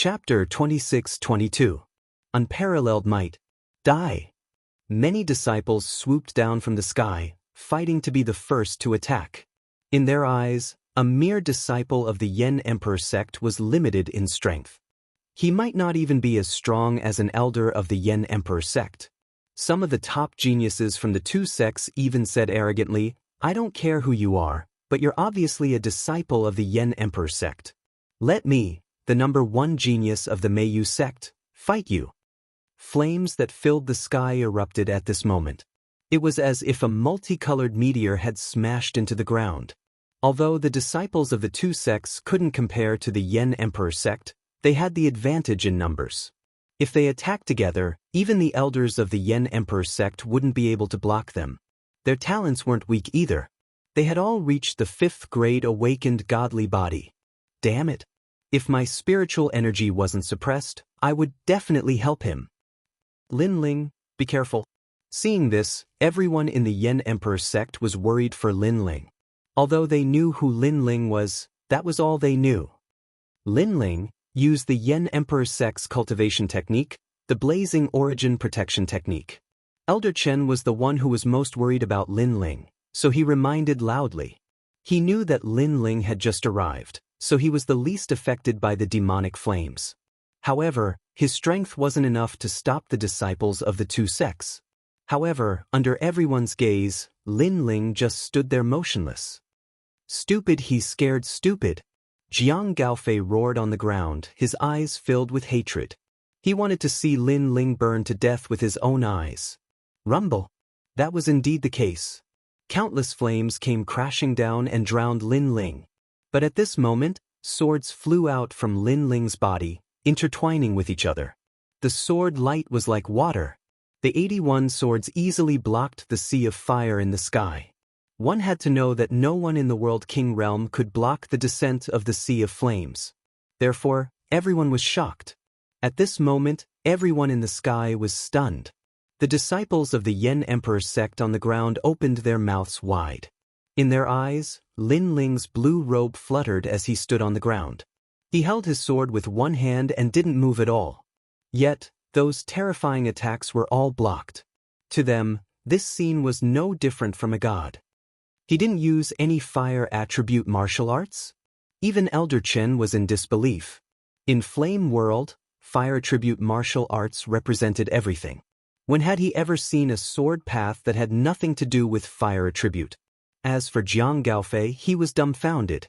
Chapter 26-22. Unparalleled Might. Die. Many disciples swooped down from the sky, fighting to be the first to attack. In their eyes, a mere disciple of the Yen Emperor sect was limited in strength. He might not even be as strong as an elder of the Yen Emperor sect. Some of the top geniuses from the two sects even said arrogantly, "I don't care who you are, but you're obviously a disciple of the Yen Emperor sect. Let me, the #1 genius of the Meiyu sect, fight you." Flames that filled the sky erupted at this moment. It was as if a multicolored meteor had smashed into the ground. Although the disciples of the two sects couldn't compare to the Yen Emperor sect, they had the advantage in numbers. If they attacked together, even the elders of the Yen Emperor sect wouldn't be able to block them. Their talents weren't weak either. They had all reached the 5th grade awakened godly body. Damn it. If my spiritual energy wasn't suppressed, I would definitely help him. Lin Ling, be careful. Seeing this, everyone in the Yen Emperor sect was worried for Lin Ling. Although they knew who Lin Ling was, that was all they knew. Lin Ling used the Yen Emperor sect's cultivation technique, the blazing origin protection technique. Elder Chen was the one who was most worried about Lin Ling, so he reminded loudly. He knew that Lin Ling had just arrived, so he was the least affected by the demonic flames. However, his strength wasn't enough to stop the disciples of the two sects. However, under everyone's gaze, Lin Ling just stood there motionless. Stupid, he scared stupid. Jianghu roared on the ground, his eyes filled with hatred. He wanted to see Lin Ling burn to death with his own eyes. Rumble. That was indeed the case. Countless flames came crashing down and drowned Lin Ling. But at this moment, swords flew out from Lin Ling's body, intertwining with each other. The sword light was like water. The 81 swords easily blocked the sea of fire in the sky. One had to know that no one in the World King realm could block the descent of the sea of flames. Therefore, everyone was shocked. At this moment, everyone in the sky was stunned. The disciples of the Yen Emperor sect on the ground opened their mouths wide. In their eyes, Lin Ling's blue robe fluttered as he stood on the ground. He held his sword with one hand and didn't move at all. Yet, those terrifying attacks were all blocked. To them, this scene was no different from a god. He didn't use any fire attribute martial arts? Even Elder Chen was in disbelief. In Flame World, fire attribute martial arts represented everything. When had he ever seen a sword path that had nothing to do with fire attribute? As for Jianghu, he was dumbfounded.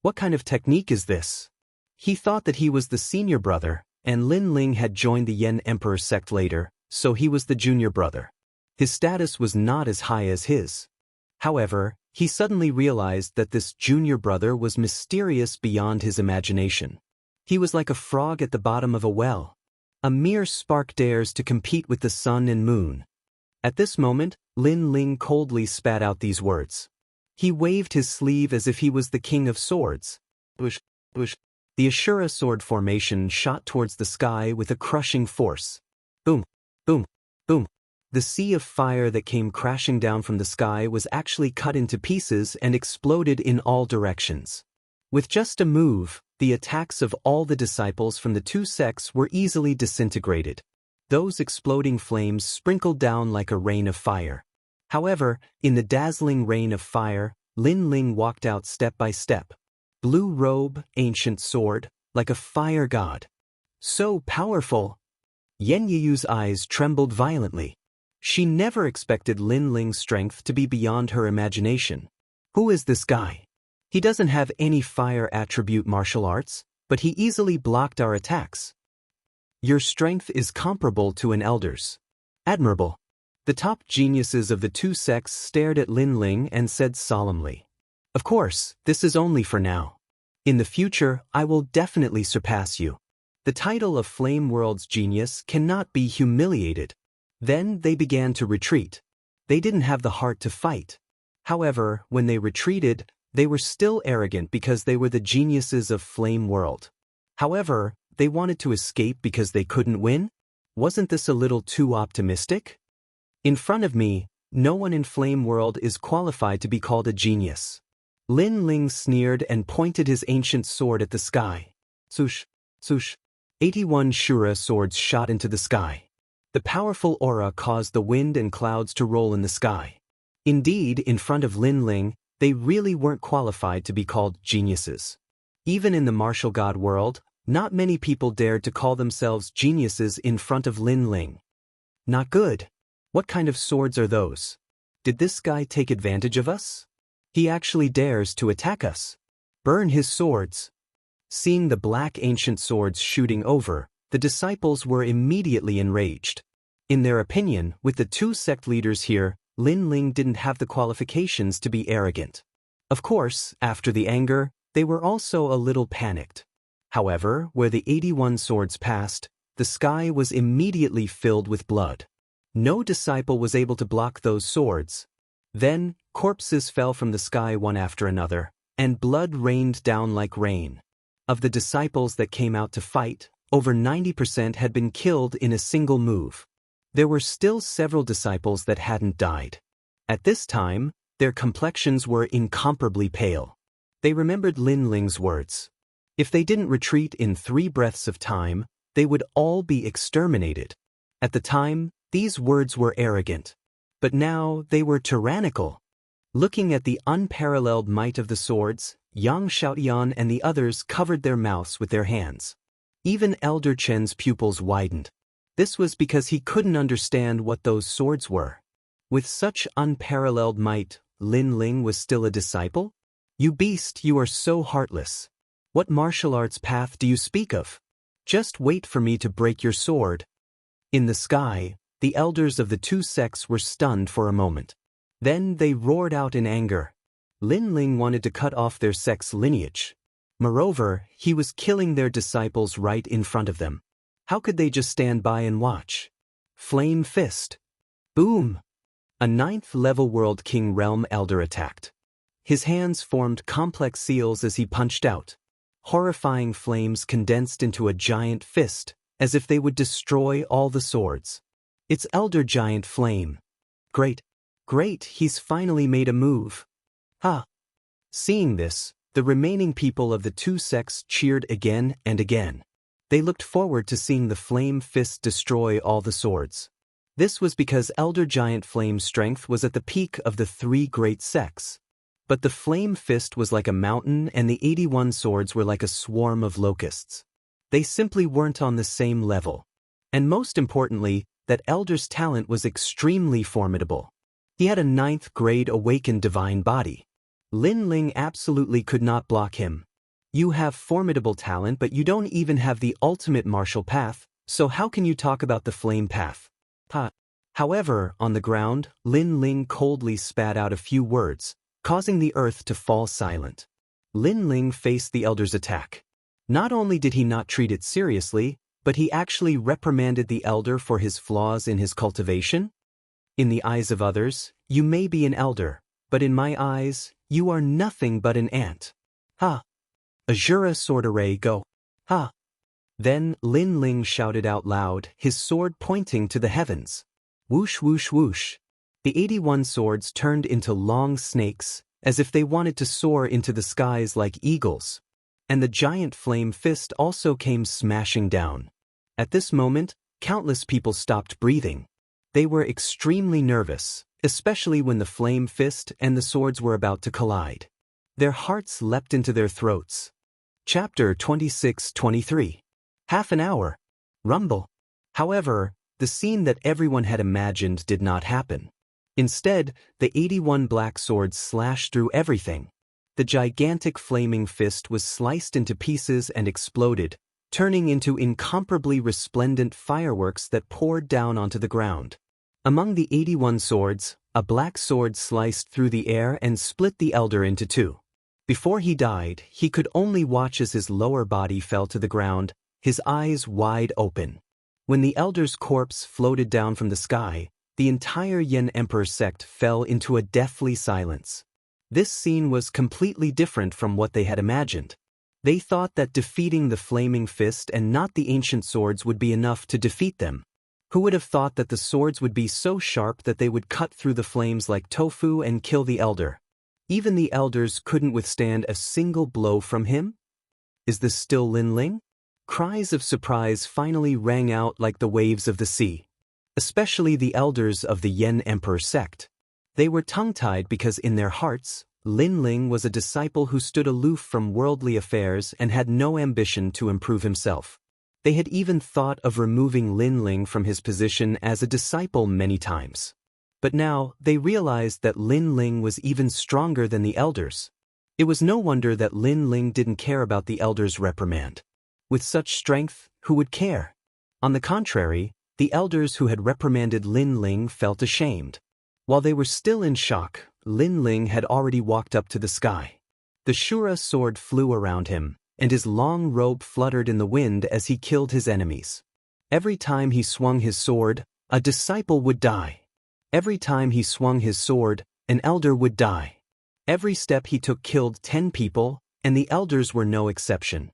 What kind of technique is this? He thought that he was the senior brother, and Lin Ling had joined the Yen Emperor sect later, so he was the junior brother. His status was not as high as his. However, he suddenly realized that this junior brother was mysterious beyond his imagination. He was like a frog at the bottom of a well. A mere spark dares to compete with the sun and moon. At this moment, Lin Ling coldly spat out these words. He waved his sleeve as if he was the king of swords. Bush, bush. The Ashura sword formation shot towards the sky with a crushing force. Boom, boom, boom. The sea of fire that came crashing down from the sky was actually cut into pieces and exploded in all directions. With just a move, the attacks of all the disciples from the two sects were easily disintegrated. Those exploding flames sprinkled down like a rain of fire. However, in the dazzling rain of fire, Lin Ling walked out step by step. Blue robe, ancient sword, like a fire god. So powerful! Yen Yiyu's eyes trembled violently. She never expected Lin Ling's strength to be beyond her imagination. Who is this guy? He doesn't have any fire attribute martial arts, but he easily blocked our attacks. Your strength is comparable to an elder's. Admirable. The top geniuses of the two sects stared at Lin Ling and said solemnly, "Of course, this is only for now. In the future, I will definitely surpass you." The title of Flame World's genius cannot be humiliated. Then they began to retreat. They didn't have the heart to fight. However, when they retreated, they were still arrogant because they were the geniuses of Flame World. However, they wanted to escape because they couldn't win? Wasn't this a little too optimistic? In front of me, no one in Flame World is qualified to be called a genius. Lin Ling sneered and pointed his ancient sword at the sky. Swoosh, swoosh. 81 Shura swords shot into the sky. The powerful aura caused the wind and clouds to roll in the sky. Indeed, in front of Lin Ling, they really weren't qualified to be called geniuses. Even in the martial god world, not many people dared to call themselves geniuses in front of Lin Ling. Not good. What kind of swords are those? Did this guy take advantage of us? He actually dares to attack us. Burn his swords. Seeing the black ancient swords shooting over, the disciples were immediately enraged. In their opinion, with the two sect leaders here, Lin Ling didn't have the qualifications to be arrogant. Of course, after the anger, they were also a little panicked. However, where the 81 swords passed, the sky was immediately filled with blood. No disciple was able to block those swords. Then, corpses fell from the sky one after another, and blood rained down like rain. Of the disciples that came out to fight, over 90% had been killed in a single move. There were still several disciples that hadn't died. At this time, their complexions were incomparably pale. They remembered Lin Ling's words. If they didn't retreat in 3 breaths of time, they would all be exterminated. At the time, these words were arrogant. But now they were tyrannical. Looking at the unparalleled might of the swords, Yang Xiaotian and the others covered their mouths with their hands. Even Elder Chen's pupils widened. This was because he couldn't understand what those swords were. With such unparalleled might, Lin Ling was still a disciple? You beast, you are so heartless. What martial arts path do you speak of? Just wait for me to break your sword. In the sky, the elders of the two sects were stunned for a moment. Then they roared out in anger. Lin Ling wanted to cut off their sect's lineage. Moreover, he was killing their disciples right in front of them. How could they just stand by and watch? Flame Fist. Boom! A 9th-level World King Realm Elder attacked. His hands formed complex seals as he punched out. Horrifying flames condensed into a giant fist, as if they would destroy all the swords. It's Elder Giant Flame. Great. Great, he's finally made a move. Ha! Seeing this, the remaining people of the two sects cheered again and again. They looked forward to seeing the Flame Fist destroy all the swords. This was because Elder Giant Flame's strength was at the peak of the 3 great sects. But the Flame Fist was like a mountain and the 81 swords were like a swarm of locusts. They simply weren't on the same level. And most importantly, that Elder's talent was extremely formidable. He had a 9th grade awakened divine body. Lin Ling absolutely could not block him. You have formidable talent, but you don't even have the ultimate martial path, so how can you talk about the flame path? Ha! However, on the ground, Lin Ling coldly spat out a few words, causing the earth to fall silent. Lin Ling faced the elder's attack. Not only did he not treat it seriously, but he actually reprimanded the elder for his flaws in his cultivation. In the eyes of others, you may be an elder, but in my eyes, you are nothing but an ant. Ha! Azura sword array go. Ha! Then Lin Ling shouted out loud, his sword pointing to the heavens. Whoosh whoosh whoosh. The 81 swords turned into long snakes, as if they wanted to soar into the skies like eagles. And the giant flame fist also came smashing down. At this moment, countless people stopped breathing. They were extremely nervous, especially when the flame fist and the swords were about to collide. Their hearts leapt into their throats. Chapter 26-23. Half an hour. Rumble. However, the scene that everyone had imagined did not happen. Instead, the 81 black swords slashed through everything. The gigantic flaming fist was sliced into pieces and exploded, turning into incomparably resplendent fireworks that poured down onto the ground. Among the 81 swords, a black sword sliced through the air and split the elder into 2. Before he died, he could only watch as his lower body fell to the ground, his eyes wide open. When the elder's corpse floated down from the sky, the entire Yin Emperor sect fell into a deathly silence. This scene was completely different from what they had imagined. They thought that defeating the flaming fist and not the ancient swords would be enough to defeat them. Who would have thought that the swords would be so sharp that they would cut through the flames like tofu and kill the elder? Even the elders couldn't withstand a single blow from him? Is this still Lin Ling? Cries of surprise finally rang out like the waves of the sea. Especially the elders of the Yen Emperor sect. They were tongue-tied because in their hearts, Lin Ling was a disciple who stood aloof from worldly affairs and had no ambition to improve himself. They had even thought of removing Lin Ling from his position as a disciple many times. But now, they realized that Lin Ling was even stronger than the elders. It was no wonder that Lin Ling didn't care about the elders' reprimand. With such strength, who would care? On the contrary, the elders who had reprimanded Lin Ling felt ashamed. While they were still in shock, Lin Ling had already walked up to the sky. The Shura sword flew around him, and his long robe fluttered in the wind as he killed his enemies. Every time he swung his sword, a disciple would die. Every time he swung his sword, an elder would die. Every step he took killed 10 people, and the elders were no exception.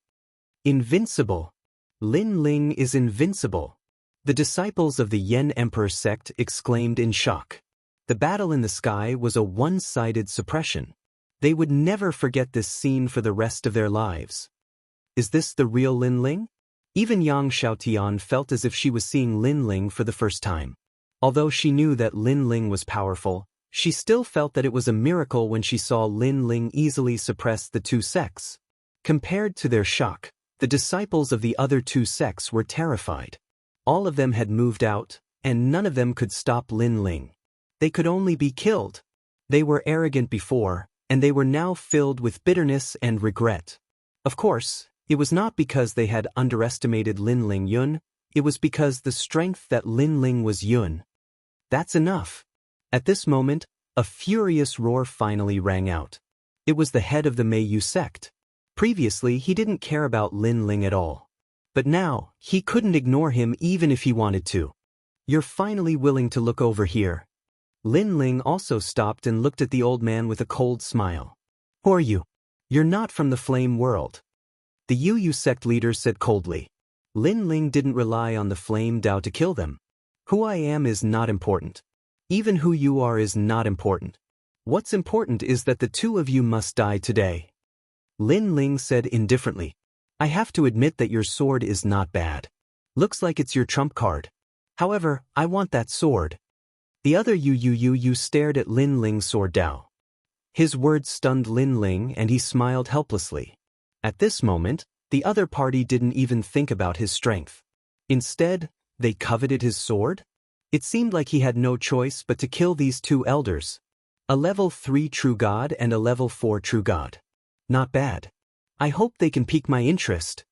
Invincible! Lin Ling is invincible! The disciples of the Yen Emperor sect exclaimed in shock. The battle in the sky was a one-sided suppression. They would never forget this scene for the rest of their lives. Is this the real Lin Ling? Even Yang Xiaotian felt as if she was seeing Lin Ling for the first time. Although she knew that Lin Ling was powerful, she still felt that it was a miracle when she saw Lin Ling easily suppress the two sects. Compared to their shock, the disciples of the other two sects were terrified. All of them had moved out, and none of them could stop Lin Ling. They could only be killed. They were arrogant before, and they were now filled with bitterness and regret. Of course, it was not because they had underestimated Lin Ling Yun, it was because the strength that Lin Ling was Yun. That's enough. At this moment, a furious roar finally rang out. It was the head of the Meiyu sect. Previously, he didn't care about Lin Ling at all. But now, he couldn't ignore him even if he wanted to. You're finally willing to look over here. Lin Ling also stopped and looked at the old man with a cold smile. Who are you? You're not from the flame world. The Yu sect leader said coldly. Lin Ling didn't rely on the flame Dao to kill them. Who I am is not important. Even who you are is not important. What's important is that the two of you must die today. Lin Ling said indifferently. I have to admit that your sword is not bad. Looks like it's your trump card. However, I want that sword. The other Yu stared at Lin Ling's sword Dao. His words stunned Lin Ling and he smiled helplessly. At this moment, the other party didn't even think about his strength. Instead, they coveted his sword? It seemed like he had no choice but to kill these two elders. A level 3 true god and a level 4 true god. Not bad. I hope they can pique my interest.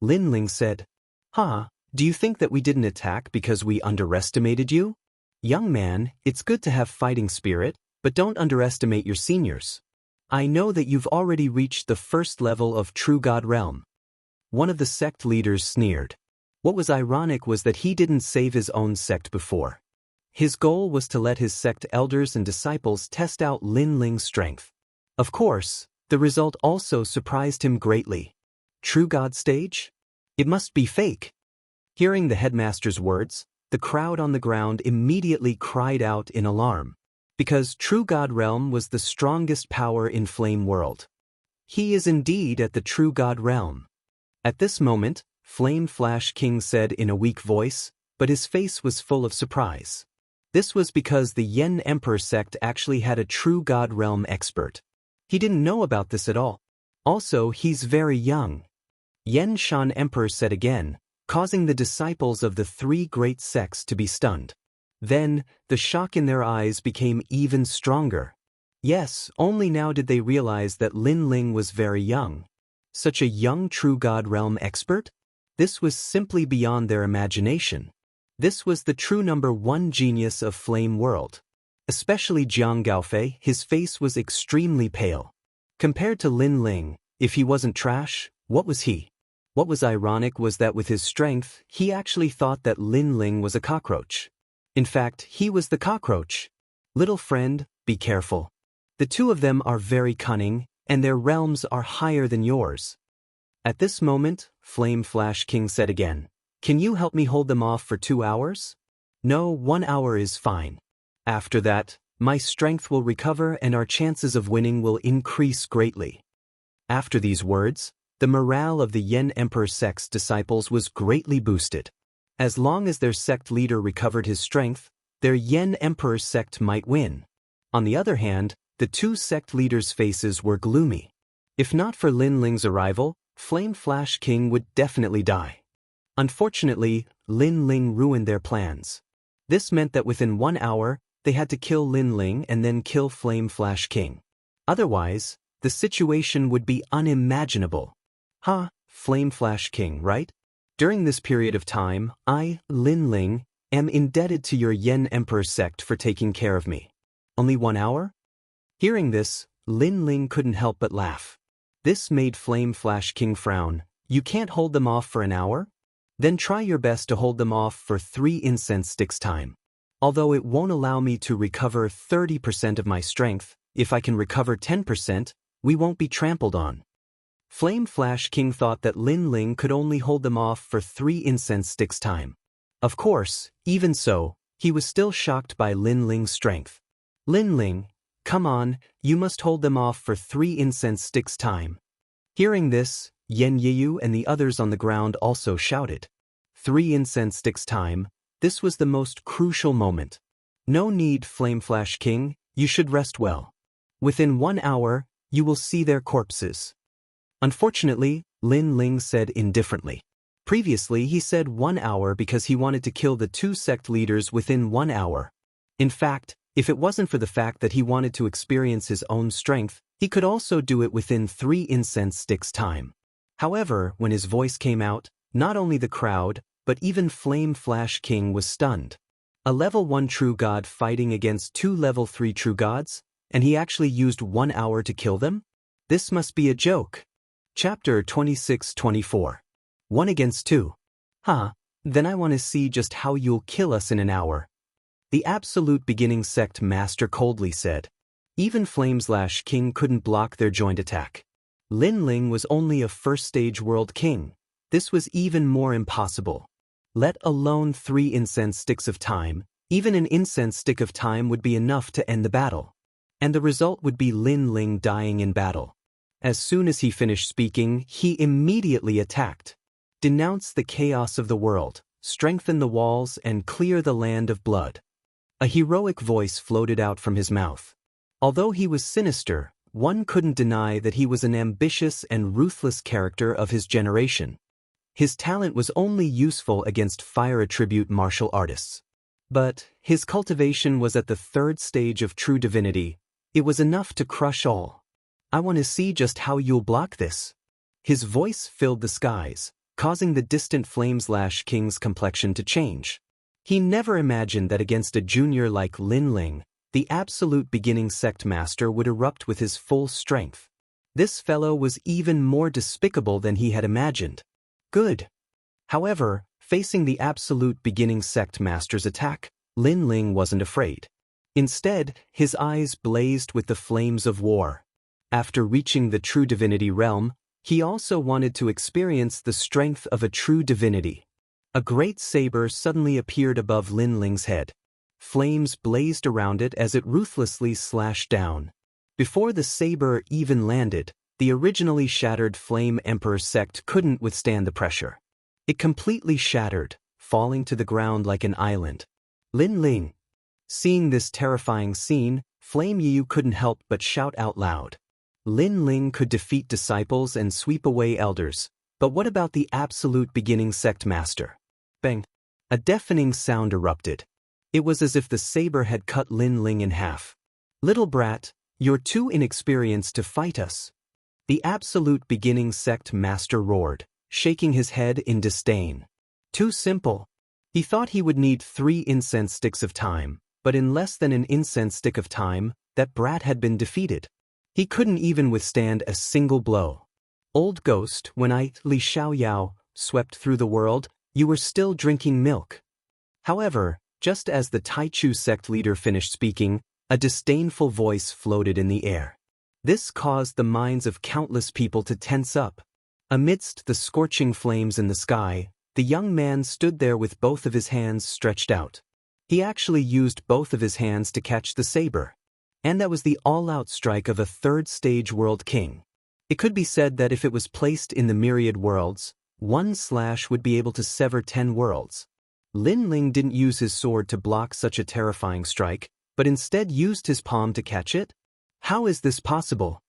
Lin Ling said. Do you think that we didn't attack because we underestimated you? Young man, it's good to have fighting spirit, but don't underestimate your seniors. I know that you've already reached the first level of True God Realm. One of the sect leaders sneered. What was ironic was that he didn't save his own sect before. His goal was to let his sect elders and disciples test out Lin Ling's strength. Of course, the result also surprised him greatly. True God stage? It must be fake. Hearing the headmaster's words, the crowd on the ground immediately cried out in alarm. Because True God Realm was the strongest power in Flame World. He is indeed at the True God Realm. At this moment, Flame Flash King said in a weak voice, but his face was full of surprise. This was because the Yen Emperor sect actually had a True God Realm expert. He didn't know about this at all. Also, he's very young. Yen Shan Emperor said again, causing the disciples of the three great sects to be stunned. Then, the shock in their eyes became even stronger. Yes, only now did they realize that Lin Ling was very young. Such a young True God Realm expert? This was simply beyond their imagination. This was the true number 1 genius of Flame World. Especially Jiang Gaofei, his face was extremely pale. Compared to Lin Ling, if he wasn't trash, what was he? What was ironic was that with his strength, he actually thought that Lin Ling was a cockroach. In fact, he was the cockroach. Little friend, be careful. The two of them are very cunning, and their realms are higher than yours. At this moment, Flame Flash King said again, can you help me hold them off for 2 hours? No, 1 hour is fine. After that, my strength will recover and our chances of winning will increase greatly. After these words, the morale of the Yen Emperor sect's disciples was greatly boosted. As long as their sect leader recovered his strength, their Yen Emperor sect might win. On the other hand, the two sect leaders' faces were gloomy. If not for Lin Ling's arrival, Flame Flash King would definitely die. Unfortunately, Lin Ling ruined their plans. This meant that within 1 hour, they had to kill Lin Ling and then kill Flame Flash King. Otherwise, the situation would be unimaginable. Flame Flash King, right? During this period of time, I, Lin Ling, am indebted to your Yen Emperor sect for taking care of me. Only 1 hour? Hearing this, Lin Ling couldn't help but laugh. This made Flame Flash King frown. You can't hold them off for an hour? Then try your best to hold them off for 3 incense sticks time. Although it won't allow me to recover 30% of my strength, if I can recover 10%, we won't be trampled on. Flame Flash King thought that Lin Ling could only hold them off for 3 incense sticks time. Of course, even so, he was still shocked by Lin Ling's strength. Lin Ling, come on, you must hold them off for 3 incense sticks time. Hearing this, Yen Yiyu and the others on the ground also shouted. 3 incense sticks time, this was the most crucial moment. No need, Flame Flash King, you should rest well. Within 1 hour, you will see their corpses. Unfortunately, Lin Ling said indifferently. Previously he said 1 hour because he wanted to kill the 2 sect leaders within 1 hour. In fact, if it wasn't for the fact that he wanted to experience his own strength, he could also do it within 3 incense sticks time. However, when his voice came out, not only the crowd, but even Flame Flash King was stunned. A level 1 true god fighting against 2 level 3 true gods, and he actually used 1 hour to kill them? This must be a joke. Chapter 26-24. 1 against 2. Then I want to see just how you'll kill us in an hour. The Absolute Beginning Sect Master coldly said. Even Flame Flash King couldn't block their joint attack. Lin Ling was only a first-stage world king. This was even more impossible. Let alone 3 incense sticks of time, even an incense stick of time would be enough to end the battle. And the result would be Lin Ling dying in battle. As soon as he finished speaking, he immediately attacked. Denounce the chaos of the world, strengthen the walls, and clear the land of blood. A heroic voice floated out from his mouth. Although he was sinister, one couldn't deny that he was an ambitious and ruthless character of his generation. His talent was only useful against fire attribute martial artists. But his cultivation was at the 3rd stage of true divinity. It was enough to crush all. I want to see just how you'll block this. His voice filled the skies, causing the distant Flame Flash King's complexion to change. He never imagined that against a junior like Lin Ling, the Absolute Beginning Sect Master would erupt with his full strength. This fellow was even more despicable than he had imagined. Good. However, facing the Absolute Beginning Sect Master's attack, Lin Ling wasn't afraid. Instead, his eyes blazed with the flames of war. After reaching the true divinity realm, he also wanted to experience the strength of a true divinity. A great saber suddenly appeared above Lin Ling's head. Flames blazed around it as it ruthlessly slashed down. Before the saber even landed, the originally shattered Flame Emperor sect couldn't withstand the pressure. It completely shattered, falling to the ground like an island. Lin Ling. Seeing this terrifying scene, Flame Yiyu couldn't help but shout out loud. Lin Ling could defeat disciples and sweep away elders, but what about the Absolute Beginning Sect Master? Bang! A deafening sound erupted. It was as if the saber had cut Lin Ling in half. Little brat, you're too inexperienced to fight us. The Absolute Beginning Sect Master roared, shaking his head in disdain. Too simple. He thought he would need 3 incense sticks of time, but in less than an incense stick of time, that brat had been defeated. He couldn't even withstand a single blow. Old ghost, when I, Li Xiaoyao, swept through the world, you were still drinking milk. However, just as the Taichu sect leader finished speaking, a disdainful voice floated in the air. This caused the minds of countless people to tense up. Amidst the scorching flames in the sky, the young man stood there with both of his hands stretched out. He actually used both of his hands to catch the saber. And that was the all-out strike of a 3rd stage world king. It could be said that if it was placed in the myriad worlds, one slash would be able to sever 10 worlds. Lin Ling didn't use his sword to block such a terrifying strike, but instead used his palm to catch it? How is this possible?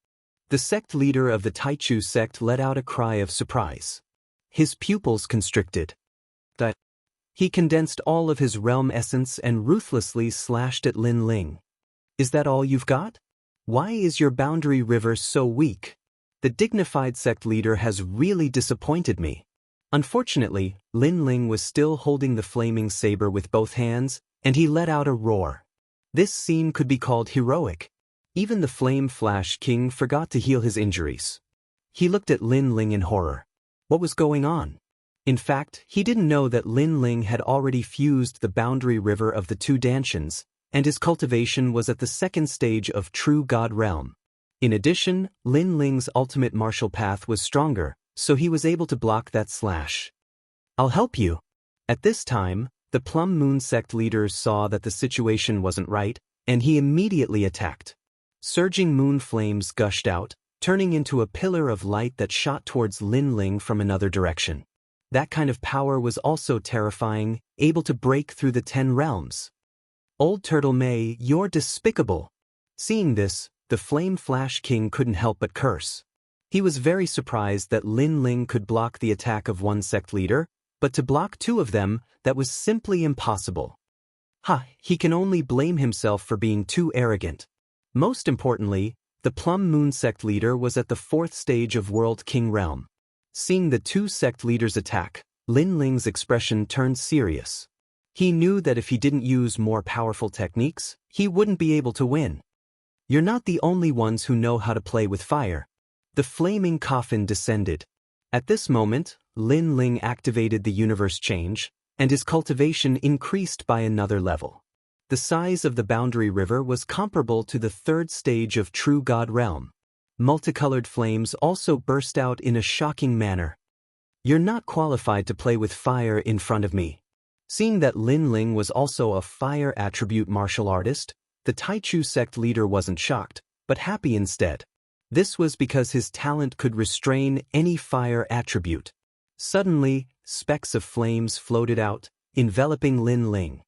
The sect leader of the Taichu sect let out a cry of surprise. His pupils constricted. He condensed all of his realm essence and ruthlessly slashed at Lin Ling. Is that all you've got? Why is your boundary river so weak? The dignified sect leader has really disappointed me. Unfortunately, Lin Ling was still holding the flaming saber with both hands, and he let out a roar. This scene could be called heroic. Even the Flame Flash King forgot to heal his injuries. He looked at Lin Ling in horror. What was going on? In fact, he didn't know that Lin Ling had already fused the boundary river of the two Danshians, and his cultivation was at the second stage of True God Realm. In addition, Lin Ling's ultimate martial path was stronger, so he was able to block that slash. I'll help you. At this time, the Plum Moon sect leader saw that the situation wasn't right, and he immediately attacked. Surging moon flames gushed out, turning into a pillar of light that shot towards Lin Ling from another direction. That kind of power was also terrifying, able to break through the 10 realms. Old Turtle May, you're despicable. Seeing this, the Flame Flash King couldn't help but curse. He was very surprised that Lin Ling could block the attack of one sect leader, but to block two of them, that was simply impossible. He can only blame himself for being too arrogant. Most importantly, the Plum Moon sect leader was at the 4th stage of World King Realm. Seeing the two sect leaders attack, Lin Ling's expression turned serious. He knew that if he didn't use more powerful techniques, he wouldn't be able to win. You're not the only ones who know how to play with fire. The flaming coffin descended. At this moment, Lin Ling activated the universe change, and his cultivation increased by another level. The size of the boundary river was comparable to the 3rd stage of True God Realm. Multicolored flames also burst out in a shocking manner. You're not qualified to play with fire in front of me. Seeing that Lin Ling was also a fire attribute martial artist, the Taichu sect leader wasn't shocked, but happy instead. This was because his talent could restrain any fire attribute. Suddenly, specks of flames floated out, enveloping Lin Ling.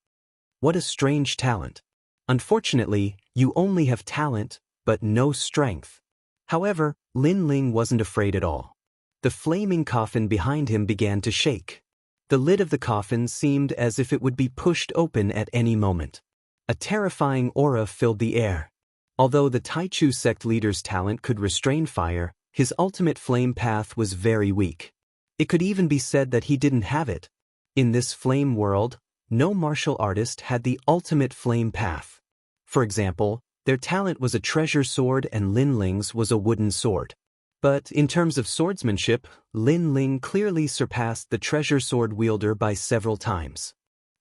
What a strange talent. Unfortunately, you only have talent, but no strength. However, Lin Ling wasn't afraid at all. The flaming coffin behind him began to shake. The lid of the coffin seemed as if it would be pushed open at any moment. A terrifying aura filled the air. Although the Taichu sect leader's talent could restrain fire, his ultimate flame path was very weak. It could even be said that he didn't have it. In this flame world, no martial artist had the ultimate flame path. For example, their talent was a treasure sword and Lin Ling's was a wooden sword. But in terms of swordsmanship, Lin Ling clearly surpassed the treasure sword wielder by several times.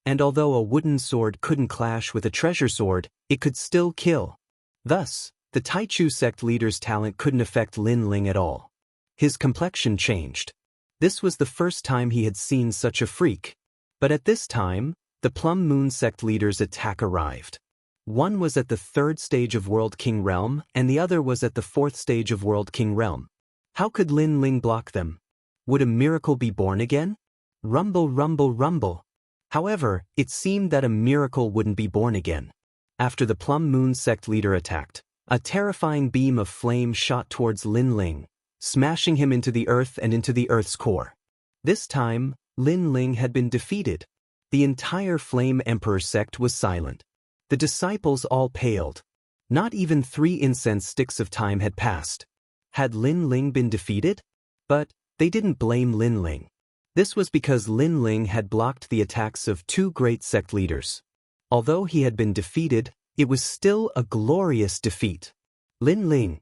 And although a wooden sword couldn't clash with a treasure sword, it could still kill. Thus, the Taichu sect leader's talent couldn't affect Lin Ling at all. His complexion changed. This was the first time he had seen such a freak. But at this time, the Plum Moon sect leader's attack arrived. One was at the 3rd stage of World King Realm, and the other was at the 4th stage of World King Realm. How could Lin Ling block them? Would a miracle be born again? Rumble, rumble, rumble. However, it seemed that a miracle wouldn't be born again. After the Plum Moon sect leader attacked, a terrifying beam of flame shot towards Lin Ling, smashing him into the earth and into the earth's core. This time, Lin Ling had been defeated. The entire Flame Emperor sect was silent. The disciples all paled. Not even 3 incense sticks of time had passed. Had Lin Ling been defeated? But they didn't blame Lin Ling. This was because Lin Ling had blocked the attacks of 2 great sect leaders. Although he had been defeated, it was still a glorious defeat. Lin Ling.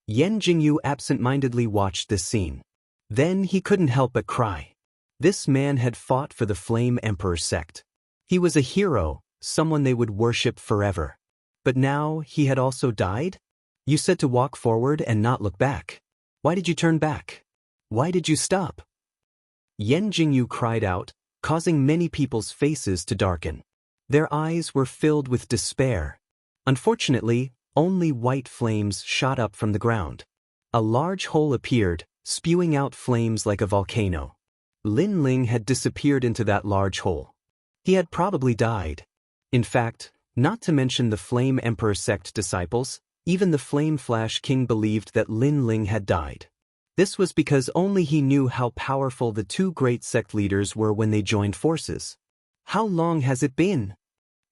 Yan Jingyu absent-mindedly watched this scene. Then he couldn't help but cry. This man had fought for the Flame Emperor sect. He was a hero, someone they would worship forever. But now he had also died? You said to walk forward and not look back. Why did you turn back? Why did you stop? Yan Jingyu cried out, causing many people's faces to darken. Their eyes were filled with despair. Unfortunately, only white flames shot up from the ground. A large hole appeared, spewing out flames like a volcano. Lin Ling had disappeared into that large hole. He had probably died. In fact, not to mention the Flame Emperor sect disciples, even the Flame Flash King believed that Lin Ling had died. This was because only he knew how powerful the two great sect leaders were when they joined forces. How long has it been?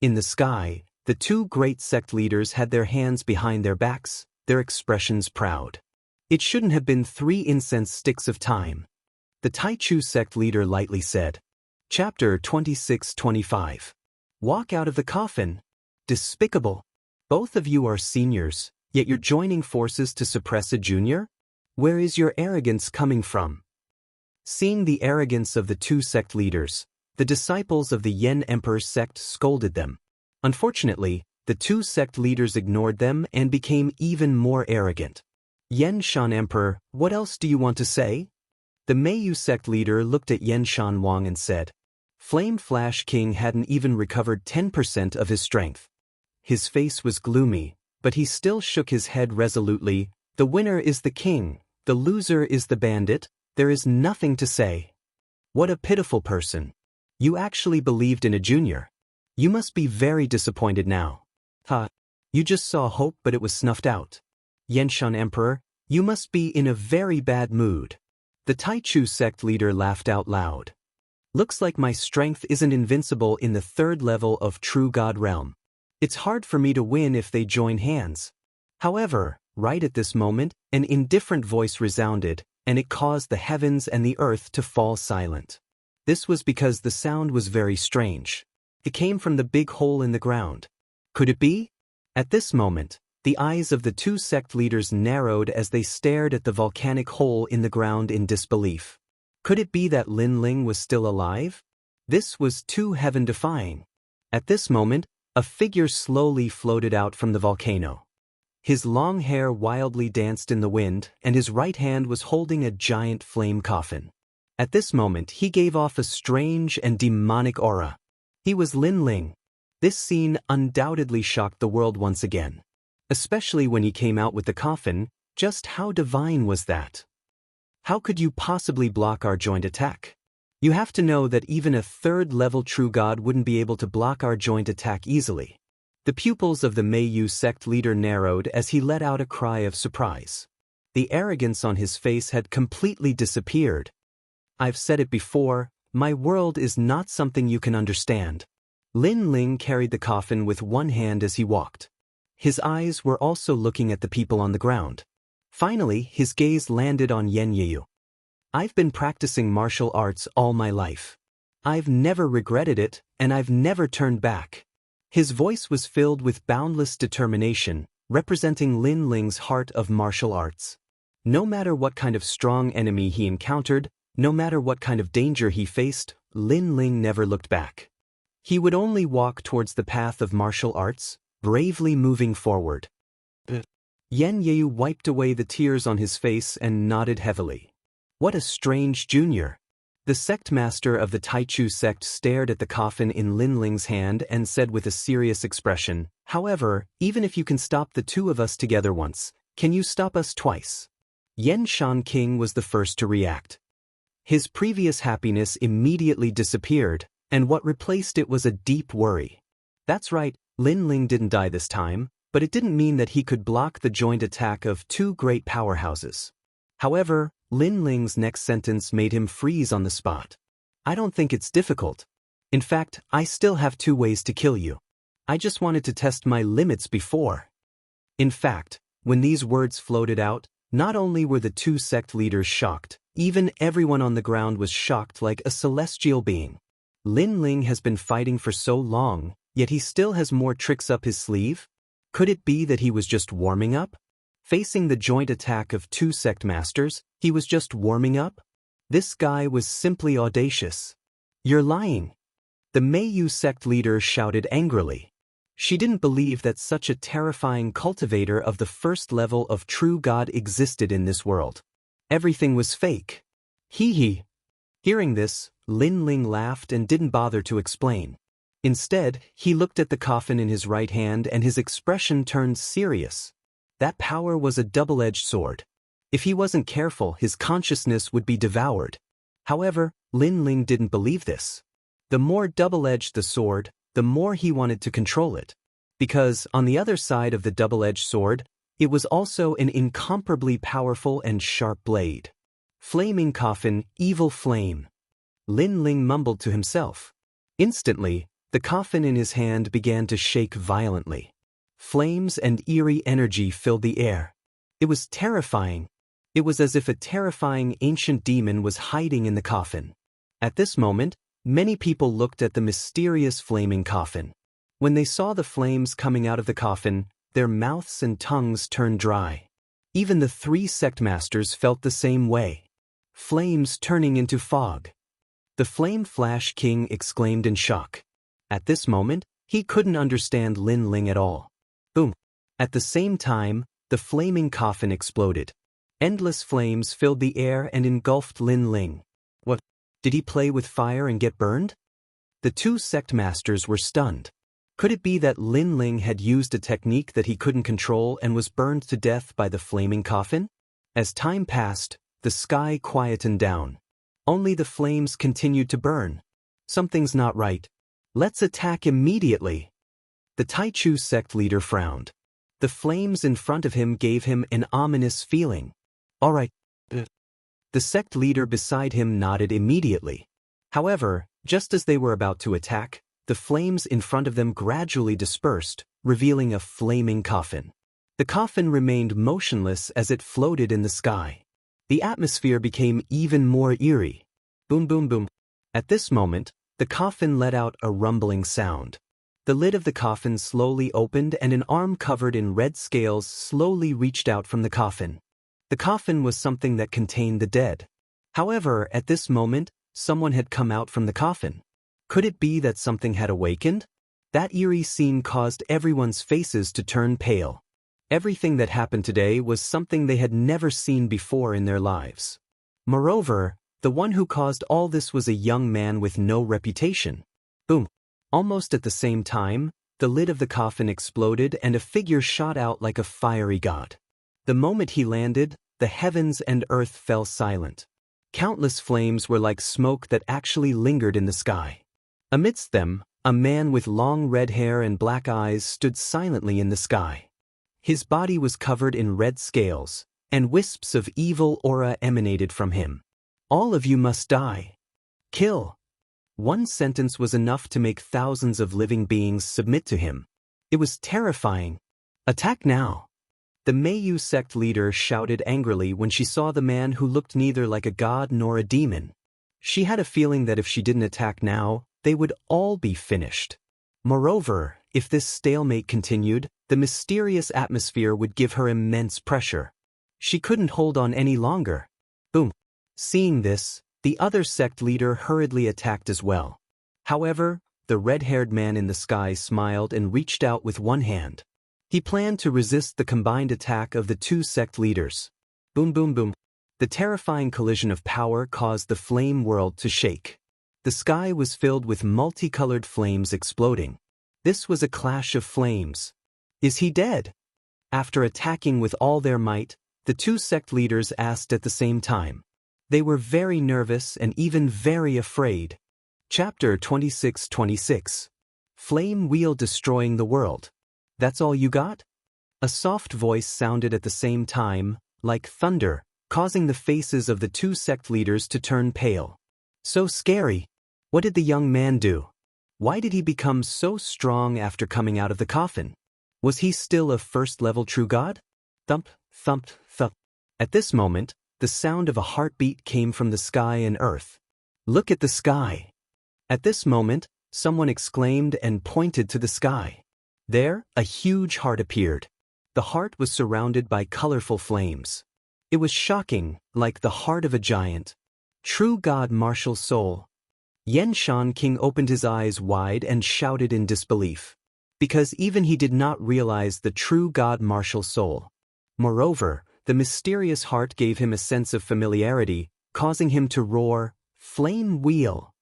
In the sky, the two great sect leaders had their hands behind their backs, their expressions proud. It shouldn't have been 3 incense sticks of time. The Taichu sect leader lightly said. Chapter 26-25. Walk out of the coffin. Despicable. Both of you are seniors, yet you're joining forces to suppress a junior? Where is your arrogance coming from? Seeing the arrogance of the two sect leaders, the disciples of the Yen Emperor sect scolded them. Unfortunately, the two sect leaders ignored them and became even more arrogant. Yen Shan Emperor, what else do you want to say? The Meiyu sect leader looked at Yen Shan Wang and said. Flame Flash King hadn't even recovered 10% of his strength. His face was gloomy, but he still shook his head resolutely. The winner is the king, the loser is the bandit, there is nothing to say. What a pitiful person. You actually believed in a junior. You must be very disappointed now. You just saw hope but it was snuffed out. Yenshan Emperor, you must be in a very bad mood. The Taichu sect leader laughed out loud. Looks like my strength isn't invincible in the 3rd level of True God Realm. It's hard for me to win if they join hands. However, right at this moment, an indifferent voice resounded, and it caused the heavens and the earth to fall silent. This was because the sound was very strange. It came from the big hole in the ground. Could it be? At this moment, the eyes of the two sect leaders narrowed as they stared at the volcanic hole in the ground in disbelief. Could it be that Lin Ling was still alive? This was too heaven-defying. At this moment, a figure slowly floated out from the volcano. His long hair wildly danced in the wind, and his right hand was holding a giant flame coffin. At this moment, he gave off a strange and demonic aura. He was Lin Ling. This scene undoubtedly shocked the world once again. Especially when he came out with the coffin, just how divine was that? How could you possibly block our joint attack? You have to know that even a 3rd-level true god wouldn't be able to block our joint attack easily. The pupils of the Meiyu sect leader narrowed as he let out a cry of surprise. The arrogance on his face had completely disappeared. I've said it before, my world is not something you can understand. Lin Ling carried the coffin with one hand as he walked. His eyes were also looking at the people on the ground. Finally, his gaze landed on Yen Yeyu. I've been practicing martial arts all my life. I've never regretted it, and I've never turned back. His voice was filled with boundless determination, representing Lin Ling's heart of martial arts. No matter what kind of strong enemy he encountered, no matter what kind of danger he faced, Lin Ling never looked back. He would only walk towards the path of martial arts, bravely moving forward. Yen Yeyu wiped away the tears on his face and nodded heavily. What a strange junior. The sect master of the Taichu sect stared at the coffin in Lin Ling's hand and said with a serious expression, however, even if you can stop the two of us together once, can you stop us twice? Yen Shan King was the first to react. His previous happiness immediately disappeared, and what replaced it was a deep worry. That's right, Lin Ling didn't die this time, but it didn't mean that he could block the joint attack of two great powerhouses. However, Lin Ling's next sentence made him freeze on the spot. I don't think it's difficult. In fact, I still have 2 ways to kill you. I just wanted to test my limits before. In fact, when these words floated out, not only were the two sect leaders shocked, even everyone on the ground was shocked like a celestial being. Lin Ling has been fighting for so long, yet he still has more tricks up his sleeve? Could it be that he was just warming up? Facing the joint attack of 2 sect masters, he was just warming up? This guy was simply audacious. You're lying. The Meiyu sect leader shouted angrily. She didn't believe that such a terrifying cultivator of the 1st level of true God existed in this world. Everything was fake. Hee hee. Hearing this, Lin Ling laughed and didn't bother to explain. Instead, he looked at the coffin in his right hand and his expression turned serious. That power was a double-edged sword. If he wasn't careful, his consciousness would be devoured. However, Lin Ling didn't believe this. The more double-edged the sword, the more he wanted to control it. Because, on the other side of the double-edged sword, it was also an incomparably powerful and sharp blade. Flaming coffin, evil flame. Lin Ling mumbled to himself. Instantly, the coffin in his hand began to shake violently. Flames and eerie energy filled the air. It was terrifying. It was as if a terrifying ancient demon was hiding in the coffin. At this moment, many people looked at the mysterious flaming coffin. When they saw the flames coming out of the coffin, their mouths and tongues turned dry. Even the 3 sect masters felt the same way. Flames turning into fog. The Flame Flash King exclaimed in shock. At this moment, he couldn't understand Lin Ling at all. Boom! At the same time, the flaming coffin exploded. Endless flames filled the air and engulfed Lin Ling. What? Did he play with fire and get burned? The 2 sect masters were stunned. Could it be that Lin Ling had used a technique that he couldn't control and was burned to death by the flaming coffin? As time passed, the sky quietened down. Only the flames continued to burn. Something's not right. Let's attack immediately. The Taichu sect leader frowned. The flames in front of him gave him an ominous feeling. All right. The sect leader beside him nodded immediately. However, just as they were about to attack, the flames in front of them gradually dispersed, revealing a flaming coffin. The coffin remained motionless as it floated in the sky. The atmosphere became even more eerie. Boom, boom, boom. At this moment, the coffin let out a rumbling sound. The lid of the coffin slowly opened and an arm covered in red scales slowly reached out from the coffin. The coffin was something that contained the dead. However, at this moment, someone had come out from the coffin. Could it be that something had awakened? That eerie scene caused everyone's faces to turn pale. Everything that happened today was something they had never seen before in their lives. Moreover, the one who caused all this was a young man with no reputation. Boom! Almost at the same time, the lid of the coffin exploded and a figure shot out like a fiery god. The moment he landed, the heavens and earth fell silent. Countless flames were like smoke that actually lingered in the sky. Amidst them, a man with long red hair and black eyes stood silently in the sky. His body was covered in red scales, and wisps of evil aura emanated from him. All of you must die. Kill. One sentence was enough to make thousands of living beings submit to him. It was terrifying. Attack now. The Meiyu sect leader shouted angrily when she saw the man who looked neither like a god nor a demon. She had a feeling that if she didn't attack now, they would all be finished. Moreover, if this stalemate continued, the mysterious atmosphere would give her immense pressure. She couldn't hold on any longer. Boom. Seeing this, the other sect leader hurriedly attacked as well. However, the red-haired man in the sky smiled and reached out with one hand. He planned to resist the combined attack of the 2 sect leaders. Boom, boom, boom. The terrifying collision of power caused the flame world to shake. The sky was filled with multicolored flames exploding. This was a clash of flames. Is he dead? After attacking with all their might, the 2 sect leaders asked at the same time. They were very nervous and even very afraid. Chapter 26:26. Flame Wheel Destroying the World. That's all you got? A soft voice sounded at the same time, like thunder, causing the faces of the 2 sect leaders to turn pale. So scary. What did the young man do? Why did he become so strong after coming out of the coffin? Was he still a first-level true god? Thump, thump, thump. At this moment, the sound of a heartbeat came from the sky and earth. Look at the sky. At this moment, someone exclaimed and pointed to the sky. There, a huge heart appeared. The heart was surrounded by colorful flames. It was shocking, like the heart of a giant. True God Martial Soul. Yen Shan King opened his eyes wide and shouted in disbelief. Because even he did not realize the true God Martial Soul. Moreover, the mysterious heart gave him a sense of familiarity, causing him to roar, "Flame Wheel!"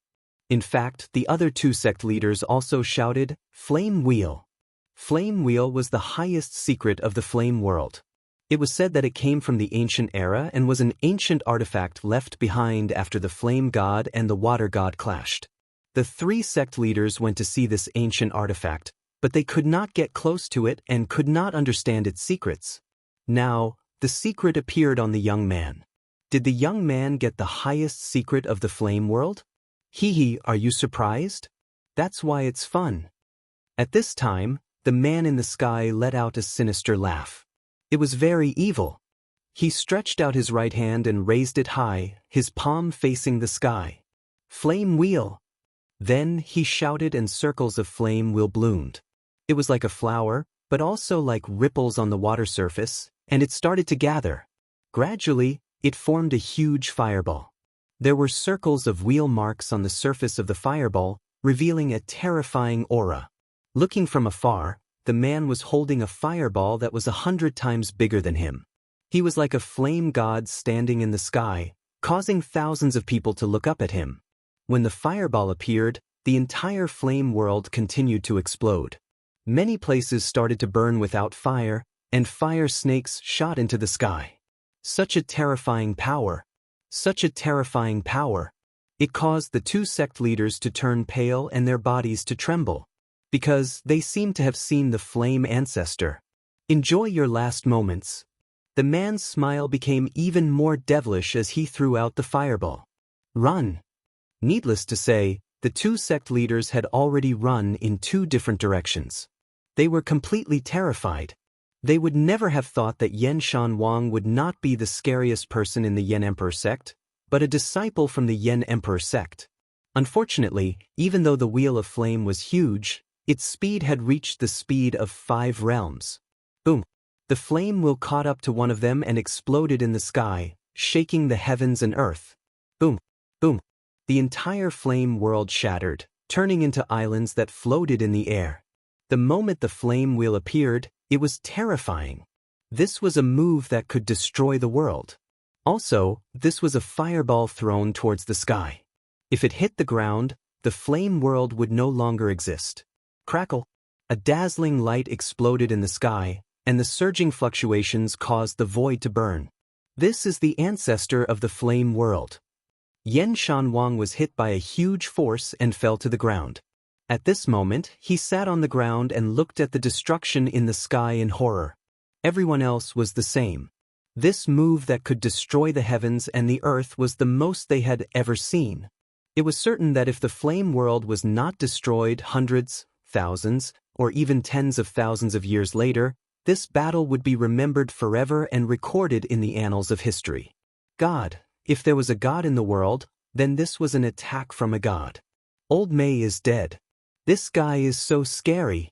In fact, the other 2 sect leaders also shouted, "Flame Wheel!" Flame Wheel was the highest secret of the flame world. It was said that it came from the ancient era and was an ancient artifact left behind after the flame god and the water god clashed. The three sect leaders went to see this ancient artifact, but they could not get close to it and could not understand its secrets. Now, the secret appeared on the young man. Did the young man get the highest secret of the flame world? Hee, are you surprised? That's why it's fun. At this time, the man in the sky let out a sinister laugh. It was very evil. He stretched out his right hand and raised it high, his palm facing the sky. Flame wheel! Then he shouted and circles of flame wheel bloomed. It was like a flower, but also like ripples on the water surface, and it started to gather. Gradually, it formed a huge fireball. There were circles of wheel marks on the surface of the fireball, revealing a terrifying aura. Looking from afar, the man was holding a fireball that was 100 times bigger than him. He was like a flame god standing in the sky, causing thousands of people to look up at him. When the fireball appeared, the entire flame world continued to explode. Many places started to burn without fire, and fire snakes shot into the sky. Such a terrifying power. Such a terrifying power. It caused the two sect leaders to turn pale and their bodies to tremble, because they seemed to have seen the flame ancestor. Enjoy your last moments. The man's smile became even more devilish as he threw out the fireball. Run! Needless to say, the two sect leaders had already run in two different directions. They were completely terrified. They would never have thought that Yen Shanwang would not be the scariest person in the Yen Emperor sect, but a disciple from the Yen Emperor sect. Unfortunately, even though the Wheel of Flame was huge, its speed had reached the speed of 5 realms. Boom! The flame wheel caught up to one of them and exploded in the sky, shaking the heavens and earth. Boom! Boom! The entire flame world shattered, turning into islands that floated in the air. The moment the flame wheel appeared, it was terrifying. This was a move that could destroy the world. Also, this was a fireball thrown towards the sky. If it hit the ground, the flame world would no longer exist. Crackle! A dazzling light exploded in the sky, and the surging fluctuations caused the void to burn. This is the ancestor of the flame world. Yen Shanwang was hit by a huge force and fell to the ground. At this moment, he sat on the ground and looked at the destruction in the sky in horror. Everyone else was the same. This move that could destroy the heavens and the earth was the most they had ever seen. It was certain that if the flame world was not destroyed hundreds, thousands, or even tens of thousands of years later, this battle would be remembered forever and recorded in the annals of history. God, if there was a god in the world, then this was an attack from a god. Old Mei is dead. This guy is so scary.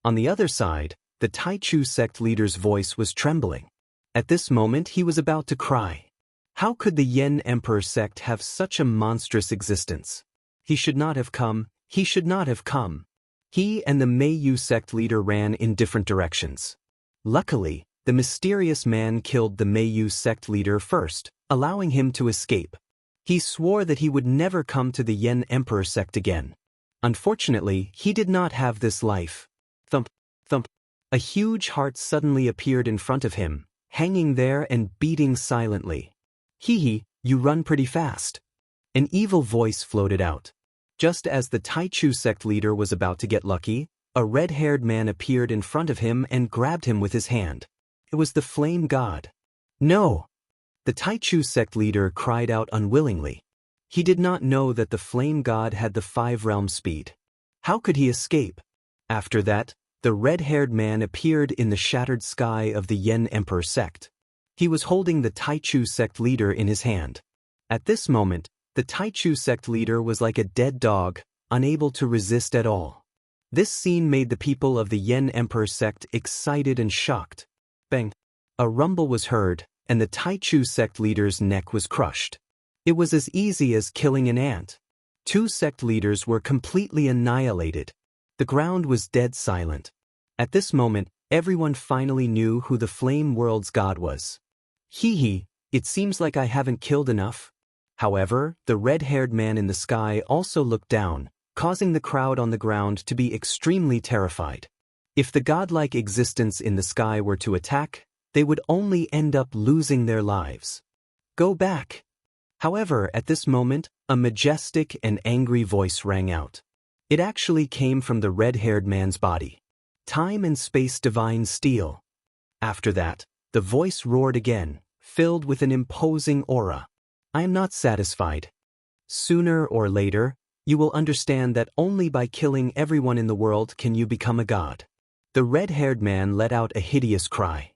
On the other side, the Taichu sect leader's voice was trembling. At this moment he was about to cry. How could the Yen Emperor sect have such a monstrous existence? He should not have come, he should not have come. He and the Meiyu sect leader ran in different directions. Luckily, the mysterious man killed the Meiyu sect leader first, allowing him to escape. He swore that he would never come to the Yen Emperor sect again. Unfortunately, he did not have this life. Thump, thump. A huge heart suddenly appeared in front of him, hanging there and beating silently. Hee, you run pretty fast. An evil voice floated out. Just as the Taichu sect leader was about to get lucky, a red-haired man appeared in front of him and grabbed him with his hand. It was the flame god. No! The Taichu sect leader cried out unwillingly. He did not know that the flame god had the 5-realm speed. How could he escape? After that, the red-haired man appeared in the shattered sky of the Yen Emperor sect. He was holding the Taichu sect leader in his hand. At this moment, the Taichu sect leader was like a dead dog, unable to resist at all. This scene made the people of the Yen Emperor sect excited and shocked. Bang! A rumble was heard, and the Taichu sect leader's neck was crushed. It was as easy as killing an ant. 2 sect leaders were completely annihilated. The ground was dead silent. At this moment, everyone finally knew who the flame world's god was. Hee, it seems like I haven't killed enough. However, the red-haired man in the sky also looked down, causing the crowd on the ground to be extremely terrified. If the godlike existence in the sky were to attack, they would only end up losing their lives. Go back. However, at this moment, a majestic and angry voice rang out. It actually came from the red-haired man's body. Time and space divine steel. After that, the voice roared again, filled with an imposing aura. I am not satisfied. Sooner or later, you will understand that only by killing everyone in the world can you become a god. The red-haired man let out a hideous cry.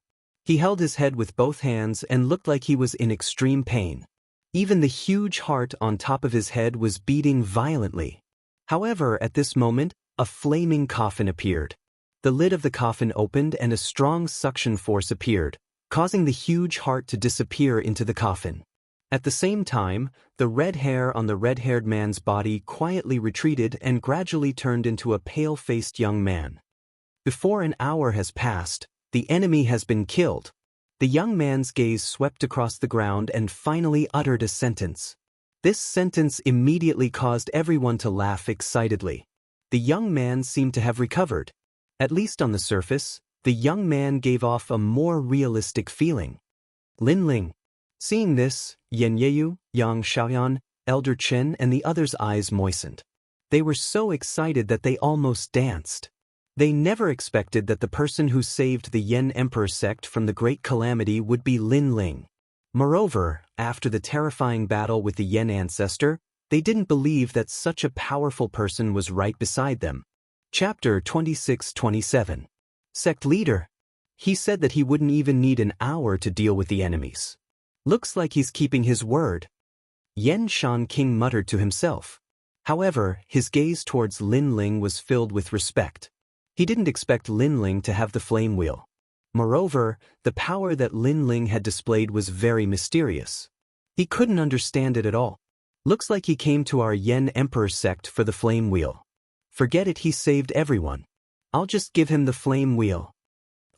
He held his head with both hands and looked like he was in extreme pain. Even the huge heart on top of his head was beating violently. However, at this moment, a flaming coffin appeared. The lid of the coffin opened and a strong suction force appeared, causing the huge heart to disappear into the coffin. At the same time, the red hair on the red-haired man's body quietly retreated and gradually turned into a pale-faced young man. Before an hour has passed, the enemy has been killed. The young man's gaze swept across the ground and finally uttered a sentence. This sentence immediately caused everyone to laugh excitedly. The young man seemed to have recovered. At least on the surface, the young man gave off a more realistic feeling. Lin Ling. Seeing this, Yan Yeyu, Yang Xiaoyan, Elder Chen and the others' eyes moistened. They were so excited that they almost danced. They never expected that the person who saved the Yan Emperor sect from the great calamity would be Lin Ling. Moreover, after the terrifying battle with the Yan ancestor, they didn't believe that such a powerful person was right beside them. Chapter 26-27. Sect Leader. He said that he wouldn't even need an hour to deal with the enemies. Looks like he's keeping his word. Yan Shan King muttered to himself. However, his gaze towards Lin Ling was filled with respect. He didn't expect Lin Ling to have the flame wheel. Moreover, the power that Lin Ling had displayed was very mysterious. He couldn't understand it at all. Looks like he came to our Yan Emperor sect for the flame wheel. Forget it, he saved everyone. I'll just give him the flame wheel.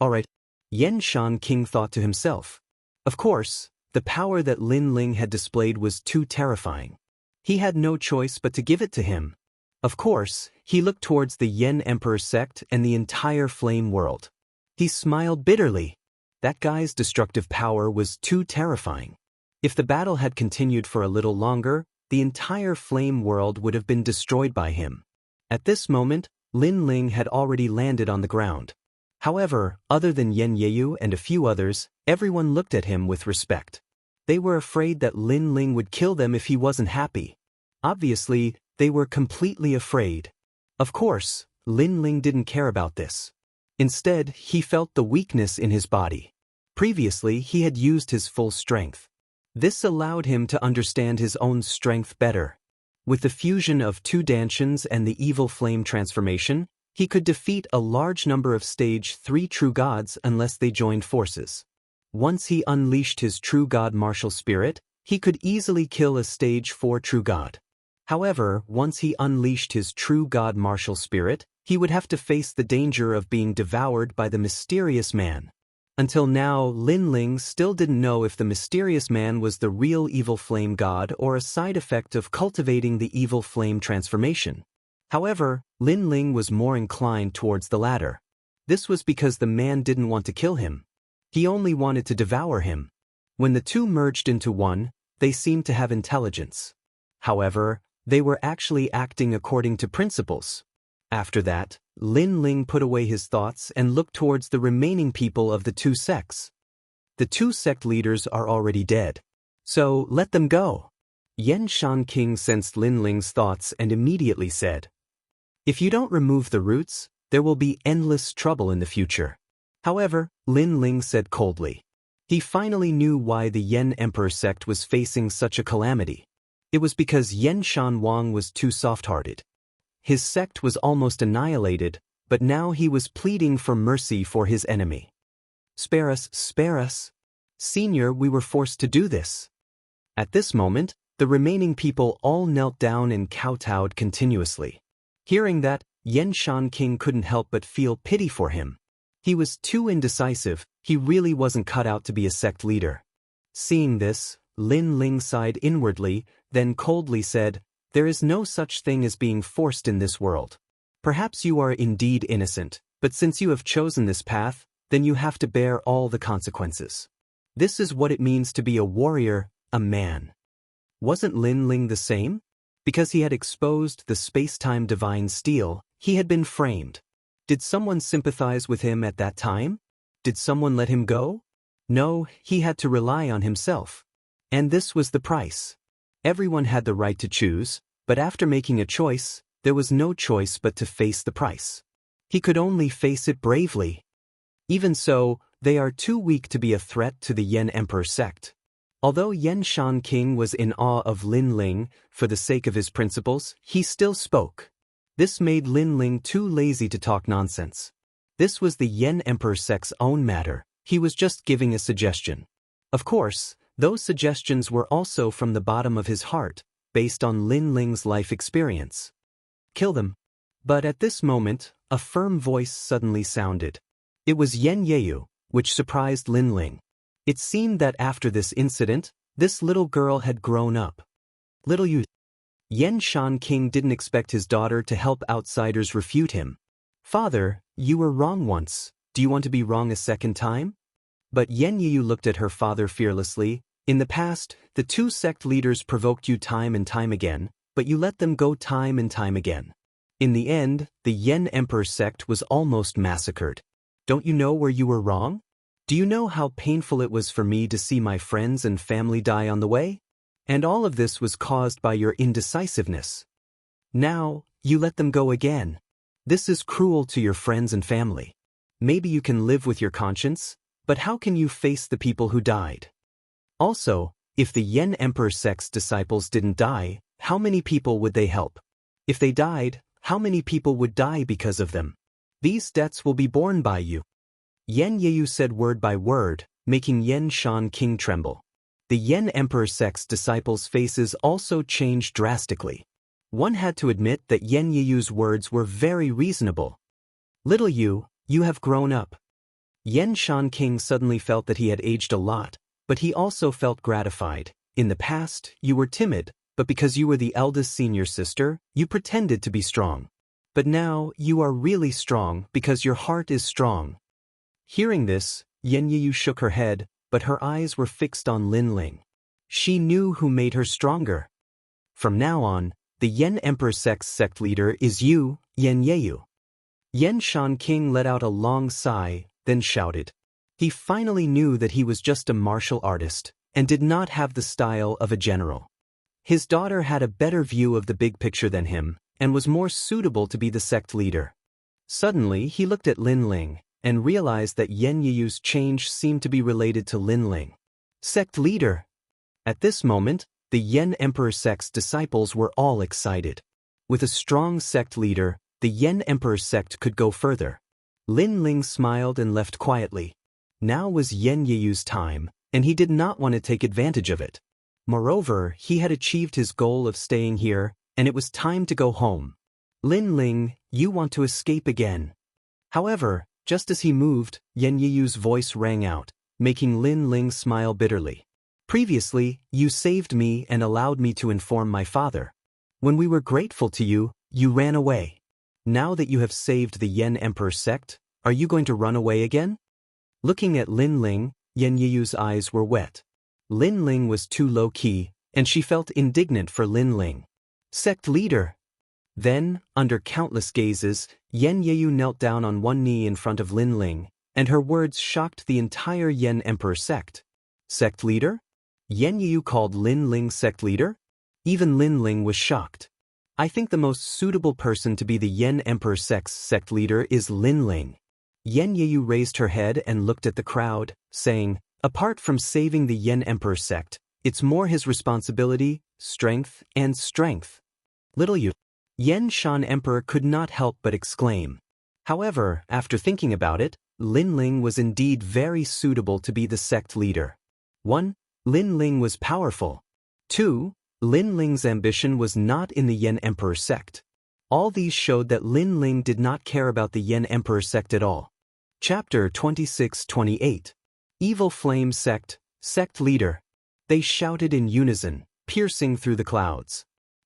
Alright, Yan Shan King thought to himself. Of course, the power that Lin Ling had displayed was too terrifying. He had no choice but to give it to him. Of course, he looked towards the Yan Emperor sect and the entire flame world. He smiled bitterly. That guy's destructive power was too terrifying. If the battle had continued for a little longer, the entire flame world would have been destroyed by him. At this moment, Lin Ling had already landed on the ground. However, other than Yan Yeyu and a few others, everyone looked at him with respect. They were afraid that Lin Ling would kill them if he wasn't happy. Obviously, they were completely afraid. Of course, Lin Ling didn't care about this. Instead, he felt the weakness in his body. Previously, he had used his full strength. This allowed him to understand his own strength better. With the fusion of two Danshuns and the evil flame transformation, he could defeat a large number of stage 3 true gods unless they joined forces. Once he unleashed his true god martial spirit, he could easily kill a stage 4 true god. However, once he unleashed his true god martial spirit, he would have to face the danger of being devoured by the mysterious man. Until now, Lin Ling still didn't know if the mysterious man was the real evil flame god or a side effect of cultivating the evil flame transformation. However, Lin Ling was more inclined towards the latter. This was because the man didn't want to kill him. He only wanted to devour him. When the two merged into one, they seemed to have intelligence. However, they were actually acting according to principles. After that, Lin Ling put away his thoughts and looked towards the remaining people of the two sects. The two sect leaders are already dead. So, let them go. Yan Shan King sensed Lin Ling's thoughts and immediately said, "If you don't remove the roots, there will be endless trouble in the future." However, Lin Ling said coldly. He finally knew why the Yan Emperor sect was facing such a calamity. It was because Yan Shan Wang was too soft-hearted. His sect was almost annihilated, but now he was pleading for mercy for his enemy. Spare us, spare us. Senior, we were forced to do this." At this moment, the remaining people all knelt down and kowtowed continuously. Hearing that, Yan Shan King couldn't help but feel pity for him. He was too indecisive, he really wasn't cut out to be a sect leader. Seeing this, Lin Ling sighed inwardly, then coldly said, "There is no such thing as being forced in this world. Perhaps you are indeed innocent, but since you have chosen this path, then you have to bear all the consequences. This is what it means to be a warrior, a man. Wasn't Lin Ling the same? Because he had exposed the space-time divine steel, he had been framed. Did someone sympathize with him at that time? Did someone let him go? No, he had to rely on himself. And this was the price. Everyone had the right to choose, but after making a choice, there was no choice but to face the price. He could only face it bravely. Even so, they are too weak to be a threat to the Yen Emperor sect. Although Yen Shan King was in awe of Lin Ling, for the sake of his principles, he still spoke. This made Lin Ling too lazy to talk nonsense. This was the Yen Emperor sect's own matter, he was just giving a suggestion. Of course, those suggestions were also from the bottom of his heart, based on Lin Ling's life experience. Kill them. But at this moment, a firm voice suddenly sounded. It was Yen Yeyu, which surprised Lin Ling. It seemed that after this incident, this little girl had grown up. Little you. Yen Shan King didn't expect his daughter to help outsiders refute him. Father, you were wrong once, do you want to be wrong a second time? But Yen Yeyu looked at her father fearlessly. In the past, the two sect leaders provoked you time and time again, but you let them go time and time again. In the end, the Yen Emperor sect was almost massacred. Don't you know where you were wrong? Do you know how painful it was for me to see my friends and family die on the way? And all of this was caused by your indecisiveness. Now, you let them go again. This is cruel to your friends and family. Maybe you can live with your conscience, but how can you face the people who died? Also, if the Yen Emperor sect's disciples didn't die, how many people would they help? If they died, how many people would die because of them? These debts will be borne by you. Yen Yeyu said word by word, making Yen Shan King tremble. The Yen Emperor sect's disciples' faces also changed drastically. One had to admit that Yen Yeyu's words were very reasonable. Little you have grown up. Yen Shan King suddenly felt that he had aged a lot, but he also felt gratified. In the past, you were timid, but because you were the eldest senior sister, you pretended to be strong. But now, you are really strong because your heart is strong. Hearing this, Yen Yeyu shook her head, but her eyes were fixed on Lin Ling. She knew who made her stronger. From now on, the Yen Emperor sect's sect leader is you, Yen Yeyu. Yen Shan King let out a long sigh, then shouted. He finally knew that he was just a martial artist, and did not have the style of a general. His daughter had a better view of the big picture than him, and was more suitable to be the sect leader. Suddenly, he looked at Lin Ling, and realized that Yen Yeyu's change seemed to be related to Lin Ling. Sect leader! At this moment, the Yen Emperor sect's disciples were all excited. With a strong sect leader, the Yen Emperor sect could go further. Lin Ling smiled and left quietly. Now was Yen Yeyu's time, and he did not want to take advantage of it. Moreover, he had achieved his goal of staying here, and it was time to go home. Lin Ling, you want to escape again. However, just as he moved, Yen Yeyu's voice rang out, making Lin Ling smile bitterly. Previously, you saved me and allowed me to inform my father. When we were grateful to you, you ran away. Now that you have saved the Yen Emperor sect, are you going to run away again? Looking at Lin Ling, Yen Yeyu's eyes were wet. Lin Ling was too low-key, and she felt indignant for Lin Ling. Sect leader! Then, under countless gazes, Yen Yeyu knelt down on one knee in front of Lin Ling, and her words shocked the entire Yen Emperor sect. Sect leader? Yen Yeyu called Lin Ling sect leader? Even Lin Ling was shocked. I think the most suitable person to be the Yen Emperor sect's sect leader is Lin Ling. Yen Yeyu raised her head and looked at the crowd, saying, apart from saving the Yen Emperor sect, it's more his responsibility, strength, and strength. Little you. Yen Shan Emperor could not help but exclaim. However, after thinking about it, Lin Ling was indeed very suitable to be the sect leader. 1. Lin Ling was powerful. 2. Lin Ling's ambition was not in the Yen Emperor sect. All these showed that Lin Ling did not care about the Yen Emperor sect at all. Chapter 26-28. Evil Flame Sect, Sect Leader. They shouted in unison, piercing through the clouds.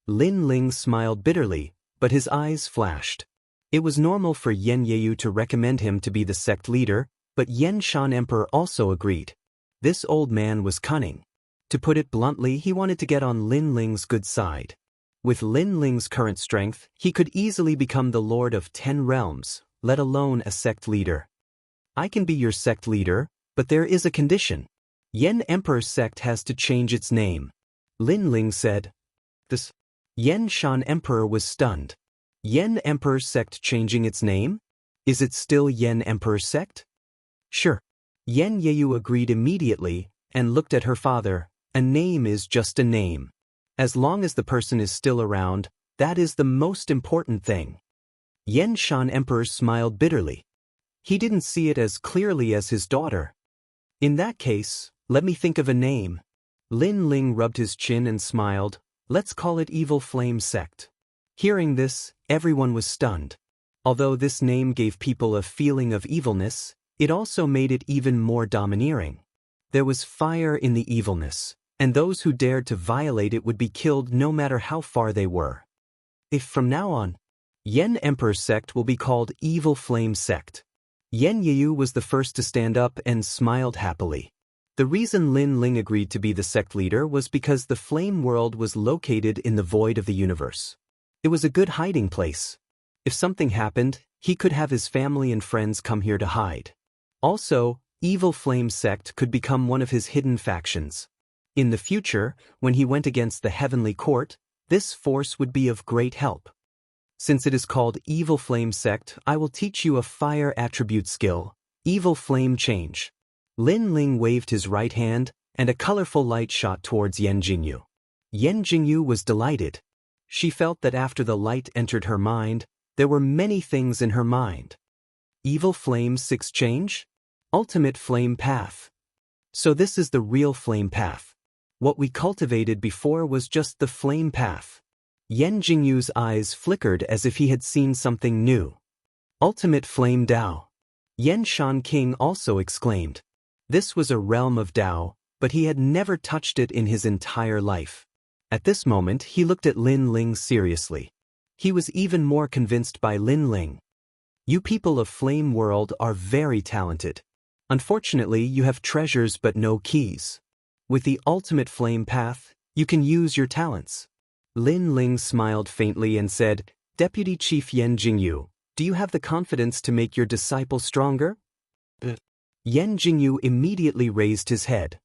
Lin Ling smiled bitterly, but his eyes flashed. It was normal for Yen Yeyu to recommend him to be the sect leader, But Yen Shan Emperor also agreed. This old man was cunning. To put it bluntly, he wanted to get on Lin Ling's good side. With Lin Ling's current strength, he could easily become the lord of 10 realms, let alone a sect leader. I can be your sect leader, but there is a condition. Yen Emperor's sect has to change its name. Lin Ling said. This. Yen Shan Emperor was stunned. Yen Emperor's sect changing its name? Is it still Yen Emperor's sect? Sure. Yen Yeyu agreed immediately and looked at her father. A name is just a name. As long as the person is still around, that is the most important thing. Yen Shan Emperor smiled bitterly. He didn't see it as clearly as his daughter. In that case, let me think of a name. Lin Ling rubbed his chin and smiled. Let's call it Evil Flame Sect. Hearing this, everyone was stunned. Although this name gave people a feeling of evilness, it also made it even more domineering. There was fire in the evilness, and those who dared to violate it would be killed no matter how far they were. If from now on, Yen Emperor's sect will be called Evil Flame Sect. Yen Yeyu was the first to stand up and smiled happily. The reason Lin Ling agreed to be the sect leader was because the flame world was located in the void of the universe. It was a good hiding place. If something happened, he could have his family and friends come here to hide. Also, Evil Flame Sect could become one of his hidden factions. In the future, when he went against the Heavenly Court, this force would be of great help. Since it is called Evil Flame Sect, I will teach you a fire attribute skill, Evil Flame Change. Lin Ling waved his right hand, and a colorful light shot towards Yen Jingyu. Yen Jingyu was delighted. She felt that after the light entered her mind, there were many things in her mind. Evil Flame 6 Change? Ultimate Flame Path. So this is the real flame path. What we cultivated before was just the flame path. Yen Jingyu's eyes flickered as if he had seen something new. Ultimate Flame Dao. Yen Shan King also exclaimed. This was a realm of Dao, but he had never touched it in his entire life. At this moment he looked at Lin Ling seriously. He was even more convinced by Lin Ling. You people of Flame World are very talented. Unfortunately, you have treasures but no keys. With the ultimate flame path, you can use your talents. Lin Ling smiled faintly and said, Deputy Chief Yen Jingyu, do you have the confidence to make your disciple stronger? Yen Jingyu immediately raised his head.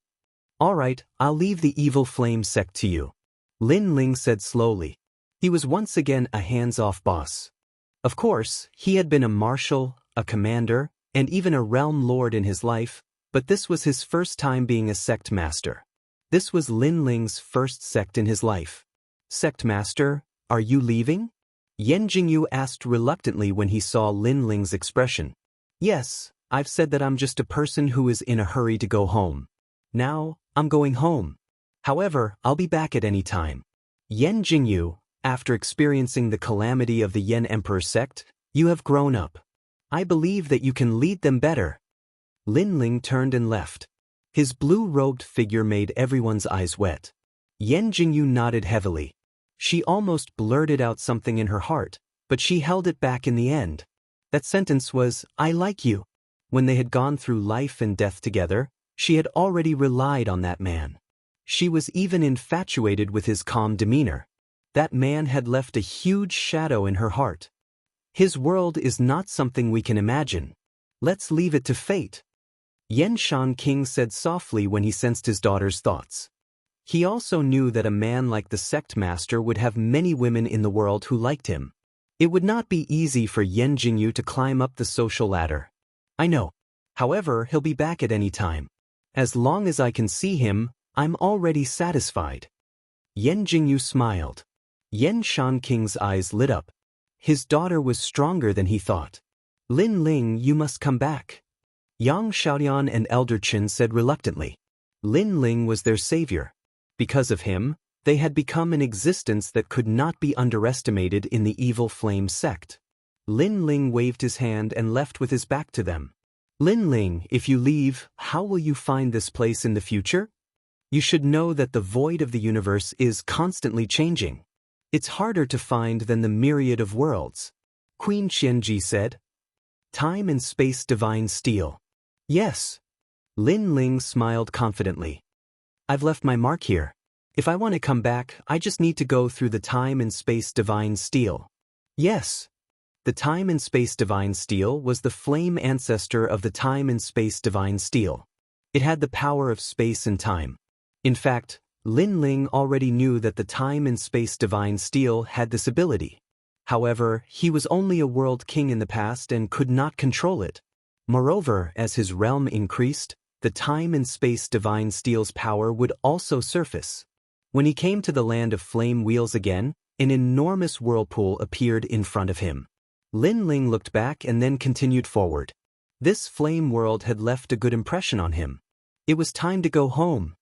All right, I'll leave the Evil Flame Sect to you. Lin Ling said slowly. He was once again a hands-off boss. Of course, he had been a marshal, a commander, and even a realm lord in his life, but this was his first time being a sect master. This was Lin Ling's first sect in his life. Sect master, are you leaving? Yen Jingyu asked reluctantly when he saw Lin Ling's expression. Yes, I've said that I'm just a person who is in a hurry to go home. Now, I'm going home. However, I'll be back at any time. Yen Jingyu, after experiencing the calamity of the Yen Emperor sect, you have grown up. I believe that you can lead them better. Lin Ling turned and left. His blue-robed figure made everyone's eyes wet. Yen Jingyu nodded heavily. She almost blurted out something in her heart, but she held it back in the end. That sentence was, I like you. When they had gone through life and death together, she had already relied on that man. She was even infatuated with his calm demeanor. That man had left a huge shadow in her heart. His world is not something we can imagine. Let's leave it to fate. Yen Shan King said softly when he sensed his daughter's thoughts. He also knew that a man like the sect master would have many women in the world who liked him. It would not be easy for Yen Jingyu to climb up the social ladder. I know. However, he'll be back at any time. As long as I can see him, I'm already satisfied. Yen Jingyu smiled. Yen Shan King's eyes lit up. His daughter was stronger than he thought. Lin Ling, you must come back. Yang Xiaodian and Elder Qin said reluctantly. Lin Ling was their savior. Because of him, they had become an existence that could not be underestimated in the Evil Flame sect. Lin Ling waved his hand and left with his back to them. Lin Ling, if you leave, how will you find this place in the future? You should know that the void of the universe is constantly changing. It's harder to find than the myriad of worlds. Queen Qianji said. Time and space divine steel. Yes. Lin Ling smiled confidently. I've left my mark here. If I want to come back, I just need to go through the time and space divine steel. Yes. The time and space divine steel was the flame ancestor of the time and space divine steel. It had the power of space and time. In fact, Lin Ling already knew that the time and space divine steel had this ability. However, he was only a world king in the past and could not control it. Moreover, as his realm increased, the time and space divine steel's power would also surface. When he came to the land of flame wheels again, an enormous whirlpool appeared in front of him. Lin Ling looked back and then continued forward. This flame world had left a good impression on him. It was time to go home.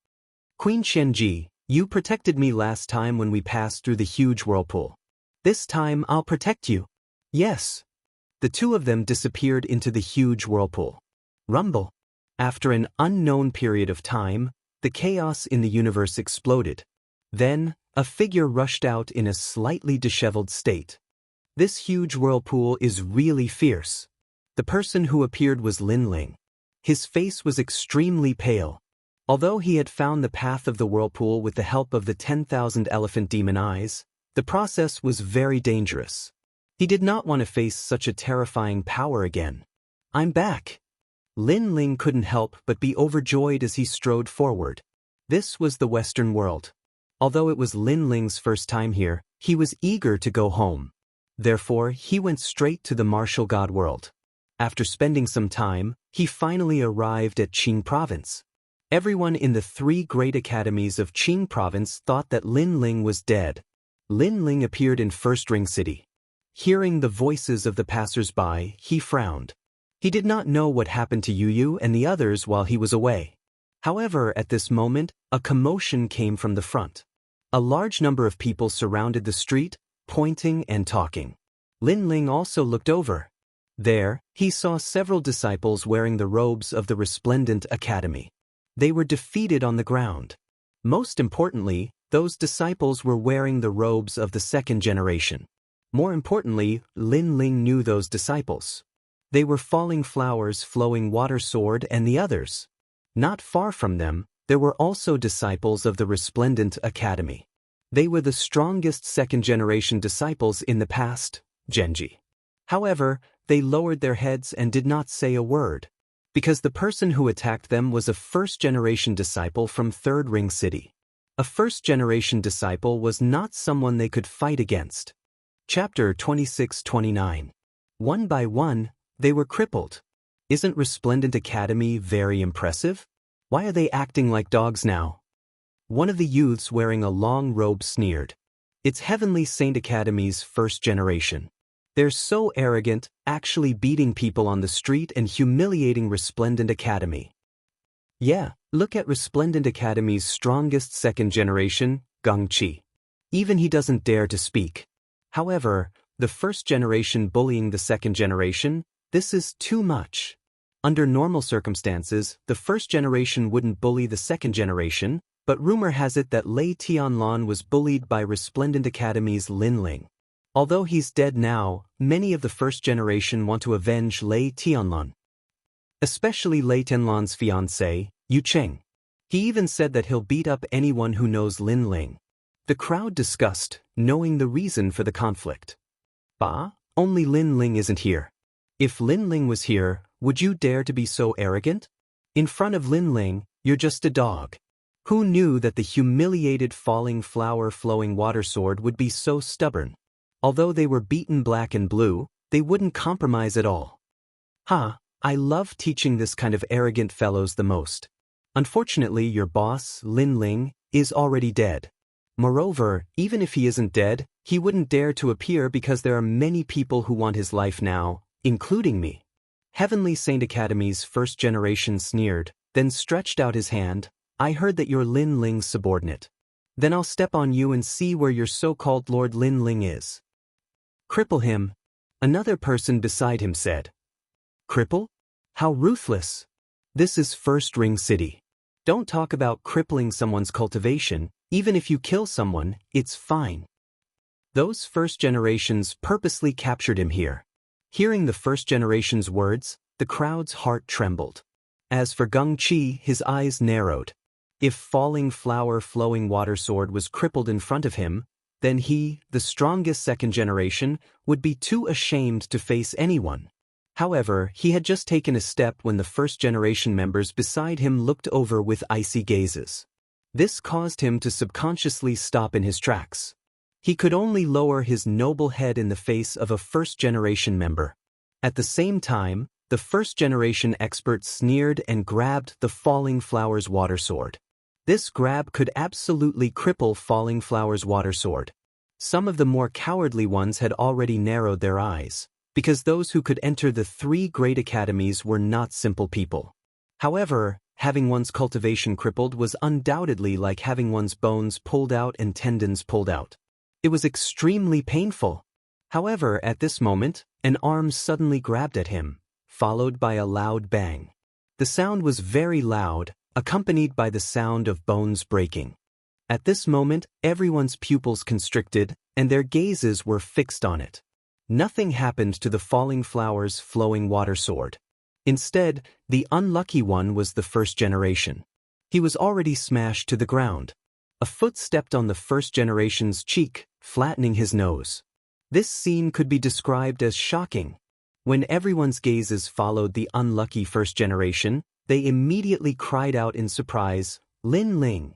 Queen Shenji, you protected me last time when we passed through the huge whirlpool. This time I'll protect you. Yes. The two of them disappeared into the huge whirlpool. Rumble. After an unknown period of time, the chaos in the universe exploded. Then, a figure rushed out in a slightly disheveled state. This huge whirlpool is really fierce. The person who appeared was Lin Ling. His face was extremely pale. Although he had found the path of the whirlpool with the help of the 10,000 elephant demon eyes, the process was very dangerous. He did not want to face such a terrifying power again. I'm back. Lin Ling couldn't help but be overjoyed as he strode forward. This was the Western world. Although it was Lin Ling's first time here, he was eager to go home. Therefore, he went straight to the martial god world. After spending some time, he finally arrived at Qing province. Everyone in the 3 great academies of Qing province thought that Lin Ling was dead. Lin Ling appeared in First Ring City. Hearing the voices of the passers-by, he frowned. He did not know what happened to Yu and the others while he was away. However, at this moment, a commotion came from the front. A large number of people surrounded the street, pointing and talking. Lin Ling also looked over. There, he saw several disciples wearing the robes of the Resplendent Academy. They were defeated on the ground. Most importantly, those disciples were wearing the robes of the second generation. More importantly, Lin Ling knew those disciples. They were Falling Flowers, Flowing Water Sword, and the others. Not far from them, there were also disciples of the Resplendent Academy. They were the strongest second-generation disciples in the past, Genji. However, they lowered their heads and did not say a word, because the person who attacked them was a first-generation disciple from Third Ring City. A first-generation disciple was not someone they could fight against. Chapter 26-29. One by one, they were crippled. Isn't Resplendent Academy very impressive? Why are they acting like dogs now? One of the youths wearing a long robe sneered. It's Heavenly Saint Academy's first generation. They're so arrogant, actually beating people on the street and humiliating Resplendent Academy. Yeah, look at Resplendent Academy's strongest second generation, Gongqi. Even he doesn't dare to speak. However, the first generation bullying the second generation, this is too much. Under normal circumstances, the first generation wouldn't bully the second generation, but rumor has it that Lei Tianlan was bullied by Resplendent Academy's Lin Ling. Although he's dead now, many of the first generation want to avenge Lei Tianlan. Especially Lei Tianlan's fiancé, Yu Cheng. He even said that he'll beat up anyone who knows Lin Ling. The crowd discussed, knowing the reason for the conflict. Bah, only Lin Ling isn't here. If Lin Ling was here, would you dare to be so arrogant? In front of Lin Ling, you're just a dog. Who knew that the humiliated Falling Flower Flowing Water Sword would be so stubborn? Although they were beaten black and blue, they wouldn't compromise at all. I love teaching this kind of arrogant fellows the most. Unfortunately, your boss, Lin Ling, is already dead. Moreover, even if he isn't dead, he wouldn't dare to appear because there are many people who want his life now, including me. Heavenly Saint Academy's first generation sneered, then stretched out his hand. I heard that you're Lin Ling's subordinate. Then I'll step on you and see where your so-called Lord Lin Ling is. Cripple him. Another person beside him said. Cripple? How ruthless. This is First Ring City. Don't talk about crippling someone's cultivation. Even if you kill someone, it's fine. Those first generations purposely captured him here. Hearing the first generation's words, the crowd's heart trembled. As for Gung Qi, his eyes narrowed. If falling flower flowing water sword was crippled in front of him, then he, the strongest second generation, would be too ashamed to face anyone. However, he had just taken a step when the first generation members beside him looked over with icy gazes. This caused him to subconsciously stop in his tracks. He could only lower his noble head in the face of a first generation member. At the same time, the first generation expert sneered and grabbed the Falling Flower's water sword. This grab could absolutely cripple Falling Flower's water sword. Some of the more cowardly ones had already narrowed their eyes, because those who could enter the 3 great academies were not simple people. However, having one's cultivation crippled was undoubtedly like having one's bones pulled out and tendons pulled out. It was extremely painful. However, at this moment, an arm suddenly grabbed at him, followed by a loud bang. The sound was very loud, accompanied by the sound of bones breaking. At this moment, everyone's pupils constricted, and their gazes were fixed on it. Nothing happened to the Falling Flower's flowing water sword. Instead, the unlucky one was the first generation. He was already smashed to the ground. A foot stepped on the first generation's cheek, flattening his nose. This scene could be described as shocking. When everyone's gazes followed the unlucky first generation, they immediately cried out in surprise, "Lin Ling!"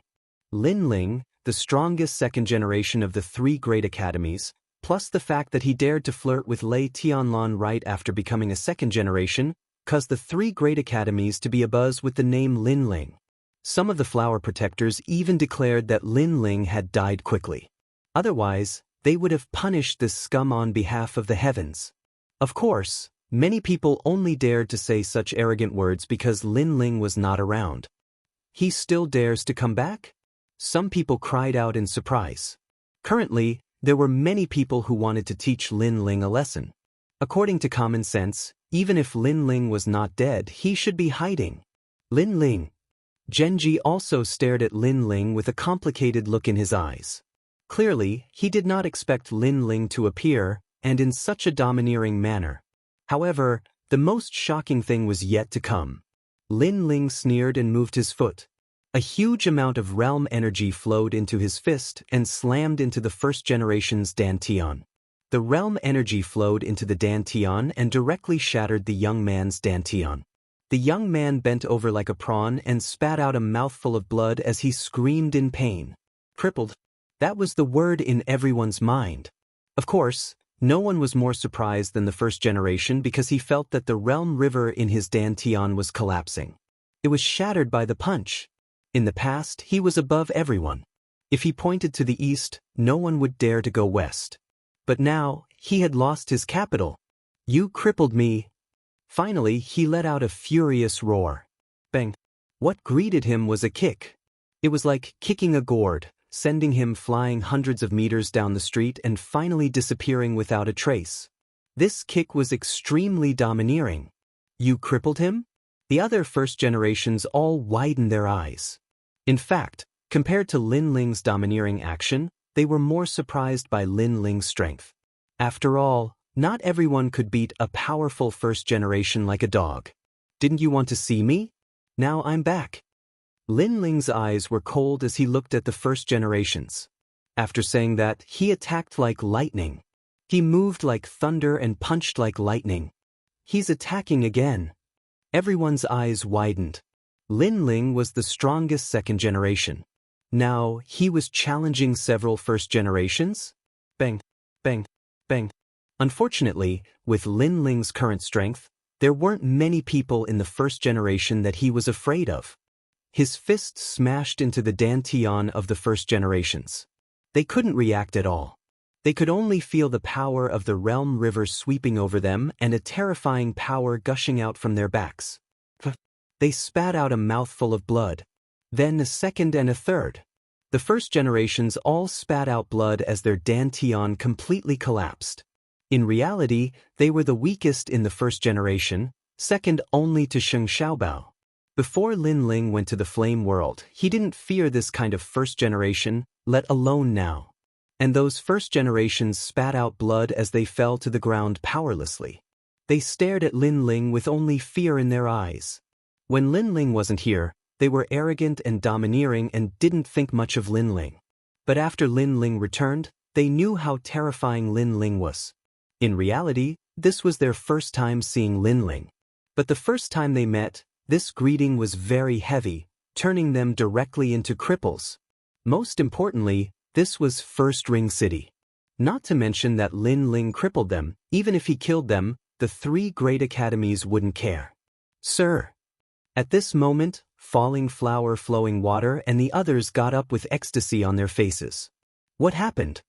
Lin Ling, the strongest second generation of the 3 great academies, plus the fact that he dared to flirt with Lei Tianlan right after becoming a second generation, caused the 3 great academies to be abuzz with the name Lin Ling. Some of the flower protectors even declared that Lin Ling had died quickly. Otherwise, they would have punished this scum on behalf of the heavens. Of course, many people only dared to say such arrogant words because Lin Ling was not around. He still dares to come back? Some people cried out in surprise. Currently, there were many people who wanted to teach Lin Ling a lesson. According to common sense, even if Lin Ling was not dead, he should be hiding. Lin Ling. Genji also stared at Lin Ling with a complicated look in his eyes. Clearly, he did not expect Lin Ling to appear, and in such a domineering manner. However, the most shocking thing was yet to come. Lin Ling sneered and moved his foot. A huge amount of realm energy flowed into his fist and slammed into the first generation's Dantian. The realm energy flowed into the Dantian and directly shattered the young man's Dantian. The young man bent over like a prawn and spat out a mouthful of blood as he screamed in pain. Crippled. That was the word in everyone's mind. Of course, no one was more surprised than the first generation because he felt that the realm river in his Dantian was collapsing. It was shattered by the punch. In the past, he was above everyone. If he pointed to the east, no one would dare to go west. But now, he had lost his capital. "You crippled me." Finally, he let out a furious roar. Bang! What greeted him was a kick. It was like kicking a gourd, sending him flying hundreds of meters down the street and finally disappearing without a trace. This kick was extremely domineering. "You crippled him?" The other first generations all widened their eyes. In fact, compared to Lin Ling's domineering action, they were more surprised by Lin Ling's strength. After all, not everyone could beat a powerful first generation like a dog. "Didn't you want to see me? Now I'm back." Lin Ling's eyes were cold as he looked at the first generations. After saying that, he attacked like lightning. He moved like thunder and punched like lightning. He's attacking again. Everyone's eyes widened. Lin Ling was the strongest second generation. Now, he was challenging several first generations? Bang, bang, bang. Unfortunately, with Lin Ling's current strength, there weren't many people in the first generation that he was afraid of. His fist smashed into the Dantian of the first generations. They couldn't react at all. They could only feel the power of the realm river sweeping over them and a terrifying power gushing out from their backs. They spat out a mouthful of blood. Then a second and a third. The first generations all spat out blood as their Dantian completely collapsed. In reality, they were the weakest in the first generation, second only to Sheng Xiaobao. Before Lin Ling went to the flame world, he didn't fear this kind of first generation, let alone now. And those first generations spat out blood as they fell to the ground powerlessly. They stared at Lin Ling with only fear in their eyes. When Lin Ling wasn't here, they were arrogant and domineering and didn't think much of Lin Ling. But after Lin Ling returned, they knew how terrifying Lin Ling was. In reality, this was their first time seeing Lin Ling. But the first time they met, this greeting was very heavy, turning them directly into cripples. Most importantly, this was First Ring City. Not to mention that Lin Ling crippled them. Even if he killed them, the three great academies wouldn't care. Sir. At this moment, Falling Flower Flowing Water and the others got up with ecstasy on their faces. What happened?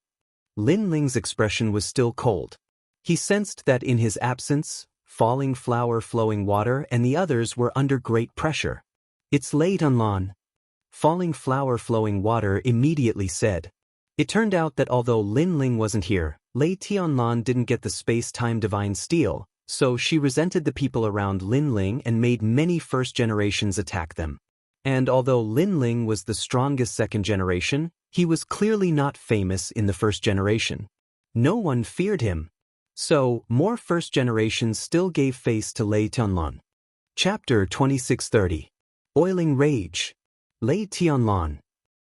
Lin Ling's expression was still cold. He sensed that in his absence, Falling Flower Flowing Water and the others were under great pressure. It's Lei Tianlan. Falling Flower Flowing Water immediately said. It turned out that although Lin Ling wasn't here, Lei Tianlan didn't get the space-time divine steel, so she resented the people around Lin Ling and made many first generations attack them. And although Lin Ling was the strongest second generation, he was clearly not famous in the first generation. No one feared him. So, more first generations still gave face to Lei Tianlan. Chapter 2630. Oiling Rage. Lei Tianlan.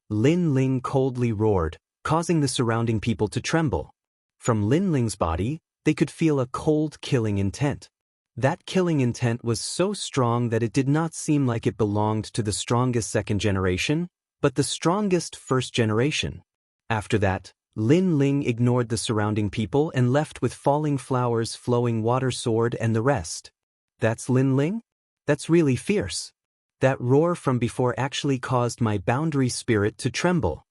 Lin Ling coldly roared, causing the surrounding people to tremble. From Lin Ling's body, they could feel a cold killing intent. That killing intent was so strong that it did not seem like it belonged to the strongest second generation, but the strongest first generation. After that, Lin Ling ignored the surrounding people and left with Falling Flowers Flowing Water Sword and the rest. That's Lin Ling? That's really fierce. That roar from before actually caused my boundary spirit to tremble.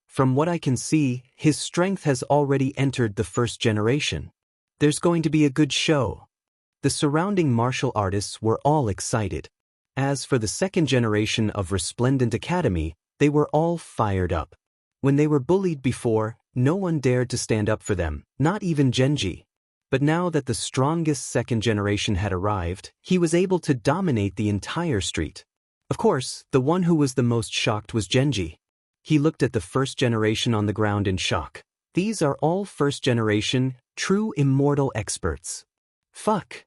From what I can see, his strength has already entered the first generation. There's going to be a good show. The surrounding martial artists were all excited. As for the second generation of Resplendent Academy, they were all fired up. When they were bullied before, no one dared to stand up for them, not even Genji. But now that the strongest second generation had arrived, he was able to dominate the entire street. Of course, the one who was the most shocked was Genji. He looked at the first generation on the ground in shock. These are all first generation, true immortal experts. Fuck.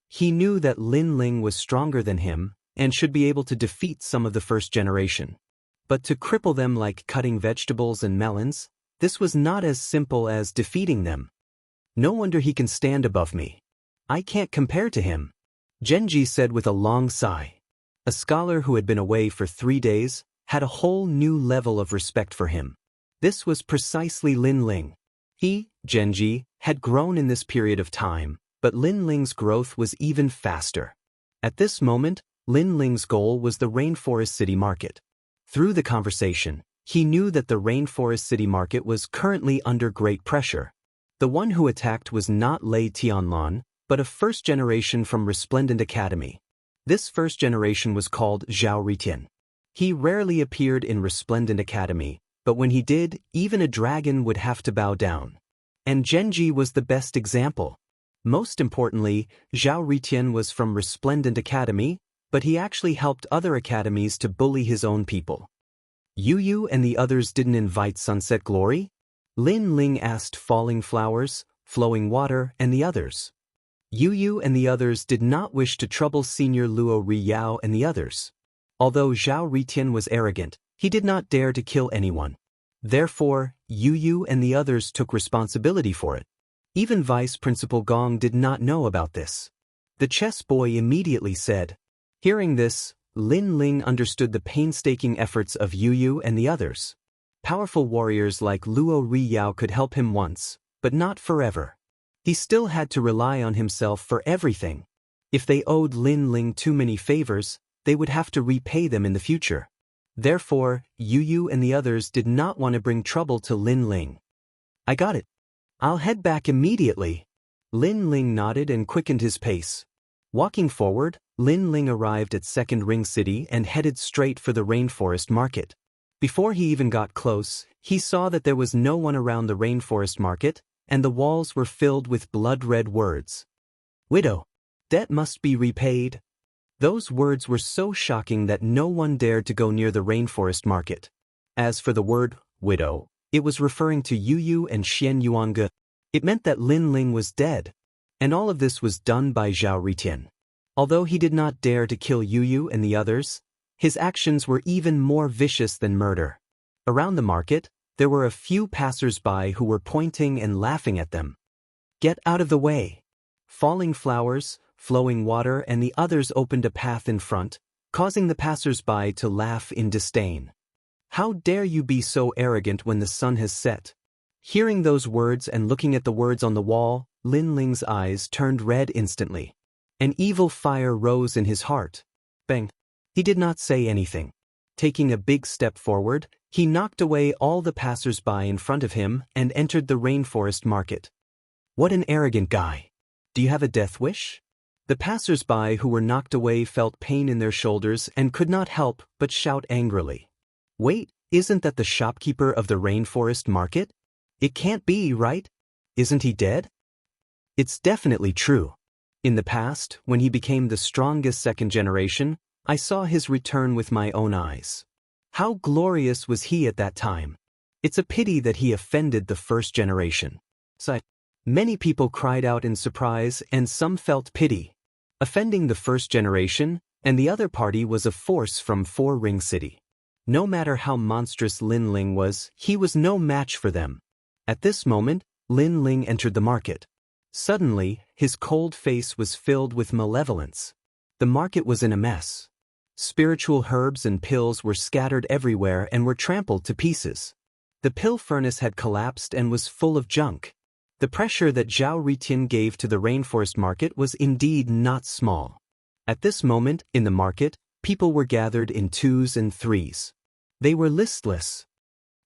He knew that Lin Ling was stronger than him, and should be able to defeat some of the first generation. But to cripple them like cutting vegetables and melons, this was not as simple as defeating them. No wonder he can stand above me. I can't compare to him. Genji said with a long sigh. A scholar who had been away for 3 days, had a whole new level of respect for him. This was precisely Lin Ling. He, Genji, had grown in this period of time, but Lin Ling's growth was even faster. At this moment, Lin Ling's goal was the Rainforest City Market. Through the conversation, he knew that the Rainforest City Market was currently under great pressure. The one who attacked was not Lei Tianlan, but a first generation from Resplendent Academy. This first generation was called Zhao Ritian. He rarely appeared in Resplendent Academy, but when he did, even a dragon would have to bow down. And Genji was the best example. Most importantly, Zhao Ritian was from Resplendent Academy, but he actually helped other academies to bully his own people. Yu and the others didn't invite Sunset Glory? Lin Ling asked Falling Flowers, Flowing Water, and the others. Yu and the others did not wish to trouble Senior Luo Riyao and the others. Although Zhao Ritian was arrogant, he did not dare to kill anyone. Therefore, Yu and the others took responsibility for it. Even Vice Principal Gong did not know about this. The chess boy immediately said. Hearing this, Lin Ling understood the painstaking efforts of Yu and the others. Powerful warriors like Luo Riyao could help him once, but not forever. He still had to rely on himself for everything. If they owed Lin Ling too many favors, they would have to repay them in the future. Therefore, Yu and the others did not want to bring trouble to Lin Ling. I got it. I'll head back immediately. Lin Ling nodded and quickened his pace. Walking forward, Lin Ling arrived at Second Ring City and headed straight for the Rainforest Market. Before he even got close, he saw that there was no one around the Rainforest Market, and the walls were filled with blood-red words. Widow. Debt must be repaid. Those words were so shocking that no one dared to go near the Rainforest Market. As for the word, widow, it was referring to Yu and Xian Yuange. It meant that Lin Ling was dead. And all of this was done by Zhao Ritian. Although he did not dare to kill Yu and the others, his actions were even more vicious than murder. Around the market, there were a few passers-by who were pointing and laughing at them. "Get out of the way!" Falling flowers, flowing water and the others opened a path in front, causing the passers-by to laugh in disdain. "How dare you be so arrogant when the sun has set?" Hearing those words and looking at the words on the wall, Lin Ling's eyes turned red instantly. An evil fire rose in his heart. Bang! He did not say anything. Taking a big step forward, he knocked away all the passers-by in front of him and entered the rainforest market. What an arrogant guy! Do you have a death wish? The passers-by who were knocked away felt pain in their shoulders and could not help but shout angrily. Wait, isn't that the shopkeeper of the rainforest market? It can't be, right? Isn't he dead? It's definitely true. In the past, when he became the strongest second generation, I saw his return with my own eyes. How glorious was he at that time! It's a pity that he offended the first generation. So, many people cried out in surprise and some felt pity. Offending the first generation, and the other party was a force from Four Ring City. No matter how monstrous Lin Ling was, he was no match for them. At this moment, Lin Ling entered the market. Suddenly, his cold face was filled with malevolence. The market was in a mess. Spiritual herbs and pills were scattered everywhere and were trampled to pieces. The pill furnace had collapsed and was full of junk. The pressure that Zhao Ritian gave to the rainforest market was indeed not small. At this moment, in the market, people were gathered in twos and threes. They were listless.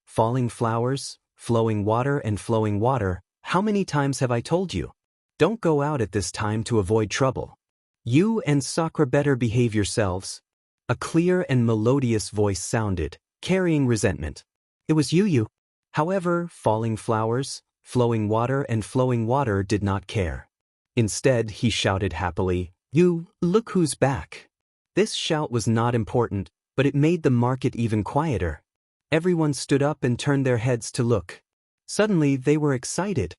Falling flowers, flowing water and flowing water, how many times have I told you? Don't go out at this time to avoid trouble. You and Sakura better behave yourselves. A clear and melodious voice sounded, carrying resentment. It was Yu. However, falling flowers, flowing water and flowing water did not care. Instead, he shouted happily, "You, look who's back." This shout was not important, but it made the market even quieter. Everyone stood up and turned their heads to look. Suddenly, they were excited.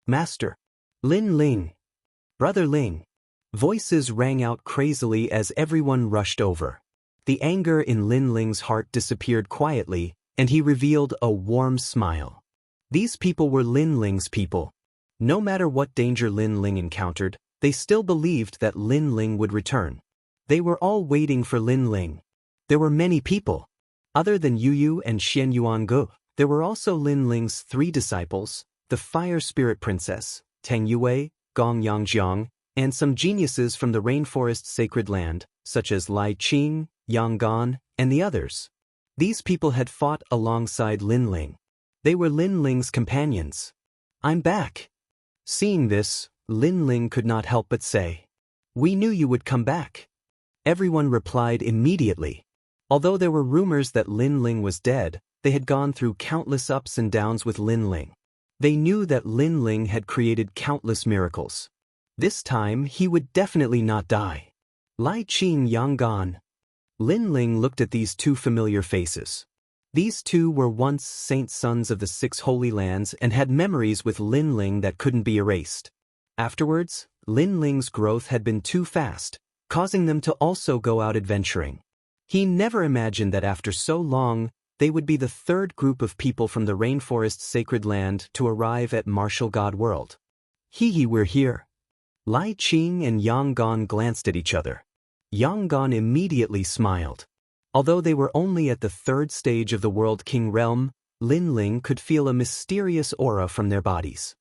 "Master! Lin Ling! Brother Ling!" Voices rang out crazily as everyone rushed over. The anger in Lin Ling's heart disappeared quietly, and he revealed a warm smile. These people were Lin Ling's people. No matter what danger Lin Ling encountered, they still believed that Lin Ling would return. They were all waiting for Lin Ling. There were many people. Other than Yu and Xian Yuangu, there were also Lin Ling's 3 disciples, the Fire Spirit Princess, Tang Yue, Gong Yangjiang, and some geniuses from the rainforest sacred land, such as Lai Qing, Yang Gan, and the others. These people had fought alongside Lin Ling. They were Lin Ling's companions. "I'm back." Seeing this, Lin Ling could not help but say, "We knew you would come back." Everyone replied immediately. Although there were rumors that Lin Ling was dead, they had gone through countless ups and downs with Lin Ling. They knew that Lin Ling had created countless miracles. This time, he would definitely not die. Lai Qing Yang Gan. Lin Ling looked at these 2 familiar faces. These 2 were once saint sons of the 6 holy lands and had memories with Lin Ling that couldn't be erased. Afterwards, Lin Ling's growth had been too fast, causing them to also go out adventuring. He never imagined that after so long, they would be the 3rd group of people from the rainforest sacred land to arrive at Martial God World. We're here. Lai Qing and Yang Gan glanced at each other. Yang Gan immediately smiled. Although they were only at the 3rd stage of the World King realm, Lin Ling could feel a mysterious aura from their bodies.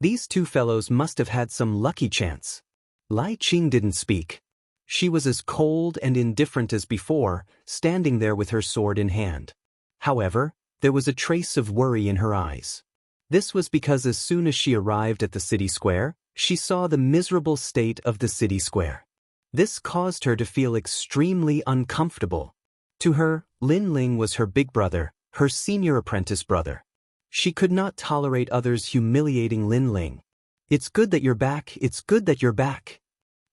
These 2 fellows must have had some lucky chance. Lai Qing didn't speak. She was as cold and indifferent as before, standing there with her sword in hand. However, there was a trace of worry in her eyes. This was because as soon as she arrived at the city square, she saw the miserable state of the city square. This caused her to feel extremely uncomfortable. To her, Lin Ling was her big brother, her senior apprentice brother. She could not tolerate others humiliating Lin Ling. "It's good that you're back, it's good that you're back."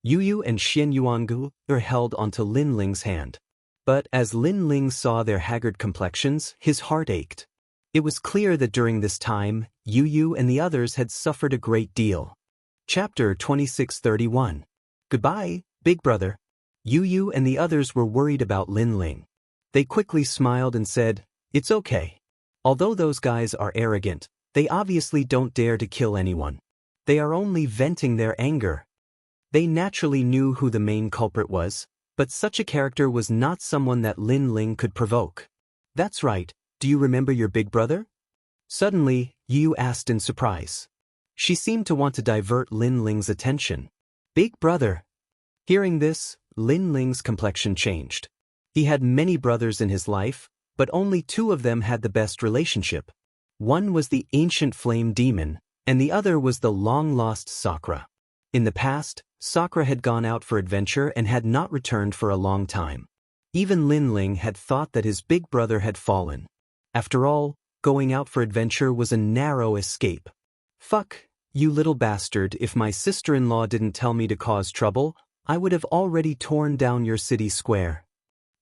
Yu and Xian Yuangu were held onto Lin Ling's hand. But as Lin Ling saw their haggard complexions, his heart ached. It was clear that during this time, Yu and the others had suffered a great deal. Chapter 2631. Goodbye, Big brother. Yu and the others were worried about Lin Ling. They quickly smiled and said, "It's okay. Although those guys are arrogant, they obviously don't dare to kill anyone. They are only venting their anger." They naturally knew who the main culprit was, but such a character was not someone that Lin Ling could provoke. "That's right, do you remember your big brother?" Suddenly, Yu asked in surprise. She seemed to want to divert Lin Ling's attention. "Big brother." Hearing this, Lin Ling's complexion changed. He had many brothers in his life, but only two of them had the best relationship. One was the ancient flame demon, and the other was the long-lost Sakura. In the past, Sakura had gone out for adventure and had not returned for a long time. Even Lin Ling had thought that his big brother had fallen. After all, going out for adventure was a narrow escape. "Fuck, you little bastard, if my sister-in-law didn't tell me to cause trouble, I would have already torn down your city square."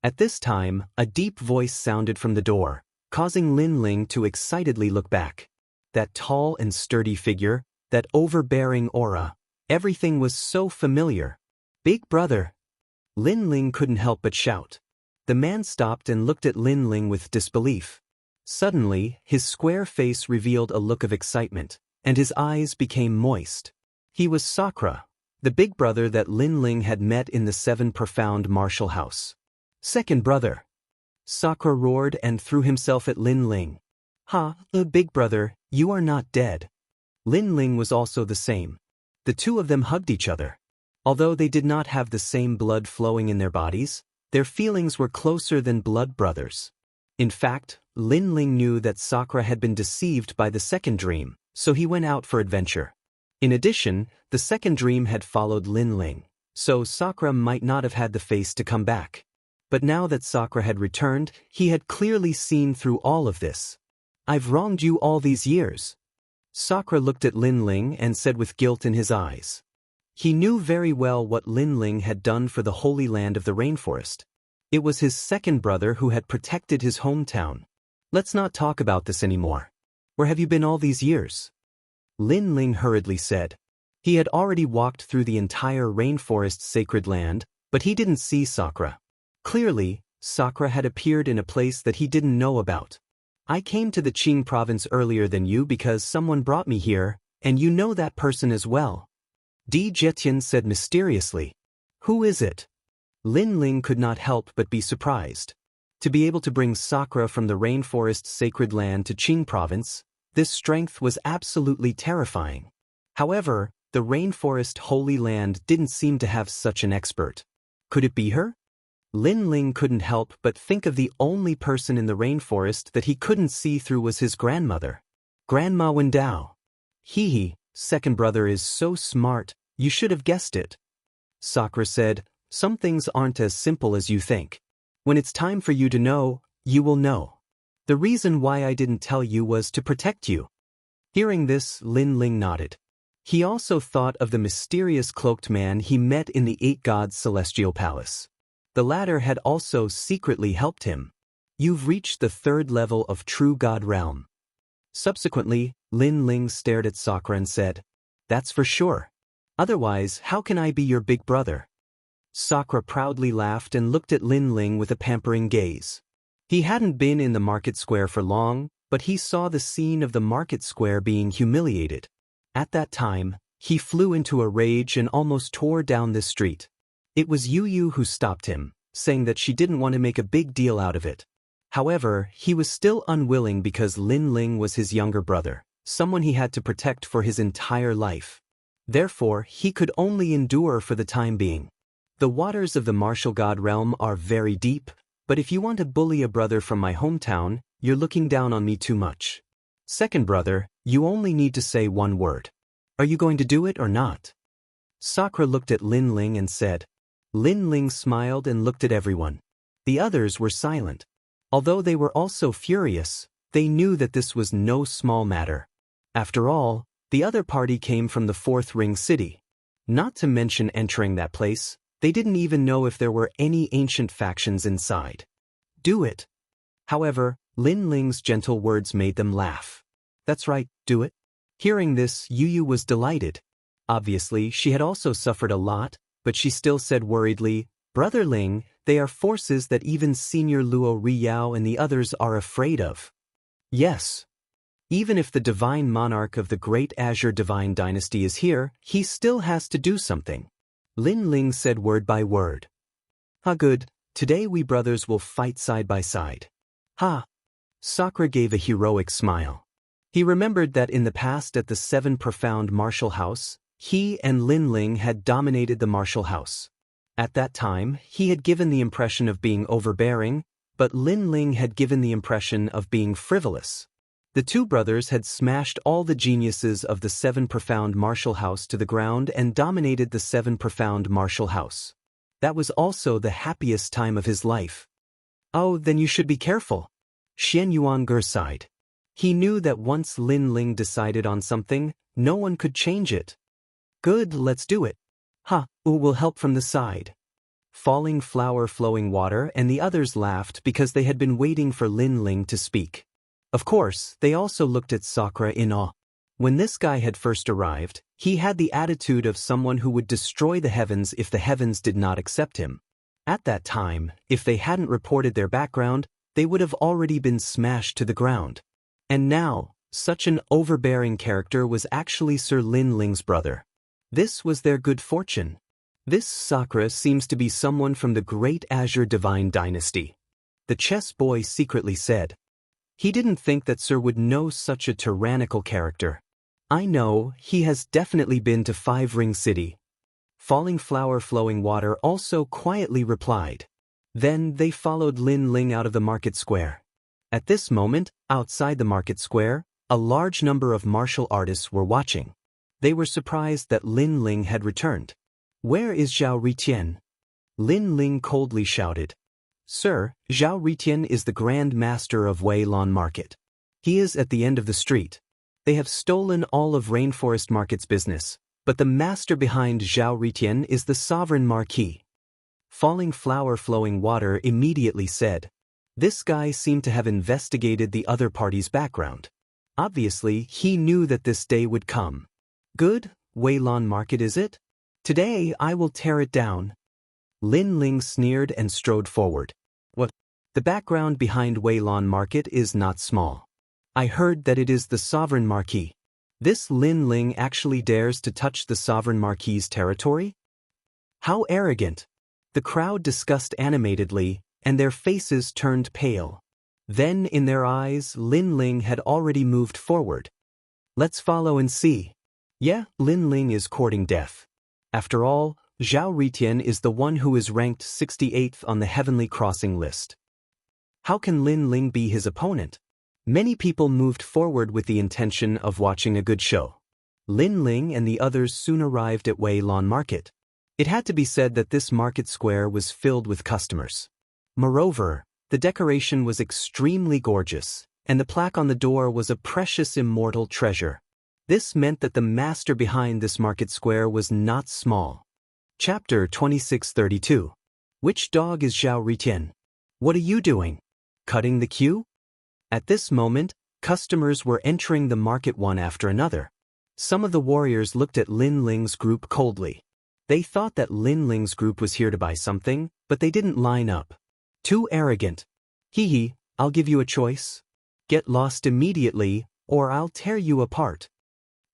At this time, a deep voice sounded from the door, causing Lin Ling to excitedly look back. That tall and sturdy figure, that overbearing aura, everything was so familiar. "Big brother." Lin Ling couldn't help but shout. The man stopped and looked at Lin Ling with disbelief. Suddenly, his square face revealed a look of excitement, and his eyes became moist. He was Sakura, the big brother that Lin Ling had met in the Seven Profound Martial House. "Second brother." Sakura roared and threw himself at Lin Ling. "Ha, big brother, you are not dead." Lin Ling was also the same. The two of them hugged each other. Although they did not have the same blood flowing in their bodies, their feelings were closer than blood brothers. In fact, Lin Ling knew that Sakura had been deceived by the second dream, so he went out for adventure. In addition, the second dream had followed Lin Ling, so Sakura might not have had the face to come back. But now that Sakura had returned, he had clearly seen through all of this. "I've wronged you all these years." Sakura looked at Lin Ling and said with guilt in his eyes. He knew very well what Lin Ling had done for the holy land of the rainforest. It was his second brother who had protected his hometown. "Let's not talk about this anymore. Where have you been all these years?" Lin Ling hurriedly said. He had already walked through the entire rainforest sacred land, but he didn't see Sakura. Clearly, Sakura had appeared in a place that he didn't know about. "I came to the Qing province earlier than you because someone brought me here, and you know that person as well." Di Jetian said mysteriously. "Who is it?" Lin Ling could not help but be surprised. To be able to bring Sakura from the rainforest sacred land to Qing province, this strength was absolutely terrifying. However, the rainforest holy land didn't seem to have such an expert. Could it be her? Lin Ling couldn't help but think of the only person in the rainforest that he couldn't see through was his grandmother. Grandma Wendao. Hee, second brother is so smart, you should have guessed it. Sakura said, "Some things aren't as simple as you think. When it's time for you to know, you will know. The reason why I didn't tell you was to protect you." Hearing this, Lin Ling nodded. He also thought of the mysterious cloaked man he met in the Eight Gods' celestial palace. The latter had also secretly helped him. "You've reached the third level of true God realm." Subsequently, Lin Ling stared at Sakura and said, "That's for sure. Otherwise, how can I be your big brother?" Sakura proudly laughed and looked at Lin Ling with a pampering gaze. He hadn't been in the market square for long, but he saw the scene of the market square being humiliated. At that time, he flew into a rage and almost tore down the street. It was Yu who stopped him, saying that she didn't want to make a big deal out of it. However, he was still unwilling because Lin Ling was his younger brother, someone he had to protect for his entire life. Therefore, he could only endure for the time being. The waters of the martial god realm are very deep, but if you want to bully a brother from my hometown, you're looking down on me too much. Second brother, you only need to say one word. Are you going to do it or not? Sakura looked at Lin Ling and said. Lin Ling smiled and looked at everyone. The others were silent. Although they were also furious, they knew that this was no small matter. After all, the other party came from the Fourth Ring City. Not to mention entering that place, they didn't even know if there were any ancient factions inside. Do it. However, Lin Ling's gentle words made them laugh. That's right, do it. Hearing this, Yu was delighted. Obviously, she had also suffered a lot, but she still said worriedly, "Brother Ling, they are forces that even Senior Luo Riyao and the others are afraid of." Yes. Even if the divine monarch of the Great Azure Divine Dynasty is here, he still has to do something. Lin Ling said word by word. "Ha, good. Today we brothers will fight side by side." Ha! Sakura gave a heroic smile. He remembered that in the past at the Seven Profound Martial House, he and Lin Ling had dominated the martial house. At that time, he had given the impression of being overbearing, but Lin Ling had given the impression of being frivolous. The two brothers had smashed all the geniuses of the Seven Profound Martial House to the ground and dominated the Seven Profound Martial House. That was also the happiest time of his life. "Oh, then you should be careful." Xian Yuangur sighed. He knew that once Lin Ling decided on something, no one could change it. "Good, let's do it." "Ha, will help from the side." Falling Flower Flowing Water and the others laughed because they had been waiting for Lin Ling to speak. Of course, they also looked at Sakura in awe. When this guy had first arrived, he had the attitude of someone who would destroy the heavens if the heavens did not accept him. At that time, if they hadn't reported their background, they would have already been smashed to the ground. And now, such an overbearing character was actually Sir Lin Ling's brother. This was their good fortune. This Sakura seems to be someone from the Great Azure Divine Dynasty. The chess boy secretly said. He didn't think that Sir would know such a tyrannical character. "I know, he has definitely been to Five Ring City." Falling Flower Flowing Water also quietly replied. Then they followed Lin Ling out of the market square. At this moment, outside the market square, a large number of martial artists were watching. They were surprised that Lin Ling had returned. "Where is Zhao Ritian?" Lin Ling coldly shouted. "Sir, Zhao Ritian is the Grand Master of Weilon Market. He is at the end of the street. They have stolen all of Rainforest Market's business, but the master behind Zhao Ritian is the Sovereign Marquis." Falling Flower Flowing Water immediately said. This guy seemed to have investigated the other party's background. Obviously, he knew that this day would come. "Good, Weilon Market is it? Today I will tear it down." Lin Ling sneered and strode forward. "What? The background behind Weilon Market is not small. I heard that it is the Sovereign Marquis. This Lin Ling actually dares to touch the Sovereign Marquis's territory? How arrogant!" The crowd discussed animatedly, and their faces turned pale. Then in their eyes, Lin Ling had already moved forward. "Let's follow and see." Yeah, Lin Ling is courting death. After all, Zhao Ritian is the one who is ranked 68th on the Heavenly Crossing list. How can Lin Ling be his opponent? Many people moved forward with the intention of watching a good show. Lin Ling and the others soon arrived at Weilon Market. It had to be said that this market square was filled with customers. Moreover, the decoration was extremely gorgeous, and the plaque on the door was a precious immortal treasure. This meant that the master behind this market square was not small. Chapter 2632. Which dog is Zhao Ritian? What are you doing? Cutting the queue? At this moment, customers were entering the market one after another. Some of the warriors looked at Lin Ling's group coldly. They thought that Lin Ling's group was here to buy something, but they didn't line up. Too arrogant. Hee, I'll give you a choice. Get lost immediately, or I'll tear you apart.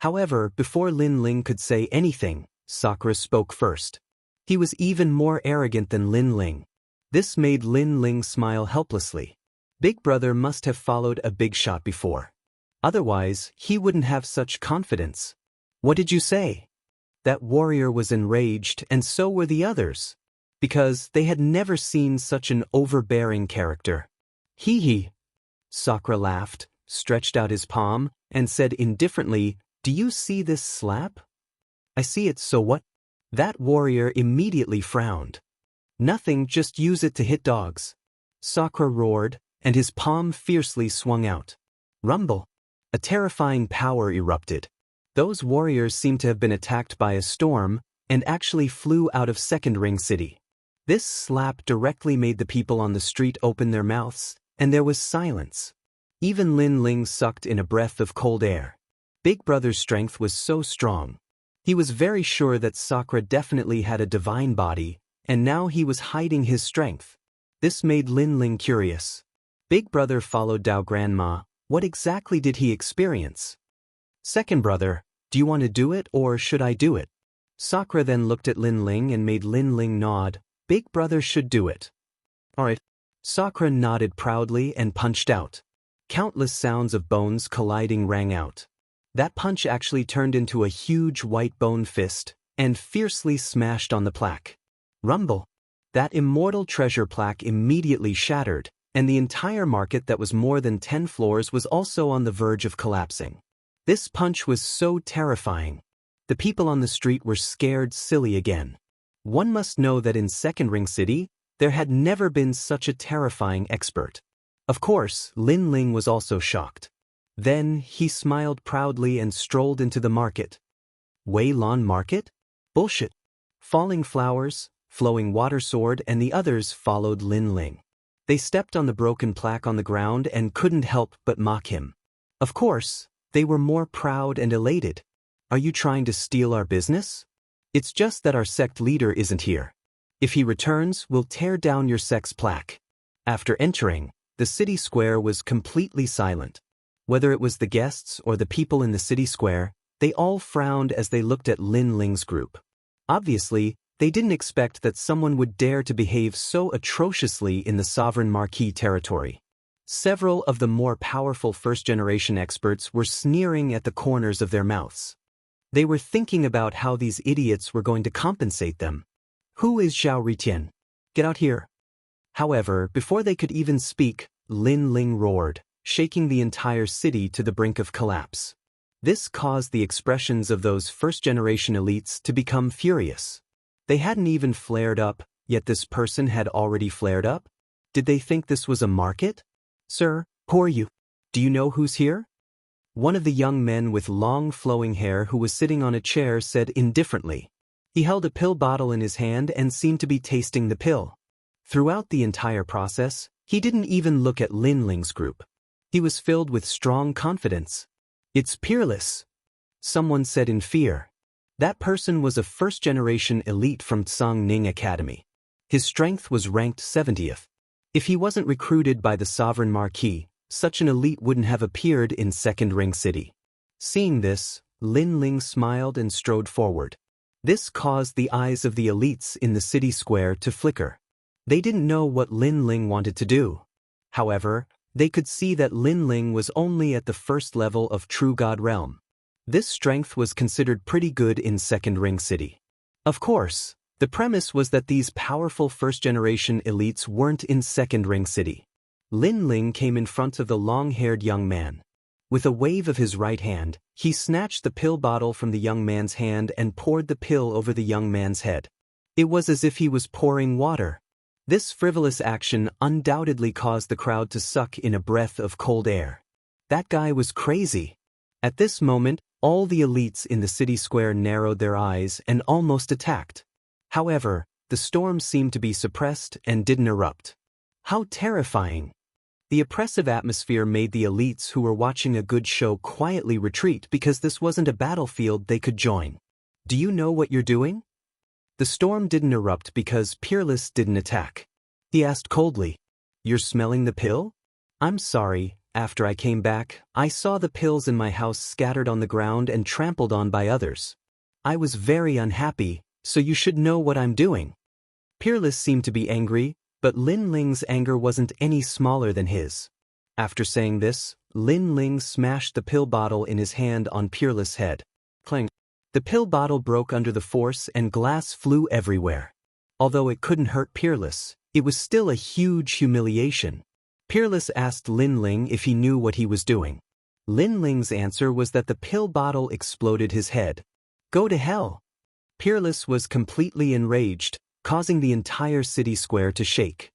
However, before Lin Ling could say anything, Sakura spoke first. He was even more arrogant than Lin Ling. This made Lin Ling smile helplessly. Big Brother must have followed a big shot before. Otherwise, he wouldn't have such confidence. What did you say? That warrior was enraged, and so were the others. Because they had never seen such an overbearing character. Hee. Sakura laughed, stretched out his palm, and said indifferently, "Do you see this slap?" "I see it, so what?" That warrior immediately frowned. "Nothing, just use it to hit dogs." Sakura roared, and his palm fiercely swung out. Rumble. A terrifying power erupted. Those warriors seemed to have been attacked by a storm, and actually flew out of Second Ring City. This slap directly made the people on the street open their mouths, and there was silence. Even Lin Ling sucked in a breath of cold air. Big Brother's strength was so strong. He was very sure that Sakura definitely had a divine body, and now he was hiding his strength. This made Lin Ling curious. Big brother followed Dao Grandma. What exactly did he experience? Second brother, do you want to do it or should I do it? Sakura then looked at Lin Ling and made Lin Ling nod. Big brother should do it. Alright. Sakura nodded proudly and punched out. Countless sounds of bones colliding rang out. That punch actually turned into a huge white bone fist and fiercely smashed on the plaque. Rumble. That immortal treasure plaque immediately shattered, and the entire market that was more than 10 floors was also on the verge of collapsing. This punch was so terrifying. The people on the street were scared silly again. One must know that in Second Ring City, there had never been such a terrifying expert. Of course, Lin Ling was also shocked. Then, he smiled proudly and strolled into the market. Wei Lan Market? Bullshit. Falling Flowers, Flowing Water Sword and the others followed Lin Ling. They stepped on the broken plaque on the ground and couldn't help but mock him. Of course, they were more proud and elated. Are you trying to steal our business? It's just that our sect leader isn't here. If he returns, we'll tear down your sect's plaque. After entering, the city square was completely silent. Whether it was the guests or the people in the city square, they all frowned as they looked at Lin Ling's group. Obviously, they didn't expect that someone would dare to behave so atrociously in the sovereign marquis territory. Several of the more powerful first-generation experts were sneering at the corners of their mouths. They were thinking about how these idiots were going to compensate them. Who is Zhao Ritian? Get out here. However, before they could even speak, Lin Ling roared, shaking the entire city to the brink of collapse. This caused the expressions of those first-generation elites to become furious. They hadn't even flared up, yet this person had already flared up? Did they think this was a market? Sir, who are you? Do you know who's here? One of the young men with long flowing hair who was sitting on a chair said indifferently. He held a pill bottle in his hand and seemed to be tasting the pill. Throughout the entire process, he didn't even look at Lin Ling's group. He was filled with strong confidence. It's Peerless, someone said in fear. That person was a first-generation elite from Tsangning Academy. His strength was ranked 70th. If he wasn't recruited by the Sovereign Marquis, such an elite wouldn't have appeared in Second Ring City. Seeing this, Lin Ling smiled and strode forward. This caused the eyes of the elites in the city square to flicker. They didn't know what Lin Ling wanted to do. However, they could see that Lin Ling was only at the first level of True God Realm. This strength was considered pretty good in Second Ring City. Of course, the premise was that these powerful first-generation elites weren't in Second Ring City. Lin Ling came in front of the long-haired young man. With a wave of his right hand, he snatched the pill bottle from the young man's hand and poured the pill over the young man's head. It was as if he was pouring water. This frivolous action undoubtedly caused the crowd to suck in a breath of cold air. That guy was crazy. At this moment, all the elites in the city square narrowed their eyes and almost attacked. However, the storm seemed to be suppressed and didn't erupt. How terrifying! The oppressive atmosphere made the elites who were watching a good show quietly retreat because this wasn't a battlefield they could join. Do you know what you're doing? The storm didn't erupt because Peerless didn't attack. He asked coldly, "You're smelling the pill?" "I'm sorry. After I came back, I saw the pills in my house scattered on the ground and trampled on by others. I was very unhappy, so you should know what I'm doing." Peerless seemed to be angry, but Lin Ling's anger wasn't any smaller than his. After saying this, Lin Ling smashed the pill bottle in his hand on Peerless' head. Clang! The pill bottle broke under the force and glass flew everywhere. Although it couldn't hurt Peerless, it was still a huge humiliation. Peerless asked Lin Ling if he knew what he was doing. Lin Ling's answer was that the pill bottle exploded his head. Go to hell! Peerless was completely enraged, causing the entire city square to shake.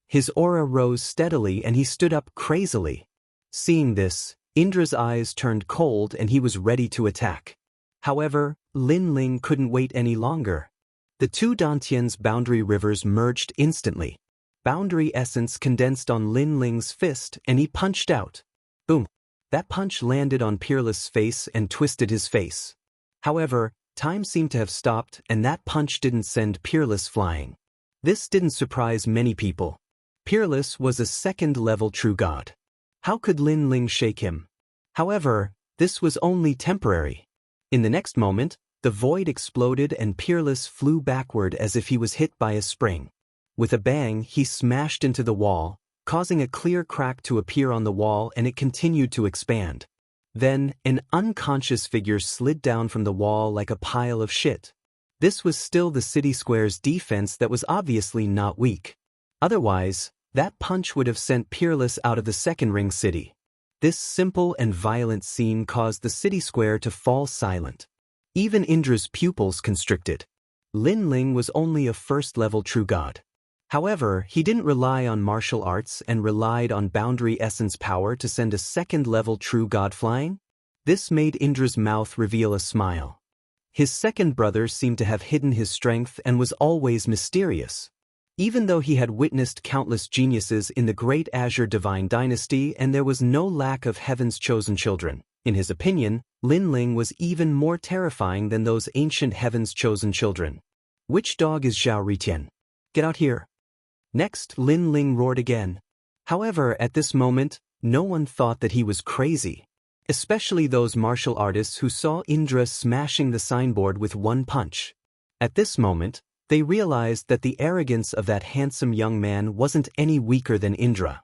His aura rose steadily and he stood up crazily. Seeing this, Indra's eyes turned cold and he was ready to attack. However, Lin Ling couldn't wait any longer. The two Dantian's boundary rivers merged instantly. Boundary essence condensed on Lin Ling's fist and he punched out. Boom! That punch landed on Peerless' face and twisted his face. However, Time seemed to have stopped, and that punch didn't send Peerless flying. This didn't surprise many people. Peerless was a second-level true god. How could Lin Ling shake him? However, this was only temporary. In the next moment, the void exploded and Peerless flew backward as if he was hit by a spring. With a bang, he smashed into the wall, causing a clear crack to appear on the wall, and it continued to expand. Then, an unconscious figure slid down from the wall like a pile of shit. This was still the city square's defense that was obviously not weak. Otherwise, that punch would have sent Peerless out of the second ring city. This simple and violent scene caused the city square to fall silent. Even Indra's pupils constricted. Lin Ling was only a first-level true god. However, he didn't rely on martial arts and relied on boundary essence power to send a second-level true god flying. This made Indra's mouth reveal a smile. His second brother seemed to have hidden his strength and was always mysterious. Even though he had witnessed countless geniuses in the Great Azure Divine Dynasty and there was no lack of Heaven's chosen children, in his opinion, Lin Ling was even more terrifying than those ancient Heaven's chosen children. Which dog is Zhao Ritian? Get out here. Next, Lin Ling roared again. However, at this moment, no one thought that he was crazy. Especially those martial artists who saw Indra smashing the signboard with one punch. At this moment, they realized that the arrogance of that handsome young man wasn't any weaker than Indra.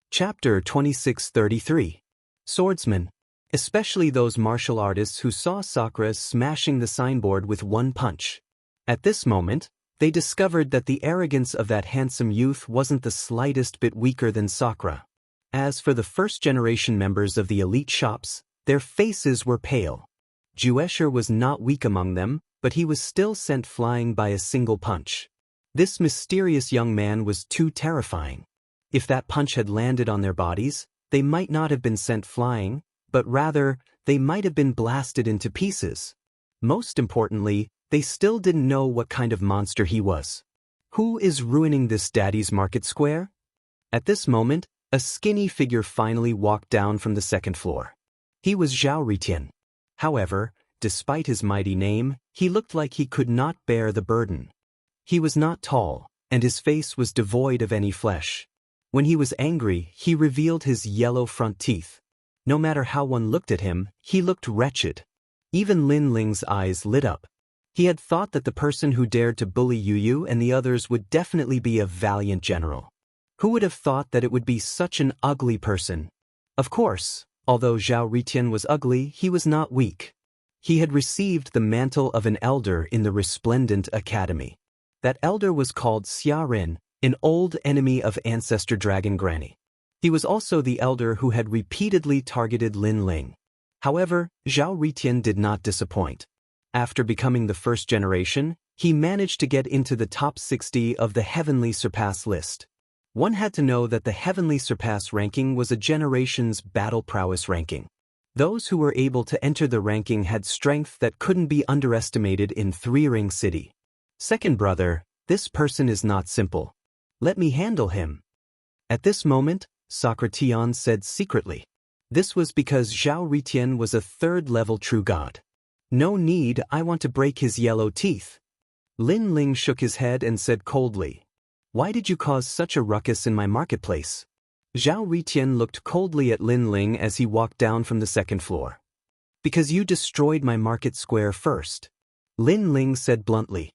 Chapter 2633. Swordsman. Especially those martial artists who saw Sakura smashing the signboard with one punch. At this moment, they discovered that the arrogance of that handsome youth wasn't the slightest bit weaker than Sakura. As for the first-generation members of the elite shops, their faces were pale. Juesher was not weak among them, but he was still sent flying by a single punch. This mysterious young man was too terrifying. If that punch had landed on their bodies, they might not have been sent flying, but rather, they might have been blasted into pieces. Most importantly, they still didn't know what kind of monster he was. Who is ruining this daddy's market square? At this moment, a skinny figure finally walked down from the second floor. He was Zhao Ritian. However, despite his mighty name, he looked like he could not bear the burden. He was not tall, and his face was devoid of any flesh. When he was angry, he revealed his yellow front teeth. No matter how one looked at him, he looked wretched. Even Lin Ling's eyes lit up. He had thought that the person who dared to bully Yu and the others would definitely be a valiant general. Who would have thought that it would be such an ugly person? Of course, although Zhao Ritian was ugly, he was not weak. He had received the mantle of an elder in the Resplendent Academy. That elder was called Xia Rin, an old enemy of Ancestor Dragon Granny. He was also the elder who had repeatedly targeted Lin Ling. However, Zhao Ritian did not disappoint. After becoming the first generation, he managed to get into the top 60 of the Heavenly Surpass list. One had to know that the Heavenly Surpass ranking was a generation's battle prowess ranking. Those who were able to enter the ranking had strength that couldn't be underestimated in Three-Ring City. Second brother, this person is not simple. Let me handle him. At this moment, Socrateon said secretly. This was because Zhao Ritian was a third-level true god. No need, I want to break his yellow teeth. Lin Ling shook his head and said coldly, Why did you cause such a ruckus in my marketplace? Zhao Ritian looked coldly at Lin Ling as he walked down from the second floor. Because you destroyed my market square first. Lin Ling said bluntly.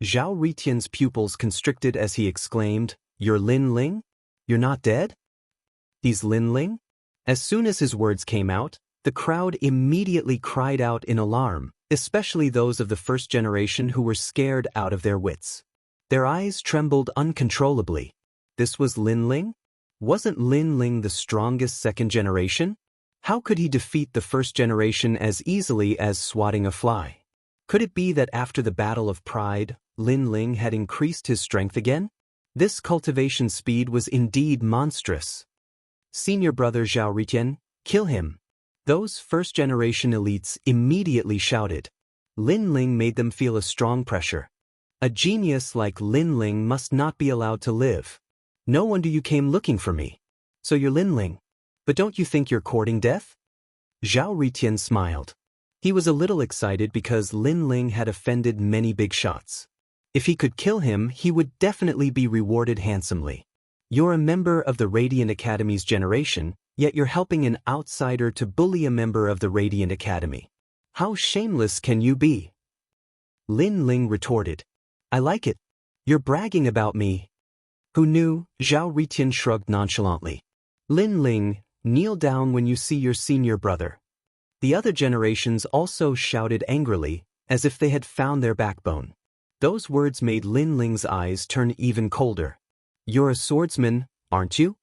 Zhao Ritian's pupils constricted as he exclaimed, You're Lin Ling? You're not dead? He's Lin Ling? As soon as his words came out, the crowd immediately cried out in alarm, especially those of the first generation who were scared out of their wits. Their eyes trembled uncontrollably. This was Lin Ling? Wasn't Lin Ling the strongest second generation? How could he defeat the first generation as easily as swatting a fly? Could it be that after the Battle of Pride, Lin Ling had increased his strength again? This cultivation speed was indeed monstrous. Senior brother Zhao Ritian, kill him. Those first-generation elites immediately shouted. Lin Ling made them feel a strong pressure. A genius like Lin Ling must not be allowed to live. No wonder you came looking for me. So you're Lin Ling. But don't you think you're courting death? Zhao Ritian smiled. He was a little excited because Lin Ling had offended many big shots. If he could kill him, he would definitely be rewarded handsomely. You're a member of the Radiant Academy's generation, yet you're helping an outsider to bully a member of the Radiant Academy. How shameless can you be? Lin Ling retorted. I like it. You're bragging about me. Who knew? Zhao Ritian shrugged nonchalantly. Lin Ling, kneel down when you see your senior brother. The other generations also shouted angrily, as if they had found their backbone. Those words made Lin Ling's eyes turn even colder. You're a swordsman, aren't you?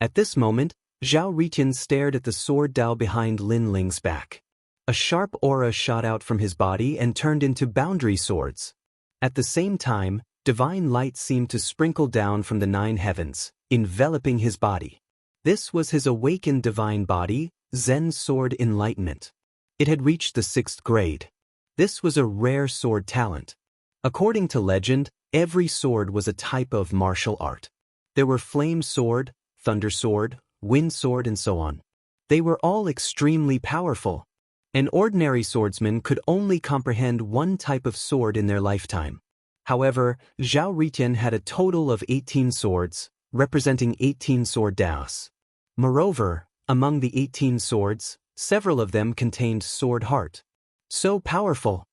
At this moment, Zhao Ritian stared at the sword dao behind Lin Ling's back. A sharp aura shot out from his body and turned into boundary swords. At the same time, divine light seemed to sprinkle down from the 9 heavens, enveloping his body. This was his awakened divine body, Zen Sword Enlightenment. It had reached the 6th grade. This was a rare sword talent. According to legend, every sword was a type of martial art. There were flame sword, thunder sword, wind sword, and so on. They were all extremely powerful. An ordinary swordsman could only comprehend one type of sword in their lifetime. However, Zhao Ritian had a total of 18 swords, representing 18 sword daos. Moreover, among the 18 swords, several of them contained sword heart. So powerful!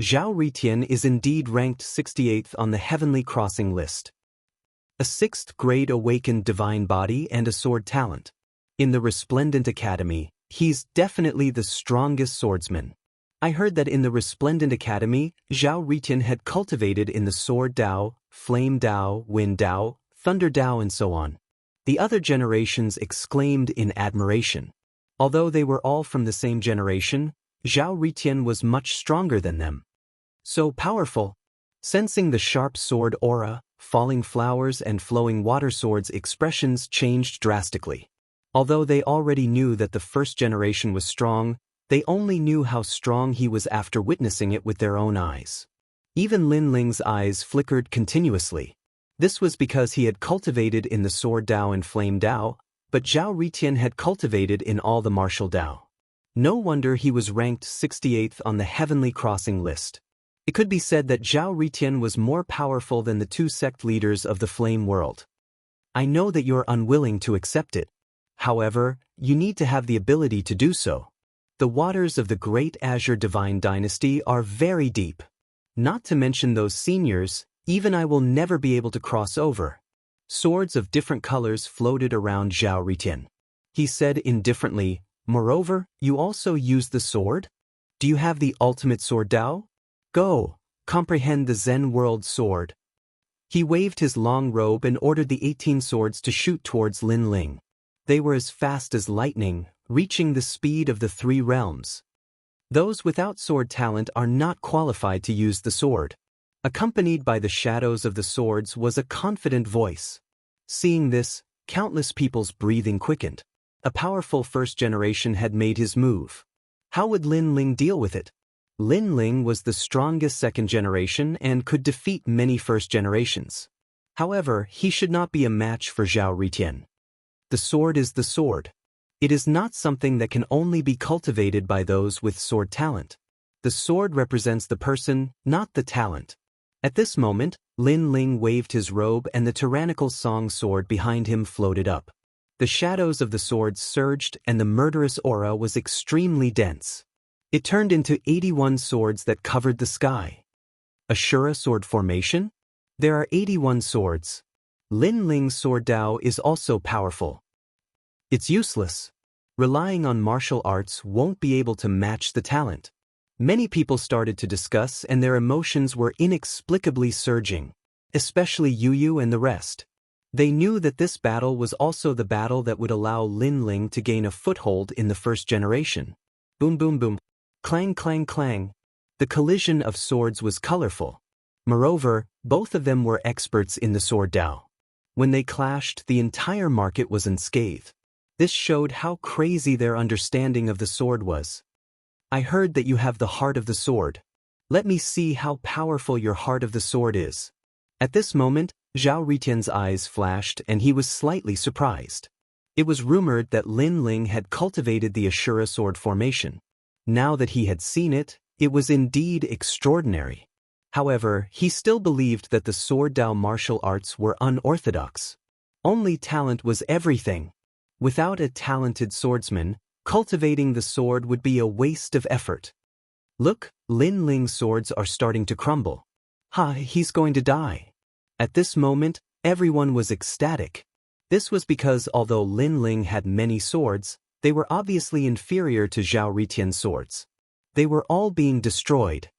Zhao Ritian is indeed ranked 68th on the heavenly crossing list. A 6th grade awakened divine body and a sword talent. In the Resplendent Academy, he's definitely the strongest swordsman. I heard that in the Resplendent Academy, Zhao Ritian had cultivated in the sword dao, flame dao, wind dao, thunder dao, and so on. The other generations exclaimed in admiration. Although they were all from the same generation, Zhao Ritian was much stronger than them. So powerful. Sensing the sharp sword aura, falling flowers and flowing water swords, expressions changed drastically. Although they already knew that the first generation was strong, they only knew how strong he was after witnessing it with their own eyes. Even Lin Ling's eyes flickered continuously. This was because he had cultivated in the sword dao and flame dao, but Zhao Ritian had cultivated in all the martial dao. No wonder he was ranked 68th on the heavenly crossing list. It could be said that Zhao Ritian was more powerful than the 2 sect leaders of the flame world. I know that you're unwilling to accept it. However, you need to have the ability to do so. The waters of the Great Azure Divine Dynasty are very deep. Not to mention those seniors, even I will never be able to cross over. Swords of different colors floated around Zhao Ritian. He said indifferently, moreover, you also use the sword? Do you have the ultimate sword dao? Go, comprehend the Zen world sword. He waved his long robe and ordered the 18 swords to shoot towards Lin Ling. They were as fast as lightning, reaching the speed of the 3 realms. Those without sword talent are not qualified to use the sword. Accompanied by the shadows of the swords was a confident voice. Seeing this, countless people's breathing quickened. A powerful first generation had made his move. How would Lin Ling deal with it? Lin Ling was the strongest second generation and could defeat many first generations. However, he should not be a match for Zhao Ritian. The sword is the sword. It is not something that can only be cultivated by those with sword talent. The sword represents the person, not the talent. At this moment, Lin Ling waved his robe and the tyrannical song sword behind him floated up. The shadows of the swords surged and the murderous aura was extremely dense. It turned into 81 swords that covered the sky. Ashura sword formation? There are 81 swords. Lin Ling's sword dao is also powerful. It's useless. Relying on martial arts won't be able to match the talent. Many people started to discuss and their emotions were inexplicably surging, especially Yu and the rest. They knew that this battle was also the battle that would allow Lin Ling to gain a foothold in the first generation. Boom boom boom. Clang clang clang. The collision of swords was colorful. Moreover, both of them were experts in the sword dao. When they clashed, the entire market was unscathed. This showed how crazy their understanding of the sword was. I heard that you have the heart of the sword. Let me see how powerful your heart of the sword is. At this moment, Zhao Ritian's eyes flashed and he was slightly surprised. It was rumored that Lin Ling had cultivated the Ashura sword formation. Now that he had seen it, it was indeed extraordinary. However, he still believed that the sword Dao martial arts were unorthodox. Only talent was everything. Without a talented swordsman, cultivating the sword would be a waste of effort. Look, Lin Ling's swords are starting to crumble. He's going to die. At this moment, everyone was ecstatic. This was because although Lin Ling had many swords, they were obviously inferior to Zhao Ritian's swords. They were all being destroyed.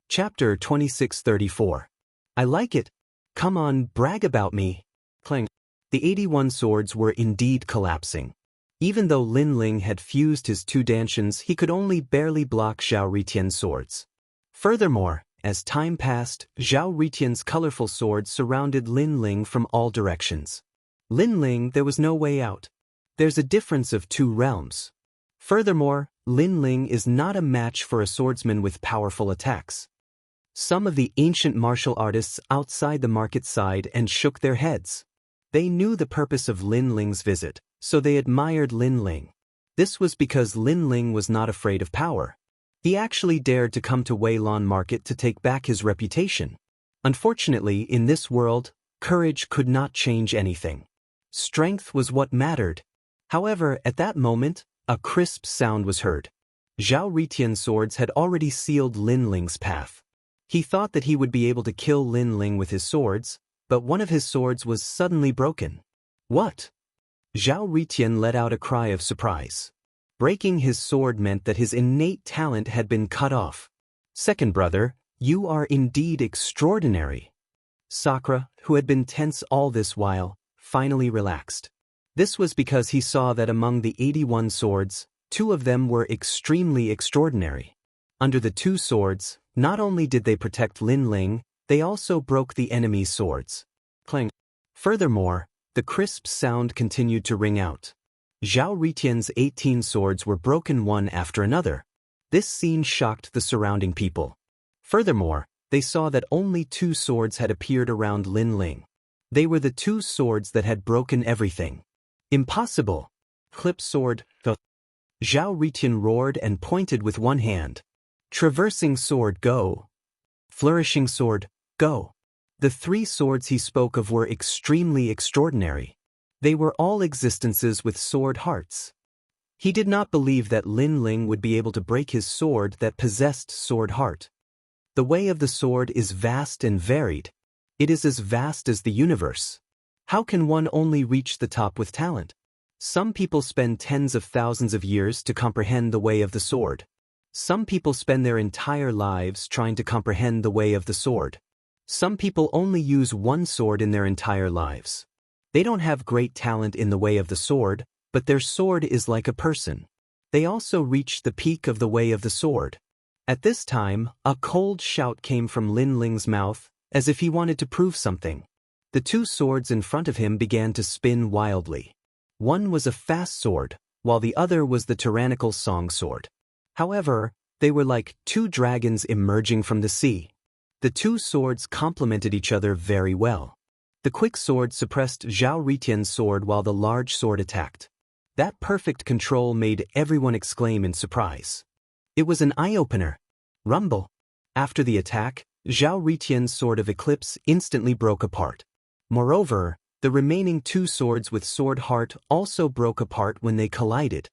Chapter 2634. I like it. Come on, brag about me. Clang. The 81 swords were indeed collapsing. Even though Lin Ling had fused his two dantians, he could only barely block Zhao Ritian's swords. Furthermore, as time passed, Zhao Ritian's colorful swords surrounded Lin Ling from all directions. Lin Ling, there was no way out. There's a difference of 2 realms. Furthermore, Lin Ling is not a match for a swordsman with powerful attacks. Some of the ancient martial artists outside the market sighed and shook their heads. They knew the purpose of Lin Ling's visit, so they admired Lin Ling. This was because Lin Ling was not afraid of power. He actually dared to come to Weilon Market to take back his reputation. Unfortunately, in this world, courage could not change anything. Strength was what mattered. However, at that moment, a crisp sound was heard. Zhao Ritian's swords had already sealed Lin Ling's path. He thought that he would be able to kill Lin Ling with his swords, but one of his swords was suddenly broken. What? Zhao Ritian let out a cry of surprise. Breaking his sword meant that his innate talent had been cut off. Second brother, you are indeed extraordinary. Sakura, who had been tense all this while, finally relaxed. This was because he saw that among the 81 swords, 2 of them were extremely extraordinary. Under the 2 swords, not only did they protect Lin Ling, they also broke the enemy's swords. Clang. Furthermore, the crisp sound continued to ring out. Zhao Ritian's 18 swords were broken one after another. This scene shocked the surrounding people. Furthermore, they saw that only 2 swords had appeared around Lin Ling. They were the 2 swords that had broken everything. Impossible! Clip sword, Zhao Ritian roared and pointed with one hand. Traversing sword, go. Flourishing sword, go. The 3 swords he spoke of were extremely extraordinary. They were all existences with sword hearts. He did not believe that Lin Ling would be able to break his sword that possessed sword heart. The way of the sword is vast and varied. It is as vast as the universe. How can one only reach the top with talent? Some people spend tens of thousands of years to comprehend the way of the sword. Some people spend their entire lives trying to comprehend the way of the sword. Some people only use one sword in their entire lives. They don't have great talent in the way of the sword, but their sword is like a person. They also reach the peak of the way of the sword. At this time, a cold shout came from Lin Ling's mouth, as if he wanted to prove something. The 2 swords in front of him began to spin wildly. One was a fast sword, while the other was the tyrannical song sword. However, they were like 2 dragons emerging from the sea. The 2 swords complemented each other very well. The quick sword suppressed Zhao Ritian's sword while the large sword attacked. That perfect control made everyone exclaim in surprise. It was an eye-opener. Rumble. After the attack, Zhao Ritian's sword of Eclipse instantly broke apart. Moreover, the remaining 2 swords with sword heart also broke apart when they collided.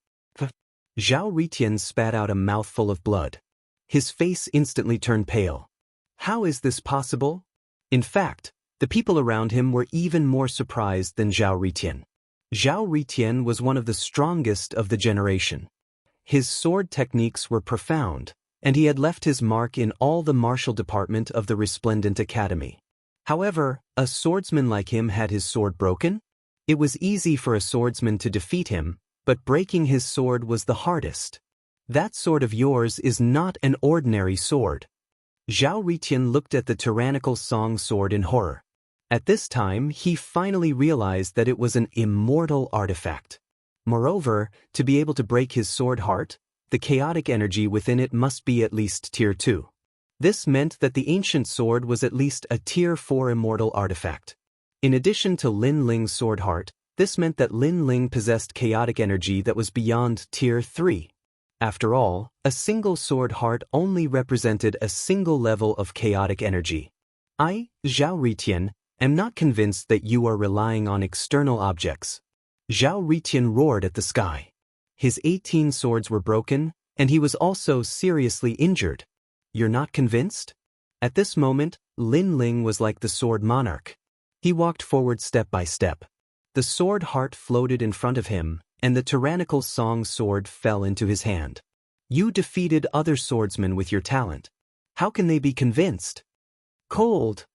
Zhao Ritian spat out a mouthful of blood. His face instantly turned pale. How is this possible? In fact, the people around him were even more surprised than Zhao Ritian. Zhao Ritian was one of the strongest of the generation. His sword techniques were profound, and he had left his mark in all the martial department of the Resplendent Academy. However, a swordsman like him had his sword broken? It was easy for a swordsman to defeat him, but breaking his sword was the hardest. That sword of yours is not an ordinary sword. Zhao Ritian looked at the tyrannical song sword in horror. At this time, he finally realized that it was an immortal artifact. Moreover, to be able to break his sword heart, the chaotic energy within it must be at least Tier 2. This meant that the ancient sword was at least a Tier 4 immortal artifact. In addition to Lin Ling's sword heart, this meant that Lin Ling possessed chaotic energy that was beyond Tier 3. After all, a single sword heart only represented a single level of chaotic energy. I, Zhao Ritian, am not convinced that you are relying on external objects. Zhao Ritian roared at the sky. His 18 swords were broken, and he was also seriously injured. You're not convinced? At this moment, Lin Ling was like the sword monarch. He walked forward step by step. The sword heart floated in front of him, and the tyrannical song sword fell into his hand. You defeated other swordsmen with your talent. How can they be convinced? Cold.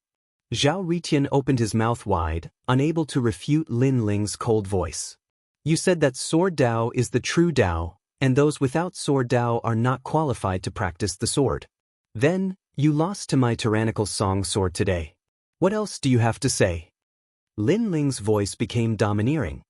Zhao Ritian opened his mouth wide, unable to refute Lin Ling's cold voice. You said that sword Dao is the true Dao, and those without sword Dao are not qualified to practice the sword. Then, you lost to my tyrannical song sword today. What else do you have to say? Lin Ling's voice became domineering.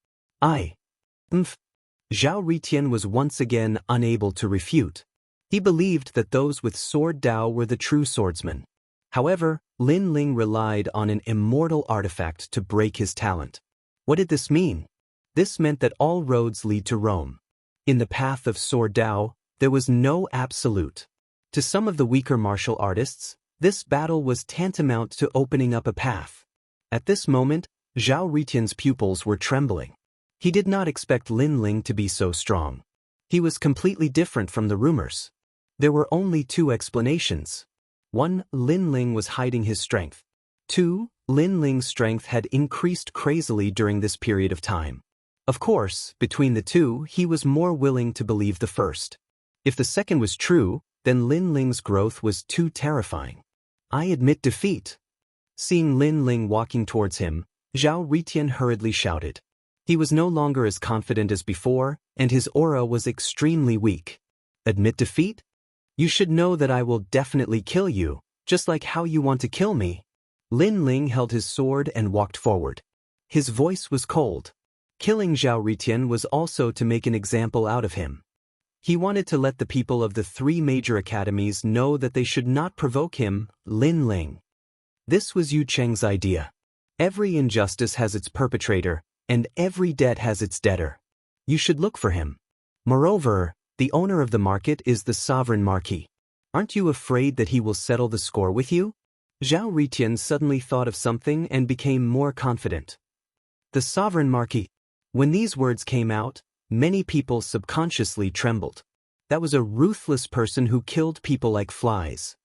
Zhao Ritian was once again unable to refute. He believed that those with sword Dao were the true swordsmen. However, Lin Ling relied on an immortal artifact to break his talent. What did this mean? This meant that all roads lead to Rome. In the path of sword Dao, there was no absolute. To some of the weaker martial artists, this battle was tantamount to opening up a path. At this moment, Zhao Ritian's pupils were trembling. He did not expect Lin Ling to be so strong. He was completely different from the rumors. There were only two explanations. 1. Lin Ling was hiding his strength. 2. Lin Ling's strength had increased crazily during this period of time. Of course, between the two, he was more willing to believe the first. If the second was true, then Lin Ling's growth was too terrifying. I admit defeat. Seeing Lin Ling walking towards him, Zhao Ritian hurriedly shouted. He was no longer as confident as before, and his aura was extremely weak. Admit defeat? You should know that I will definitely kill you, just like how you want to kill me. Lin Ling held his sword and walked forward. His voice was cold. Killing Zhao Ritian was also to make an example out of him. He wanted to let the people of the 3 major academies know that they should not provoke him, Lin Ling. This was Yu Cheng's idea. Every injustice has its perpetrator, and every debt has its debtor. You should look for him. Moreover, the owner of the market is the sovereign marquis. Aren't you afraid that he will settle the score with you? Zhao Ritian suddenly thought of something and became more confident. The sovereign marquis. When these words came out, many people subconsciously trembled. That was a ruthless person who killed people like flies.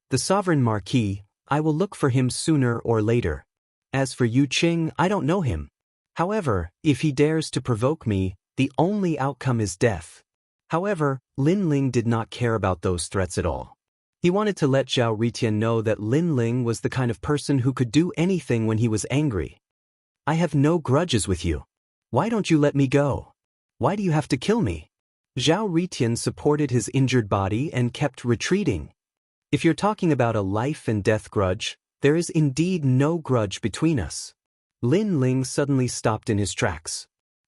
The sovereign marquis, I will look for him sooner or later. As for Yu Qing, I don't know him. However, if he dares to provoke me, the only outcome is death. However, Lin Ling did not care about those threats at all. He wanted to let Zhao Ritian know that Lin Ling was the kind of person who could do anything when he was angry. I have no grudges with you. Why don't you let me go? Why do you have to kill me? Zhao Ritian supported his injured body and kept retreating. If you're talking about a life and death grudge, there is indeed no grudge between us. Lin Ling suddenly stopped in his tracks.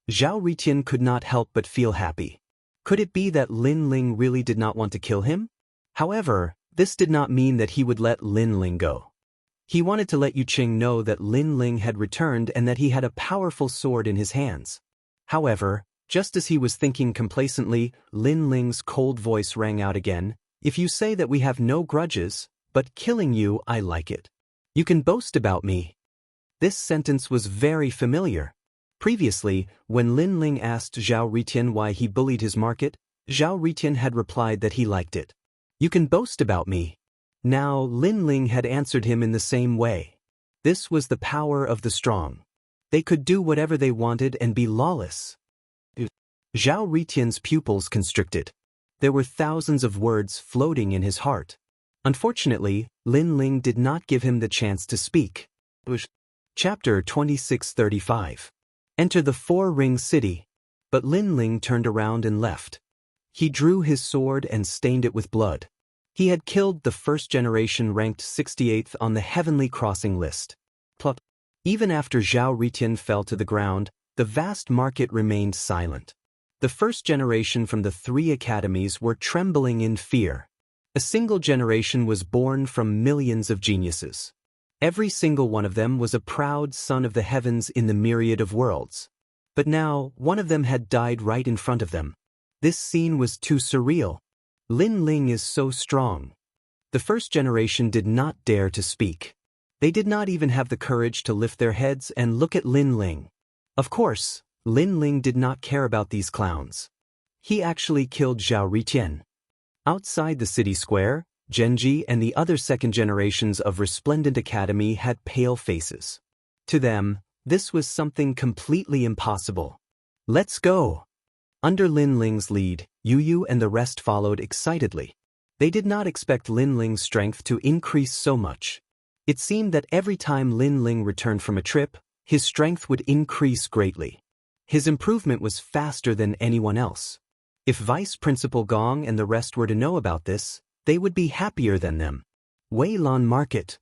Zhao Ritian could not help but feel happy. Could it be that Lin Ling really did not want to kill him? However, this did not mean that he would let Lin Ling go. He wanted to let Yu Qing know that Lin Ling had returned and that he had a powerful sword in his hands. However, just as he was thinking complacently, Lin Ling's cold voice rang out again. If you say that we have no grudges, but killing you, I like it. You can boast about me. This sentence was very familiar. Previously, when Lin Ling asked Zhao Ritian why he bullied his market, Zhao Ritian had replied that he liked it. You can boast about me. Now Lin Ling had answered him in the same way. This was the power of the strong. They could do whatever they wanted and be lawless. Zhao Ritian's pupils constricted. There were thousands of words floating in his heart. Unfortunately, Lin Ling did not give him the chance to speak. Chapter 2635. Enter the Four-Ring City. But Lin Ling turned around and left. He drew his sword and stained it with blood. He had killed the first generation ranked 68th on the Heavenly Crossing list. Even after Zhao Ritian fell to the ground, the vast market remained silent. The first generation from the 3 academies were trembling in fear. A single generation was born from millions of geniuses. Every single one of them was a proud son of the heavens in the myriad of worlds. But now, one of them had died right in front of them. This scene was too surreal. Lin Ling is so strong. The first generation did not dare to speak. They did not even have the courage to lift their heads and look at Lin Ling. Of course, Lin Ling did not care about these clowns. He actually killed Zhao Ritian. Outside the city square, Genji and the other second generations of Resplendent Academy had pale faces. To them, this was something completely impossible. Let's go! Under Lin Ling's lead, Yu Yu and the rest followed excitedly. They did not expect Lin Ling's strength to increase so much. It seemed that every time Lin Ling returned from a trip, his strength would increase greatly. His improvement was faster than anyone else. If Vice Principal Gong and the rest were to know about this, they would be happier than them. Weilan Market.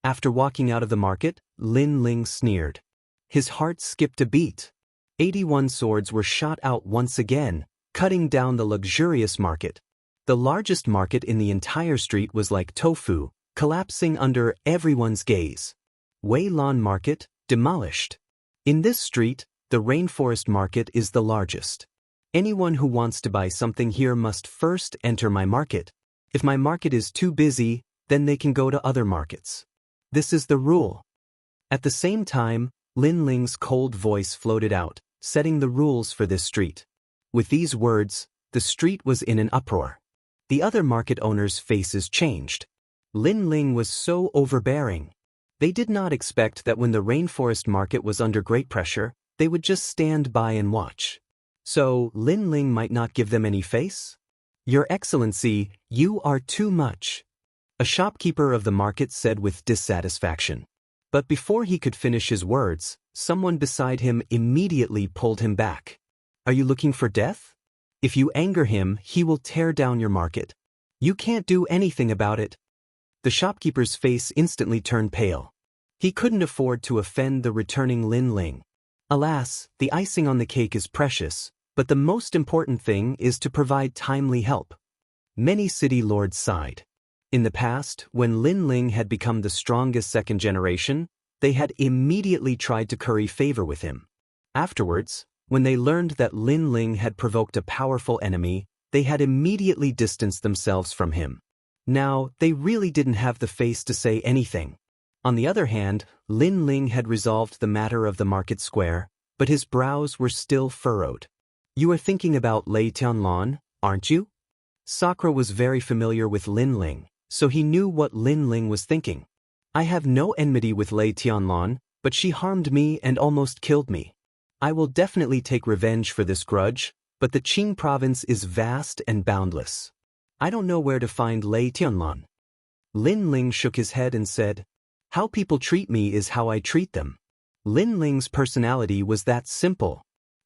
After walking out of the market, Lin Ling sneered. His heart skipped a beat. 81 swords were shot out once again, cutting down the luxurious market. The largest market in the entire street was like tofu, collapsing under everyone's gaze. Weilan Market, demolished. In this street, the Rainforest Market is the largest. Anyone who wants to buy something here must first enter my market. If my market is too busy, then they can go to other markets. This is the rule. At the same time, Lin Ling's cold voice floated out, setting the rules for this street. With these words, the street was in an uproar. The other market owners' faces changed. Lin Ling was so overbearing. They did not expect that when the Rainforest Market was under great pressure, they would just stand by and watch. So, Lin Ling might not give them any face? Your Excellency, you are too much. A shopkeeper of the market said with dissatisfaction. But before he could finish his words, someone beside him immediately pulled him back. Are you looking for death? If you anger him, he will tear down your market. You can't do anything about it. The shopkeeper's face instantly turned pale. He couldn't afford to offend the returning Lin Ling. Alas, the icing on the cake is precious, but the most important thing is to provide timely help. Many city lords sighed. In the past, when Lin Ling had become the strongest second generation, they had immediately tried to curry favor with him. Afterwards, when they learned that Lin Ling had provoked a powerful enemy, they had immediately distanced themselves from him. Now, they really didn't have the face to say anything. On the other hand, Lin Ling had resolved the matter of the market square, but his brows were still furrowed. You are thinking about Lei Tianlan, aren't you? Sakura was very familiar with Lin Ling, so he knew what Lin Ling was thinking. I have no enmity with Lei Tianlan, but she harmed me and almost killed me. I will definitely take revenge for this grudge, but the Qing province is vast and boundless. I don't know where to find Lei Tianlan. Lin Ling shook his head and said, How people treat me is how I treat them. Lin Ling's personality was that simple.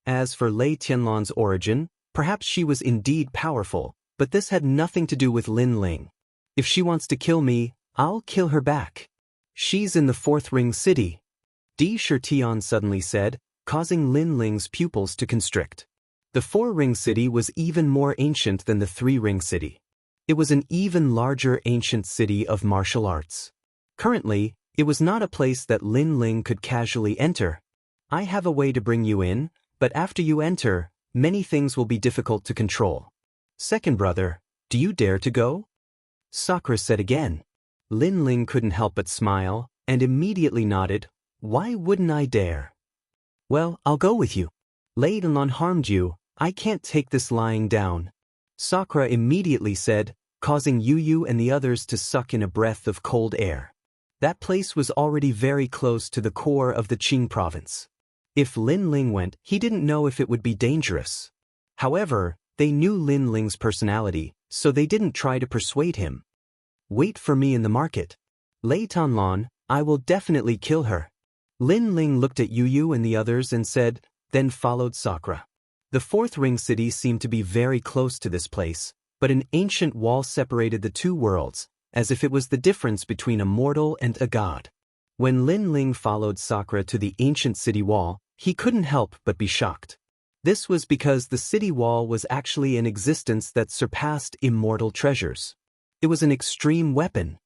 As for Lei Tianlan's origin, perhaps she was indeed powerful, but this had nothing to do with Lin Ling. If she wants to kill me, I'll kill her back. She's in the Fourth Ring City. Di Shirtian suddenly said, causing Lin Ling's pupils to constrict. The Four-Ring City was even more ancient than the Three-Ring City. It was an even larger ancient city of martial arts. Currently, it was not a place that Lin Ling could casually enter. I have a way to bring you in, but after you enter, many things will be difficult to control. Second brother, do you dare to go? Sakura said again. Lin Ling couldn't help but smile, and immediately nodded. Why wouldn't I dare? Well, I'll go with you. Lei Tianlan harmed you, I can't take this lying down. Sakura immediately said, causing Yu Yu and the others to suck in a breath of cold air. That place was already very close to the core of the Qing province. If Lin Ling went, he didn't know if it would be dangerous. However, they knew Lin Ling's personality, so they didn't try to persuade him. Wait for me in the market. Lei Tianlan, I will definitely kill her. Lin Ling looked at Yu Yu and the others and said, then followed Sakura. The Fourth Ring City seemed to be very close to this place, but an ancient wall separated the two worlds, as if it was the difference between a mortal and a god. When Lin Ling followed Sakura to the ancient city wall, he couldn't help but be shocked. This was because the city wall was actually an existence that surpassed immortal treasures. It was an extreme weapon.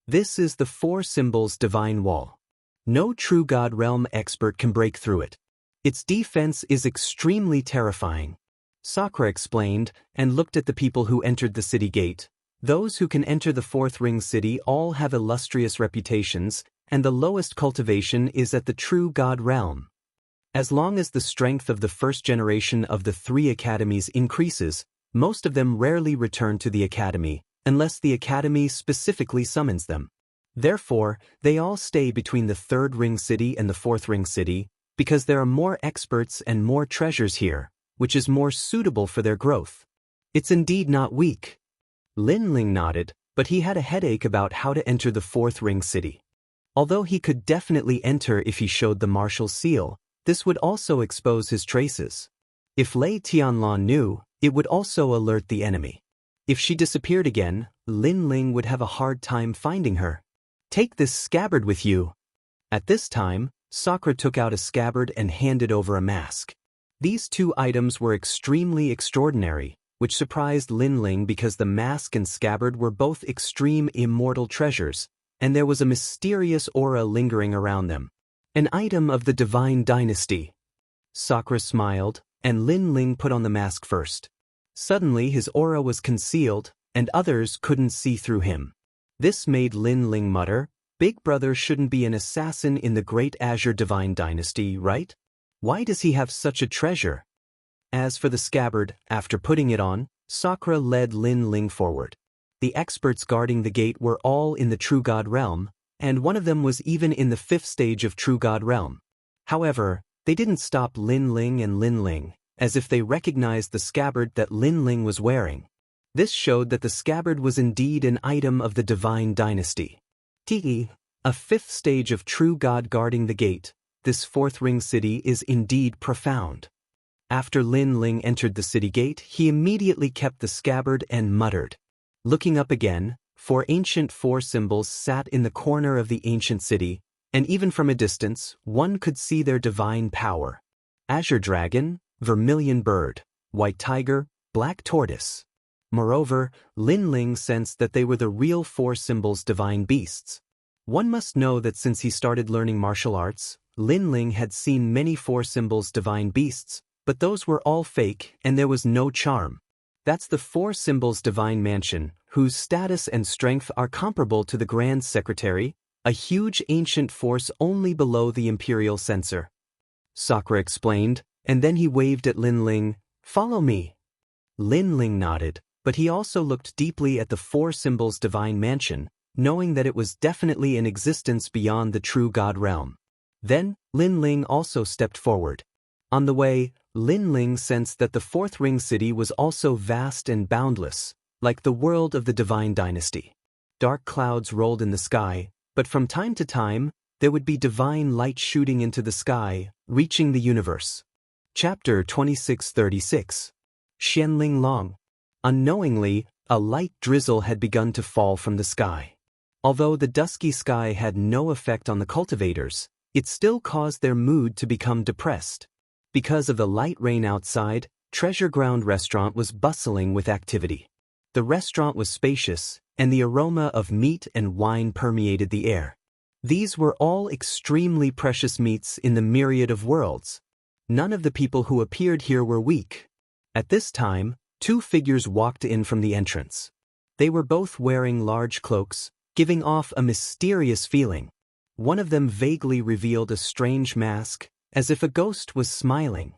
This is the Four Symbols Divine Wall. No true God realm expert can break through it. Its defense is extremely terrifying. Sakura explained, and looked at the people who entered the city gate. Those who can enter the fourth ring city all have illustrious reputations, and the lowest cultivation is at the true god realm. As long as the strength of the first generation of the 3 academies increases, most of them rarely return to the academy, unless the academy specifically summons them. Therefore, they all stay between the 3rd ring city and the 4th ring city, because there are more experts and more treasures here, which is more suitable for their growth. It's indeed not weak. Lin Ling nodded, but he had a headache about how to enter the 4th ring city. Although he could definitely enter if he showed the martial seal, this would also expose his traces. If Lei Tianlan knew, it would also alert the enemy. If she disappeared again, Lin Ling would have a hard time finding her. Take this scabbard with you. At this time, Sakura took out a scabbard and handed over a mask. These 2 items were extremely extraordinary, which surprised Lin Ling because the mask and scabbard were both extreme immortal treasures, and there was a mysterious aura lingering around them. An item of the divine dynasty. Sakura smiled, and Lin Ling put on the mask first. Suddenly his aura was concealed, and others couldn't see through him. This made Lin Ling mutter, "Big brother shouldn't be an assassin in the Great Azure Divine Dynasty, right? Why does he have such a treasure?" As for the scabbard, after putting it on, Sakura led Lin Ling forward. The experts guarding the gate were all in the True God realm, and one of them was even in the 5th stage of True God realm. However, they didn't stop Lin Ling and Lin Ling, as if they recognized the scabbard that Lin Ling was wearing. This showed that the scabbard was indeed an item of the divine dynasty. A 5th stage of True God guarding the gate, this 4th ring city is indeed profound. After Lin Ling entered the city gate, he immediately kept the scabbard and muttered. Looking up again, 4 ancient 4 symbols sat in the corner of the ancient city, and even from a distance, one could see their divine power. Azure Dragon, Vermilion Bird, White Tiger, Black Tortoise. Moreover, Lin Ling sensed that they were the real 4 symbols' divine beasts. One must know that since he started learning martial arts, Lin Ling had seen many 4 symbols' divine beasts, but those were all fake and there was no charm. That's the 4 symbols' divine mansion, whose status and strength are comparable to the Grand Secretary, a huge ancient force only below the Imperial Censor. Sakura explained, and then he waved at Lin Ling, "Follow me." Lin Ling nodded, but he also looked deeply at the 4 symbols' divine mansion, knowing that it was definitely in existence beyond the True God realm. Then, Lin Ling also stepped forward. On the way, Lin Ling sensed that the 4th ring city was also vast and boundless, like the world of the divine dynasty. Dark clouds rolled in the sky, but from time to time, there would be divine light shooting into the sky, reaching the universe. Chapter 2636. Xianling Long. Unknowingly, a light drizzle had begun to fall from the sky. Although the dusky sky had no effect on the cultivators, it still caused their mood to become depressed. Because of the light rain outside, Treasure Ground Restaurant was bustling with activity. The restaurant was spacious, and the aroma of meat and wine permeated the air. These were all extremely precious meats in the myriad of worlds. None of the people who appeared here were weak. At this time, 2 figures walked in from the entrance. They were both wearing large cloaks, giving off a mysterious feeling. One of them vaguely revealed a strange mask, as if a ghost was smiling.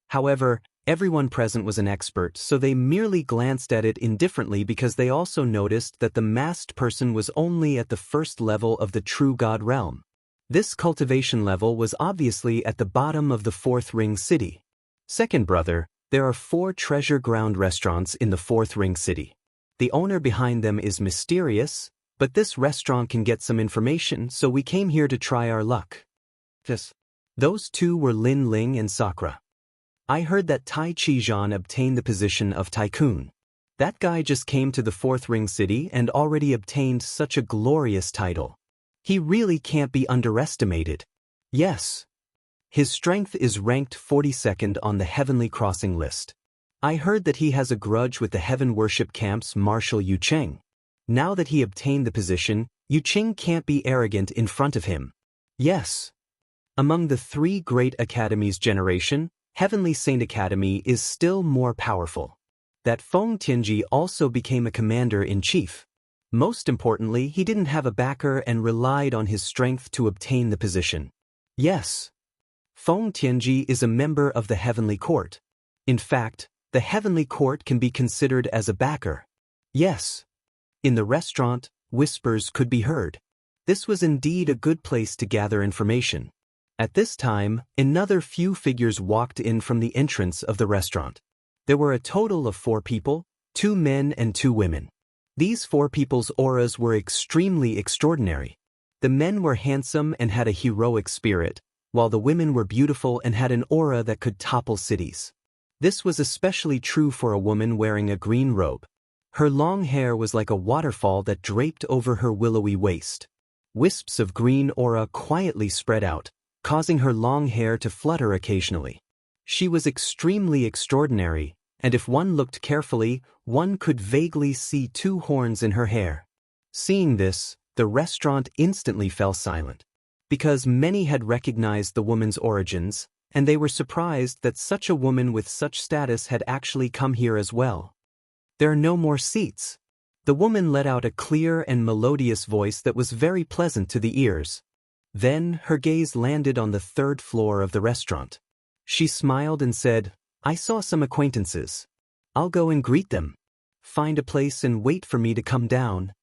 However, everyone present was an expert, so they merely glanced at it indifferently because they also noticed that the masked person was only at the 1st level of the True God realm. This cultivation level was obviously at the bottom of the 4th ring city. Second brother, there are 4 treasure ground restaurants in the 4th ring city. The owner behind them is mysterious, but this restaurant can get some information, so we came here to try our luck. Those 2 were Lin Ling and Sakura. I heard that Tai Chi-Zhan obtained the position of tycoon. That guy just came to the 4th ring city and already obtained such a glorious title. He really can't be underestimated. Yes. His strength is ranked 42nd on the Heavenly Crossing list. I heard that he has a grudge with the Heaven Worship Camp's Marshal Yu Cheng. Now that he obtained the position, Yu Cheng can't be arrogant in front of him. Yes. Among the 3 great academies generation, Heavenly Saint Academy is still more powerful. That Feng Tianji also became a commander-in-chief. Most importantly, he didn't have a backer and relied on his strength to obtain the position. Yes, Feng Tianji is a member of the Heavenly Court. In fact, the Heavenly Court can be considered as a backer. Yes. In the restaurant, whispers could be heard. This was indeed a good place to gather information. At this time, another few figures walked in from the entrance of the restaurant. There were a total of 4 people, 2 men and 2 women. These 4 people's auras were extremely extraordinary. The men were handsome and had a heroic spirit, while the women were beautiful and had an aura that could topple cities. This was especially true for a woman wearing a green robe. Her long hair was like a waterfall that draped over her willowy waist. Wisps of green aura quietly spread out, causing her long hair to flutter occasionally. She was extremely extraordinary, and if one looked carefully, one could vaguely see 2 horns in her hair. Seeing this, the restaurant instantly fell silent. Because many had recognized the woman's origins, and they were surprised that such a woman with such status had actually come here as well. There are no more seats. The woman let out a clear and melodious voice that was very pleasant to the ears. Then her gaze landed on the 3rd floor of the restaurant. She smiled and said, "I saw some acquaintances. I'll go and greet them. Find a place and wait for me to come down."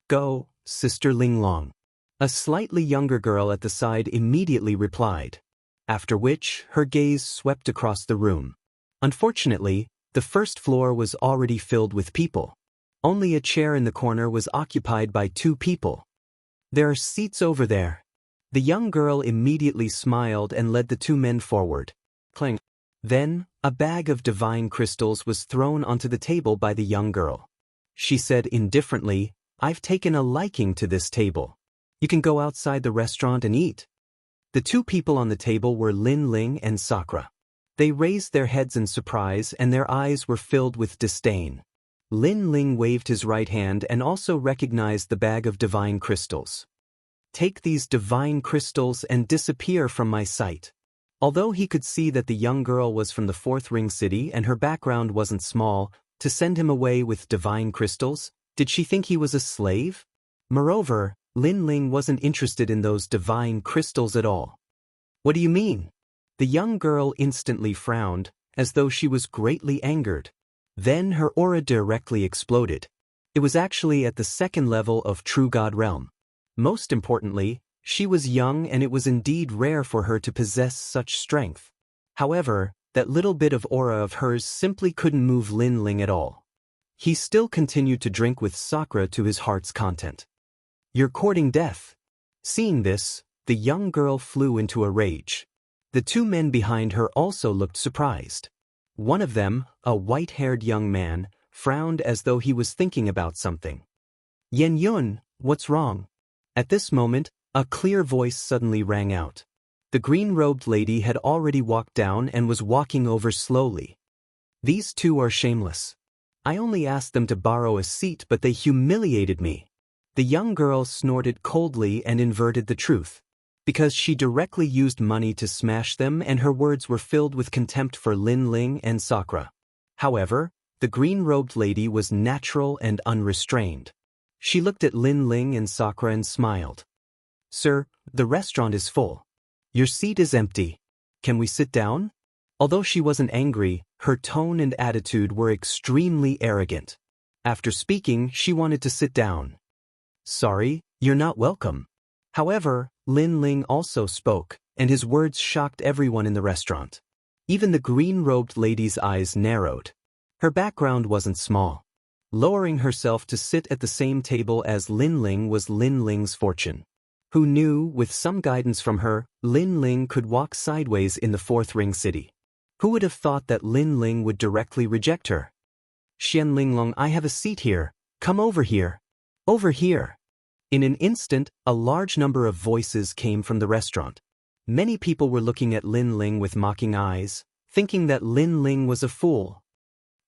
"Go, Sister Linglong." A slightly younger girl at the side immediately replied, after which her gaze swept across the room. Unfortunately, the 1st floor was already filled with people. Only a chair in the corner was occupied by 2 people. "There are seats over there." The young girl immediately smiled and led the 2 men forward. Clang. Then, a bag of divine crystals was thrown onto the table by the young girl. She said indifferently, "I've taken a liking to this table. You can go outside the restaurant and eat." The 2 people on the table were Lin Ling and Sakura. They raised their heads in surprise and their eyes were filled with disdain. Lin Ling waved his right hand and also recognized the bag of divine crystals. "Take these divine crystals and disappear from my sight." Although he could see that the young girl was from the 4th ring city and her background wasn't small, to send him away with divine crystals, did she think he was a slave? Moreover, Lin Ling wasn't interested in those divine crystals at all. "What do you mean?" The young girl instantly frowned, as though she was greatly angered. Then her aura directly exploded. It was actually at the 2nd level of True God Realm. Most importantly, she was young and it was indeed rare for her to possess such strength. However, that little bit of aura of hers simply couldn't move Lin Ling at all. He still continued to drink with Sakura to his heart's content. "You're courting death." Seeing this, the young girl flew into a rage. The 2 men behind her also looked surprised. One of them, a white-haired young man, frowned as though he was thinking about something. "Yen Yun, what's wrong?" At this moment, a clear voice suddenly rang out. The green-robed lady had already walked down and was walking over slowly. "These 2 are shameless. I only asked them to borrow a seat but they humiliated me." The young girl snorted coldly and inverted the truth. Because she directly used money to smash them and her words were filled with contempt for Lin Ling and Sakura. However, the green-robed lady was natural and unrestrained. She looked at Lin Ling and Sakura and smiled. "Sir, the restaurant is full. Your seat is empty. Can we sit down?" Although she wasn't angry, her tone and attitude were extremely arrogant. After speaking, she wanted to sit down. "Sorry, you're not welcome." However, Lin Ling also spoke, and his words shocked everyone in the restaurant. Even the green-robed lady's eyes narrowed. Her background wasn't small. Lowering herself to sit at the same table as Lin Ling was Lin Ling's fortune. Who knew, with some guidance from her, Lin Ling could walk sideways in the 4th ring city? Who would have thought that Lin Ling would directly reject her? "Xian Linglong, I have a seat here. Come over here. Over here." In an instant, a large number of voices came from the restaurant. Many people were looking at Lin Ling with mocking eyes, thinking that Lin Ling was a fool.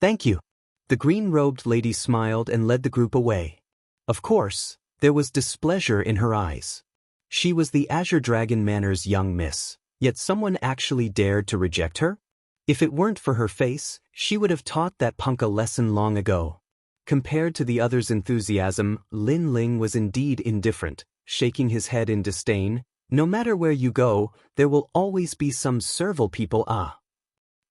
"Thank you." The green-robed lady smiled and led the group away. Of course, there was displeasure in her eyes. She was the Azure Dragon Manor's young miss, yet someone actually dared to reject her? If it weren't for her face, she would have taught that punk a lesson long ago. Compared to the others' enthusiasm, Lin Ling was indeed indifferent, shaking his head in disdain. No matter where you go, there will always be some servile people.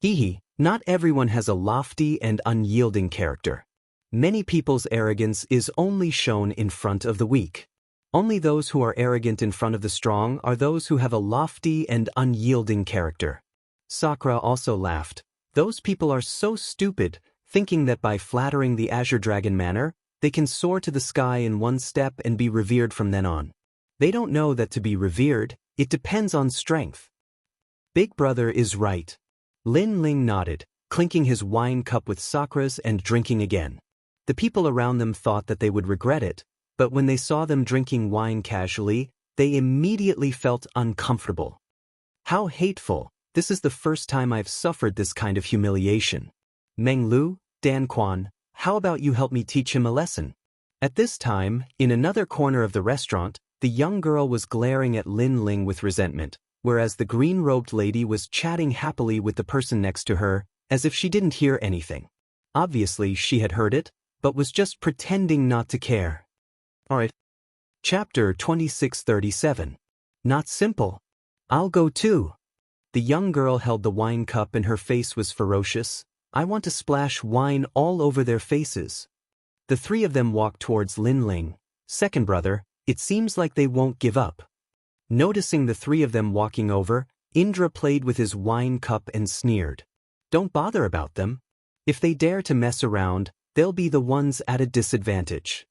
Hee, not everyone has a lofty and unyielding character. Many people's arrogance is only shown in front of the weak. Only those who are arrogant in front of the strong are those who have a lofty and unyielding character. Sakura also laughed. Those people are so stupid, thinking that by flattering the Azure Dragon manner, they can soar to the sky in one step and be revered from then on. They don't know that to be revered, it depends on strength. Big brother is right. Lin Ling nodded, clinking his wine cup with Sakura's and drinking again. The people around them thought that they would regret it, but when they saw them drinking wine casually, they immediately felt uncomfortable. How hateful! This is the first time I've suffered this kind of humiliation. Meng Lu, Dan Quan, how about you help me teach him a lesson? At this time, in another corner of the restaurant, the young girl was glaring at Lin Ling with resentment, whereas the green-robed lady was chatting happily with the person next to her, as if she didn't hear anything. Obviously, she had heard it, but was just pretending not to care. Alright. Chapter 2637. Not simple. I'll go too. The young girl held the wine cup and her face was ferocious. I want to splash wine all over their faces. The three of them walked towards Lin Ling. Second brother, it seems like they won't give up. Noticing the three of them walking over, Indra played with his wine cup and sneered. Don't bother about them. If they dare to mess around, they'll be the ones at a disadvantage.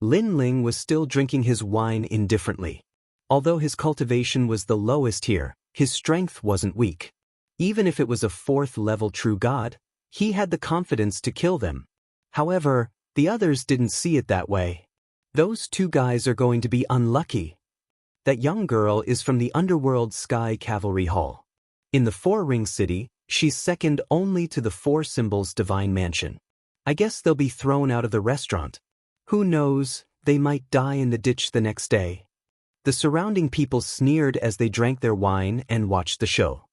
Lin Ling was still drinking his wine indifferently. Although his cultivation was the lowest here, his strength wasn't weak. Even if it was a 4th-level true god, he had the confidence to kill them. However, the others didn't see it that way. Those two guys are going to be unlucky. That young girl is from the Underworld Sky Cavalry Hall. In the 4-ring city, she's second only to the 4 Symbols Divine Mansion. I guess they'll be thrown out of the restaurant. Who knows, they might die in the ditch the next day. The surrounding people sneered as they drank their wine and watched the show.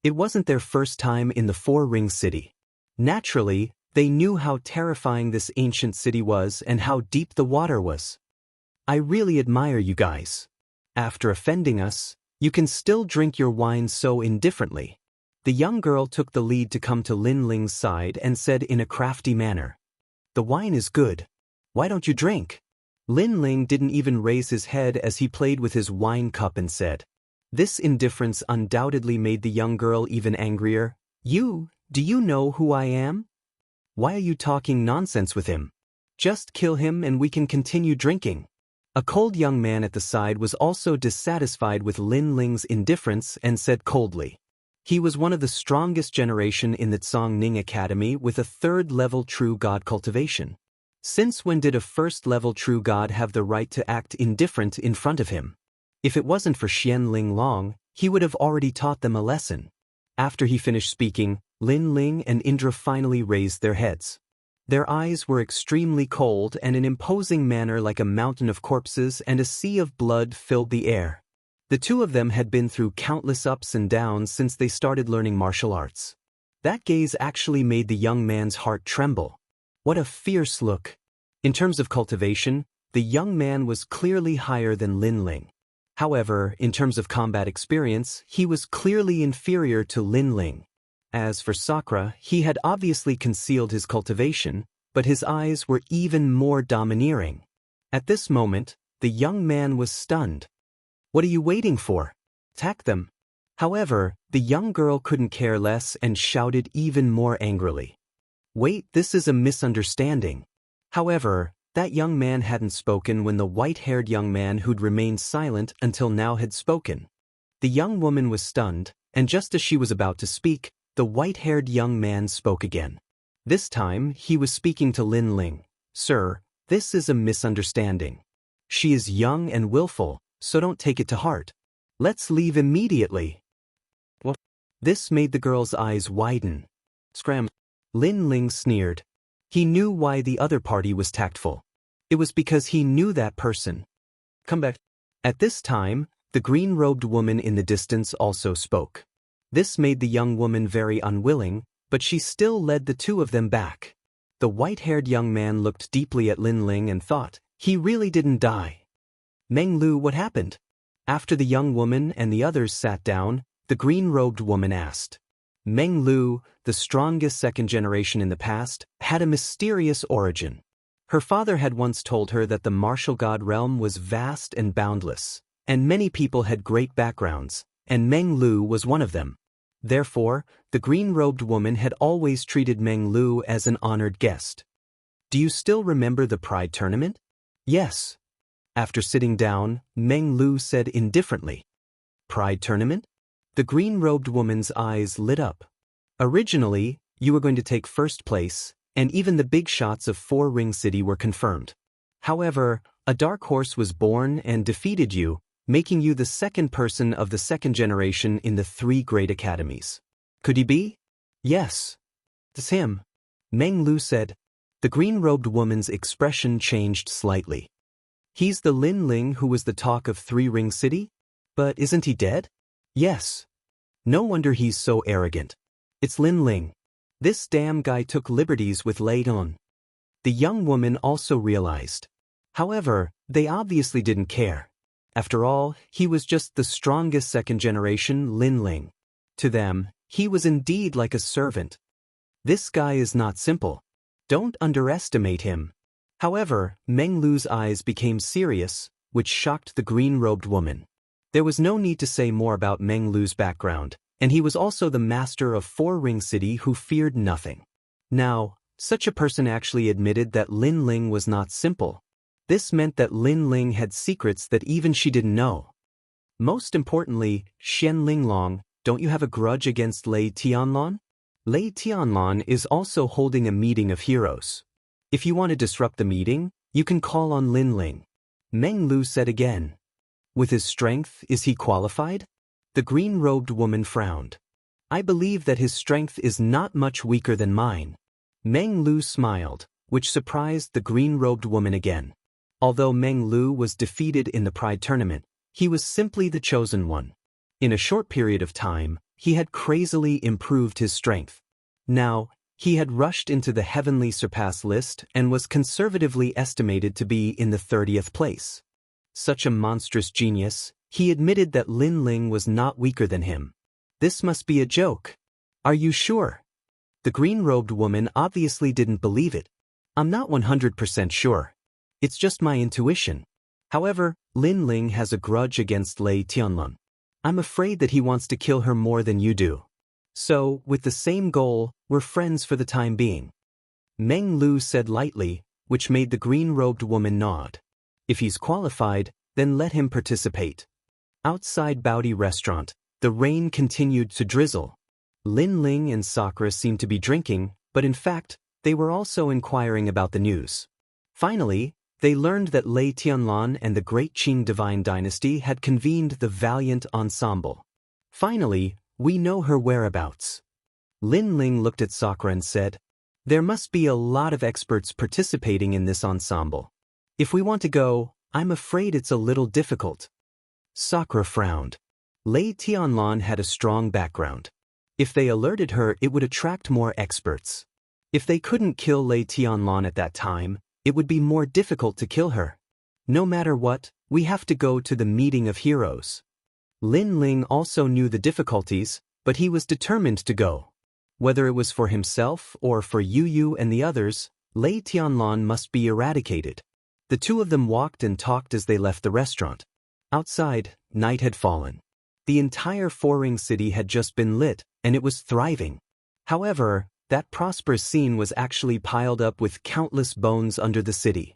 It wasn't their first time in the 4-ring city. Naturally, they knew how terrifying this ancient city was and how deep the water was. I really admire you guys. After offending us, you can still drink your wine so indifferently. The young girl took the lead to come to Lin Ling's side and said in a crafty manner, "The wine is good. Why don't you drink?" Lin Ling didn't even raise his head as he played with his wine cup and said. This indifference undoubtedly made the young girl even angrier. Do you know who I am? Why are you talking nonsense with him? Just kill him and we can continue drinking. A cold young man at the side was also dissatisfied with Lin Ling's indifference and said coldly. He was one of the strongest generation in the Tsongning Academy with a 3rd-level true god cultivation. Since when did a 1st-level true god have the right to act indifferent in front of him? If it wasn't for Xian Ling Long, he would have already taught them a lesson. After he finished speaking, Lin Ling and Indra finally raised their heads. Their eyes were extremely cold and an imposing manner like a mountain of corpses and a sea of blood filled the air. The two of them had been through countless ups and downs since they started learning martial arts. That gaze actually made the young man's heart tremble. What a fierce look. In terms of cultivation, the young man was clearly higher than Lin Ling. However, in terms of combat experience, he was clearly inferior to Lin Ling. As for Sakura, he had obviously concealed his cultivation, but his eyes were even more domineering. At this moment, the young man was stunned. What are you waiting for? Attack them. However, the young girl couldn't care less and shouted even more angrily. Wait, this is a misunderstanding. However, that young man hadn't spoken when the white-haired young man who'd remained silent until now had spoken. The young woman was stunned, and just as she was about to speak, the white-haired young man spoke again. This time, he was speaking to Lin Ling. Sir, this is a misunderstanding. She is young and willful, so don't take it to heart. Let's leave immediately. What? This made the girl's eyes widen. Scram. Lin Ling sneered. He knew why the other party was tactful. It was because he knew that person. Come back. At this time, the green-robed woman in the distance also spoke. This made the young woman very unwilling, but she still led the two of them back. The white-haired young man looked deeply at Lin Ling and thought, he really didn't die. Meng Lu, what happened? After the young woman and the others sat down, the green-robed woman asked. Meng Lu, the strongest second generation in the past, had a mysterious origin. Her father had once told her that the martial god realm was vast and boundless, and many people had great backgrounds, and Meng Lu was one of them. Therefore, the green-robed woman had always treated Meng Lu as an honored guest. Do you still remember the Pride tournament? Yes. After sitting down, Meng Lu said indifferently. Pride tournament? The green-robed woman's eyes lit up. Originally, you were going to take first place, and even the big shots of Four Ring City were confirmed. However, a dark horse was born and defeated you, making you the second person of the second generation in the 3 great academies. Could he be? Yes. It's him. Meng Lu said. The green-robed woman's expression changed slightly. He's the Lin Ling who was the talk of 3 Ring City? But isn't he dead? Yes. No wonder he's so arrogant. It's Lin Ling. This damn guy took liberties with Lei Dun. The young woman also realized. However, they obviously didn't care. After all, he was just the strongest second-generation Lin Ling. To them, he was indeed like a servant. This guy is not simple. Don't underestimate him. However, Meng Lu's eyes became serious, which shocked the green-robed woman. There was no need to say more about Meng Lu's background, and he was also the master of Four Ring City who feared nothing. Now, such a person actually admitted that Lin Ling was not simple. This meant that Lin Ling had secrets that even she didn't know. Most importantly, Xian Linglong, don't you have a grudge against Lei Tianlan? Lei Tianlan is also holding a meeting of heroes. If you want to disrupt the meeting, you can call on Lin Ling. Meng Lu said again. With his strength, is he qualified? The green-robed woman frowned. I believe that his strength is not much weaker than mine. Meng Lu smiled, which surprised the green-robed woman again. Although Meng Lu was defeated in the Pride tournament, he was simply the chosen one. In a short period of time, he had crazily improved his strength. Now, he had rushed into the Heavenly Surpass list and was conservatively estimated to be in the 30th place. Such a monstrous genius, he admitted that Lin Ling was not weaker than him. This must be a joke. Are you sure? The green-robed woman obviously didn't believe it. I'm not 100% sure. It's just my intuition. However, Lin Ling has a grudge against Lei Tianlan. I'm afraid that he wants to kill her more than you do. So, with the same goal, we're friends for the time being. Meng Lu said lightly, which made the green-robed woman nod. If he's qualified, then let him participate. Outside Baodi Restaurant, the rain continued to drizzle. Lin Ling and Sakura seemed to be drinking, but in fact, they were also inquiring about the news. Finally, they learned that Lei Tianlan and the Great Qing Divine Dynasty had convened the Valiant Ensemble. Finally, we know her whereabouts. Lin Ling looked at Sakura and said, there must be a lot of experts participating in this ensemble. If we want to go, I'm afraid it's a little difficult. Sakura frowned. Lei Tianlan had a strong background. If they alerted her, it would attract more experts. If they couldn't kill Lei Tianlan at that time, it would be more difficult to kill her. No matter what, we have to go to the meeting of heroes. Lin Ling also knew the difficulties, but he was determined to go. Whether it was for himself or for Yu Yu and the others, Lei Tianlan must be eradicated. The two of them walked and talked as they left the restaurant. Outside, night had fallen. The entire Four Ring City had just been lit, and it was thriving. However, that prosperous scene was actually piled up with countless bones under the city.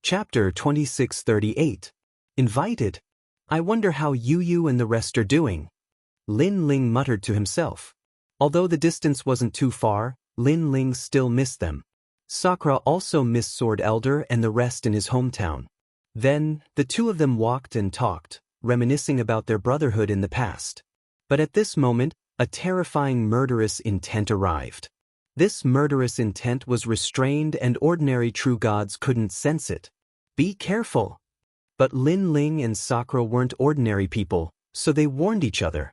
Chapter 2638. Invited. I wonder how Yu Yu and the rest are doing. Lin Ling muttered to himself. Although the distance wasn't too far, Lin Ling still missed them. Sakura also missed Sword Elder and the rest in his hometown. Then, the two of them walked and talked, reminiscing about their brotherhood in the past. But at this moment, a terrifying murderous intent arrived. This murderous intent was restrained and ordinary true gods couldn't sense it. Be careful. But Lin Ling and Sakura weren't ordinary people, so they warned each other.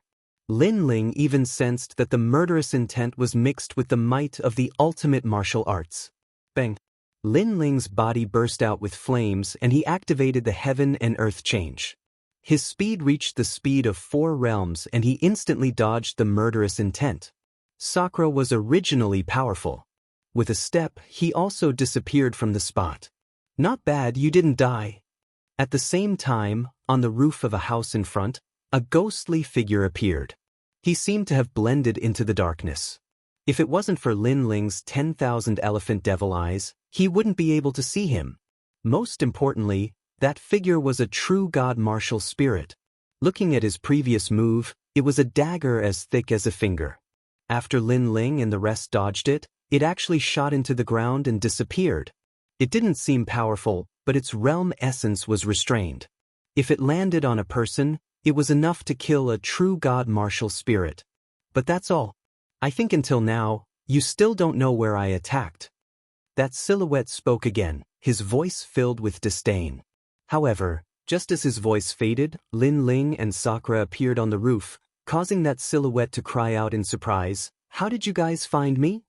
Lin Ling even sensed that the murderous intent was mixed with the might of the ultimate martial arts. Bang! Lin Ling's body burst out with flames and he activated the heaven and earth change. His speed reached the speed of 4 realms and he instantly dodged the murderous intent. Sakura was originally powerful. With a step, he also disappeared from the spot. Not bad, you didn't die. At the same time, on the roof of a house in front, a ghostly figure appeared. He seemed to have blended into the darkness. If it wasn't for Lin Ling's 10,000 elephant devil eyes, he wouldn't be able to see him. Most importantly, that figure was a true god martial spirit. Looking at his previous move, it was a dagger as thick as a finger. After Lin Ling and the rest dodged it, it actually shot into the ground and disappeared. It didn't seem powerful, but its realm essence was restrained. If it landed on a person, it was enough to kill a true god martial spirit. But that's all. I think until now, you still don't know where I attacked. That silhouette spoke again, his voice filled with disdain. However, just as his voice faded, Lin Ling and Sakura appeared on the roof, causing that silhouette to cry out in surprise, "How did you guys find me?"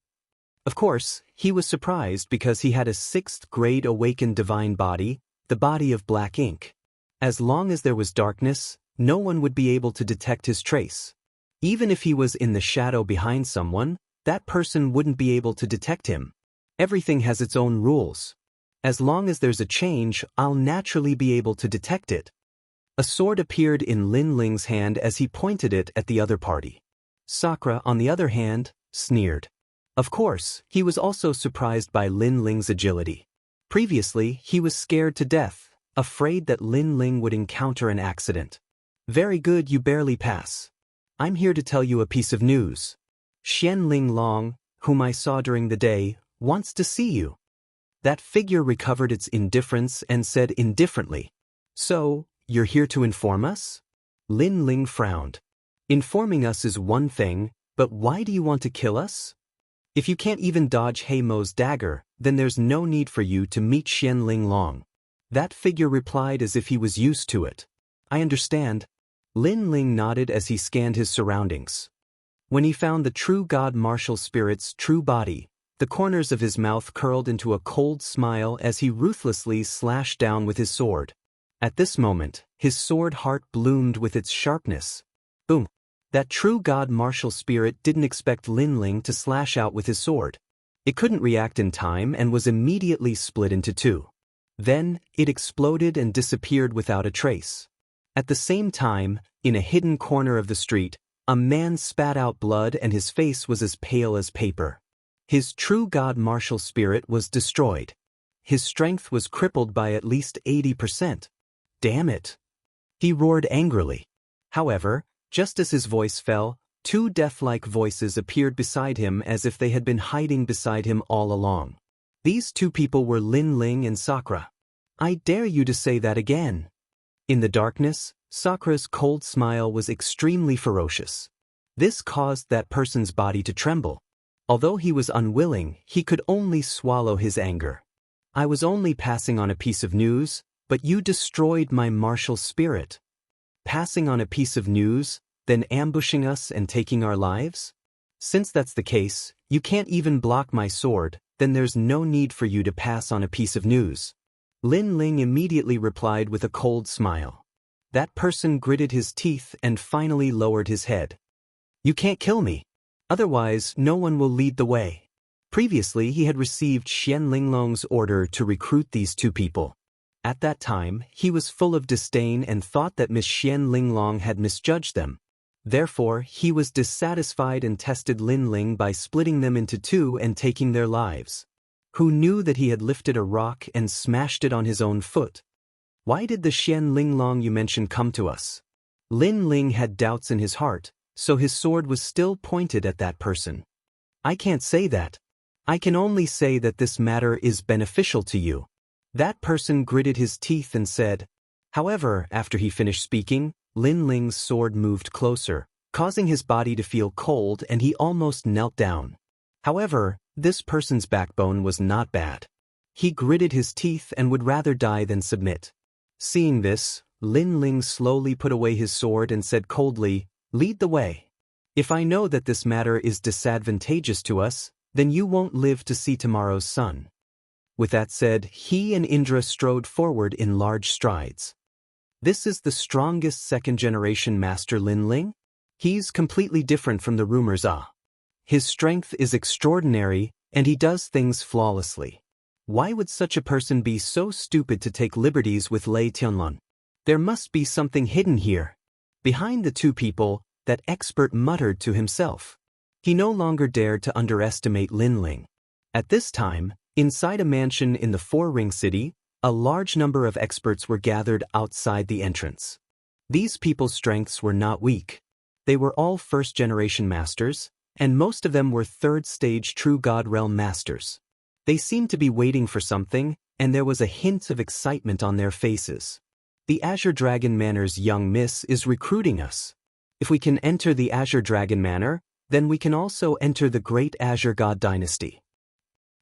Of course, he was surprised because he had a 6th grade awakened divine body, the body of black ink. As long as there was darkness, no one would be able to detect his trace. Even if he was in the shadow behind someone, that person wouldn't be able to detect him. Everything has its own rules. As long as there's a change, I'll naturally be able to detect it. A sword appeared in Lin Ling's hand as he pointed it at the other party. Sakura, on the other hand, sneered. Of course, he was also surprised by Lin Ling's agility. Previously, he was scared to death, afraid that Lin Ling would encounter an accident. Very good, you barely pass. I'm here to tell you a piece of news. Xian Ling Long, whom I saw during the day, wants to see you. That figure recovered its indifference and said indifferently, "So, you're here to inform us?" Lin Ling frowned. Informing us is one thing, but why do you want to kill us? If you can't even dodge Heimo's dagger, then there's no need for you to meet Xian Ling Long. That figure replied as if he was used to it. I understand. Lin Ling nodded as he scanned his surroundings. When he found the true god martial spirit's true body, the corners of his mouth curled into a cold smile as he ruthlessly slashed down with his sword. At this moment, his sword heart bloomed with its sharpness. Boom! That true god martial spirit didn't expect Lin Ling to slash out with his sword. It couldn't react in time and was immediately split into 2. Then, it exploded and disappeared without a trace. At the same time, in a hidden corner of the street, a man spat out blood and his face was as pale as paper. His true god martial spirit was destroyed. His strength was crippled by at least 80%. Damn it! He roared angrily. However, just as his voice fell, 2 death-like voices appeared beside him as if they had been hiding beside him all along. These 2 people were Lin Ling and Sakura. I dare you to say that again. In the darkness, Sakura's cold smile was extremely ferocious. This caused that person's body to tremble. Although he was unwilling, he could only swallow his anger. I was only passing on a piece of news, but you destroyed my martial spirit. Passing on a piece of news, then ambushing us and taking our lives? Since that's the case, you can't even block my sword, then there's no need for you to pass on a piece of news. Lin Ling immediately replied with a cold smile. That person gritted his teeth and finally lowered his head. You can't kill me. Otherwise, no one will lead the way. Previously, he had received Xian Linglong's order to recruit these 2 people. At that time, he was full of disdain and thought that Miss Xian Linglong had misjudged them. Therefore, he was dissatisfied and tested Lin Ling by splitting them into 2 and taking their lives. Who knew that he had lifted a rock and smashed it on his own foot? Why did the Xian Linglong you mentioned come to us? Lin Ling had doubts in his heart, so his sword was still pointed at that person. I can't say that. I can only say that this matter is beneficial to you. That person gritted his teeth and said. However, after he finished speaking, Lin Ling's sword moved closer, causing his body to feel cold and he almost knelt down. However, this person's backbone was not bad. He gritted his teeth and would rather die than submit. Seeing this, Lin Ling slowly put away his sword and said coldly, "Lead the way." If I know that this matter is disadvantageous to us, then you won't live to see tomorrow's sun." With that said, he and Indra strode forward in large strides. This is the strongest second-generation master Lin Ling? He's completely different from the rumors. His strength is extraordinary, and he does things flawlessly. Why would such a person be so stupid to take liberties with Lei Tianlun? There must be something hidden here. Behind the two people, that expert muttered to himself. He no longer dared to underestimate Lin Ling. At this time, inside a mansion in the Four-Ring City, a large number of experts were gathered outside the entrance. These people's strengths were not weak. They were all first-generation masters, and most of them were third-stage True God Realm masters. They seemed to be waiting for something, and there was a hint of excitement on their faces. "The Azure Dragon Manor's young miss is recruiting us. If we can enter the Azure Dragon Manor, then we can also enter the Great Azure God Dynasty.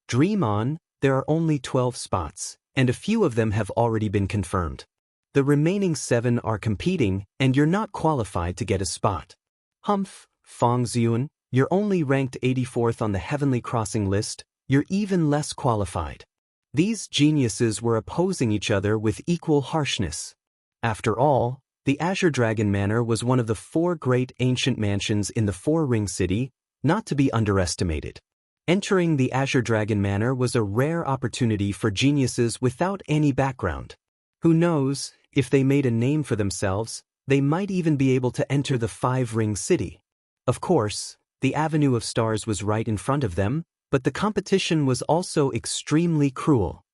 Dream on, there are only 12 spots, and a few of them have already been confirmed. The remaining 7 are competing, and you're not qualified to get a spot. Humph, Fong Ziyun, you're only ranked 84th on the Heavenly Crossing list, you're even less qualified." These geniuses were opposing each other with equal harshness. After all, the Azure Dragon Manor was one of the 4 great ancient mansions in the Four-Ring City, not to be underestimated. Entering the Azure Dragon Manor was a rare opportunity for geniuses without any background. Who knows, if they made a name for themselves, they might even be able to enter the Five-Ring City. Of course, the Avenue of Stars was right in front of them, but the competition was also extremely cruel.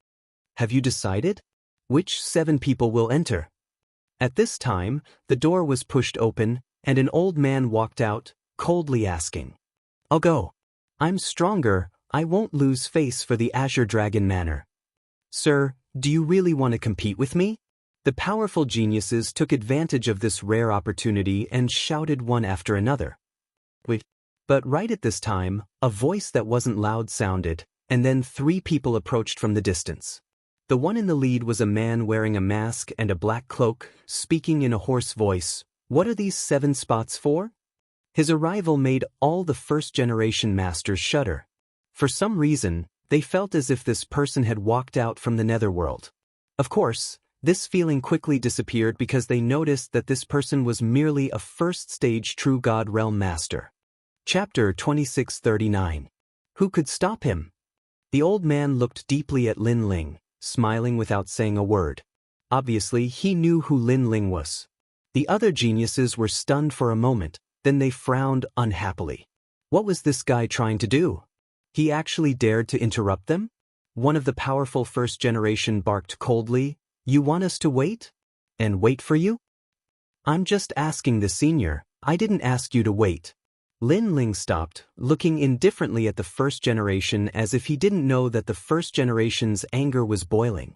Have you decided? Which 7 people will enter? At this time, the door was pushed open, and an old man walked out, coldly asking, "I'll go. I'm stronger, I won't lose face for the Azure Dragon Manor." "Sir, do you really want to compete with me?" The powerful geniuses took advantage of this rare opportunity and shouted one after another. "Wait." But right at this time, a voice that wasn't loud sounded, and then 3 people approached from the distance. The one in the lead was a man wearing a mask and a black cloak, speaking in a hoarse voice. "What are these 7 spots for?" His arrival made all the first-generation masters shudder. For some reason, they felt as if this person had walked out from the netherworld. Of course, this feeling quickly disappeared because they noticed that this person was merely a first-stage True God Realm master. Chapter 2639. Who could stop him? The old man looked deeply at Lin Ling, smiling without saying a word. Obviously, he knew who Lin Ling was. The other geniuses were stunned for a moment, then they frowned unhappily. What was this guy trying to do? He actually dared to interrupt them? One of the powerful first generation barked coldly, "You want us to wait? And wait for you?" "I'm just asking the senior, I didn't ask you to wait." Lin Ling stopped, looking indifferently at the first generation as if he didn't know that the first generation's anger was boiling.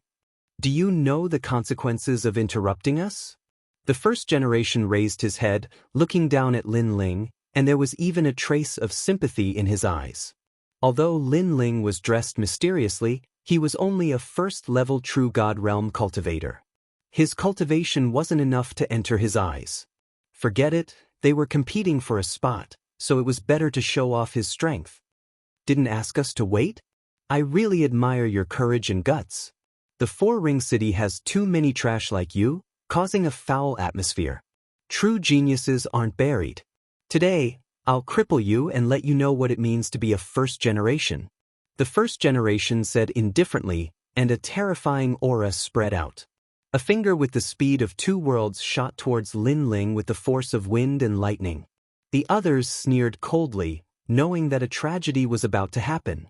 "Do you know the consequences of interrupting us?" The first generation raised his head, looking down at Lin Ling, and there was even a trace of sympathy in his eyes. Although Lin Ling was dressed mysteriously, he was only a first-level True God Realm cultivator. His cultivation wasn't enough to enter his eyes. Forget it, they were competing for a spot, so it was better to show off his strength. "Didn't ask us to wait? I really admire your courage and guts. The Four-Ring City has too many trash like you, causing a foul atmosphere. True geniuses aren't buried. Today, I'll cripple you and let you know what it means to be a first generation." The first generation said indifferently, and a terrifying aura spread out. A finger with the speed of 2 worlds shot towards Lin Ling with the force of wind and lightning. The others sneered coldly, knowing that a tragedy was about to happen.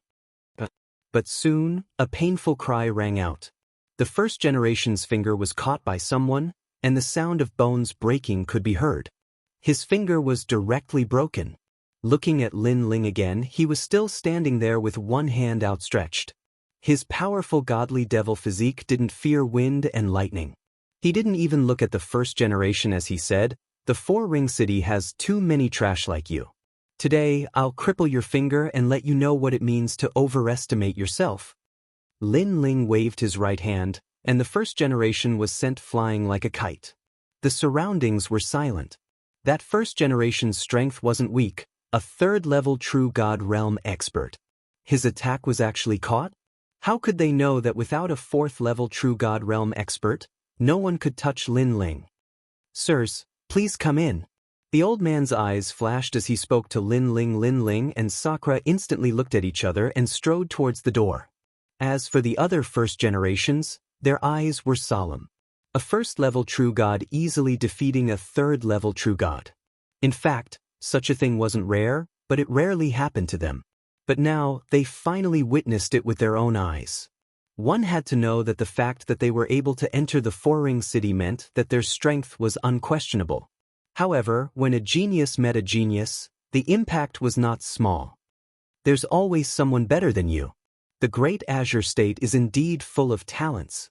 But soon, a painful cry rang out. The first generation's finger was caught by someone, and the sound of bones breaking could be heard. His finger was directly broken. Looking at Lin Ling again, he was still standing there with one hand outstretched. His powerful godly devil physique didn't fear wind and lightning. He didn't even look at the first generation as he said, "The Four-Ring City has too many trash like you. Today, I'll cripple your finger and let you know what it means to overestimate yourself." Lin Ling waved his right hand, and the first generation was sent flying like a kite. The surroundings were silent. That first generation's strength wasn't weak, a third-level true god realm expert. His attack was actually caught? How could they know that without a fourth-level true god realm expert, no one could touch Lin Ling? Sirs, please come in. The old man's eyes flashed as he spoke to Lin Ling. Lin Ling and Sakura instantly looked at each other and strode towards the door. As for the other first generations, their eyes were solemn. A first-level true god easily defeating a third-level true god. In fact, such a thing wasn't rare, but it rarely happened to them. But now, they finally witnessed it with their own eyes. One had to know that the fact that they were able to enter the Four-Ring City meant that their strength was unquestionable. However, when a genius met a genius, the impact was not small. There's always someone better than you. The Great Azure State is indeed full of talents.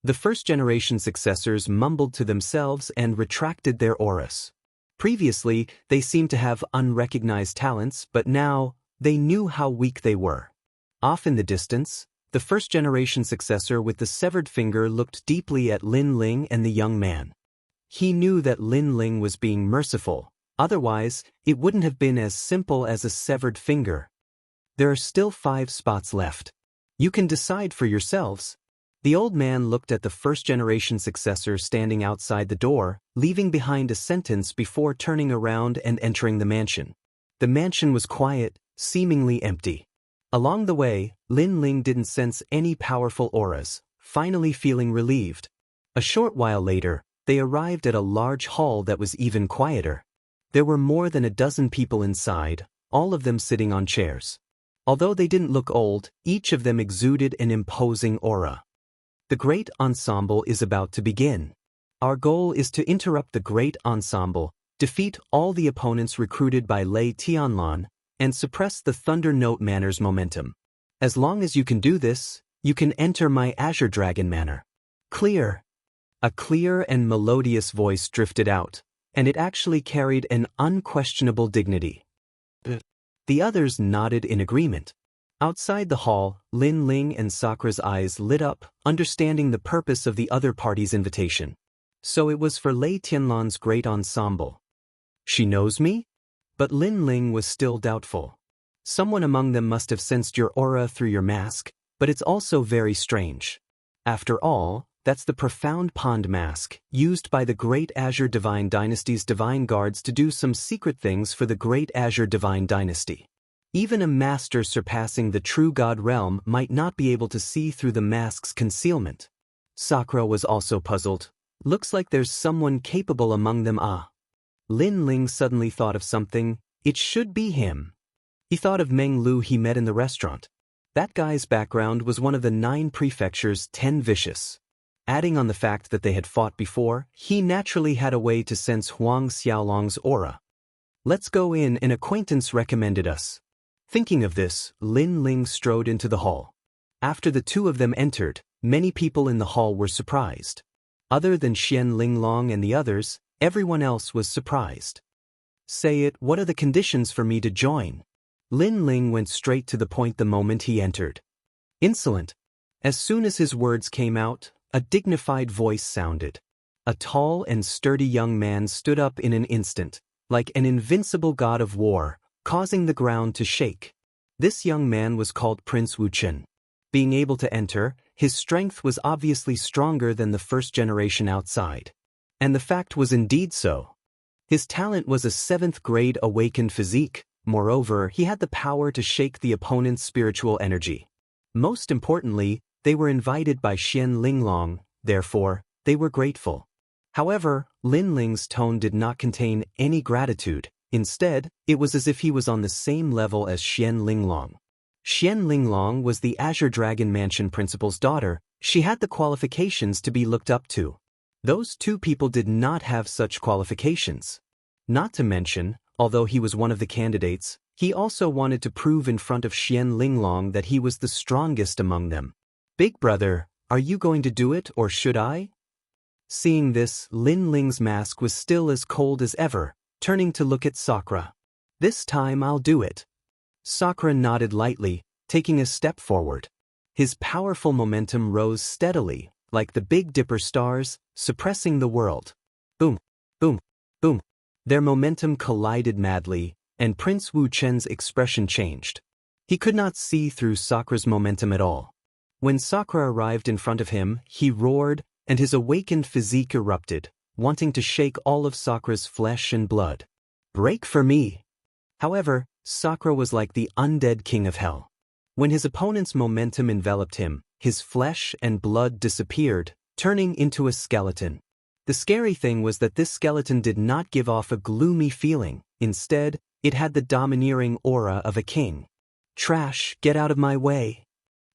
The first-generation successors mumbled to themselves and retracted their auras. Previously, they seemed to have unrecognized talents, but now, they knew how weak they were. Off in the distance, the first-generation successor with the severed finger looked deeply at Lin Ling and the young man. He knew that Lin Ling was being merciful, otherwise, it wouldn't have been as simple as a severed finger. There are still 5 spots left. You can decide for yourselves. The old man looked at the first-generation successor standing outside the door, leaving behind a sentence before turning around and entering the mansion. The mansion was quiet, seemingly empty. Along the way, Lin Ling didn't sense any powerful auras, finally feeling relieved. A short while later, they arrived at a large hall that was even quieter. There were more than a dozen people inside, all of them sitting on chairs. Although they didn't look old, each of them exuded an imposing aura. The Great Ensemble is about to begin. Our goal is to interrupt the Great Ensemble, defeat all the opponents recruited by Lei Tianlan, and suppress the Thunder Note Manor's momentum. As long as you can do this, you can enter my Azure Dragon Manor. Clear. A clear and melodious voice drifted out, and it actually carried an unquestionable dignity. The others nodded in agreement. Outside the hall, Lin Ling and Sakura's eyes lit up, understanding the purpose of the other party's invitation. So it was for Lei Tianlan's Great Ensemble. She knows me? But Lin Ling was still doubtful. Someone among them must have sensed your aura through your mask, but it's also very strange. After all, that's the Profound Pond Mask, used by the Great Azure Divine Dynasty's Divine Guards to do some secret things for the Great Azure Divine Dynasty. Even a master surpassing the true god realm might not be able to see through the mask's concealment. Sakura was also puzzled. Looks like there's someone capable among them. Lin Ling suddenly thought of something. It should be him. He thought of Meng Lu he met in the restaurant. That guy's background was one of the 9 prefectures' 10 vicious. Adding on the fact that they had fought before, he naturally had a way to sense Huang Xiaolong's aura. Let's go in, an acquaintance recommended us. Thinking of this, Lin Ling strode into the hall. After the two of them entered, many people in the hall were surprised. Other than Xian Linglong and the others, everyone else was surprised. Say it, what are the conditions for me to join? Lin Ling went straight to the point the moment he entered. Insolent. As soon as his words came out, a dignified voice sounded. A tall and sturdy young man stood up in an instant, like an invincible god of war, causing the ground to shake. This young man was called Prince Wuxia. Being able to enter, his strength was obviously stronger than the first generation outside. And the fact was indeed so. His talent was a 7th-grade awakened physique. Moreover, he had the power to shake the opponent's spiritual energy. Most importantly, they were invited by Xian Linglong, therefore, they were grateful. However, Lin Ling's tone did not contain any gratitude. Instead, it was as if he was on the same level as Xian Linglong. Xian Linglong was the Azure Dragon Mansion principal's daughter. She had the qualifications to be looked up to. Those two people did not have such qualifications. Not to mention, although he was one of the candidates, he also wanted to prove in front of Xian Linglong that he was the strongest among them. Big brother, are you going to do it or should I? Seeing this, Lin Ling's mask was still as cold as ever, turning to look at Sakura. This time I'll do it. Sakura nodded lightly, taking a step forward. His powerful momentum rose steadily, like the Big Dipper stars, suppressing the world. Boom, boom, boom. Their momentum collided madly, and Prince Wu Chen's expression changed. He could not see through Sakura's momentum at all. When Sakura arrived in front of him, he roared, and his awakened physique erupted, wanting to shake all of Sakura's flesh and blood. "Break for me!" However, Sakura was like the undead king of hell. When his opponent's momentum enveloped him, his flesh and blood disappeared, turning into a skeleton. The scary thing was that this skeleton did not give off a gloomy feeling. Instead, it had the domineering aura of a king. "Trash, get out of my way!"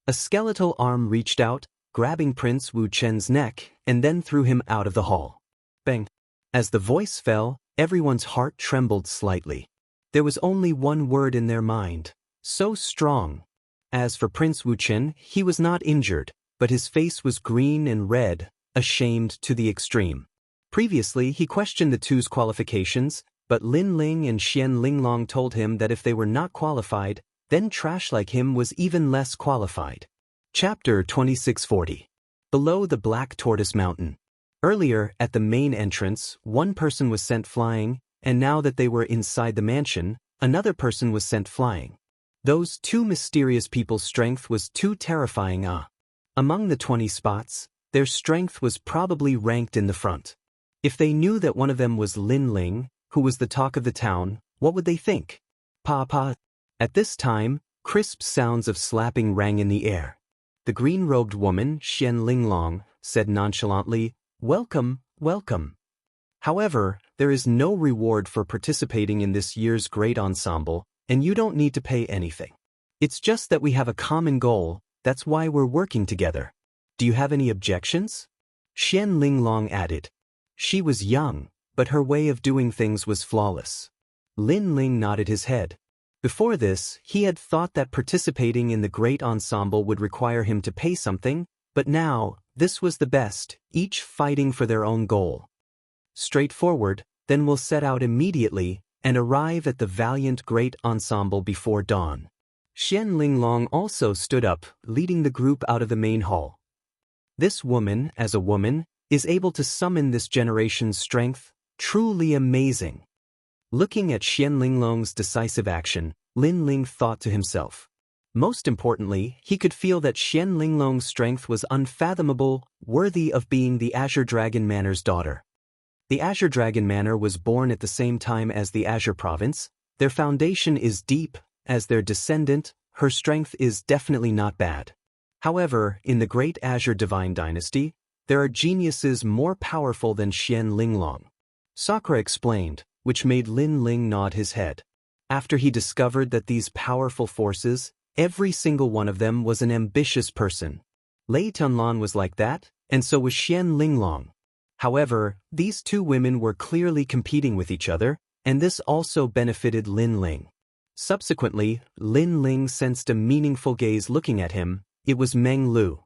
A skeletal arm reached out, grabbing Prince Wu Chen's neck, and then threw him out of the hall. Bang! As the voice fell, everyone's heart trembled slightly. There was only one word in their mind: so strong. As for Prince Wu Chen, he was not injured, but his face was green and red, ashamed to the extreme. Previously, he questioned the two's qualifications, but Lin Ling and Xian Linglong told him that if they were not qualified, then trash like him was even less qualified. Chapter 2640. Below the Black Tortoise Mountain. Earlier, at the main entrance, one person was sent flying, and now that they were inside the mansion, another person was sent flying. Those two mysterious people's strength was too terrifying. Among the 20 spots, their strength was probably ranked in the front. If they knew that one of them was Lin Ling, who was the talk of the town, what would they think? Pa. At this time, crisp sounds of slapping rang in the air. The green-robed woman, Xian Linglong, said nonchalantly, "Welcome, welcome. However, there is no reward for participating in this year's great ensemble, and you don't need to pay anything. It's just that we have a common goal, that's why we're working together. Do you have any objections?" Xian Linglong added. She was young, but her way of doing things was flawless. Lin Ling nodded his head. Before this, he had thought that participating in the great ensemble would require him to pay something, but now, this was the best, each fighting for their own goal. "Straightforward, then we'll set out immediately and arrive at the valiant great ensemble before dawn." Xian Linglong also stood up, leading the group out of the main hall. This woman, as a woman, is able to summon this generation's strength, truly amazing. Looking at Xian Linglong's decisive action, Lin Ling thought to himself. Most importantly, he could feel that Xian Linglong's strength was unfathomable, worthy of being the Azure Dragon Manor's daughter. The Azure Dragon Manor was born at the same time as the Azure Province. Their foundation is deep. As their descendant, her strength is definitely not bad. However, in the Great Azure Divine Dynasty, there are geniuses more powerful than Xian Linglong. Sakura explained, which made Lin Ling nod his head. After he discovered that these powerful forces, every single one of them was an ambitious person. Lei Tunlan was like that, and so was Xian Linglong. However, these two women were clearly competing with each other, and this also benefited Lin Ling. Subsequently, Lin Ling sensed a meaningful gaze looking at him. It was Meng Lu.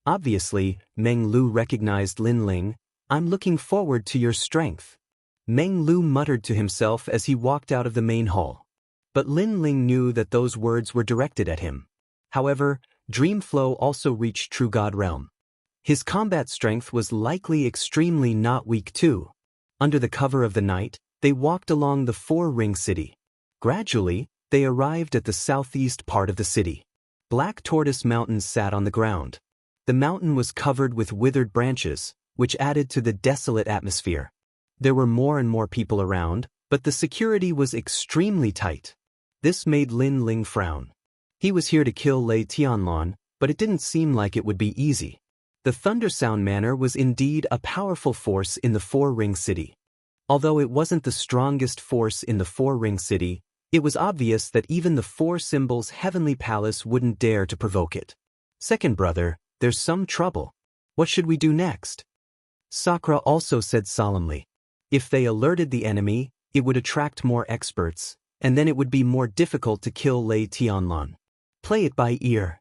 Obviously, Meng Lu recognized Lin Ling. "I'm looking forward to your strength." Meng Lu muttered to himself as he walked out of the main hall. But Lin Ling knew that those words were directed at him. However, Dream Flow also reached True God Realm. His combat strength was likely extremely not weak too. Under the cover of the night, they walked along the four-ring city. Gradually, they arrived at the southeast part of the city. Black Tortoise Mountain sat on the ground. The mountain was covered with withered branches, which added to the desolate atmosphere. There were more and more people around, but the security was extremely tight. This made Lin Ling frown. He was here to kill Lei Tianlan, but it didn't seem like it would be easy. The Thundersound Manor was indeed a powerful force in the Four-Ring City. Although it wasn't the strongest force in the Four-Ring City, it was obvious that even the Four Symbols Heavenly Palace wouldn't dare to provoke it. "Second brother, there's some trouble. What should we do next?" Sakura also said solemnly. If they alerted the enemy, it would attract more experts, and then it would be more difficult to kill Lei Tianlan. "Play it by ear."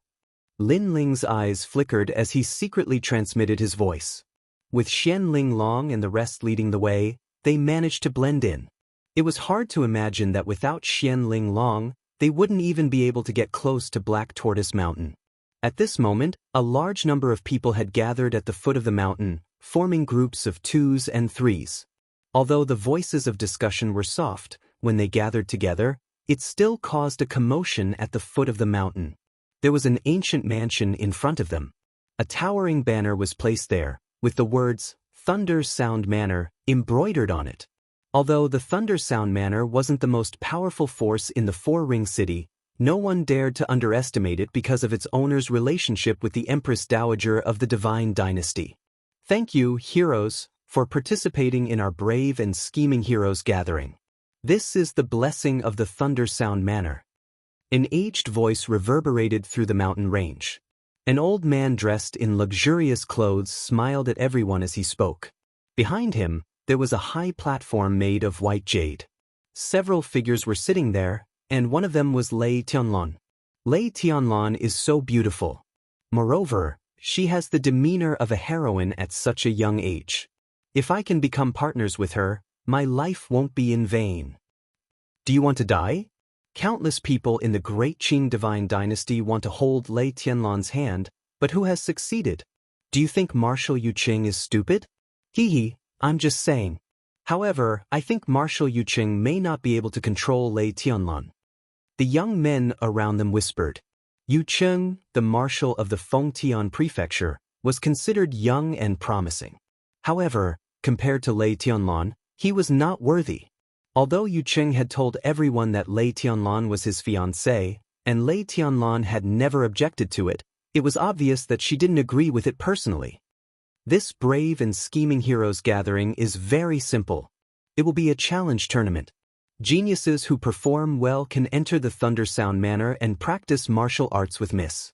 Lin Ling's eyes flickered as he secretly transmitted his voice. With Xian Linglong and the rest leading the way, they managed to blend in. It was hard to imagine that without Xian Linglong, they wouldn't even be able to get close to Black Tortoise Mountain. At this moment, a large number of people had gathered at the foot of the mountain, forming groups of 2s and 3s. Although the voices of discussion were soft, when they gathered together, it still caused a commotion at the foot of the mountain. There was an ancient mansion in front of them. A towering banner was placed there, with the words, Thunder Sound Manor, embroidered on it. Although the Thunder Sound Manor wasn't the most powerful force in the Four-Ring City, no one dared to underestimate it because of its owner's relationship with the Empress Dowager of the Divine Dynasty. Thank you, heroes, for participating in our brave and scheming heroes gathering. This is the blessing of the Thunder Sound Manor. An aged voice reverberated through the mountain range. An old man dressed in luxurious clothes smiled at everyone as he spoke. Behind him, there was a high platform made of white jade. Several figures were sitting there, and one of them was Lei Tianlan. Lei Tianlan is so beautiful. Moreover, she has the demeanor of a heroine at such a young age. If I can become partners with her, my life won't be in vain. Do you want to die? Countless people in the great Qing Divine Dynasty want to hold Lei Tianlan's hand, but who has succeeded? Do you think Marshal Yu Qing is stupid? Hee, I'm just saying. However, I think Marshal Yu Qing may not be able to control Lei Tianlan. The young men around them whispered. Yu Qing, the marshal of the Fengtian Prefecture, was considered young and promising. However, compared to Lei Tianlan, he was not worthy. Although Yu Qing had told everyone that Lei Tianlan was his fiancée, and Lei Tianlan had never objected to it, it was obvious that she didn't agree with it personally. This brave and scheming heroes gathering is very simple. It will be a challenge tournament. Geniuses who perform well can enter the Thunder Sound Manor and practice martial arts with Miss.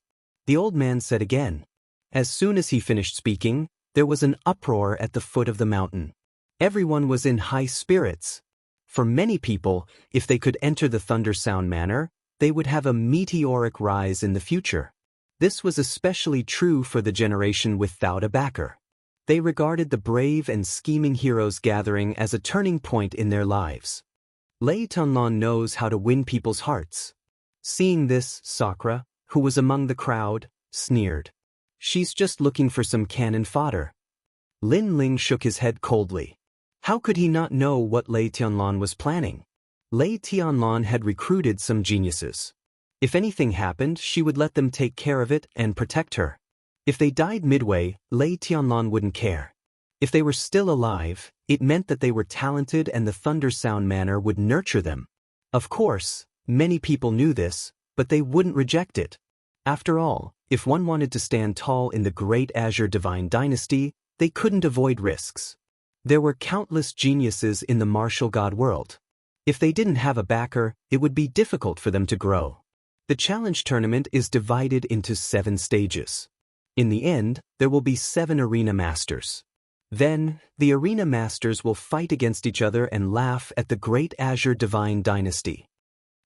The old man said again. As soon as he finished speaking, there was an uproar at the foot of the mountain. Everyone was in high spirits. For many people, if they could enter the Thunder Sound Manor, they would have a meteoric rise in the future. This was especially true for the generation without a backer. They regarded the brave and scheming heroes gathering as a turning point in their lives. Lei Tianlan knows how to win people's hearts. Seeing this, Sakura, who was among the crowd, sneered. She's just looking for some cannon fodder. Lin Ling shook his head coldly. How could he not know what Lei Tianlan was planning? Lei Tianlan had recruited some geniuses. If anything happened, she would let them take care of it and protect her. If they died midway, Lei Tianlan wouldn't care. If they were still alive, it meant that they were talented and the Thunder Sound Manor would nurture them. Of course, many people knew this, but they wouldn't reject it. After all, if one wanted to stand tall in the Great Azure Divine Dynasty, they couldn't avoid risks. There were countless geniuses in the martial god world. If they didn't have a backer, it would be difficult for them to grow. The challenge tournament is divided into 7 stages. In the end, there will be 7 arena masters. Then, the arena masters will fight against each other and laugh at the Great Azure Divine Dynasty.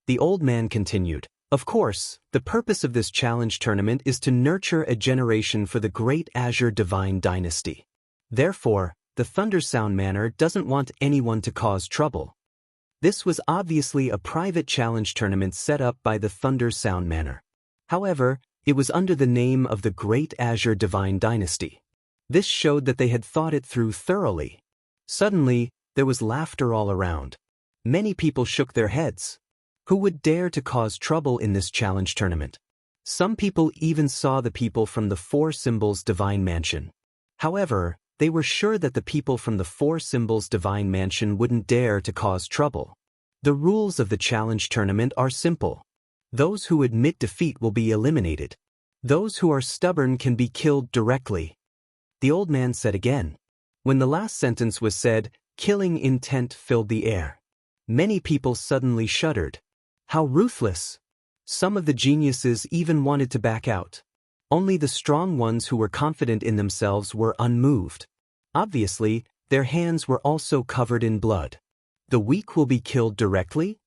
The old man continued, of course, the purpose of this challenge tournament is to nurture a generation for the Great Azure Divine Dynasty. Therefore, the Thunder Sound Manor doesn't want anyone to cause trouble. This was obviously a private challenge tournament set up by the Thunder Sound Manor. However, it was under the name of the Great Azure Divine Dynasty. This showed that they had thought it through thoroughly. Suddenly, there was laughter all around. Many people shook their heads. Who would dare to cause trouble in this challenge tournament? Some people even saw the people from the Four Symbols Divine Mansion. However, they were sure that the people from the Four Symbols Divine Mansion wouldn't dare to cause trouble. The rules of the challenge tournament are simple. Those who admit defeat will be eliminated. Those who are stubborn can be killed directly. The old man said again. When the last sentence was said, killing intent filled the air. Many people suddenly shuddered. How ruthless! Some of the geniuses even wanted to back out. Only the strong ones who were confident in themselves were unmoved. Obviously, their hands were also covered in blood. The weak will be killed directly?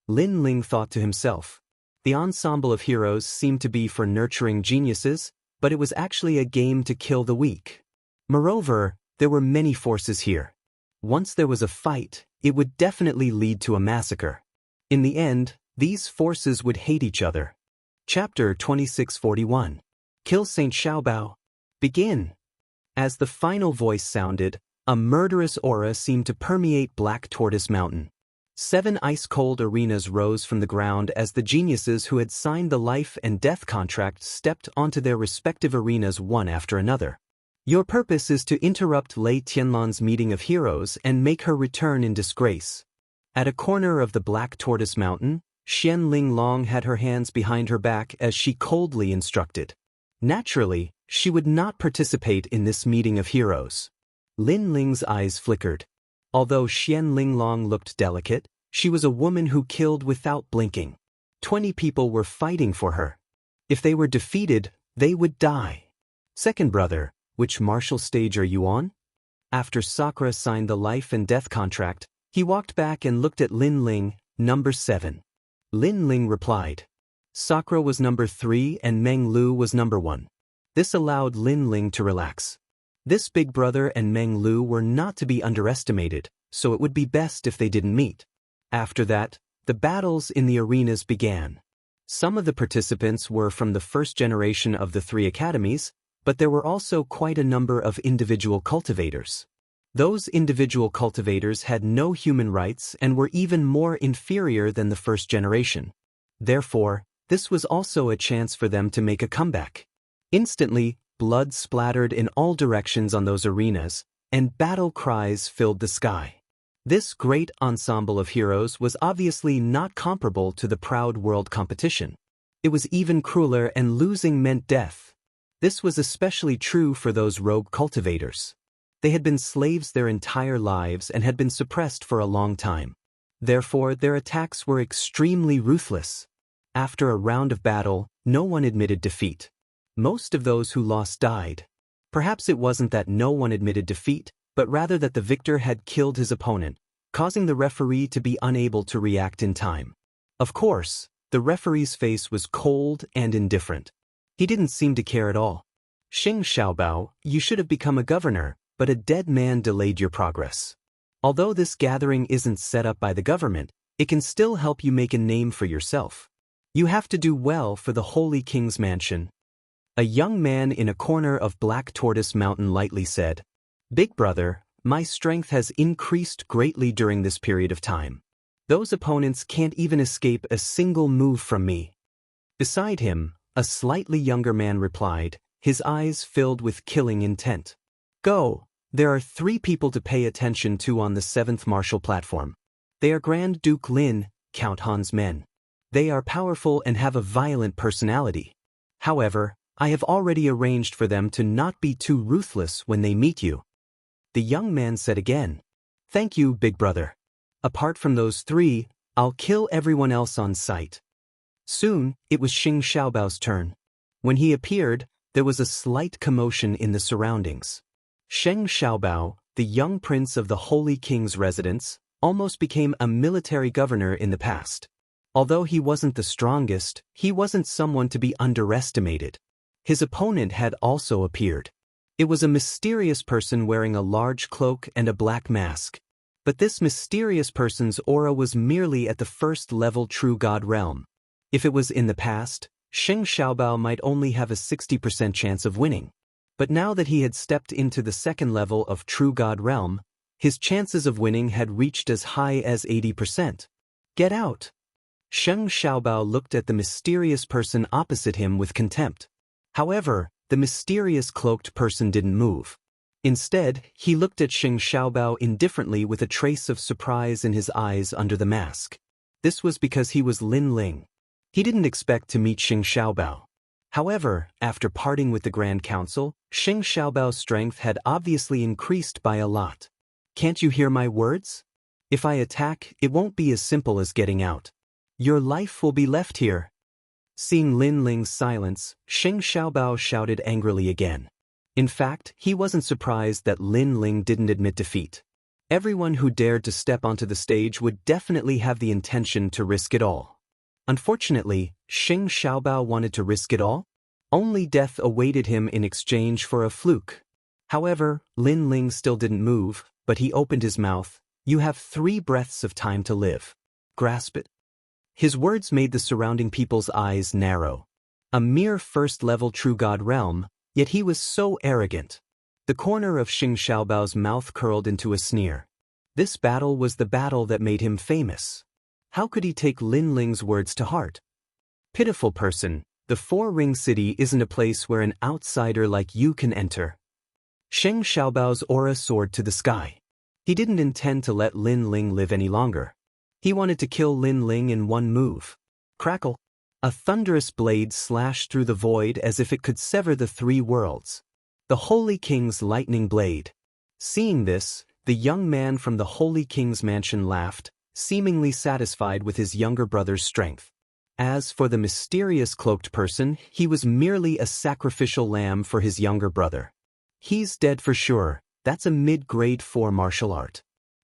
Lin Ling thought to himself. The ensemble of heroes seemed to be for nurturing geniuses, but it was actually a game to kill the weak. Moreover, there were many forces here. Once there was a fight, it would definitely lead to a massacre. In the end, these forces would hate each other. Chapter 2641. Kill Saint Xiaobao. Begin. As the final voice sounded, A murderous aura seemed to permeate Black Tortoise Mountain. 7 ice-cold arenas rose from the ground as the geniuses who had signed the life and death contracts stepped onto their respective arenas one after another. Your purpose is to interrupt Lei Tianlan's meeting of heroes and make her return in disgrace. At a corner of the Black Tortoise Mountain, Xian Linglong had her hands behind her back as she coldly instructed. Naturally, she would not participate in this meeting of heroes. Lin Ling's eyes flickered. Although Xian Linglong looked delicate, she was a woman who killed without blinking. 20 people were fighting for her. If they were defeated, they would die. Second brother, which martial stage are you on? After Sakura signed the life and death contract, he walked back and looked at Lin Ling, number 7. Lin Ling replied. Sakura was number 3 and Meng Lu was number 1. This allowed Lin Ling to relax. This big brother and Meng Lu were not to be underestimated, so it would be best if they didn't meet. After that, the battles in the arenas began. Some of the participants were from the first generation of the 3 academies, but there were also quite a number of individual cultivators. Those individual cultivators had no human rights and were even more inferior than the first generation. Therefore, this was also a chance for them to make a comeback. Instantly, blood splattered in all directions on those arenas, and battle cries filled the sky. This great ensemble of heroes was obviously not comparable to the proud world competition. It was even crueler, and losing meant death. This was especially true for those rogue cultivators. They had been slaves their entire lives and had been suppressed for a long time. Therefore, their attacks were extremely ruthless. After a round of battle, no one admitted defeat. Most of those who lost died. Perhaps it wasn't that no one admitted defeat, but rather that the victor had killed his opponent, causing the referee to be unable to react in time. Of course, the referee's face was cold and indifferent. He didn't seem to care at all. Xing Xiaobao, you should have become a governor, but a dead man delayed your progress. Although this gathering isn't set up by the government, it can still help you make a name for yourself. You have to do well for the Holy King's mansion. A young man in a corner of Black Tortoise Mountain lightly said, Big brother, my strength has increased greatly during this period of time. Those opponents can't even escape a single move from me. Beside him, a slightly younger man replied, his eyes filled with killing intent. Go, there are 3 people to pay attention to on the 7th martial platform. They are Grand Duke Lin, Count Han's men. They are powerful and have a violent personality. However, I have already arranged for them to not be too ruthless when they meet you. The young man said again, Thank you, big brother. Apart from those 3, I'll kill everyone else on sight. Soon, it was Xing Xiaobao's turn. When he appeared, there was a slight commotion in the surroundings. Xing Xiaobao, the young prince of the Holy King's residence, almost became a military governor in the past. Although he wasn't the strongest, he wasn't someone to be underestimated. His opponent had also appeared. It was a mysterious person wearing a large cloak and a black mask. But this mysterious person's aura was merely at the first-level True God realm. If it was in the past, Xing Xiaobao might only have a 60% chance of winning. But now that he had stepped into the second level of True God realm, his chances of winning had reached as high as 80%. Get out! Xing Xiaobao looked at the mysterious person opposite him with contempt. However, the mysterious cloaked person didn't move. Instead, he looked at Xing Xiaobao indifferently with a trace of surprise in his eyes under the mask. This was because he was Lin Ling. He didn't expect to meet Xing Xiaobao. However, after parting with the Grand Council, Xing Xiaobao's strength had obviously increased by a lot. Can't you hear my words? If I attack, it won't be as simple as getting out. Your life will be left here. Seeing Lin Ling's silence, Xing Xiaobao shouted angrily again. In fact, he wasn't surprised that Lin Ling didn't admit defeat. Everyone who dared to step onto the stage would definitely have the intention to risk it all. Unfortunately, Xing Xiaobao wanted to risk it all? Only death awaited him in exchange for a fluke. However, Lin Ling still didn't move, but he opened his mouth. You have 3 breaths of time to live. Grasp it. His words made the surrounding people's eyes narrow. A mere first-level True God realm, yet he was so arrogant. The corner of Xing Xiaobao's mouth curled into a sneer. This battle was the battle that made him famous. How could he take Lin Ling's words to heart? Pitiful person, the Four-Ring City isn't a place where an outsider like you can enter. Xing Xiaobao's aura soared to the sky. He didn't intend to let Lin Ling live any longer. He wanted to kill Lin Ling in one move. Crackle! A thunderous blade slashed through the void as if it could sever the three worlds. The Holy King's lightning blade. Seeing this, the young man from the Holy King's mansion laughed, seemingly satisfied with his younger brother's strength. As for the mysterious cloaked person, he was merely a sacrificial lamb for his younger brother. He's dead for sure, that's a mid-grade 4 martial art.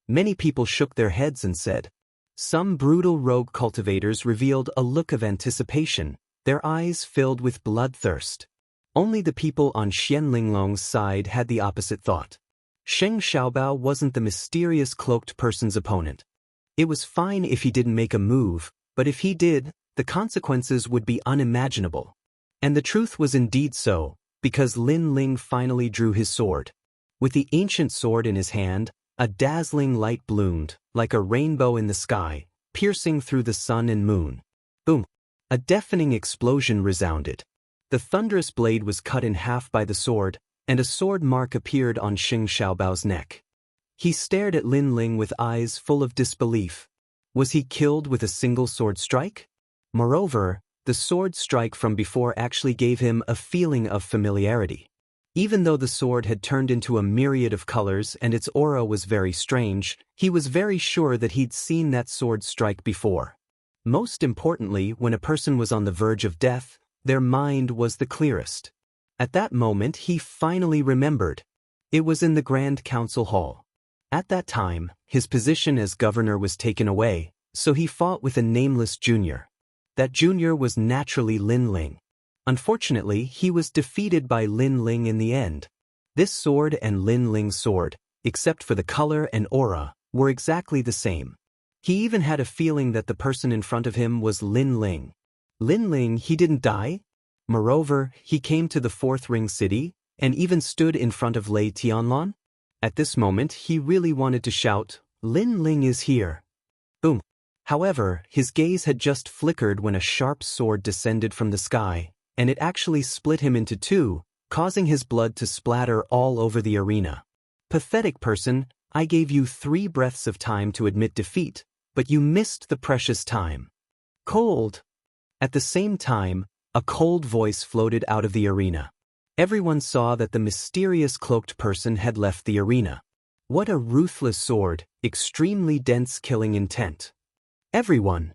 Many people shook their heads and said. Some brutal rogue cultivators revealed a look of anticipation, their eyes filled with bloodthirst. Only the people on Xian Linglong's side had the opposite thought. Xing Xiaobao wasn't the mysterious cloaked person's opponent. It was fine if he didn't make a move, but if he did, the consequences would be unimaginable. And the truth was indeed so, because Lin Ling finally drew his sword. With the ancient sword in his hand, a dazzling light bloomed, like a rainbow in the sky, piercing through the sun and moon. Boom! A deafening explosion resounded. The thunderous blade was cut in half by the sword, and a sword mark appeared on Xing Xiaobao's neck. He stared at Lin Ling with eyes full of disbelief. Was he killed with a single sword strike? Moreover, the sword strike from before actually gave him a feeling of familiarity. Even though the sword had turned into a myriad of colors and its aura was very strange, he was very sure that he'd seen that sword strike before. Most importantly, when a person was on the verge of death, their mind was the clearest. At that moment he finally remembered. It was in the Grand Council Hall. At that time, his position as governor was taken away, so he fought with a nameless junior. That junior was naturally Lin Ling. Unfortunately, he was defeated by Lin Ling in the end. This sword and Lin Ling's sword, except for the color and aura, were exactly the same. He even had a feeling that the person in front of him was Lin Ling. Lin Ling, he didn't die? Moreover, he came to the Fourth Ring City, and even stood in front of Lei Tianlan? At this moment, he really wanted to shout, Lin Ling is here. Boom. However, his gaze had just flickered when a sharp sword descended from the sky, and it actually split him into two, causing his blood to splatter all over the arena. Pathetic person, I gave you 3 breaths of time to admit defeat, but you missed the precious time. Cold. At the same time, a cold voice floated out of the arena. Everyone saw that the mysterious cloaked person had left the arena. What a ruthless sword, extremely dense killing intent. Everyone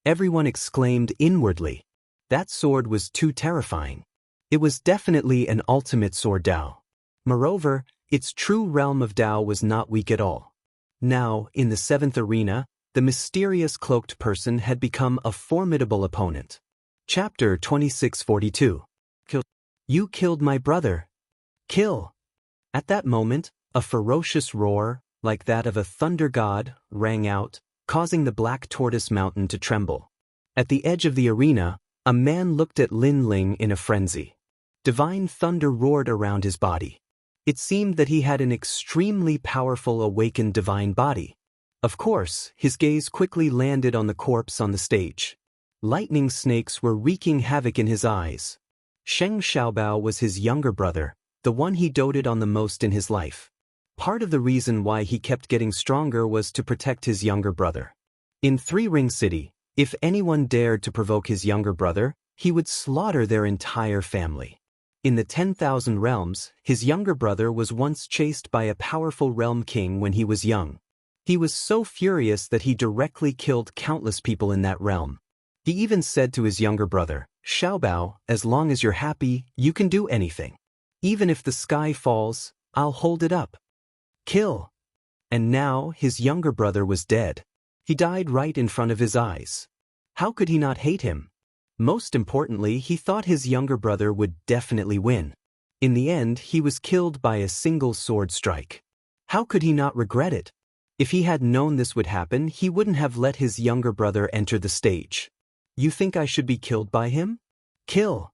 exclaimed inwardly. That sword was too terrifying. It was definitely an ultimate sword Dao. Moreover, its true realm of Dao was not weak at all. Now, in the 7th arena, the mysterious cloaked person had become a formidable opponent. Chapter 2642. Kill. You killed my brother. Kill. At that moment, a ferocious roar, like that of a thunder god, rang out, causing the Black Tortoise Mountain to tremble. At the edge of the arena, a man looked at Lin Ling in a frenzy. Divine thunder roared around his body. It seemed that he had an extremely powerful awakened divine body. Of course, his gaze quickly landed on the corpse on the stage. Lightning snakes were wreaking havoc in his eyes. Xing Xiaobao was his younger brother, the one he doted on the most in his life. Part of the reason why he kept getting stronger was to protect his younger brother. In Three-Ring City, if anyone dared to provoke his younger brother, he would slaughter their entire family. In the 10,000 realms, his younger brother was once chased by a powerful realm king when he was young. He was so furious that he directly killed countless people in that realm. He even said to his younger brother, Xiaobao, as long as you're happy, you can do anything. Even if the sky falls, I'll hold it up. Kill. And now his younger brother was dead. He died right in front of his eyes. How could he not hate him? Most importantly, he thought his younger brother would definitely win. In the end, he was killed by a single sword strike. How could he not regret it? If he had known this would happen, he wouldn't have let his younger brother enter the stage. You think I should be killed by him? Kill.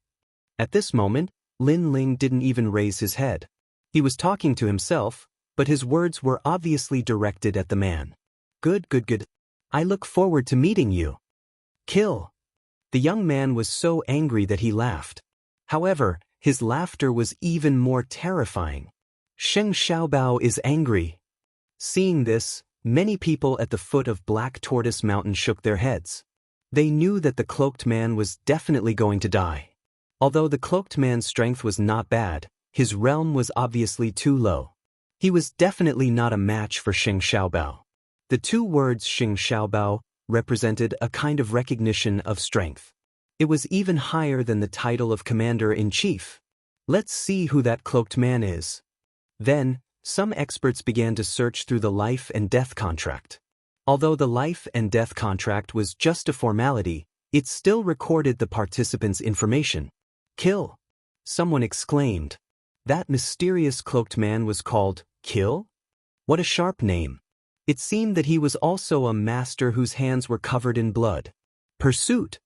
At this moment, Lin Ling didn't even raise his head. He was talking to himself, but his words were obviously directed at the man. Good, good, good. I look forward to meeting you. Kill. The young man was so angry that he laughed. However, his laughter was even more terrifying. Sheng Xiaobao is angry. Seeing this, many people at the foot of Black Tortoise Mountain shook their heads. They knew that the cloaked man was definitely going to die. Although the cloaked man's strength was not bad, his realm was obviously too low. He was definitely not a match for Sheng Xiaobao. The two words Sheng Xiaobao represented a kind of recognition of strength. It was even higher than the title of Commander-in-Chief. Let's see who that cloaked man is. Then, some experts began to search through the life and death contract. Although the life and death contract was just a formality, it still recorded the participants' information. Kill! Someone exclaimed. That mysterious cloaked man was called Kill? What a sharp name. It seemed that he was also a master whose hands were covered in blood. Pursuit!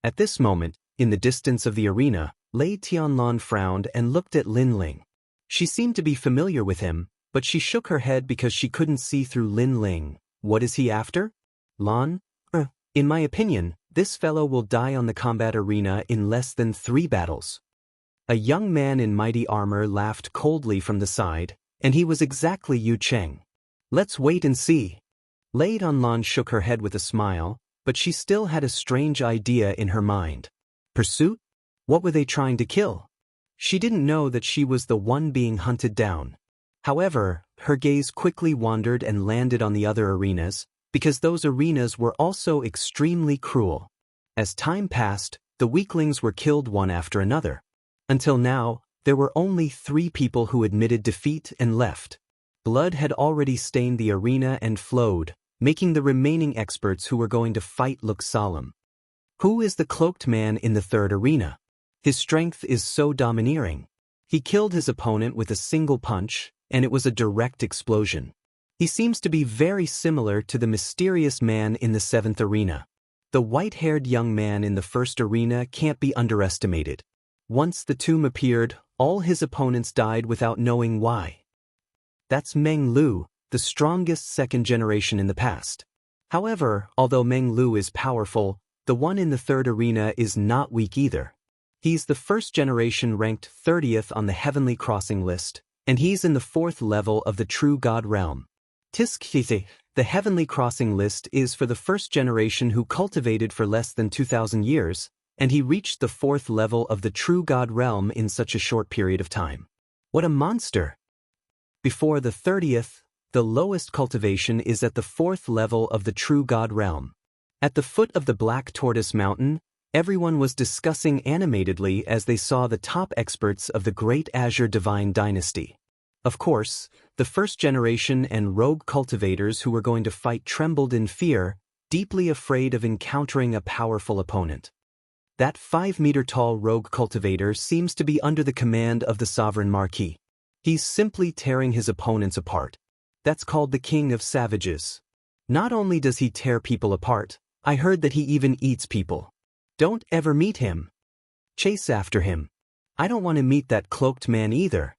At this moment, in the distance of the arena, Lei Tianlan frowned and looked at Lin Ling. She seemed to be familiar with him, but she shook her head because she couldn't see through Lin Ling. What is he after? Lan? In my opinion, this fellow will die on the combat arena in less than 3 battles. A young man in mighty armor laughed coldly from the side, and he was exactly Yu Cheng. Let's wait and see. Lei Tianlan shook her head with a smile, but she still had a strange idea in her mind. Pursuit? What were they trying to kill? She didn't know that she was the one being hunted down. However, her gaze quickly wandered and landed on the other arenas, because those arenas were also extremely cruel. As time passed, the weaklings were killed one after another. Until now, there were only 3 people who admitted defeat and left. Blood had already stained the arena and flowed, making the remaining experts who were going to fight look solemn. Who is the cloaked man in the 3rd arena? His strength is so domineering. He killed his opponent with a single punch, and it was a direct explosion. He seems to be very similar to the mysterious man in the 7th arena. The white-haired young man in the 1st arena can't be underestimated. Once the tomb appeared, all his opponents died without knowing why. That's Meng Lu, the strongest 2nd generation in the past. However, although Meng Lu is powerful, the one in the 3rd arena is not weak either. He's the 1st generation ranked 30th on the Heavenly Crossing list, and he's in the 4th level of the True God realm. Tiskithe, the Heavenly Crossing list is for the 1st generation who cultivated for less than 2,000 years, and he reached the 4th level of the True God realm in such a short period of time. What a monster! Before the 30th, the lowest cultivation is at the 4th level of the True God realm. At the foot of the Black Tortoise Mountain, everyone was discussing animatedly as they saw the top experts of the Great Azure Divine Dynasty. Of course, the 1st generation and rogue cultivators who were going to fight trembled in fear, deeply afraid of encountering a powerful opponent. That 5-meter-tall rogue cultivator seems to be under the command of the Sovereign Marquis. He's simply tearing his opponents apart. That's called the King of Savages. Not only does he tear people apart, I heard that he even eats people. Don't ever meet him. Chase after him. I don't want to meet that cloaked man either.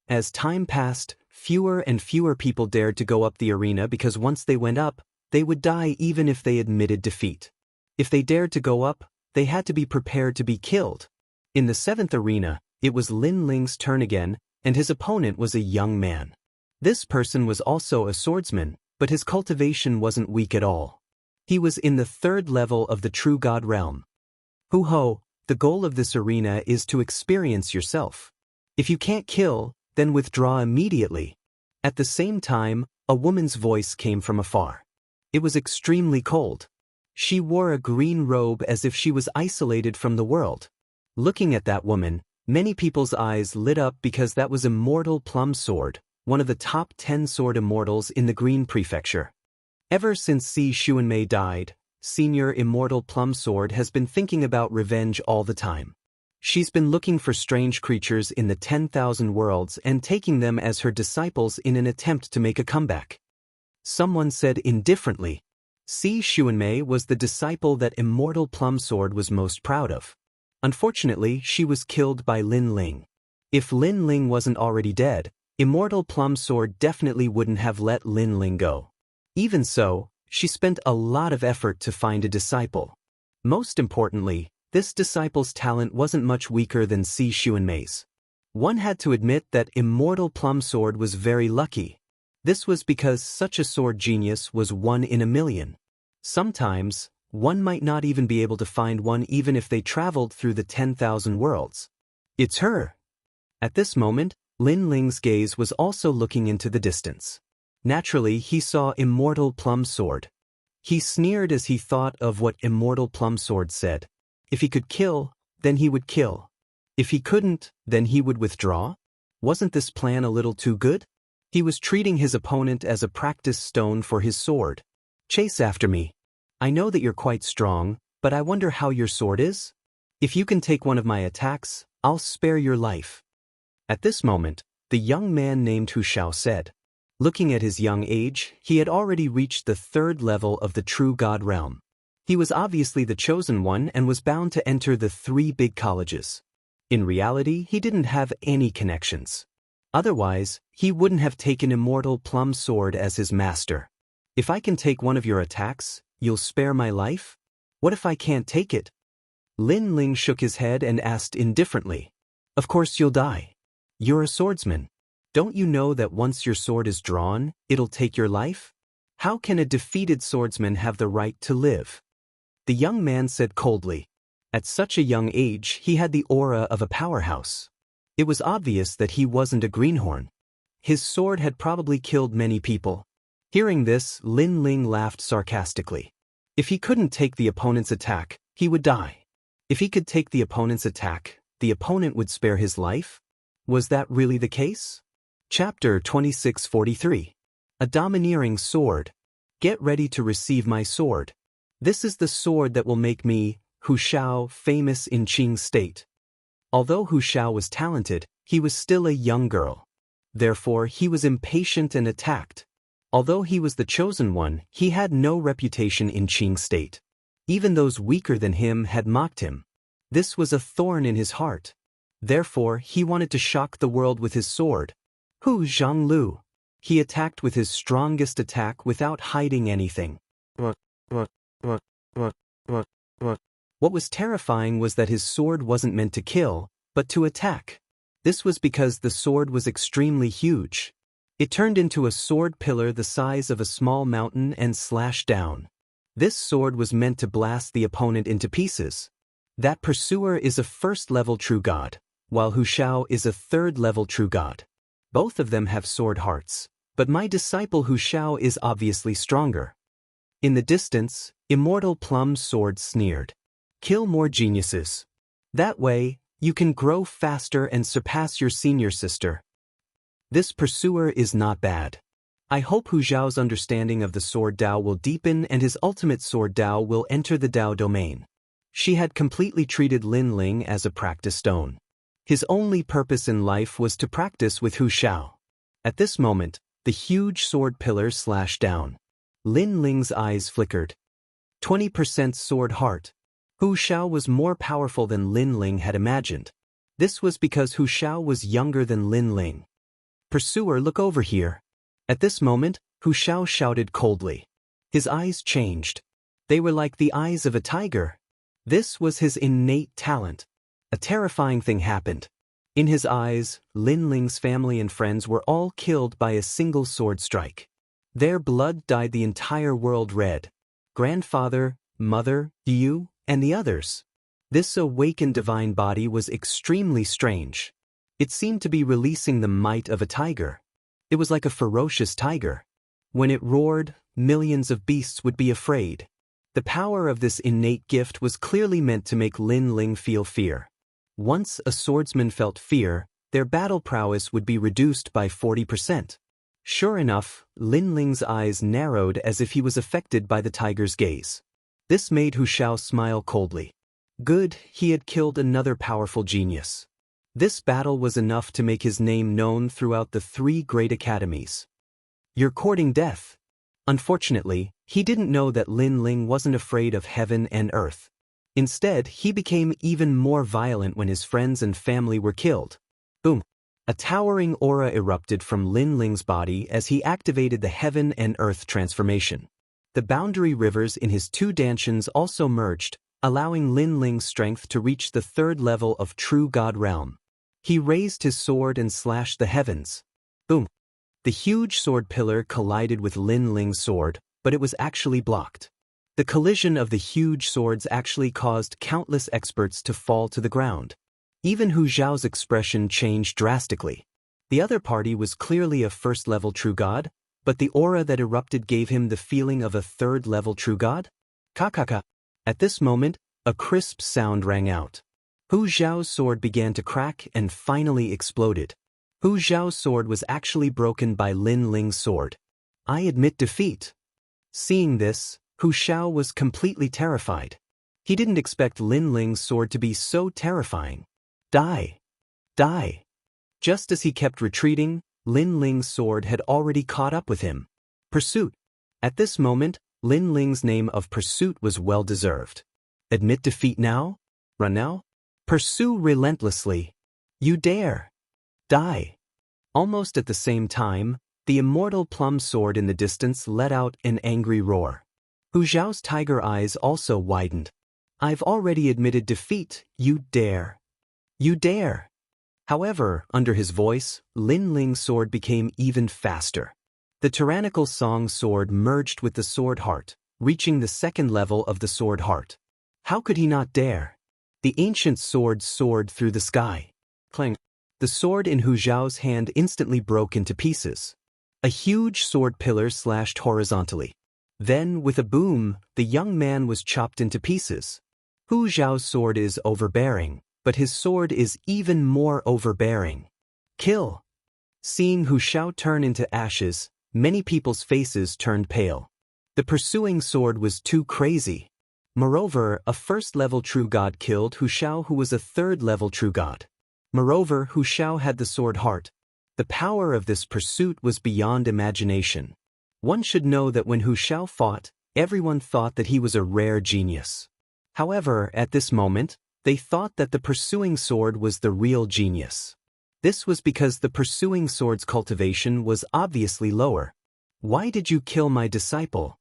As time passed, fewer and fewer people dared to go up the arena because once they went up, they would die even if they admitted defeat. If they dared to go up, they had to be prepared to be killed. In the 7th arena, it was Lin Ling's turn again, and his opponent was a young man. This person was also a swordsman, but his cultivation wasn't weak at all. He was in the 3rd level of the True God realm. Ho, the goal of this arena is to experience yourself. If you can't kill, then withdraw immediately. At the same time, a woman's voice came from afar. It was extremely cold. She wore a green robe as if she was isolated from the world. Looking at that woman, many people's eyes lit up because that was Immortal Plum Sword, one of the top 10 sword immortals in the Green Prefecture. Ever since Si Xuanmei died, Senior Immortal Plum Sword has been thinking about revenge all the time. She's been looking for strange creatures in the 10,000 worlds and taking them as her disciples in an attempt to make a comeback. Someone said indifferently, Si Xuanmei was the disciple that Immortal Plum Sword was most proud of. Unfortunately, she was killed by Lin Ling. If Lin Ling wasn't already dead, Immortal Plum Sword definitely wouldn't have let Lin Ling go. Even so, she spent a lot of effort to find a disciple. Most importantly, this disciple's talent wasn't much weaker than Si Xuanmei's. One had to admit that Immortal Plum Sword was very lucky. This was because such a sword genius was one in a million. Sometimes, one might not even be able to find one even if they traveled through the 10,000 worlds. It's her. At this moment, Lin Ling's gaze was also looking into the distance. Naturally, he saw Immortal Plum Sword. He sneered as he thought of what Immortal Plum Sword said. If he could kill, then he would kill. If he couldn't, then he would withdraw? Wasn't this plan a little too good? He was treating his opponent as a practice stone for his sword. Chase after me. I know that you're quite strong, but I wonder how your sword is? If you can take one of my attacks, I'll spare your life. At this moment, the young man named Hu Shao said. Looking at his young age, he had already reached the 3rd level of the true God realm. He was obviously the chosen one and was bound to enter the 3 big colleges. In reality, he didn't have any connections. Otherwise, he wouldn't have taken Immortal Plum Sword as his master. If I can take one of your attacks, you'll spare my life? What if I can't take it? Lin Ling shook his head and asked indifferently. Of course you'll die. You're a swordsman. Don't you know that once your sword is drawn, it'll take your life? How can a defeated swordsman have the right to live? The young man said coldly. At such a young age, he had the aura of a powerhouse. It was obvious that he wasn't a greenhorn. His sword had probably killed many people. Hearing this, Lin Ling laughed sarcastically. If he couldn't take the opponent's attack, he would die. If he could take the opponent's attack, the opponent would spare his life? Was that really the case? Chapter 2643. A Domineering Sword. Get ready to receive my sword. This is the sword that will make me, Hu Shao, famous in Qing State. Although Hu Shao was talented, he was still a young girl. Therefore, he was impatient and attacked. Although he was the chosen one, he had no reputation in Qing State. Even those weaker than him had mocked him. This was a thorn in his heart. Therefore, he wanted to shock the world with his sword. Hu Zhanglu. He attacked with his strongest attack without hiding anything. What was terrifying was that his sword wasn't meant to kill, but to attack. This was because the sword was extremely huge. It turned into a sword pillar the size of a small mountain and slashed down. This sword was meant to blast the opponent into pieces. That pursuer is a 1st-level true god, while Hu Shao is a 3rd-level true god. Both of them have sword hearts, but my disciple Hu Shao is obviously stronger. In the distance, Immortal Plum Sword sneered. Kill more geniuses. That way, you can grow faster and surpass your senior sister. This pursuer is not bad. I hope Hu Zhao's understanding of the sword Dao will deepen and his ultimate sword Dao will enter the Dao domain. She had completely treated Lin Ling as a practice stone. His only purpose in life was to practice with Hu Shao. At this moment, the huge sword pillar slashed down. Lin Ling's eyes flickered. 20% sword heart. Hu Shao was more powerful than Lin Ling had imagined. This was because Hu Shao was younger than Lin Ling. Pursuer, look over here. At this moment, Hu Shao shouted coldly. His eyes changed. They were like the eyes of a tiger. This was his innate talent. A terrifying thing happened. In his eyes, Lin Ling's family and friends were all killed by a single sword strike. Their blood dyed the entire world red. Grandfather, mother, you, and the others. This awakened divine body was extremely strange. It seemed to be releasing the might of a tiger. It was like a ferocious tiger. When it roared, millions of beasts would be afraid. The power of this innate gift was clearly meant to make Lin Ling feel fear. Once a swordsman felt fear, their battle prowess would be reduced by 40%. Sure enough, Lin Ling's eyes narrowed as if he was affected by the tiger's gaze. This made Hu Shao smile coldly. Good, he had killed another powerful genius. This battle was enough to make his name known throughout the 3 great academies. You're courting death. Unfortunately, he didn't know that Lin Ling wasn't afraid of heaven and earth. Instead, he became even more violent when his friends and family were killed. Boom! A towering aura erupted from Lin Ling's body as he activated the heaven and earth transformation. The boundary rivers in his two dantians also merged, allowing Lin Ling's strength to reach the third level of true God realm. He raised his sword and slashed the heavens. Boom! The huge sword pillar collided with Lin Ling's sword, but it was actually blocked. The collision of the huge swords actually caused countless experts to fall to the ground. Even Hu Zhao's expression changed drastically. The other party was clearly a first-level true god, but the aura that erupted gave him the feeling of a third-level true god? Ka. At this moment, a crisp sound rang out. Hu Zhao's sword began to crack and finally exploded. Hu Zhao's sword was actually broken by Lin Ling's sword. I admit defeat. Seeing this, Hu Zhao was completely terrified. He didn't expect Lin Ling's sword to be so terrifying. Die! Die! Just as he kept retreating, Lin Ling's sword had already caught up with him. Pursuit! At this moment, Lin Ling's name of Pursuit was well-deserved. Admit defeat now? Run now? Pursue relentlessly. You dare! Die! Almost at the same time, the immortal plum sword in the distance let out an angry roar. Hu Zhao's tiger eyes also widened. I've already admitted defeat, you dare! You dare! However, under his voice, Lin Ling's sword became even faster. The tyrannical Song sword merged with the sword heart, reaching the second level of the sword heart. How could he not dare? The ancient sword soared through the sky. Clang! The sword in Hu Zhao's hand instantly broke into pieces. A huge sword pillar slashed horizontally. Then, with a boom, the young man was chopped into pieces. Hu Zhao's sword is overbearing, but his sword is even more overbearing. Kill! Seeing Hu Zhao turn into ashes, many people's faces turned pale. The pursuing sword was too crazy. Moreover, a first-level true god killed Hu Zhao, who was a third-level true god. Moreover, Hu Zhao had the sword heart. The power of this pursuit was beyond imagination. One should know that when Hu Zhao fought, everyone thought that he was a rare genius. However, at this moment, they thought that the pursuing sword was the real genius. This was because the pursuing sword's cultivation was obviously lower. Why did you kill my disciple?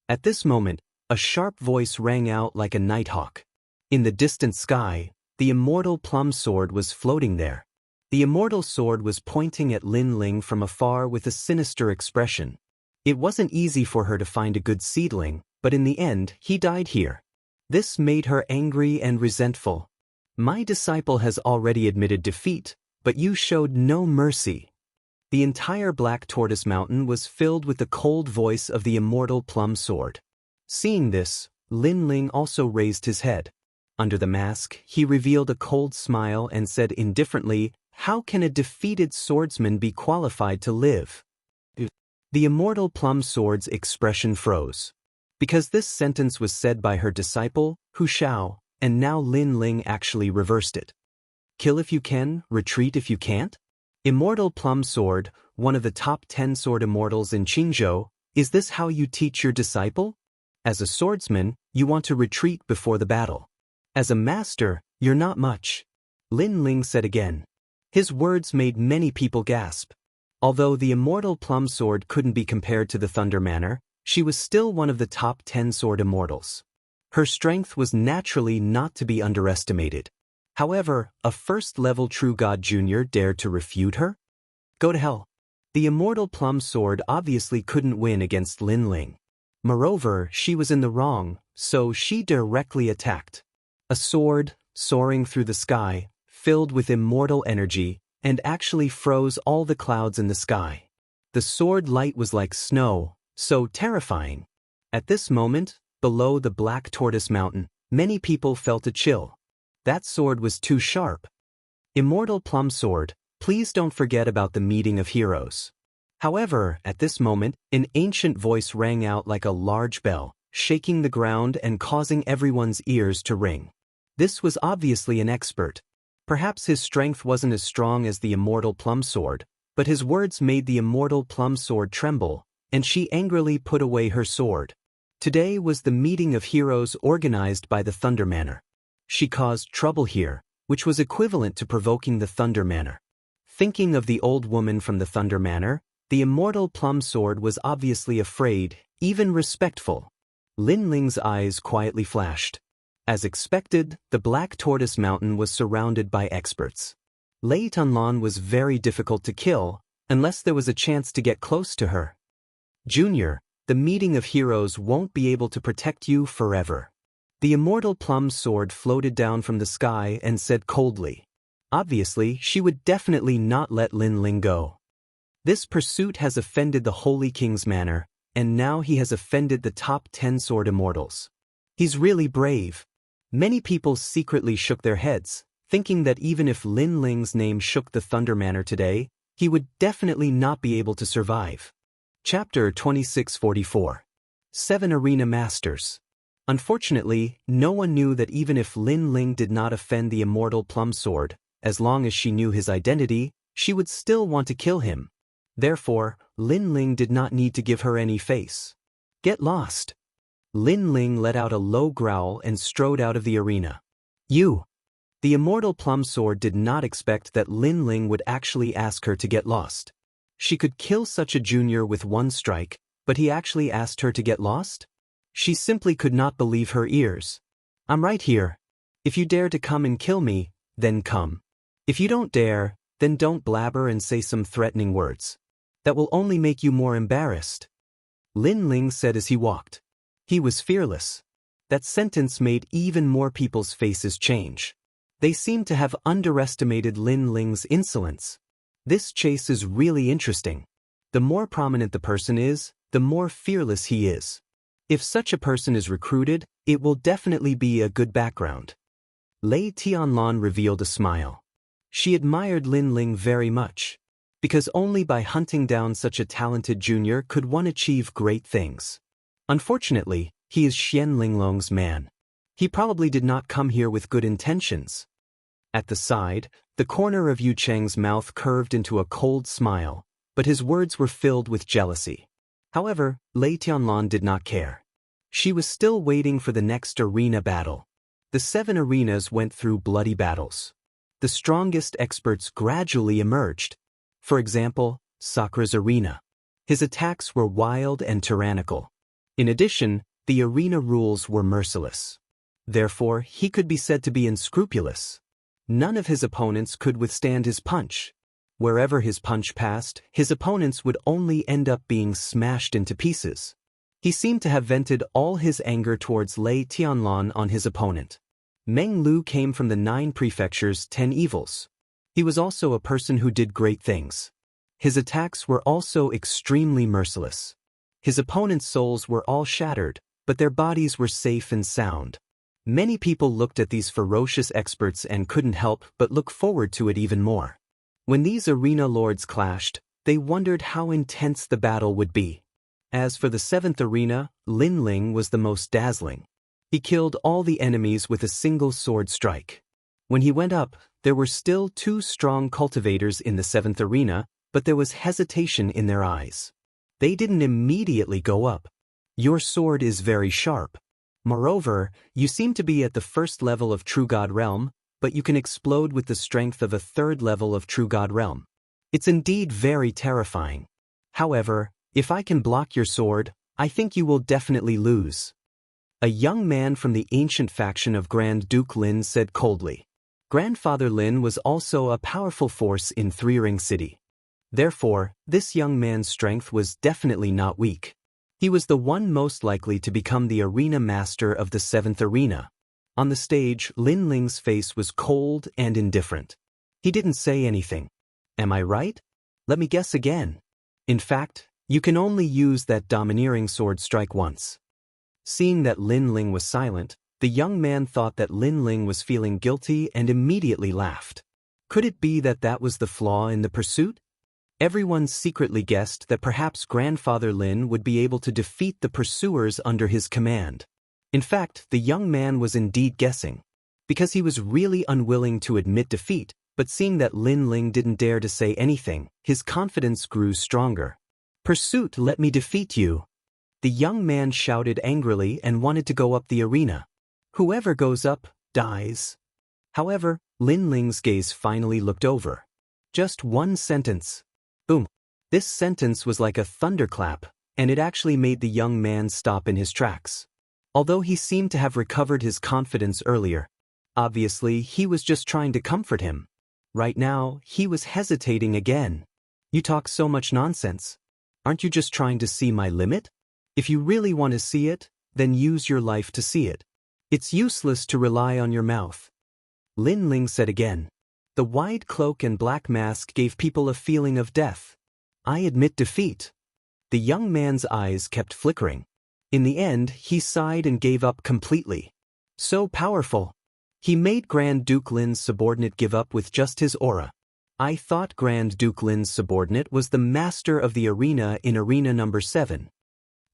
At this moment, a sharp voice rang out like a nighthawk. In the distant sky, the immortal plum sword was floating there. The immortal sword was pointing at Lin Ling from afar with a sinister expression. It wasn't easy for her to find a good seedling, but in the end, he died here. This made her angry and resentful. My disciple has already admitted defeat, but you showed no mercy. The entire Black Tortoise Mountain was filled with the cold voice of the immortal plum sword. Seeing this, Lin Ling also raised his head. Under the mask, he revealed a cold smile and said indifferently, "How can a defeated swordsman be qualified to live?" The immortal plum sword's expression froze. Because this sentence was said by her disciple, Hu Zhao, and now Lin Ling actually reversed it. Kill if you can, retreat if you can't? Immortal plum sword, one of the top 10 sword immortals in Qingzhou, is this how you teach your disciple? As a swordsman, you want to retreat before the battle. As a master, you're not much. Lin Ling said again. His words made many people gasp. Although the immortal plum sword couldn't be compared to the Thunder Manor, she was still one of the top 10 sword immortals. Her strength was naturally not to be underestimated. However, a first-level True God Jr. dared to refute her? Go to hell. The immortal plum sword obviously couldn't win against Lin Ling. Moreover, she was in the wrong, so she directly attacked. A sword, soaring through the sky, filled with immortal energy, and actually froze all the clouds in the sky. The sword light was like snow, so terrifying. At this moment, below the Black Tortoise Mountain, many people felt a chill. That sword was too sharp. Immortal plum sword, please don't forget about the meeting of heroes. However, at this moment, an ancient voice rang out like a large bell, shaking the ground and causing everyone's ears to ring. This was obviously an expert. Perhaps his strength wasn't as strong as the immortal plum sword, but his words made the immortal plum sword tremble, and she angrily put away her sword. Today was the meeting of heroes organized by the Thunder Manor. She caused trouble here, which was equivalent to provoking the Thunder Manor. Thinking of the old woman from the Thunder Manor, the immortal plum sword was obviously afraid, even respectful. Lin Ling's eyes quietly flashed. As expected, the Black Tortoise Mountain was surrounded by experts. Lei Tunlan was very difficult to kill, unless there was a chance to get close to her. Junior, the meeting of heroes won't be able to protect you forever. The immortal plum sword floated down from the sky and said coldly. Obviously, she would definitely not let Lin Ling go. This pursuit has offended the Holy King's manor, and now he has offended the top 10 sword immortals. He's really brave. Many people secretly shook their heads, thinking that even if Lin Ling's name shook the Thunder Manor today, he would definitely not be able to survive. Chapter 2644. 7 Arena Masters. Unfortunately, no one knew that even if Lin Ling did not offend the immortal plum sword, as long as she knew his identity, she would still want to kill him. Therefore, Lin Ling did not need to give her any face. Get lost. Lin Ling let out a low growl and strode out of the arena. You. The immortal plum sword did not expect that Lin Ling would actually ask her to get lost. She could kill such a junior with one strike, but he actually asked her to get lost? She simply could not believe her ears. I'm right here. If you dare to come and kill me, then come. If you don't dare, then don't blabber and say some threatening words. That will only make you more embarrassed. Lin Ling said as he walked. He was fearless. That sentence made even more people's faces change. They seemed to have underestimated Lin Ling's insolence. This chase is really interesting. The more prominent the person is, the more fearless he is. If such a person is recruited, it will definitely be a good background. Lei Tianlan revealed a smile. She admired Lin Ling very much. Because only by hunting down such a talented junior could one achieve great things. Unfortunately, he is Xian Linglong's man. He probably did not come here with good intentions. At the side, the corner of Yu Cheng's mouth curved into a cold smile, but his words were filled with jealousy. However, Lei Tianlan did not care. She was still waiting for the next arena battle. The 7 arenas went through bloody battles. The strongest experts gradually emerged. For example, Sakura's arena. His attacks were wild and tyrannical. In addition, the arena rules were merciless. Therefore, he could be said to be unscrupulous. None of his opponents could withstand his punch. Wherever his punch passed, his opponents would only end up being smashed into pieces. He seemed to have vented all his anger towards Lei Tianlan on his opponent. Meng Lu came from the 9 prefectures' 10 evils. He was also a person who did great things. His attacks were also extremely merciless. His opponents' souls were all shattered, but their bodies were safe and sound. Many people looked at these ferocious experts and couldn't help but look forward to it even more. When these arena lords clashed, they wondered how intense the battle would be. As for the 7th arena, Lin Ling was the most dazzling. He killed all the enemies with a single sword strike. When he went up, there were still 2 strong cultivators in the 7th arena, but there was hesitation in their eyes. They didn't immediately go up. Your sword is very sharp. Moreover, you seem to be at the 1st level of True God Realm, but you can explode with the strength of a 3rd level of True God Realm. It's indeed very terrifying. However, if I can block your sword, I think you will definitely lose. A young man from the ancient faction of Grand Duke Lin said coldly. Grandfather Lin was also a powerful force in Three Ring City. Therefore, this young man's strength was definitely not weak. He was the one most likely to become the arena master of the 7th arena. On the stage, Lin Ling's face was cold and indifferent. He didn't say anything. Am I right? Let me guess again. In fact, you can only use that domineering sword strike once. Seeing that Lin Ling was silent, the young man thought that Lin Ling was feeling guilty and immediately laughed. Could it be that that was the flaw in the pursuit? Everyone secretly guessed that perhaps Grandfather Lin would be able to defeat the pursuers under his command. In fact, the young man was indeed guessing. Because he was really unwilling to admit defeat, but seeing that Lin Ling didn't dare to say anything, his confidence grew stronger. Pursuit, let me defeat you. The young man shouted angrily and wanted to go up the arena. Whoever goes up, dies. However, Lin Ling's gaze finally looked over. Just one sentence. Boom. This sentence was like a thunderclap, and it actually made the young man stop in his tracks. Although he seemed to have recovered his confidence earlier, obviously he was just trying to comfort him. Right now, he was hesitating again. You talk so much nonsense. Aren't you just trying to see my limit? If you really want to see it, then use your life to see it. It's useless to rely on your mouth. Lin Ling said again. The wide cloak and black mask gave people a feeling of death. I admit defeat. The young man's eyes kept flickering. In the end, he sighed and gave up completely. So powerful. He made Grand Duke Lin's subordinate give up with just his aura. I thought Grand Duke Lin's subordinate was the master of the arena in arena number 7.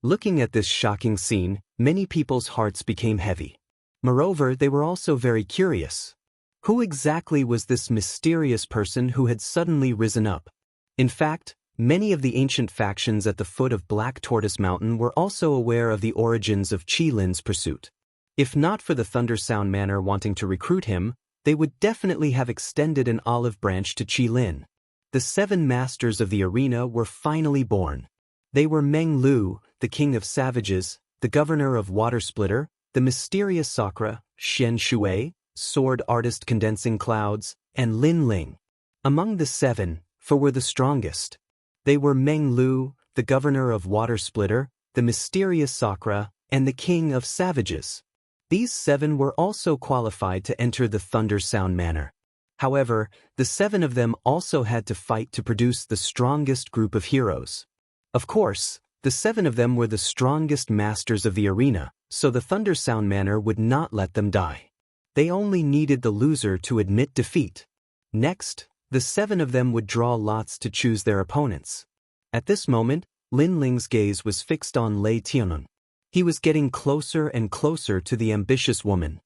Looking at this shocking scene, many people's hearts became heavy. Moreover, they were also very curious. Who exactly was this mysterious person who had suddenly risen up? In fact, many of the ancient factions at the foot of Black Tortoise Mountain were also aware of the origins of Qi Lin's pursuit. If not for the Thunder Sound Manor wanting to recruit him, they would definitely have extended an olive branch to Qi Lin. The 7 masters of the arena were finally born. They were Meng Lu, the king of savages, the governor of Water Splitter, the mysterious Sakura, Shen Shui, sword artist condensing clouds, and Lin Ling. Among the 7, 4 were the strongest. They were Meng Lu, the governor of Water Splitter, the mysterious Sakura, and the king of savages. These 7 were also qualified to enter the Thunder Sound Manor. However, the 7 of them also had to fight to produce the strongest group of heroes. Of course, the 7 of them were the strongest masters of the arena, so the Thunder Sound Manor would not let them die. They only needed the loser to admit defeat. Next, the 7 of them would draw lots to choose their opponents. At this moment, Lin Ling's gaze was fixed on Lei Tianlun. He was getting closer and closer to the ambitious woman.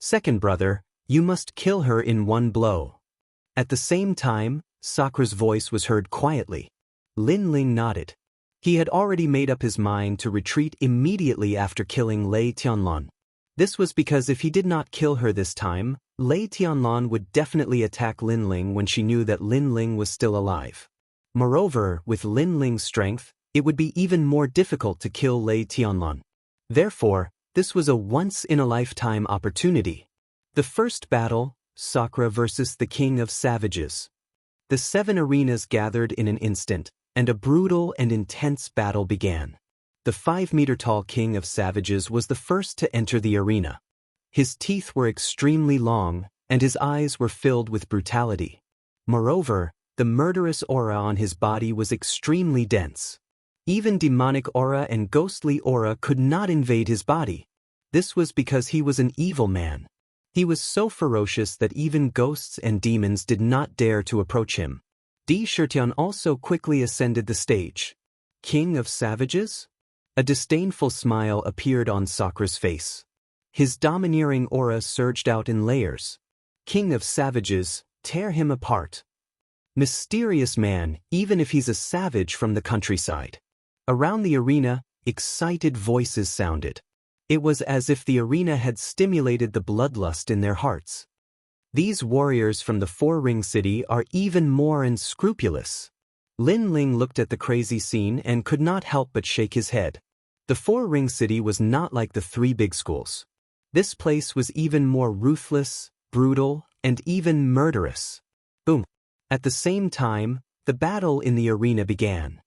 Second brother, you must kill her in one blow. At the same time, Sakura's voice was heard quietly. Lin Ling nodded. He had already made up his mind to retreat immediately after killing Lei Tianlun. This was because if he did not kill her this time, Lei Tianlun would definitely attack Lin Ling when she knew that Lin Ling was still alive. Moreover, with Lin Ling's strength, it would be even more difficult to kill Lei Tianlun. Therefore, this was a once-in-a-lifetime opportunity. The first battle, Sakura versus the King of Savages. The 7 arenas gathered in an instant, and a brutal and intense battle began. The 5-meter-tall King of Savages was the first to enter the arena. His teeth were extremely long, and his eyes were filled with brutality. Moreover, the murderous aura on his body was extremely dense. Even demonic aura and ghostly aura could not invade his body. This was because he was an evil man. He was so ferocious that even ghosts and demons did not dare to approach him. Di Shitian also quickly ascended the stage. King of Savages? A disdainful smile appeared on Sakura's face. His domineering aura surged out in layers. King of Savages, tear him apart. Mysterious man, even if he's a savage from the countryside. Around the arena, excited voices sounded. It was as if the arena had stimulated the bloodlust in their hearts. These warriors from the 4-ring city are even more unscrupulous. Lin Ling looked at the crazy scene and could not help but shake his head. The 4-ring city was not like the 3 big schools. This place was even more ruthless, brutal, and even murderous. Boom. At the same time, the battle in the arena began.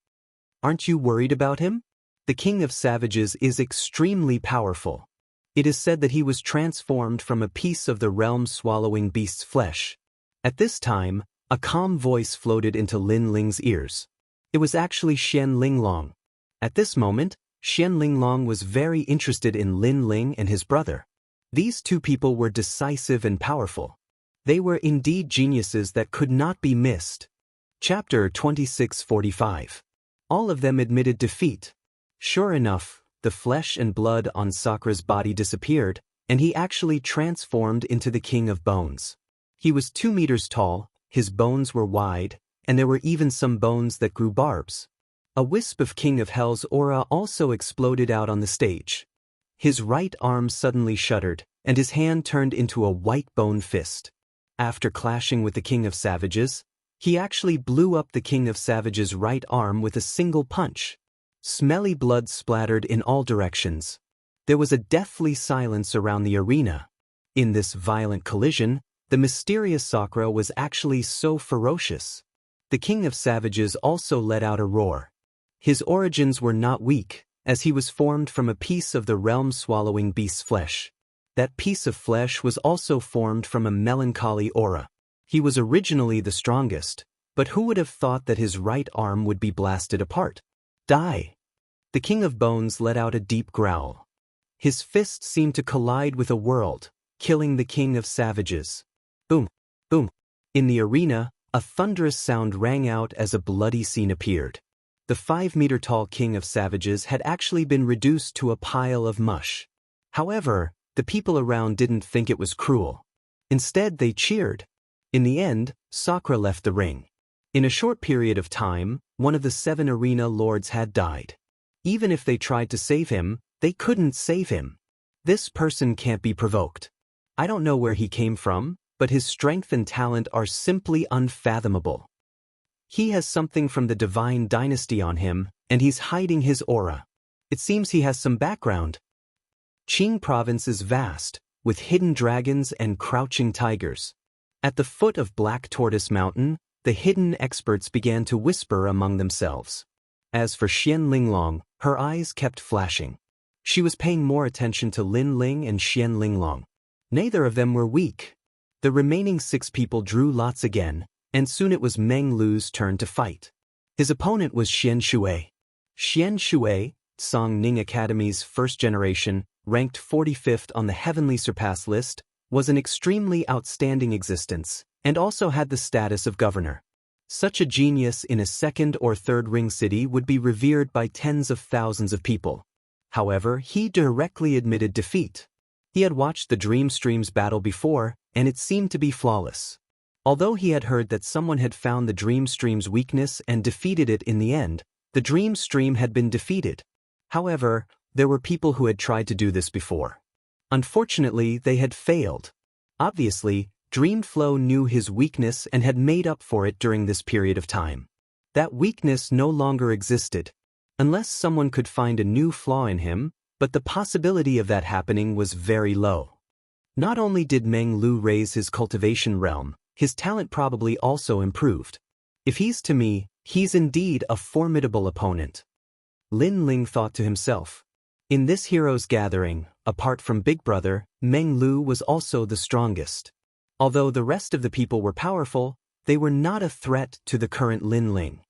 Aren't you worried about him? The King of Savages is extremely powerful. It is said that he was transformed from a piece of the realm-swallowing beast's flesh. At this time, a calm voice floated into Lin Ling's ears. It was actually Xian Linglong. At this moment, Xian Linglong was very interested in Lin Ling and his brother. These 2 people were decisive and powerful. They were indeed geniuses that could not be missed. Chapter 2645. All of them admitted defeat. Sure enough, the flesh and blood on Sakura's body disappeared, and he actually transformed into the King of Bones. He was 2 meters tall, his bones were wide, and there were even some bones that grew barbs. A wisp of King of Hell's aura also exploded out on the stage. His right arm suddenly shuddered, and his hand turned into a white bone fist. After clashing with the King of Savages, He actually blew up the King of Savage's right arm with a single punch. Smelly blood splattered in all directions. There was a deathly silence around the arena. In this violent collision, the mysterious Sakura was actually so ferocious. The King of Savages also let out a roar. His origins were not weak, as he was formed from a piece of the realm-swallowing beast's flesh. That piece of flesh was also formed from a melancholy aura. He was originally the strongest, but who would have thought that his right arm would be blasted apart? Die! The King of Bones let out a deep growl. His fist seemed to collide with a world, killing the King of Savages. Boom! Boom! In the arena, a thunderous sound rang out as a bloody scene appeared. The 5-meter-tall King of Savages had actually been reduced to a pile of mush. However, the people around didn't think it was cruel. Instead, they cheered. In the end, Sakura left the ring. In a short period of time, one of the 7 arena lords had died. Even if they tried to save him, they couldn't save him. This person can't be provoked. I don't know where he came from, but his strength and talent are simply unfathomable. He has something from the divine dynasty on him, and he's hiding his aura. It seems he has some background. Qing province is vast, with hidden dragons and crouching tigers. At the foot of Black Tortoise Mountain, the hidden experts began to whisper among themselves. As for Xian Linglong, her eyes kept flashing. She was paying more attention to Lin Ling and Xian Linglong. Neither of them were weak. The remaining 6 people drew lots again, and soon it was Meng Lu's turn to fight. His opponent was Xian Shui. Xian Shui, Song Ning Academy's first generation, ranked 45th on the Heavenly Surpass list, was an extremely outstanding existence, and also had the status of governor. Such a genius in a 2nd or 3rd ring city would be revered by tens of thousands of people. However, he directly admitted defeat. He had watched the Dream Stream's battle before, and it seemed to be flawless. Although he had heard that someone had found the Dream Stream's weakness and defeated it in the end, the Dream Stream had been defeated. However, there were people who had tried to do this before. Unfortunately, they had failed. Obviously, Dreamflow knew his weakness and had made up for it during this period of time. That weakness no longer existed, unless someone could find a new flaw in him, but the possibility of that happening was very low. Not only did Meng Lu raise his cultivation realm, his talent probably also improved. If he's to me, he's indeed a formidable opponent. Lin Ling thought to himself. In this heroes' gathering, apart from Big Brother, Meng Lu was also the strongest. Although the rest of the people were powerful, they were not a threat to the current Lin Ling.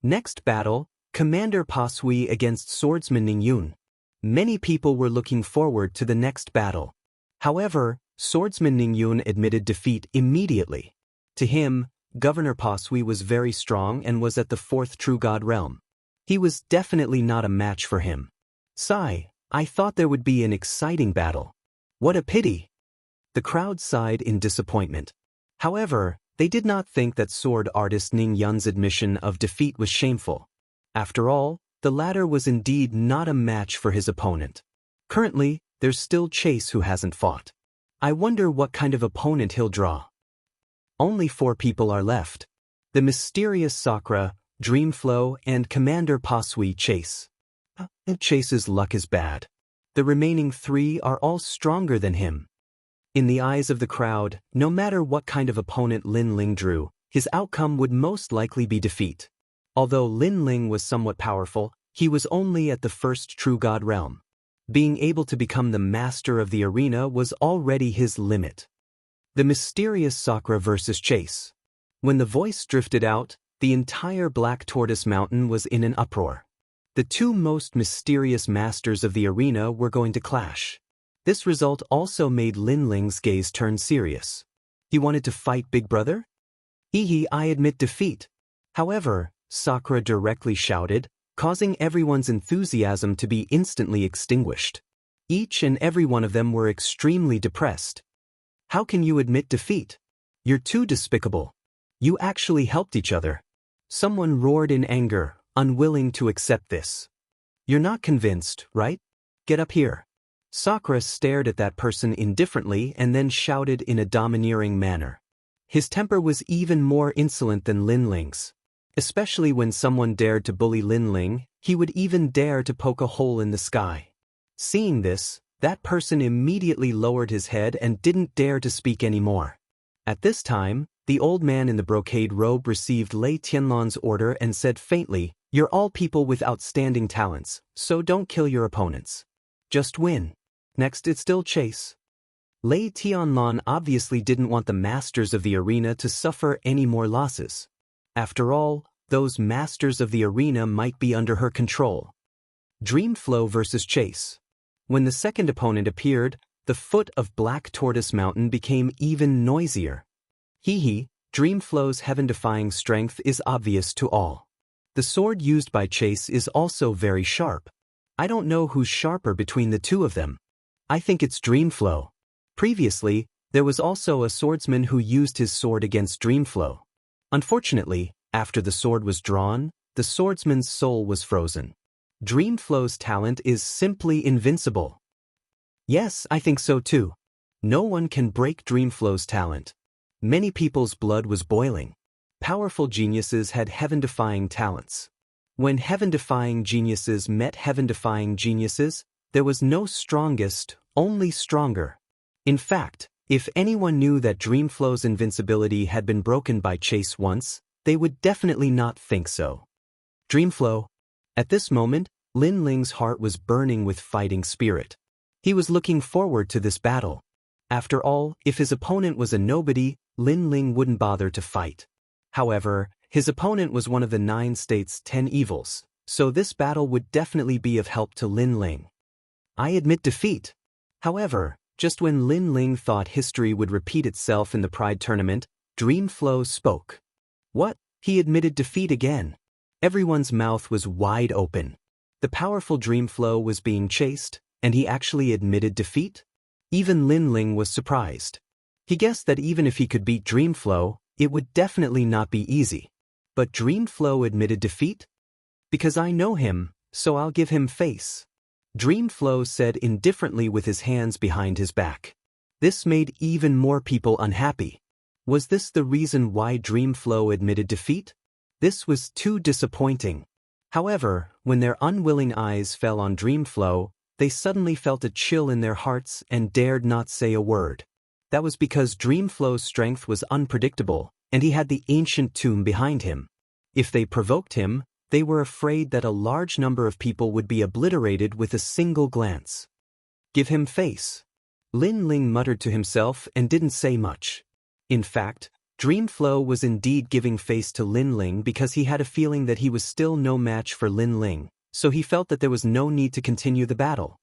Next battle, Commander Pa Sui against Swordsman Ning Yun. Many people were looking forward to the next battle. However, Swordsman Ning Yun admitted defeat immediately. To him, Governor Pa Sui was very strong and was at the 4th True God realm. He was definitely not a match for him. Sigh, I thought there would be an exciting battle. What a pity. The crowd sighed in disappointment. However, they did not think that sword artist Ning Yun's admission of defeat was shameful. After all, the latter was indeed not a match for his opponent. Currently, there's still Chase who hasn't fought. I wonder what kind of opponent he'll draw. Only 4 people are left. The mysterious Sakura, Dreamflow, and Commander Pa Sui Chase. Chase's luck is bad. The remaining 3 are all stronger than him. In the eyes of the crowd, no matter what kind of opponent Lin Ling drew, his outcome would most likely be defeat. Although Lin Ling was somewhat powerful, he was only at the 1st True God realm. Being able to become the master of the arena was already his limit. The mysterious Sakura versus Chase. When the voice drifted out, the entire Black Tortoise Mountain was in an uproar. The 2 most mysterious masters of the arena were going to clash. This result also made Lin Ling's gaze turn serious. He wanted to fight Big Brother? I admit defeat. However, Sakura directly shouted, causing everyone's enthusiasm to be instantly extinguished. Each and every one of them were extremely depressed. How can you admit defeat? You're too despicable. You actually helped each other. Someone roared in anger, unwilling to accept this. You're not convinced, right? Get up here. Sakura stared at that person indifferently and then shouted in a domineering manner. His temper was even more insolent than Lin Ling's. Especially when someone dared to bully Lin Ling, he would even dare to poke a hole in the sky. Seeing this, that person immediately lowered his head and didn't dare to speak anymore. At this time, the old man in the brocade robe received Lei Tianlan's order and said faintly, "You're all people with outstanding talents, so don't kill your opponents. Just win. Next it's still chase." Lei Tianlan obviously didn't want the masters of the arena to suffer any more losses. After all, those masters of the arena might be under her control. Dreamflow versus Chase. When the second opponent appeared, the foot of Black Tortoise Mountain became even noisier. Dreamflow's heaven-defying strength is obvious to all. The sword used by Chase is also very sharp. I don't know who's sharper between the two of them. I think it's Dreamflow. Previously, there was also a swordsman who used his sword against Dreamflow. Unfortunately, after the sword was drawn, the swordsman's soul was frozen. Dreamflow's talent is simply invincible. Yes, I think so too. No one can break Dreamflow's talent. Many people's blood was boiling. Powerful geniuses had heaven-defying talents. When heaven-defying geniuses met heaven-defying geniuses, there was no strongest, only stronger. In fact, if anyone knew that Dreamflow's invincibility had been broken by Chase once, they would definitely not think so. Dreamflow. At this moment, Lin Ling's heart was burning with fighting spirit. He was looking forward to this battle. After all, if his opponent was a nobody, Lin Ling wouldn't bother to fight. However, his opponent was one of the 9 states' 10 evils, so this battle would definitely be of help to Lin Ling. I admit defeat. However, just when Lin Ling thought history would repeat itself in the Pride Tournament, Dreamflow spoke. What? He admitted defeat again. Everyone's mouth was wide open. The powerful Dreamflow was being chased, and he actually admitted defeat? Even Lin Ling was surprised. He guessed that even if he could beat Dreamflow, it would definitely not be easy. But Dreamflow admitted defeat? Because I know him, so I'll give him face. Dreamflow said indifferently with his hands behind his back. This made even more people unhappy. Was this the reason why Dreamflow admitted defeat? This was too disappointing. However, when their unwilling eyes fell on Dreamflow, they suddenly felt a chill in their hearts and dared not say a word. That was because Dreamflow's strength was unpredictable, and he had the ancient tomb behind him. If they provoked him, they were afraid that a large number of people would be obliterated with a single glance. Give him face. Lin Ling muttered to himself and didn't say much. In fact, Dreamflow was indeed giving face to Lin Ling because he had a feeling that he was still no match for Lin Ling, so he felt that there was no need to continue the battle.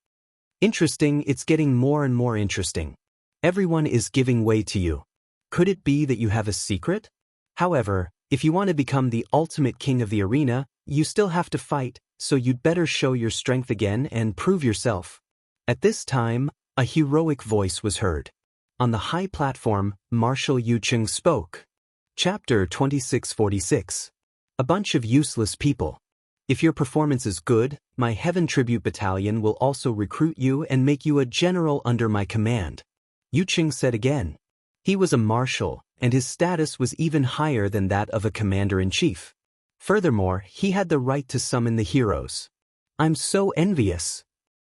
Interesting, it's getting more and more interesting. Everyone is giving way to you. Could it be that you have a secret? However, if you want to become the ultimate king of the arena, you still have to fight, so you'd better show your strength again and prove yourself. At this time, a heroic voice was heard. On the high platform, Marshal Yucheng spoke. Chapter 2646. A bunch of useless people. If your performance is good, my Heaven Tribute Battalion will also recruit you and make you a general under my command. Yucheng said again. He was a marshal, and his status was even higher than that of a commander-in-chief. Furthermore, he had the right to summon the heroes. I'm so envious.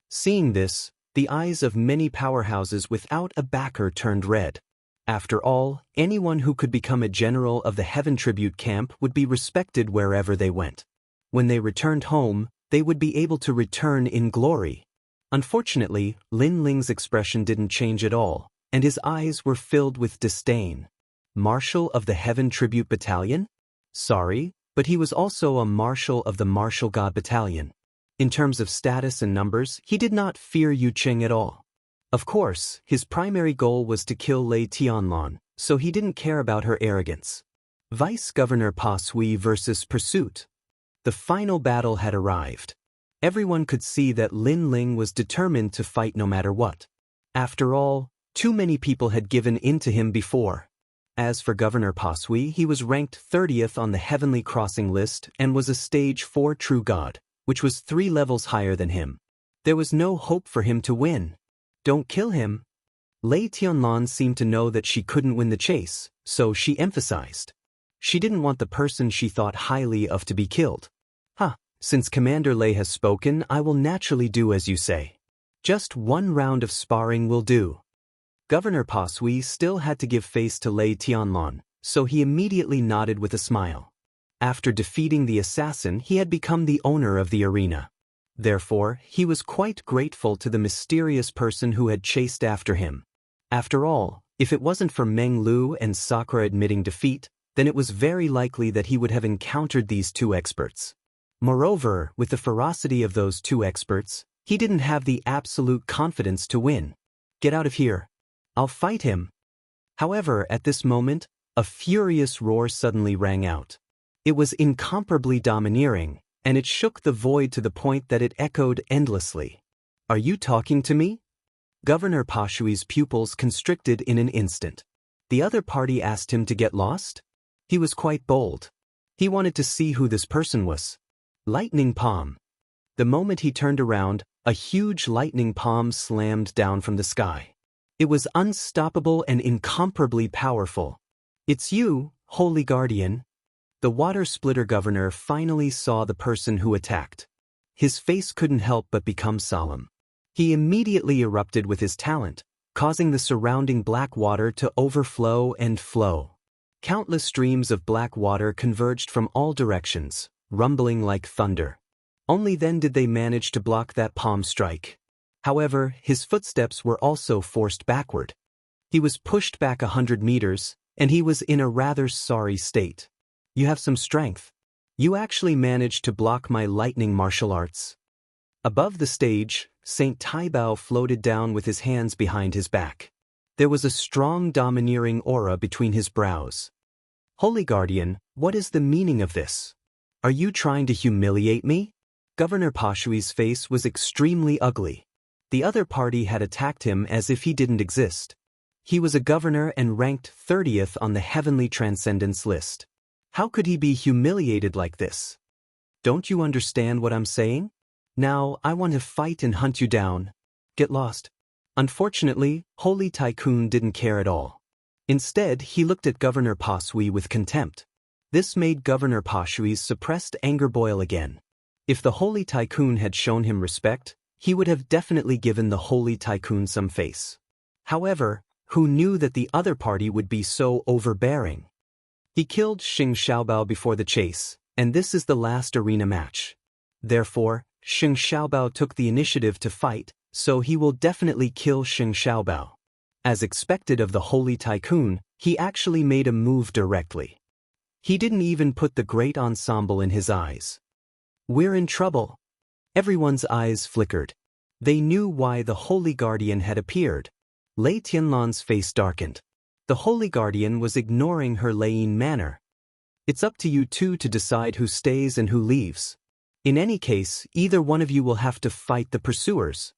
Seeing this, the eyes of many powerhouses without a backer turned red. After all, anyone who could become a general of the Heaven Tribute camp would be respected wherever they went. When they returned home, they would be able to return in glory. Unfortunately, Lin Ling's expression didn't change at all, and his eyes were filled with disdain. Marshal of the Heaven Tribute Battalion? Sorry, but he was also a marshal of the Martial God Battalion. In terms of status and numbers, he did not fear Yucheng at all. Of course, his primary goal was to kill Lei Tianlan, so he didn't care about her arrogance. Vice Governor Pa Sui versus Pursuit. The final battle had arrived. Everyone could see that Lin Ling was determined to fight no matter what. After all, too many people had given in to him before. As for Governor Pa Sui, he was ranked 30th on the Heavenly Crossing list and was a Stage 4 True God, which was 3 levels higher than him. There was no hope for him to win. Don't kill him. Lei Tianlan seemed to know that she couldn't win the chase, so she emphasized. She didn't want the person she thought highly of to be killed. Since Commander Lei has spoken, I will naturally do as you say. Just one round of sparring will do. Governor Pasui still had to give face to Lei Tianlan, so he immediately nodded with a smile. After defeating the assassin, he had become the owner of the arena. Therefore, he was quite grateful to the mysterious person who had chased after him. After all, if it wasn't for Meng Lu and Sakura admitting defeat, then it was very likely that he would have encountered these two experts. Moreover, with the ferocity of those two experts, he didn't have the absolute confidence to win. Get out of here. I'll fight him. However, at this moment, a furious roar suddenly rang out. It was incomparably domineering, and it shook the void to the point that it echoed endlessly. Are you talking to me? Governor Pashui's pupils constricted in an instant. The other party asked him to get lost? He was quite bold. He wanted to see who this person was. Lightning palm. The moment he turned around, a huge lightning palm slammed down from the sky. It was unstoppable and incomparably powerful. It's you, Holy Guardian. The water splitter governor finally saw the person who attacked. His face couldn't help but become solemn. He immediately erupted with his talent, causing the surrounding black water to overflow and flow. Countless streams of black water converged from all directions, rumbling like thunder. Only then did they manage to block that palm strike. However, his footsteps were also forced backward. He was pushed back 100 meters, and he was in a rather sorry state. You have some strength. You actually managed to block my lightning martial arts. Above the stage, Saint Taibao floated down with his hands behind his back. There was a strong domineering aura between his brows. Holy Guardian, what is the meaning of this? Are you trying to humiliate me? Governor Pashui's face was extremely ugly. The other party had attacked him as if he didn't exist. He was a governor and ranked 30th on the heavenly transcendence list. How could he be humiliated like this? Don't you understand what I'm saying? Now, I want to fight and hunt you down. Get lost. Unfortunately, Holy Tycoon didn't care at all. Instead, he looked at Governor Pasui with contempt. This made Governor Pashui's suppressed anger boil again. If the Holy Tycoon had shown him respect, he would have definitely given the Holy Tycoon some face. However, who knew that the other party would be so overbearing? He killed Xing Xiaobao before the chase, and this is the last arena match. Therefore, Xing Xiaobao took the initiative to fight, so he will definitely kill Xing Xiaobao. As expected of the Holy Tycoon, he actually made a move directly. He didn't even put the great ensemble in his eyes. We're in trouble. Everyone's eyes flickered. They knew why the Holy Guardian had appeared. Lei Tianlan's face darkened. The Holy Guardian was ignoring her Leian manner. It's up to you two to decide who stays and who leaves. In any case, either one of you will have to fight the pursuers.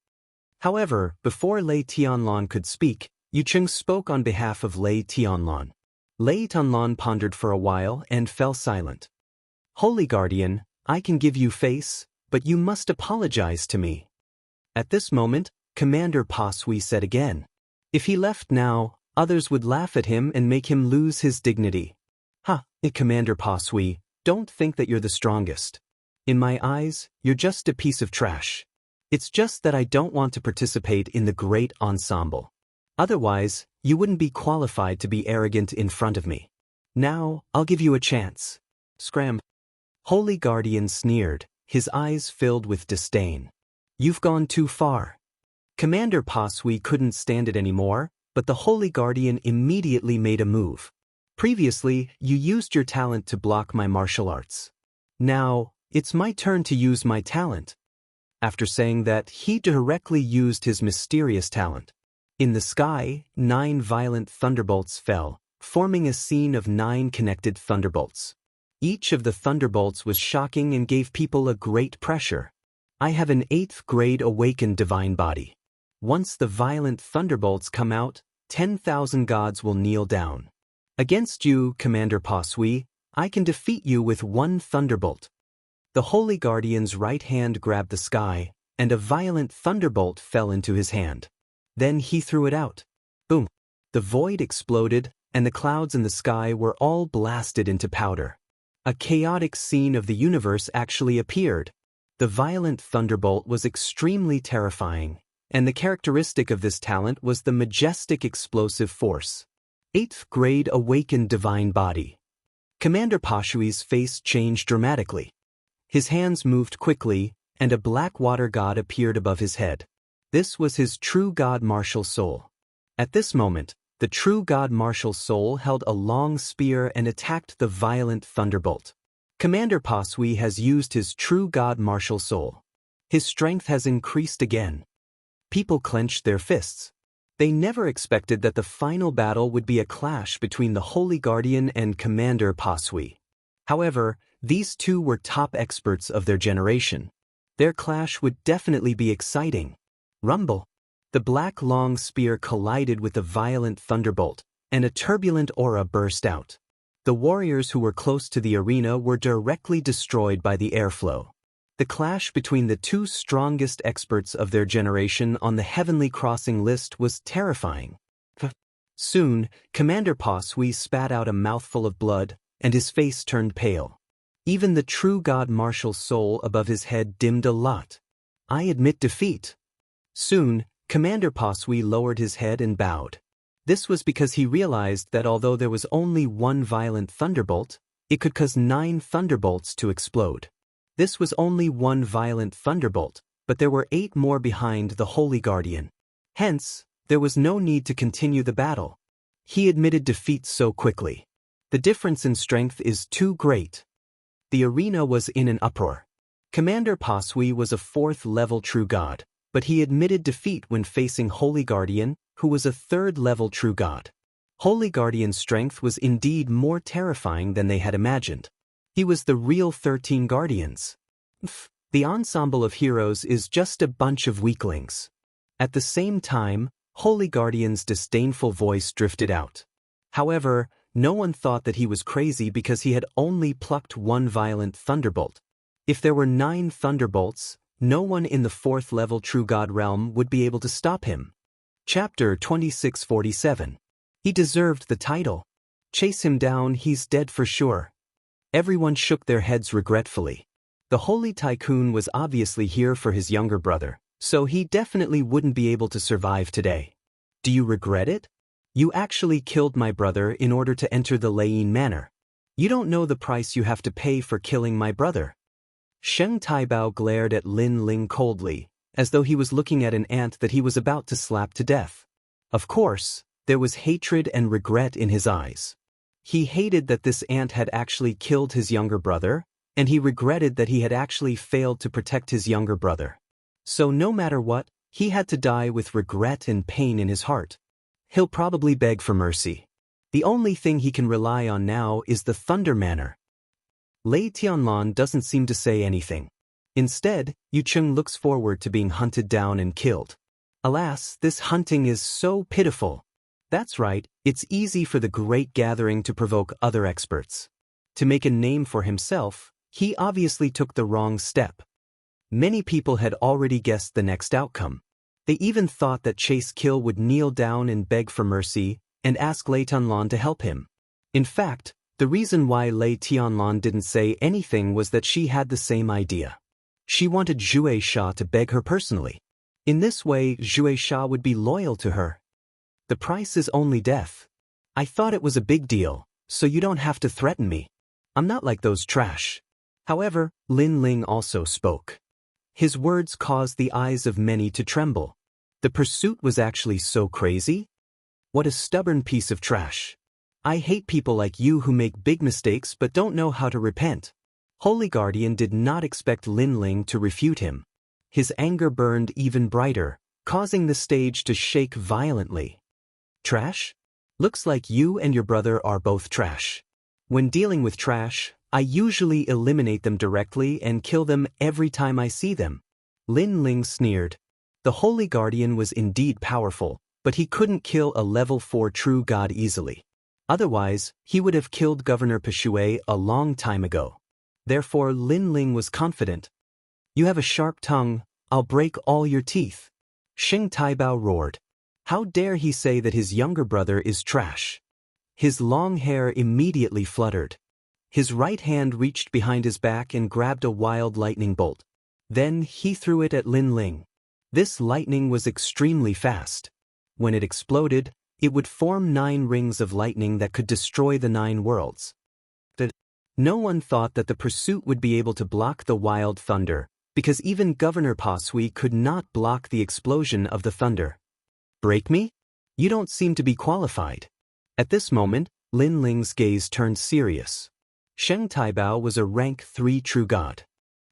However, before Lei Tianlan could speak, Yu Cheng spoke on behalf of Lei Tianlan. Lei Tianlan pondered for a while and fell silent. Holy Guardian, I can give you face, but you must apologize to me. At this moment, Commander Pasui said again. If he left now, others would laugh at him and make him lose his dignity. Commander Pasui, don't think that you're the strongest. In my eyes, you're just a piece of trash. It's just that I don't want to participate in the great ensemble. Otherwise, you wouldn't be qualified to be arrogant in front of me. Now, I'll give you a chance. Scram. Holy Guardian sneered, his eyes filled with disdain. You've gone too far. Commander Pasui couldn't stand it anymore, but the Holy Guardian immediately made a move. Previously, you used your talent to block my martial arts. Now, it's my turn to use my talent. After saying that, he directly used his mysterious talent. In the sky, 9 violent thunderbolts fell, forming a scene of 9 connected thunderbolts. Each of the thunderbolts was shocking and gave people a great pressure. I have an 8th grade awakened divine body. Once the violent thunderbolts come out, 10,000 gods will kneel down. Against you, Commander Pasui, I can defeat you with 1 thunderbolt. The Holy Guardian's right hand grabbed the sky, and a violent thunderbolt fell into his hand. Then he threw it out. The void exploded, and the clouds in the sky were all blasted into powder. A chaotic scene of the universe actually appeared. The violent thunderbolt was extremely terrifying, and the characteristic of this talent was the majestic explosive force. 8th grade awakened divine body. Commander Pashui's face changed dramatically. His hands moved quickly, and a black water god appeared above his head. This was his true god martial soul. At this moment, the true god martial soul held a long spear and attacked the violent thunderbolt. Commander Pashui has used his true god martial soul. His strength has increased again. People clenched their fists. They never expected that the final battle would be a clash between the Holy Guardian and Commander Pashui. However, these two were top experts of their generation. Their clash would definitely be exciting. Rumble. The black long spear collided with the violent thunderbolt, and a turbulent aura burst out. The warriors who were close to the arena were directly destroyed by the airflow. The clash between the two strongest experts of their generation on the Heavenly Crossing list was terrifying. Soon, Commander Pashui spat out a mouthful of blood, and his face turned pale. Even the true god martial soul above his head dimmed a lot. I admit defeat. Soon, Commander Pashui lowered his head and bowed. This was because he realized that although there was only one violent thunderbolt, it could cause 9 thunderbolts to explode. This was only one violent thunderbolt, but there were 8 more behind the Holy Guardian. Hence, there was no need to continue the battle. He admitted defeat so quickly. The difference in strength is too great. The arena was in an uproar. Commander Pashui was a 4th-level true god, but he admitted defeat when facing Holy Guardian, who was a 3rd-level true god. Holy Guardian's strength was indeed more terrifying than they had imagined. He was the real 13 guardians. The ensemble of heroes is just a bunch of weaklings. At the same time, Holy Guardian's disdainful voice drifted out. However, no one thought that he was crazy because he had only plucked one violent thunderbolt. If there were 9 thunderbolts, no one in the 4th-level True God realm would be able to stop him. Chapter 2647. He deserved the title. Chase him down, he's dead for sure. Everyone shook their heads regretfully. The Holy Tycoon was obviously here for his younger brother, so he definitely wouldn't be able to survive today. Do you regret it? You actually killed my brother in order to enter the Lane Manor. You don't know the price you have to pay for killing my brother. Sheng Taibao glared at Lin Ling coldly, as though he was looking at an ant that he was about to slap to death. Of course, there was hatred and regret in his eyes. He hated that this ant had actually killed his younger brother, and he regretted that he had actually failed to protect his younger brother. So no matter what, he had to die with regret and pain in his heart. He'll probably beg for mercy. The only thing he can rely on now is the Thunder Manor. Lei Tianlan doesn't seem to say anything. Instead, Yu Cheng looks forward to being hunted down and killed. Alas, this hunting is so pitiful. That's right, it's easy for the Great Gathering to provoke other experts. To make a name for himself, he obviously took the wrong step. Many people had already guessed the next outcome. They even thought that Chase Kill would kneel down and beg for mercy and ask Lei Tianlan to help him. In fact, the reason why Lei Tianlan didn't say anything was that she had the same idea. She wanted Zhue Sha to beg her personally. In this way, Zhue Sha would be loyal to her. The price is only death. I thought it was a big deal, so you don't have to threaten me. I'm not like those trash. However, Lin Ling also spoke. His words caused the eyes of many to tremble. The pursuit was actually so crazy? What a stubborn piece of trash. I hate people like you who make big mistakes but don't know how to repent. Holy Guardian did not expect Lin Ling to refute him. His anger burned even brighter, causing the stage to shake violently. Trash? Looks like you and your brother are both trash. When dealing with trash, I usually eliminate them directly and kill them every time I see them. Lin Ling sneered. The Holy Guardian was indeed powerful, but he couldn't kill a level 4 true god easily. Otherwise, he would have killed Governor Peshue a long time ago. Therefore, Lin Ling was confident. You have a sharp tongue, I'll break all your teeth. Sheng Taibao roared. How dare he say that his younger brother is trash? His long hair immediately fluttered. His right hand reached behind his back and grabbed a wild lightning bolt. Then he threw it at Lin Ling. This lightning was extremely fast. When it exploded, it would form 9 rings of lightning that could destroy the 9 worlds. No one thought that the pursuit would be able to block the wild thunder, because even Governor Pasui could not block the explosion of the thunder. Break me? You don't seem to be qualified. At this moment, Lin Ling's gaze turned serious. Sheng Taibao was a rank 3 true god.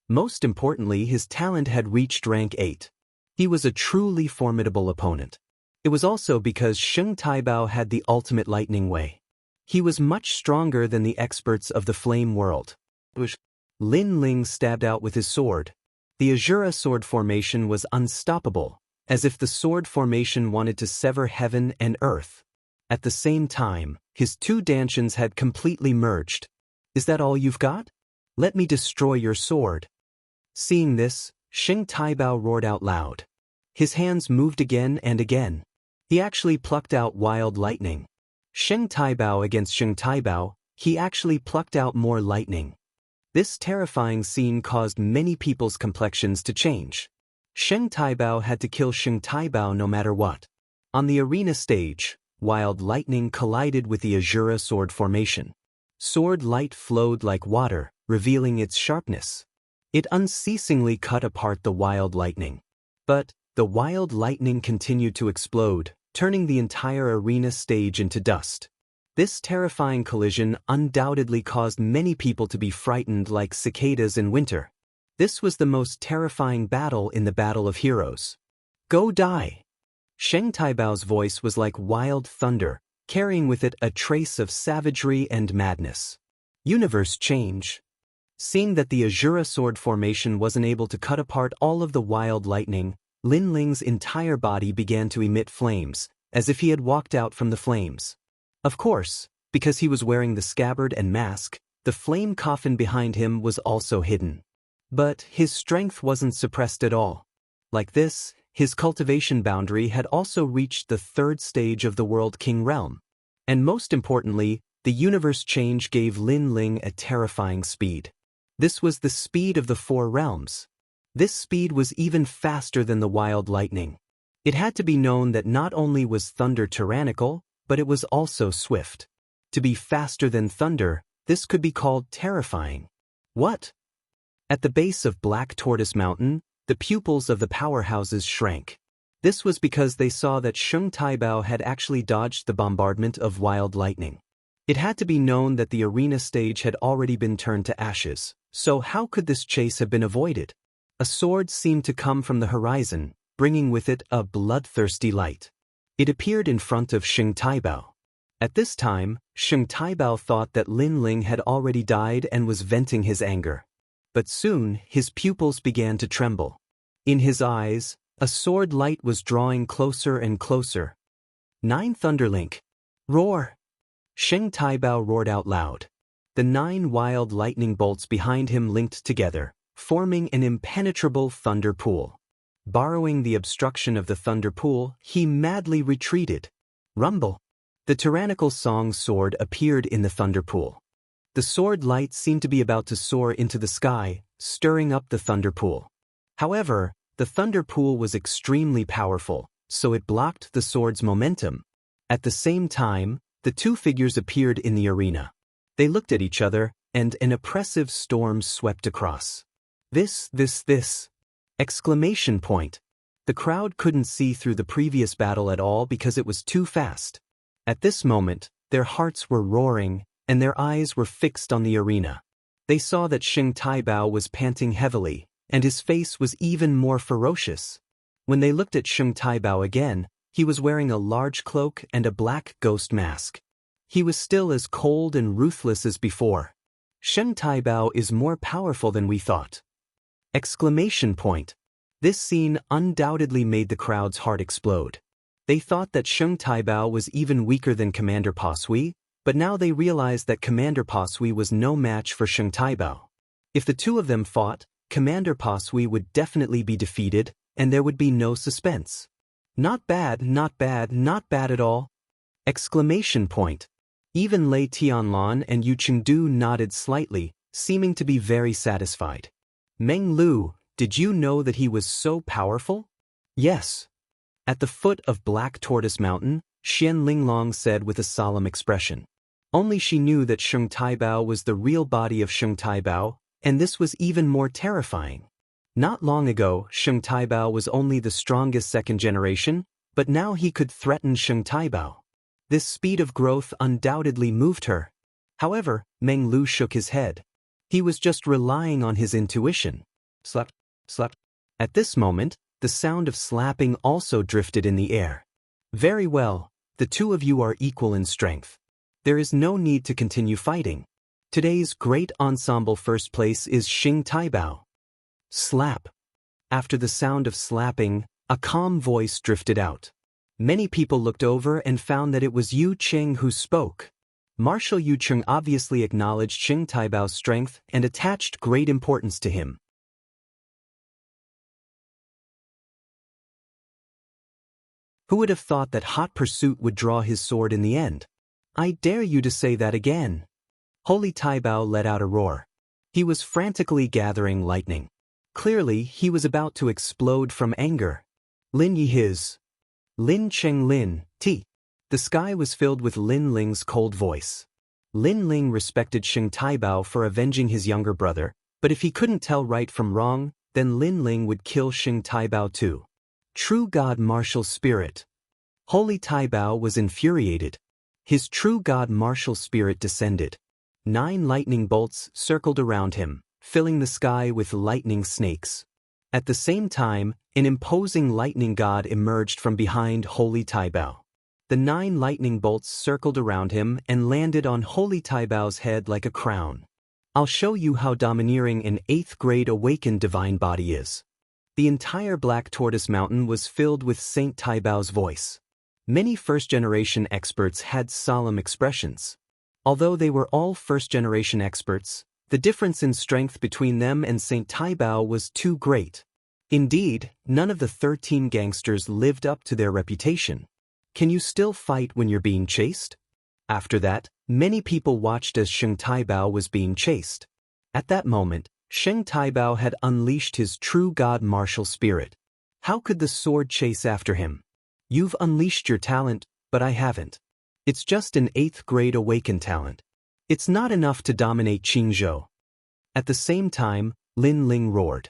Most importantly, his talent had reached rank 8. He was a truly formidable opponent. It was also because Sheng Taibao had the ultimate lightning way. He was much stronger than the experts of the flame world. Lin Ling stabbed out with his sword. The Azura sword formation was unstoppable, as if the sword formation wanted to sever heaven and earth. At the same time, his 2 dantians had completely merged. Is that all you've got? Let me destroy your sword. Seeing this, Sheng Taibao roared out loud. His hands moved again and again. He actually plucked out wild lightning. Sheng Taibao against Sheng Taibao, he actually plucked out more lightning. This terrifying scene caused many people's complexions to change. Sheng Taibao had to kill Sheng Taibao no matter what. On the arena stage, wild lightning collided with the Azura sword formation. Sword light flowed like water, revealing its sharpness. It unceasingly cut apart the wild lightning. But the wild lightning continued to explode, turning the entire arena stage into dust. This terrifying collision undoubtedly caused many people to be frightened like cicadas in winter. This was the most terrifying battle in the Battle of Heroes. Go die! Sheng Taibao's voice was like wild thunder, carrying with it a trace of savagery and madness. Universe change. Seeing that the Azura sword formation wasn't able to cut apart all of the wild lightning, Lin Ling's entire body began to emit flames, as if he had walked out from the flames. Of course, because he was wearing the scabbard and mask, the flame coffin behind him was also hidden. But his strength wasn't suppressed at all. Like this, his cultivation boundary had also reached the 3rd stage of the World King realm. And most importantly, the universe change gave Lin Ling a terrifying speed. This was the speed of the 4 realms. This speed was even faster than the wild lightning. It had to be known that not only was thunder tyrannical, but it was also swift. To be faster than thunder, this could be called terrifying. What? At the base of Black Tortoise Mountain, the pupils of the powerhouses shrank. This was because they saw that Sheng Taibao had actually dodged the bombardment of wild lightning. It had to be known that the arena stage had already been turned to ashes, so how could this chase have been avoided? A sword seemed to come from the horizon, bringing with it a bloodthirsty light. It appeared in front of Sheng Taibao. At this time, Sheng Taibao thought that Lin Ling had already died and was venting his anger. But soon, his pupils began to tremble. In his eyes, a sword light was drawing closer and closer. 9 Thunderlink. Roar! Sheng Taibao roared out loud. The 9 wild lightning bolts behind him linked together, forming an impenetrable thunder pool. Borrowing the obstruction of the thunder pool, he madly retreated. Rumble! The tyrannical song sword appeared in the thunder pool. The sword light seemed to be about to soar into the sky, stirring up the thunder pool. However, the thunder pool was extremely powerful, so it blocked the sword's momentum. At the same time, the 2 figures appeared in the arena. They looked at each other, and an oppressive storm swept across. This. Exclamation point. The crowd couldn't see through the previous battle at all because it was too fast. At this moment, their hearts were roaring, and their eyes were fixed on the arena. They saw that Sheng Taibao was panting heavily, and his face was even more ferocious. When they looked at Sheng Taibao again, he was wearing a large cloak and a black ghost mask. He was still as cold and ruthless as before. Sheng Taibao is more powerful than we thought. Exclamation point. This scene undoubtedly made the crowd's heart explode. They thought that Sheng Taibao was even weaker than Commander Pasui, but now they realized that Commander Pasui was no match for Sheng Taibao. If the 2 of them fought, Commander Pasui would definitely be defeated, and there would be no suspense. Not bad, not bad, not bad at all. Exclamation point. Even Lei Tianlan and Yu Chengdu nodded slightly, seeming to be very satisfied. Meng Lu, did you know that he was so powerful? Yes. At the foot of Black Tortoise Mountain, Xian Linglong said with a solemn expression. Only she knew that Sheng Taibao was the real body of Sheng Taibao, and this was even more terrifying. Not long ago, Sheng Taibao was only the strongest second generation, but now he could threaten Sheng Taibao. This speed of growth undoubtedly moved her. However, Meng Lu shook his head. He was just relying on his intuition. Slap, slap. At this moment, the sound of slapping also drifted in the air. Very well, the two of you are equal in strength. There is no need to continue fighting. Today's great ensemble first place is Sheng Taibao. Slap. After the sound of slapping, a calm voice drifted out. Many people looked over and found that it was Yu Cheng who spoke. Marshal Yu Cheng obviously acknowledged Sheng Taibao's strength and attached great importance to him. Who would have thought that hot pursuit would draw his sword in the end? I dare you to say that again. Holy Taibao let out a roar. He was frantically gathering lightning. Clearly, he was about to explode from anger. Lin Yi his. Lin Cheng Lin, T. The sky was filled with Lin Ling's cold voice. Lin Ling respected Sheng Taibao for avenging his younger brother, but if he couldn't tell right from wrong, then Lin Ling would kill Sheng Taibao too. True God martial spirit. Holy Taibao was infuriated. His true God martial spirit descended. 9 lightning bolts circled around him, filling the sky with lightning snakes. At the same time, an imposing lightning god emerged from behind Holy Taibao. The 9 lightning bolts circled around him and landed on Holy Taibao's head like a crown. I'll show you how domineering an 8th grade awakened divine body is. The entire Black Tortoise Mountain was filled with Saint Taibao's voice. Many first-generation experts had solemn expressions. Although they were all first-generation experts, the difference in strength between them and Saint Taibao was too great. Indeed, none of the 13 gangsters lived up to their reputation. Can you still fight when you're being chased? After that, many people watched as Sheng Taibao was being chased. At that moment, Sheng Taibao had unleashed his true God martial spirit. How could the sword chase after him? You've unleashed your talent, but I haven't. It's just an 8th grade awakened talent. It's not enough to dominate Qingzhou. At the same time, Lin Ling roared.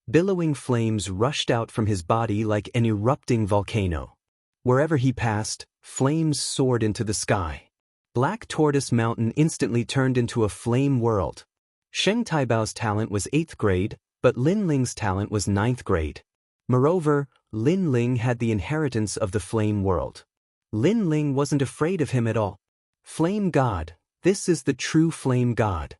Billowing flames rushed out from his body like an erupting volcano. Wherever he passed, flames soared into the sky. Black Tortoise Mountain instantly turned into a flame world. Sheng Taibao's talent was 8th grade, but Lin Ling's talent was 9th grade. Moreover, Lin Ling had the inheritance of the flame world. Lin Ling wasn't afraid of him at all. Flame God, this is the true flame God.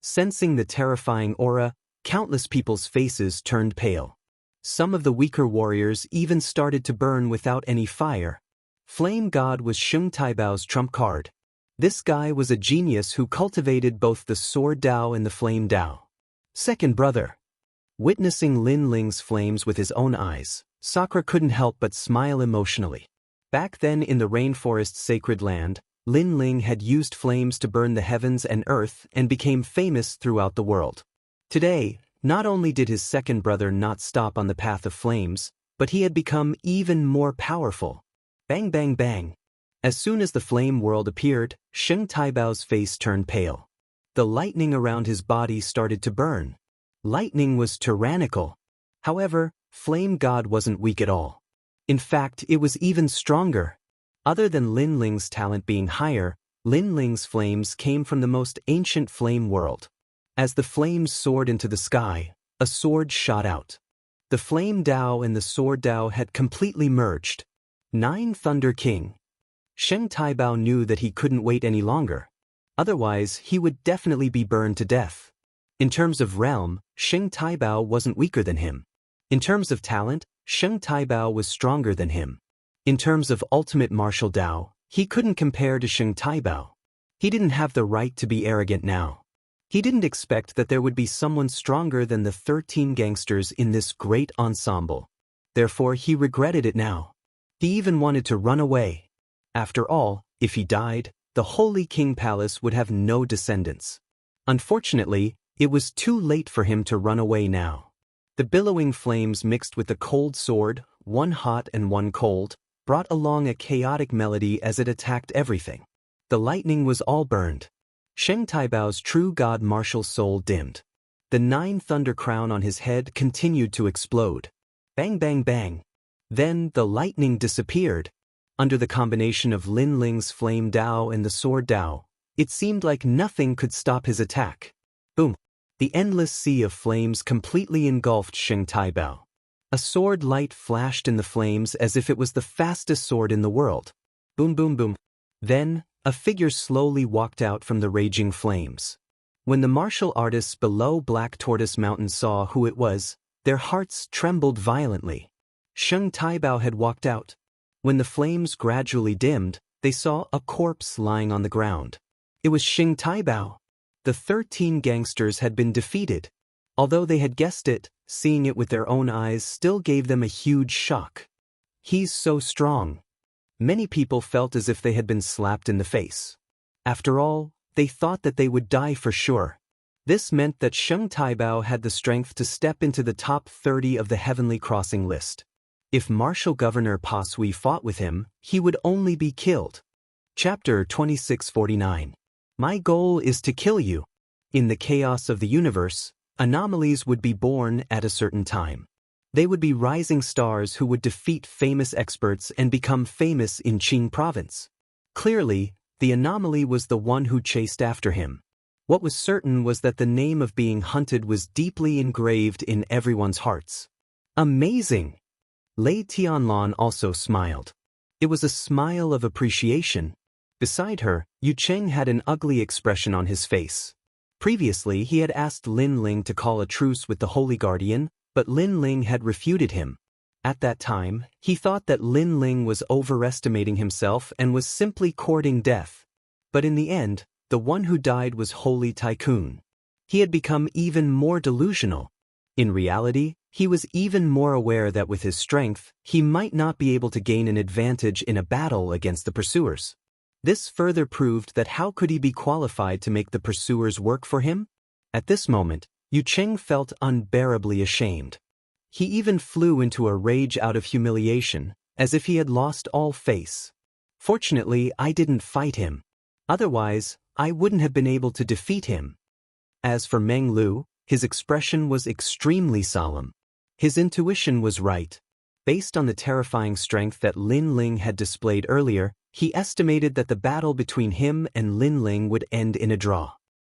Sensing the terrifying aura, countless people's faces turned pale. Some of the weaker warriors even started to burn without any fire. Flame God was Sheng Taibao's trump card. This guy was a genius who cultivated both the sword Dao and the flame Dao. Second brother. Witnessing Lin Ling's flames with his own eyes, Sakura couldn't help but smile emotionally. Back then in the rainforest's sacred land, Lin Ling had used flames to burn the heavens and earth and became famous throughout the world. Today, not only did his second brother not stop on the path of flames, but he had become even more powerful. Bang bang bang. As soon as the flame world appeared, Sheng Taibao's face turned pale. The lightning around his body started to burn. Lightning was tyrannical. However, Flame God wasn't weak at all. In fact, it was even stronger. Other than Lin Ling's talent being higher, Lin Ling's flames came from the most ancient flame world. As the flames soared into the sky, a sword shot out. The flame Dao and the sword Dao had completely merged. 9 Thunder King. Sheng Taibao knew that he couldn't wait any longer. Otherwise, he would definitely be burned to death. In terms of realm, Sheng Taibao wasn't weaker than him. In terms of talent, Sheng Taibao was stronger than him. In terms of ultimate martial Dao, he couldn't compare to Sheng Taibao. He didn't have the right to be arrogant now. He didn't expect that there would be someone stronger than the 13 gangsters in this great ensemble. Therefore, he regretted it now. He even wanted to run away. After all, if he died, the Holy King Palace would have no descendants. Unfortunately, it was too late for him to run away now. The billowing flames mixed with the cold sword, one hot and one cold, brought along a chaotic melody as it attacked everything. The lightning was all burned. Sheng Taibao's true god martial soul dimmed. The 9 thunder crown on his head continued to explode. Bang bang bang. Then the lightning disappeared. Under the combination of Lin Ling's flame Dao and the sword Dao, it seemed like nothing could stop his attack. Boom. The endless sea of flames completely engulfed Sheng Taibao. A sword light flashed in the flames as if it was the fastest sword in the world. Boom boom boom. Then, a figure slowly walked out from the raging flames. When the martial artists below Black Tortoise Mountain saw who it was, their hearts trembled violently. Sheng Taibao had walked out. When the flames gradually dimmed, they saw a corpse lying on the ground. It was Sheng Taibao. The 13 gangsters had been defeated. Although they had guessed it, seeing it with their own eyes still gave them a huge shock. He's so strong. Many people felt as if they had been slapped in the face. After all, they thought that they would die for sure. This meant that Sheng Taibao had the strength to step into the top 30 of the Heavenly Crossing list. If Martial Governor Pa Sui fought with him, he would only be killed. Chapter 2649. My goal is to kill you. In the chaos of the universe, anomalies would be born at a certain time. They would be rising stars who would defeat famous experts and become famous in Qing province. Clearly, the anomaly was the one who chased after him. What was certain was that the name of being hunted was deeply engraved in everyone's hearts. Amazing! Lei Tianlan also smiled. It was a smile of appreciation. Beside her, Yu Cheng had an ugly expression on his face. Previously, he had asked Lin Ling to call a truce with the Holy Guardian, but Lin Ling had refuted him. At that time, he thought that Lin Ling was overestimating himself and was simply courting death. But in the end, the one who died was Holy Tycoon. He had become even more delusional. In reality, he was even more aware that with his strength, he might not be able to gain an advantage in a battle against the pursuers. This further proved that how could he be qualified to make the pursuers work for him? At this moment, Yu Cheng felt unbearably ashamed. He even flew into a rage out of humiliation, as if he had lost all face. Fortunately, I didn't fight him. Otherwise, I wouldn't have been able to defeat him. As for Meng Lu, his expression was extremely solemn. His intuition was right. Based on the terrifying strength that Lin Ling had displayed earlier, he estimated that the battle between him and Lin Ling would end in a draw.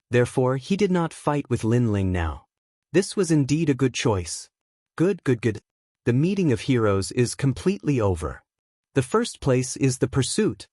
Therefore, he did not fight with Lin Ling now. This was indeed a good choice. Good. The meeting of heroes is completely over. The first place is the pursuit.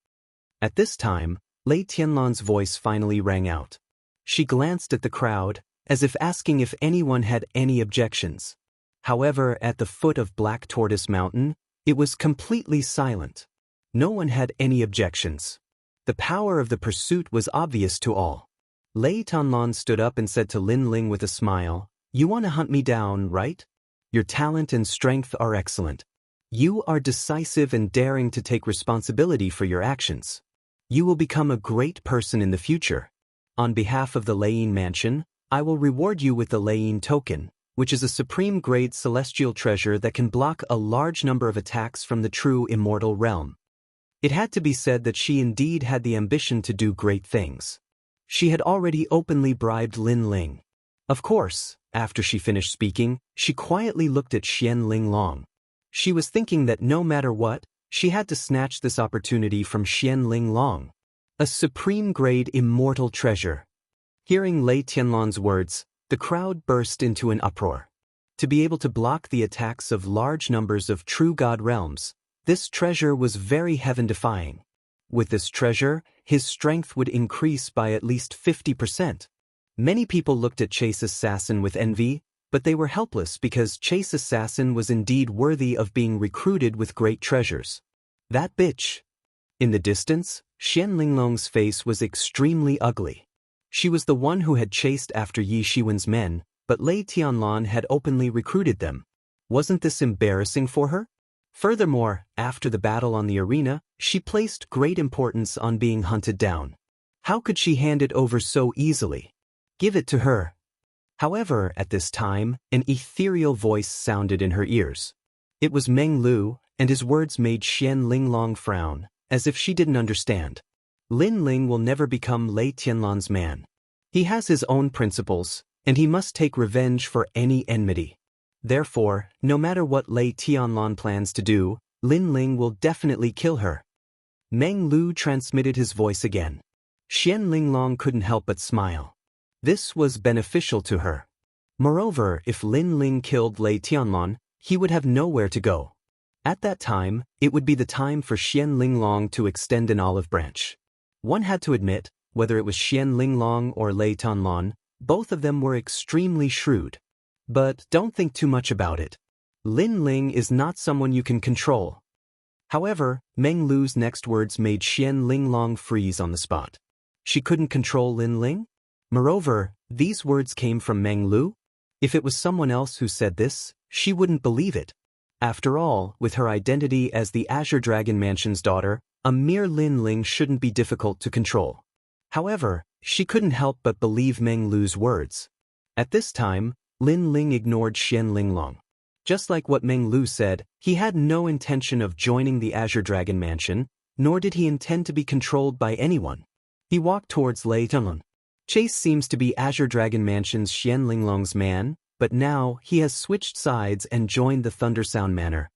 At this time, Lei Tianlan's voice finally rang out. She glanced at the crowd, as if asking if anyone had any objections. However, at the foot of Black Tortoise Mountain, it was completely silent. No one had any objections. The power of the pursuit was obvious to all. Lei Tianlan stood up and said to Lin Ling with a smile, "You want to hunt me down, right? Your talent and strength are excellent. You are decisive and daring to take responsibility for your actions. You will become a great person in the future. On behalf of the Leiyin Mansion, I will reward you with the Leiyin Token, which is a supreme-grade celestial treasure that can block a large number of attacks from the true immortal realm." It had to be said that she indeed had the ambition to do great things. She had already openly bribed Lin Ling. Of course, after she finished speaking, she quietly looked at Xian Ling Long. She was thinking that no matter what, she had to snatch this opportunity from Xian Ling Long. A supreme-grade immortal treasure. Hearing Lei Tianlan's words, the crowd burst into an uproar. To be able to block the attacks of large numbers of true god realms, this treasure was very heaven-defying. With this treasure, his strength would increase by at least 50%. Many people looked at Chase Assassin with envy, but they were helpless because Chase Assassin was indeed worthy of being recruited with great treasures. That bitch. In the distance, Xian Linglong's face was extremely ugly. She was the one who had chased after Yi Shiwen's men, but Lei Tianlan had openly recruited them. Wasn't this embarrassing for her? Furthermore, after the battle on the arena, she placed great importance on being hunted down. How could she hand it over so easily? Give it to her. However, at this time, an ethereal voice sounded in her ears. It was Meng Lu, and his words made Xian Linglong frown, as if she didn't understand. Lin Ling will never become Lei Tianlan's man. He has his own principles, and he must take revenge for any enmity. Therefore, no matter what Lei Tianlan plans to do, Lin Ling will definitely kill her. Meng Lu transmitted his voice again. Xian Linglong couldn't help but smile. This was beneficial to her. Moreover, if Lin Ling killed Lei Tianlan, he would have nowhere to go. At that time, it would be the time for Xian Linglong to extend an olive branch. One had to admit, whether it was Xian Linglong or Lei Tianlan, both of them were extremely shrewd. But don't think too much about it. Lin Ling is not someone you can control. However, Meng Lu's next words made Xian Linglong freeze on the spot. She couldn't control Lin Ling? Moreover, these words came from Meng Lu? If it was someone else who said this, she wouldn't believe it. After all, with her identity as the Azure Dragon Mansion's daughter, a mere Lin Ling shouldn't be difficult to control. However, she couldn't help but believe Meng Lu's words. At this time, Lin Ling ignored Xian Linglong. Just like what Meng Lu said, he had no intention of joining the Azure Dragon Mansion, nor did he intend to be controlled by anyone. He walked towards Lei Tianlan. Chase seems to be Azure Dragon Mansion's Xian Linglong's man, but now he has switched sides and joined the Thundersound Manor.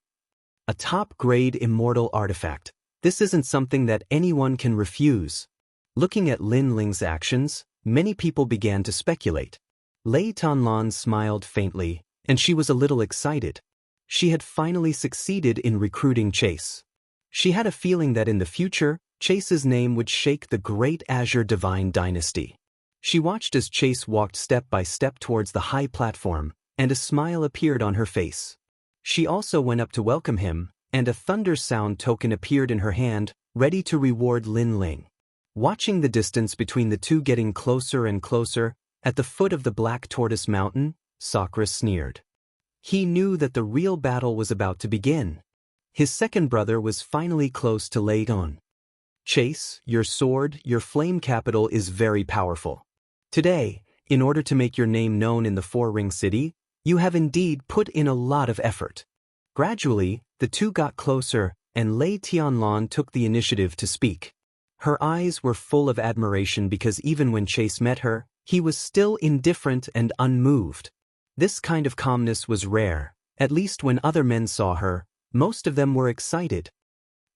A top-grade immortal artifact. This isn't something that anyone can refuse. Looking at Lin Ling's actions, many people began to speculate. Lei Tianlan smiled faintly, and she was a little excited. She had finally succeeded in recruiting Chase. She had a feeling that in the future, Chase's name would shake the great Azure Divine Dynasty. She watched as Chase walked step by step towards the high platform, and a smile appeared on her face. She also went up to welcome him, and a thunder sound token appeared in her hand, ready to reward Lin Ling. Watching the distance between the two getting closer and closer, at the foot of the Black Tortoise Mountain, Sakura sneered. He knew that the real battle was about to begin. His second brother was finally close to Lei Tianlan. Chase, your sword, your flame capital is very powerful. Today, in order to make your name known in the Four-Ring City, you have indeed put in a lot of effort. Gradually, the two got closer, and Lei Tianlan took the initiative to speak. Her eyes were full of admiration because even when Chase met her, he was still indifferent and unmoved. This kind of calmness was rare, at least when other men saw her, most of them were excited.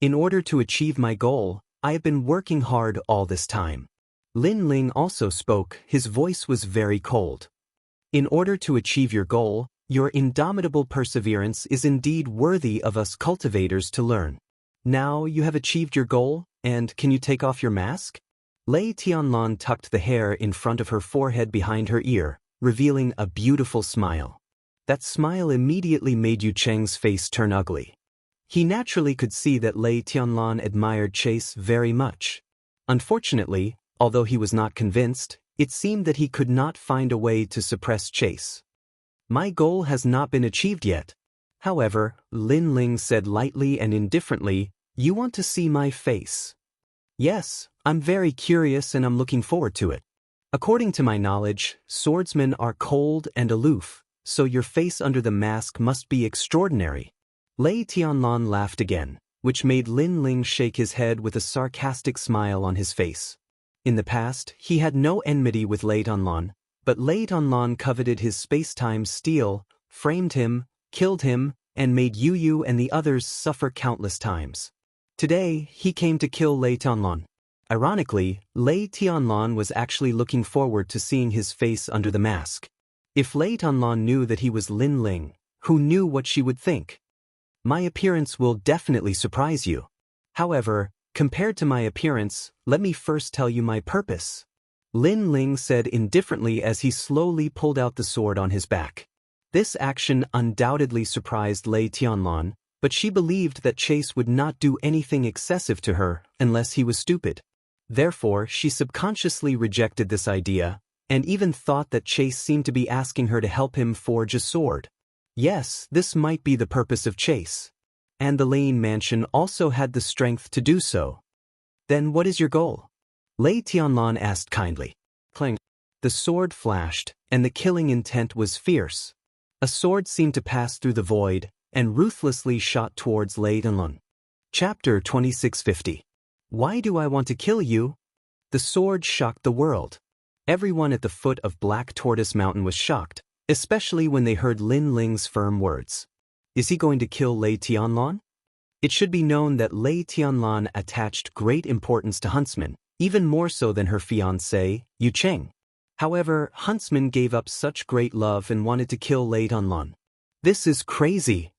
In order to achieve my goal, I have been working hard all this time. Lin Ling also spoke, his voice was very cold. In order to achieve your goal, your indomitable perseverance is indeed worthy of us cultivators to learn. Now you have achieved your goal, and can you take off your mask? Lei Tianlan tucked the hair in front of her forehead behind her ear, revealing a beautiful smile. That smile immediately made Yu Cheng's face turn ugly. He naturally could see that Lei Tianlan admired Chase very much. Unfortunately, although he was not convinced, it seemed that he could not find a way to suppress Chase. My goal has not been achieved yet. However, Lin Ling said lightly and indifferently, you want to see my face? Yes, I'm very curious and I'm looking forward to it. According to my knowledge, swordsmen are cold and aloof, so your face under the mask must be extraordinary. Lei Tianlan laughed again, which made Lin Ling shake his head with a sarcastic smile on his face. In the past, he had no enmity with Lei Tianlan, but Lei Tianlan coveted his space-time steel, framed him, killed him, and made Yu and the others suffer countless times. Today, he came to kill Lei Tianlan. Ironically, Lei Tianlan was actually looking forward to seeing his face under the mask. If Lei Tianlan knew that he was Lin Ling, who knew what she would think? My appearance will definitely surprise you. However, compared to my appearance, let me first tell you my purpose. Lin Ling said indifferently as he slowly pulled out the sword on his back. This action undoubtedly surprised Lei Tianlan, but she believed that Chase would not do anything excessive to her unless he was stupid. Therefore, she subconsciously rejected this idea, and even thought that Chase seemed to be asking her to help him forge a sword. Yes, this might be the purpose of Chase. and the Lane mansion also had the strength to do so. Then what is your goal? Lei Tianlan asked kindly. Clang. The sword flashed, and the killing intent was fierce. A sword seemed to pass through the void, and ruthlessly shot towards Lei Tianlan. Chapter 2650. Why do I want to kill you? The sword shocked the world. Everyone at the foot of Black Tortoise Mountain was shocked, especially when they heard Lin Ling's firm words. Is he going to kill Lei Tianlan? It should be known that Lei Tianlan attached great importance to Huntsman, even more so than her fiancé, Yu Cheng. However, Huntsman gave up such great love and wanted to kill Lei Tianlan. This is crazy.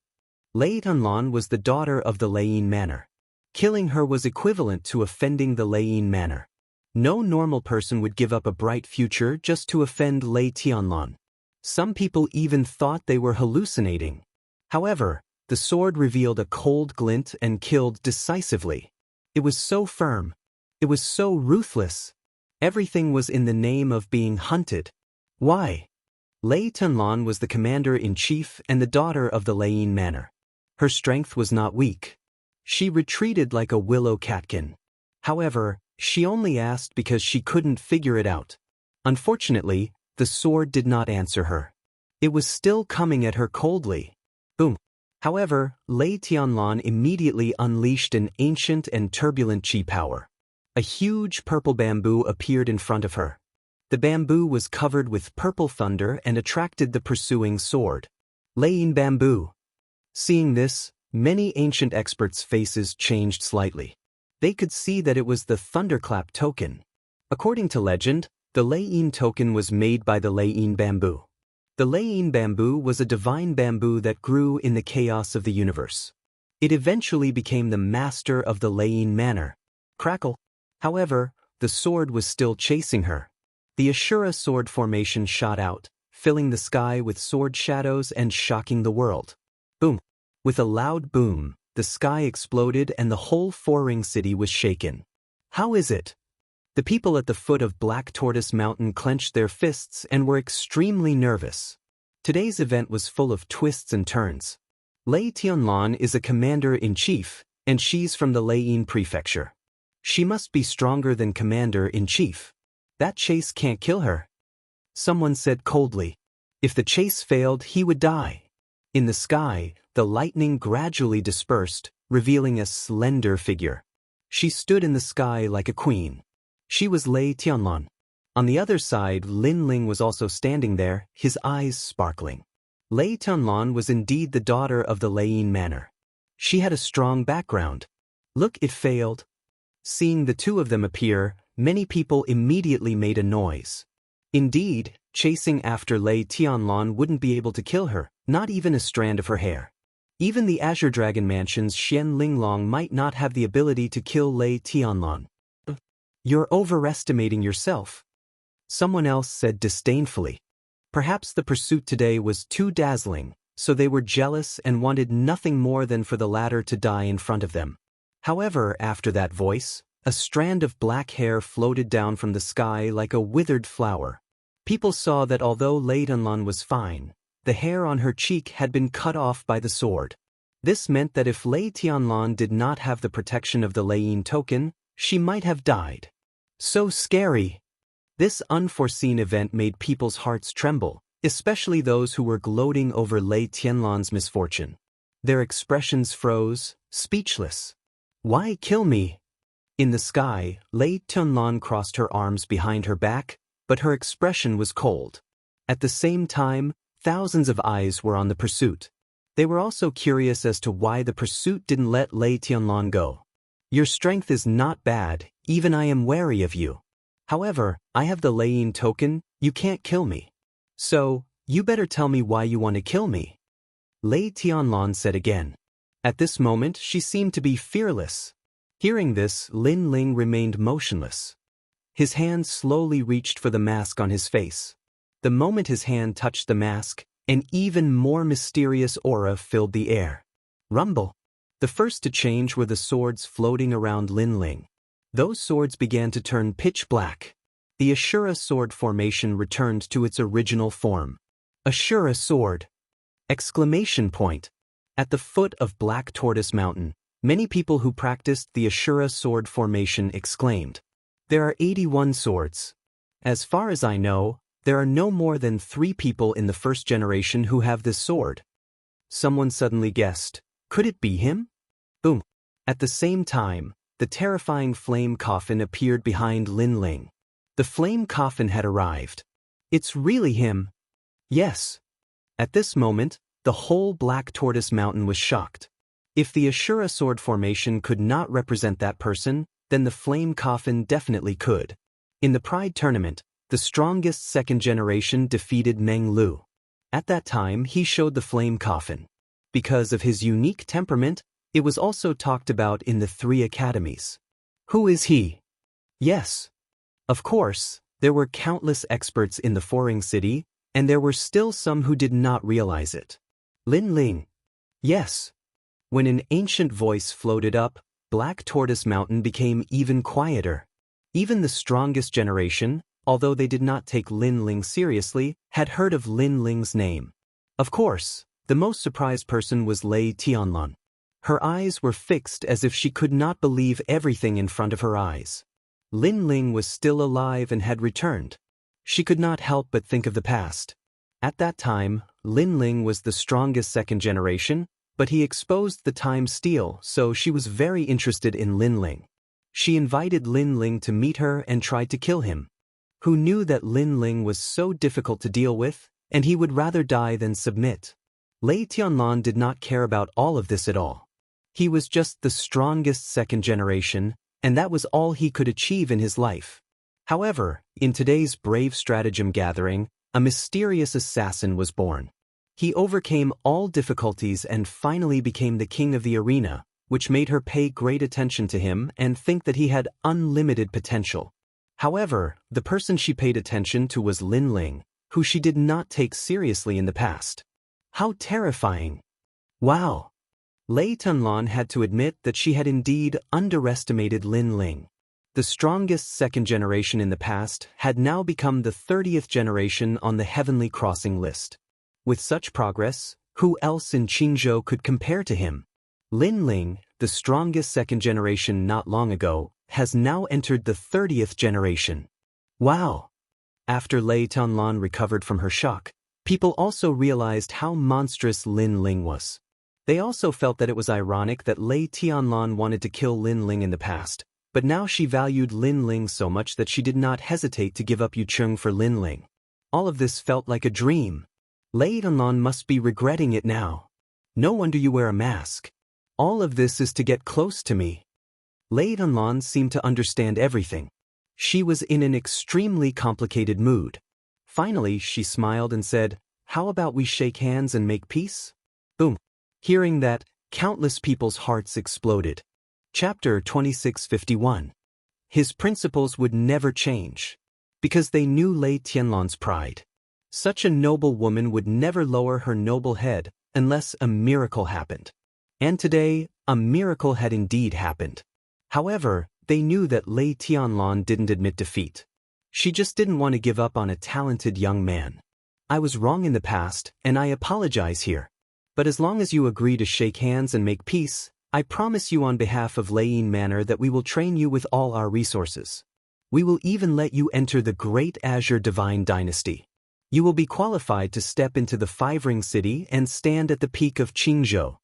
Lei Tianlan was the daughter of the Leiyin Manor. Killing her was equivalent to offending the Leiyin Manor. No normal person would give up a bright future just to offend Lei Tianlan. Some people even thought they were hallucinating. However, the sword revealed a cold glint and killed decisively. It was so firm. It was so ruthless. Everything was in the name of being hunted. Why? Lei Tianlan was the commander-in-chief and the daughter of the Leiyin Manor. Her strength was not weak. She retreated like a willow catkin. However, she only asked because she couldn't figure it out. Unfortunately, the sword did not answer her. It was still coming at her coldly. Boom. However, Lei Tianlan immediately unleashed an ancient and turbulent chi power. A huge purple bamboo appeared in front of her. The bamboo was covered with purple thunder and attracted the pursuing sword. Leiyin bamboo. Seeing this, many ancient experts' faces changed slightly. They could see that it was the thunderclap token. According to legend, the Leiyin token was made by the Leiyin bamboo. The Leiyin bamboo was a divine bamboo that grew in the chaos of the universe. It eventually became the master of the Leiyin Manor. Crackle. However, the sword was still chasing her. The Ashura sword formation shot out, filling the sky with sword shadows and shocking the world. Boom. With a loud boom, the sky exploded and the whole four-ring city was shaken. How is it? The people at the foot of Black Tortoise Mountain clenched their fists and were extremely nervous. Today's event was full of twists and turns. Lei Tianlan is a commander-in-chief, and she's from the Leiyin prefecture. She must be stronger than commander-in-chief. That chase can't kill her. Someone said coldly. If the chase failed, he would die. In the sky, the lightning gradually dispersed, revealing a slender figure. She stood in the sky like a queen. She was Lei Tianlan. On the other side, Lin Ling was also standing there, his eyes sparkling. Lei Tianlan was indeed the daughter of the Leiyin Manor. She had a strong background. Look, it failed. Seeing the two of them appear, many people immediately made a noise. Indeed, chasing after Lei Tianlan wouldn't be able to kill her, not even a strand of her hair. Even the Azure Dragon Mansion's Xian Linglong might not have the ability to kill Lei Tianlan. You're overestimating yourself. Someone else said disdainfully. Perhaps the pursuit today was too dazzling, so they were jealous and wanted nothing more than for the latter to die in front of them. However, after that voice, a strand of black hair floated down from the sky like a withered flower. People saw that although Lei Tianlan was fine, the hair on her cheek had been cut off by the sword. This meant that if Lei Tianlan did not have the protection of the Leiyin token, she might have died. So scary! This unforeseen event made people's hearts tremble, especially those who were gloating over Lei Tianlan's misfortune. Their expressions froze, speechless. Why kill me? In the sky, Lei Tianlan crossed her arms behind her back, but her expression was cold. At the same time, thousands of eyes were on the pursuit. They were also curious as to why the pursuit didn't let Lei Tianlan go. Your strength is not bad, even I am wary of you. However, I have the Leiyin token, you can't kill me. So, you better tell me why you want to kill me. Lei Tianlan said again. At this moment, she seemed to be fearless. Hearing this, Lin Ling remained motionless. His hand slowly reached for the mask on his face. The moment his hand touched the mask, an even more mysterious aura filled the air. Rumble. The first to change were the swords floating around Lin Ling. Those swords began to turn pitch black. The Ashura sword formation returned to its original form. Ashura sword! Exclamation point. At the foot of Black Tortoise Mountain, many people who practiced the Ashura sword formation exclaimed, "There are 81 swords. As far as I know, there are no more than 3 people in the first generation who have this sword." Someone suddenly guessed, "Could it be him?" Boom. At the same time, the terrifying flame coffin appeared behind Lin Ling. The flame coffin had arrived. "It's really him." Yes. At this moment, the whole Black Tortoise Mountain was shocked. If the Ashura sword formation could not represent that person, then the flame coffin definitely could. In the Pride tournament, the strongest second generation defeated Meng Lu. At that time, he showed the flame coffin. Because of his unique temperament, it was also talked about in the 3 academies. Who is he? Yes. Of course, there were countless experts in the Foreign City, and there were still some who did not realize it. Lin Ling. Yes. When an ancient voice floated up, Black Tortoise Mountain became even quieter. Even the strongest generation, although they did not take Lin Ling seriously, had heard of Lin Ling's name. Of course, the most surprised person was Lei Tianlan. Her eyes were fixed as if she could not believe everything in front of her eyes. Lin Ling was still alive and had returned. She could not help but think of the past. At that time, Lin Ling was the strongest second generation, but he exposed the time steal, so she was very interested in Lin Ling. She invited Lin Ling to meet her and tried to kill him. Who knew that Lin Ling was so difficult to deal with, and he would rather die than submit? Lei Tianlan did not care about all of this at all. He was just the strongest second generation, and that was all he could achieve in his life. However, in today's brave stratagem gathering, a mysterious assassin was born. He overcame all difficulties and finally became the king of the arena, which made her pay great attention to him and think that he had unlimited potential. However, the person she paid attention to was Lin Ling, who she did not take seriously in the past. How terrifying! Wow! Lei Tianlan had to admit that she had indeed underestimated Lin Ling. The strongest second generation in the past had now become the 30th generation on the Heavenly Crossing list. With such progress, who else in Jianghu could compare to him? Lin Ling, the strongest second generation not long ago, has now entered the 30th generation. Wow! After Lei Tianlan recovered from her shock, people also realized how monstrous Lin Ling was. They also felt that it was ironic that Lei Tianlan wanted to kill Lin Ling in the past, but now she valued Lin Ling so much that she did not hesitate to give up Yucheng for Lin Ling. All of this felt like a dream. Lei Tianlan must be regretting it now. No wonder you wear a mask. All of this is to get close to me. Lei Tianlan seemed to understand everything. She was in an extremely complicated mood. Finally, she smiled and said, "How about we shake hands and make peace?" Boom. Hearing that, countless people's hearts exploded. Chapter 2651. His principles would never change. Because they knew Lei Tianlan's pride. Such a noble woman would never lower her noble head unless a miracle happened. And today, a miracle had indeed happened. However, they knew that Lei Tianlan didn't admit defeat. She just didn't want to give up on a talented young man. "I was wrong in the past, and I apologize here. But as long as you agree to shake hands and make peace, I promise you on behalf of Leiyin Manor that we will train you with all our resources. We will even let you enter the great Azure Divine Dynasty. You will be qualified to step into the 5-ring city and stand at the peak of Jianghu."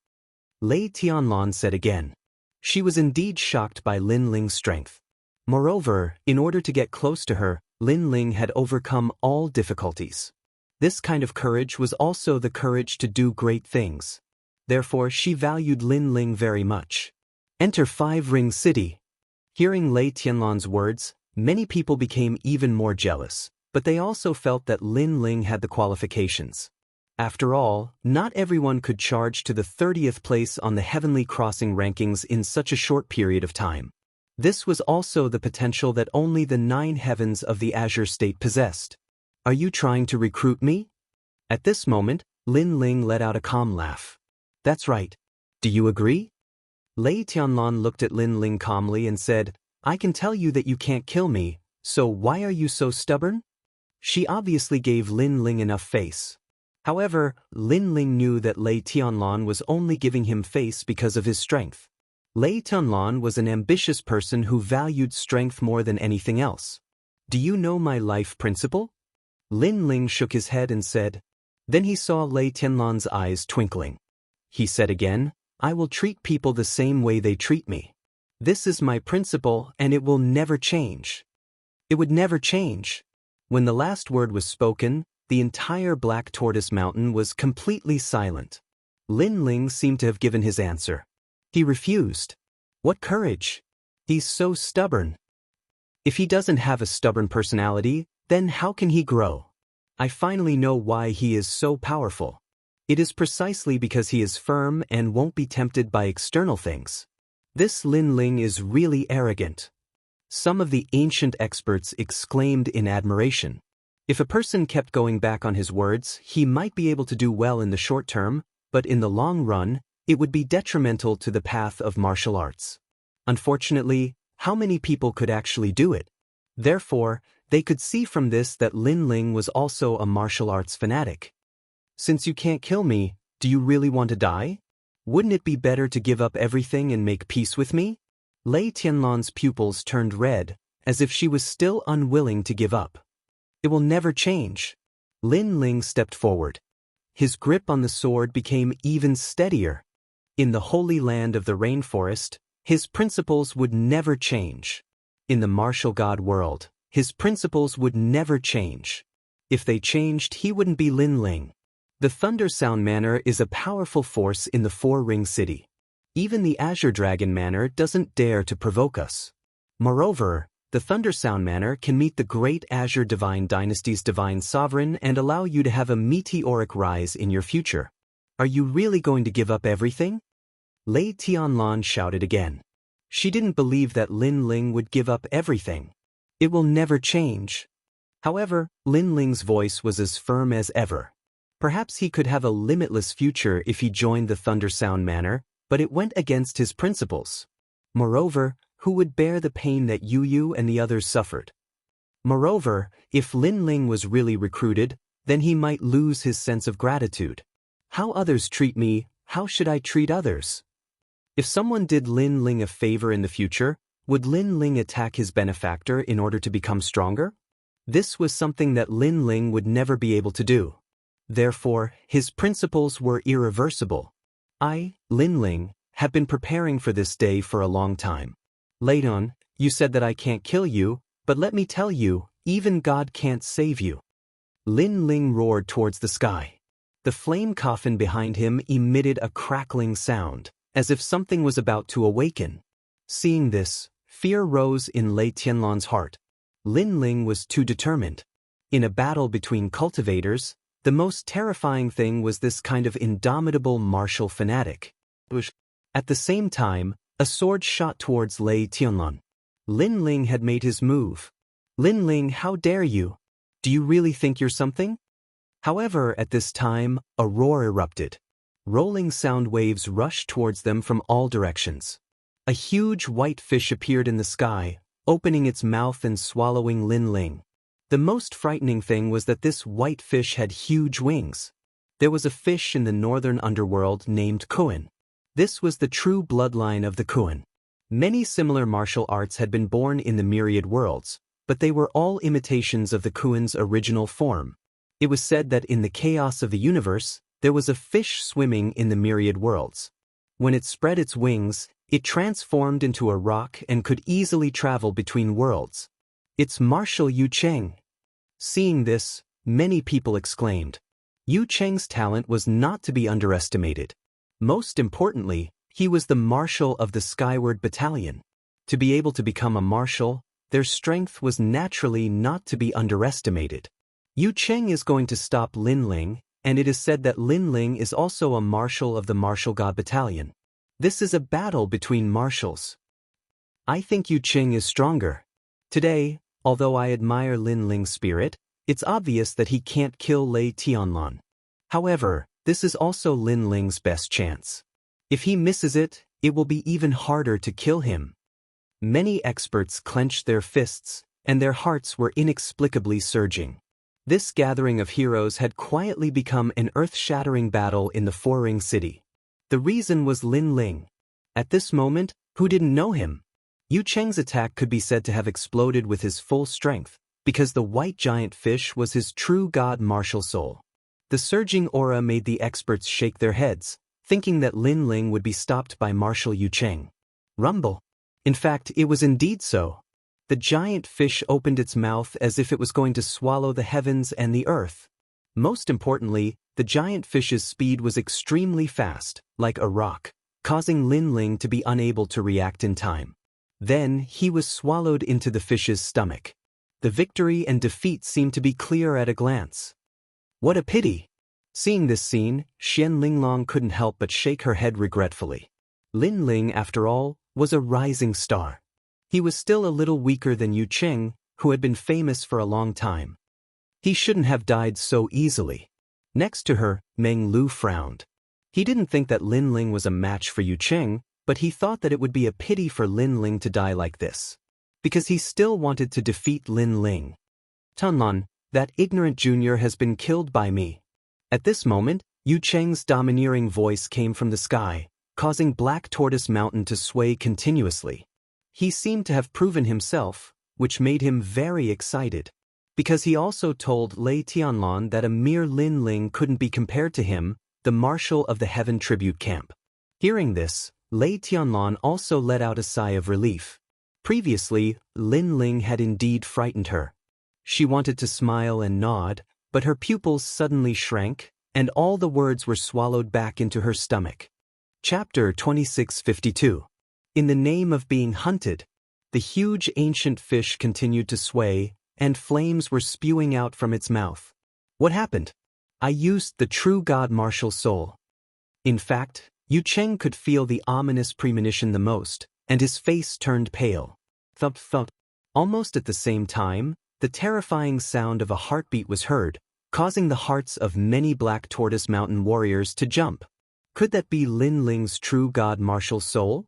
Lei Tianlan said again. She was indeed shocked by Lin Ling's strength. Moreover, in order to get close to her, Lin Ling had overcome all difficulties. This kind of courage was also the courage to do great things. Therefore, she valued Lin Ling very much. "Enter 5-ring city." Hearing Lei Tianlan's words, many people became even more jealous, but they also felt that Lin Ling had the qualifications. After all, not everyone could charge to the 30th place on the Heavenly Crossing rankings in such a short period of time. This was also the potential that only the 9 heavens of the Azure State possessed. "Are you trying to recruit me?" At this moment, Lin Ling let out a calm laugh. "That's right. Do you agree?" Lei Tianlan looked at Lin Ling calmly and said, "I can tell you that you can't kill me, so why are you so stubborn?" She obviously gave Lin Ling enough face. However, Lin Ling knew that Lei Tianlan was only giving him face because of his strength. Lei Tianlan was an ambitious person who valued strength more than anything else. Do you know my life principle? Lin Ling shook his head and said. Then he saw Lei Tianlan's eyes twinkling. He said again, I will treat people the same way they treat me. This is my principle and it will never change. It would never change. When the last word was spoken, the entire Black Tortoise Mountain was completely silent. Lin Ling seemed to have given his answer. He refused. What courage! He's so stubborn. If he doesn't have a stubborn personality, then how can he grow? I finally know why he is so powerful. It is precisely because he is firm and won't be tempted by external things. This Lin Ling is really arrogant. Some of the ancient experts exclaimed in admiration. If a person kept going back on his words, he might be able to do well in the short term, but in the long run, it would be detrimental to the path of martial arts. Unfortunately, how many people could actually do it? Therefore, they could see from this that Lin Ling was also a martial arts fanatic. Since you can't kill me, do you really want to die? Wouldn't it be better to give up everything and make peace with me? Lei Tianlan's pupils turned red, as if she was still unwilling to give up. It will never change. Lin Ling stepped forward. His grip on the sword became even steadier. In the holy land of the rainforest, his principles would never change. In the martial god world, his principles would never change. If they changed, he wouldn't be Lin Ling. The Thunder Sound Manor is a powerful force in the Four-Ring City. Even the Azure Dragon Manor doesn't dare to provoke us. Moreover, the Thunder Sound Manor can meet the great Azure Divine Dynasty's Divine Sovereign and allow you to have a meteoric rise in your future. Are you really going to give up everything? Lei Tianlan shouted again. She didn't believe that Lin Ling would give up everything. It will never change. However, Lin Ling's voice was as firm as ever. Perhaps he could have a limitless future if he joined the Thunder Sound Manor, but it went against his principles. Moreover, who would bear the pain that Yu and the others suffered? Moreover, if Lin Ling was really recruited, then he might lose his sense of gratitude. How others treat me, how should I treat others? If someone did Lin Ling a favor in the future, would Lin Ling attack his benefactor in order to become stronger? This was something that Lin Ling would never be able to do. Therefore, his principles were irreversible. I, Lin Ling, have been preparing for this day for a long time. Late on, you said that I can't kill you, but let me tell you, even God can't save you. Lin Ling roared towards the sky. The flame coffin behind him emitted a crackling sound, as if something was about to awaken. Seeing this, fear rose in Lei Tianlan's heart. Lin Ling was too determined. In a battle between cultivators, the most terrifying thing was this kind of indomitable martial fanatic. At the same time, a sword shot towards Lei Tianlan. Lin Ling had made his move. Lin Ling, how dare you? Do you really think you're something? However, at this time, a roar erupted. Rolling sound waves rushed towards them from all directions. A huge white fish appeared in the sky, opening its mouth and swallowing Lin Ling. The most frightening thing was that this white fish had huge wings. There was a fish in the northern underworld named Kuan. This was the true bloodline of the Kuan. Many similar martial arts had been born in the myriad worlds, but they were all imitations of the Kuan's original form. It was said that in the chaos of the universe, there was a fish swimming in the myriad worlds. When it spread its wings, it transformed into a rock and could easily travel between worlds. It's Martial Yu Cheng. Seeing this, many people exclaimed. Yu Cheng's talent was not to be underestimated. Most importantly, he was the marshal of the Skyward Battalion. To be able to become a marshal, their strength was naturally not to be underestimated. Yu Cheng is going to stop Lin Ling, and it is said that Lin Ling is also a marshal of the Martial God Battalion. This is a battle between marshals. I think Yu Cheng is stronger. Today, although I admire Lin Ling's spirit, it's obvious that he can't kill Lei Tianlan. However, this is also Lin Ling's best chance. If he misses it, it will be even harder to kill him. Many experts clenched their fists, and their hearts were inexplicably surging. This gathering of heroes had quietly become an earth-shattering battle in the Four-Ring City. The reason was Lin Ling. At this moment, who didn't know him? Yu Cheng's attack could be said to have exploded with his full strength, because the white giant fish was his true god martial soul. The surging aura made the experts shake their heads, thinking that Lin Ling would be stopped by martial Yu Cheng. Rumble. In fact, it was indeed so. The giant fish opened its mouth as if it was going to swallow the heavens and the earth. Most importantly, the giant fish's speed was extremely fast, like a rock, causing Lin Ling to be unable to react in time. Then, he was swallowed into the fish's stomach. The victory and defeat seemed to be clear at a glance. What a pity! Seeing this scene, Xian Linglong couldn't help but shake her head regretfully. Lin Ling, after all, was a rising star. He was still a little weaker than Yu Cheng, who had been famous for a long time. He shouldn't have died so easily. Next to her, Meng Lu frowned. He didn't think that Lin Ling was a match for Yu Cheng, but he thought that it would be a pity for Lin Ling to die like this, because he still wanted to defeat Lin Ling. Tunlan, that ignorant junior has been killed by me. At this moment, Yu Cheng's domineering voice came from the sky, causing Black Tortoise Mountain to sway continuously. He seemed to have proven himself, which made him very excited, because he also told Lei Tianlan that a mere Lin Ling couldn't be compared to him, the marshal of the Heaven Tribute Camp. Hearing this, Lei Tianlan also let out a sigh of relief. Previously, Lin Ling had indeed frightened her. She wanted to smile and nod, but her pupils suddenly shrank, and all the words were swallowed back into her stomach. Chapter 2652. In the name of being hunted, the huge ancient fish continued to sway, and flames were spewing out from its mouth. What happened? I used the true god martial soul. In fact, Yu Cheng could feel the ominous premonition the most, and his face turned pale. Thump thump. Almost at the same time, the terrifying sound of a heartbeat was heard, causing the hearts of many Black Tortoise Mountain warriors to jump. Could that be Lin Ling's true god martial soul?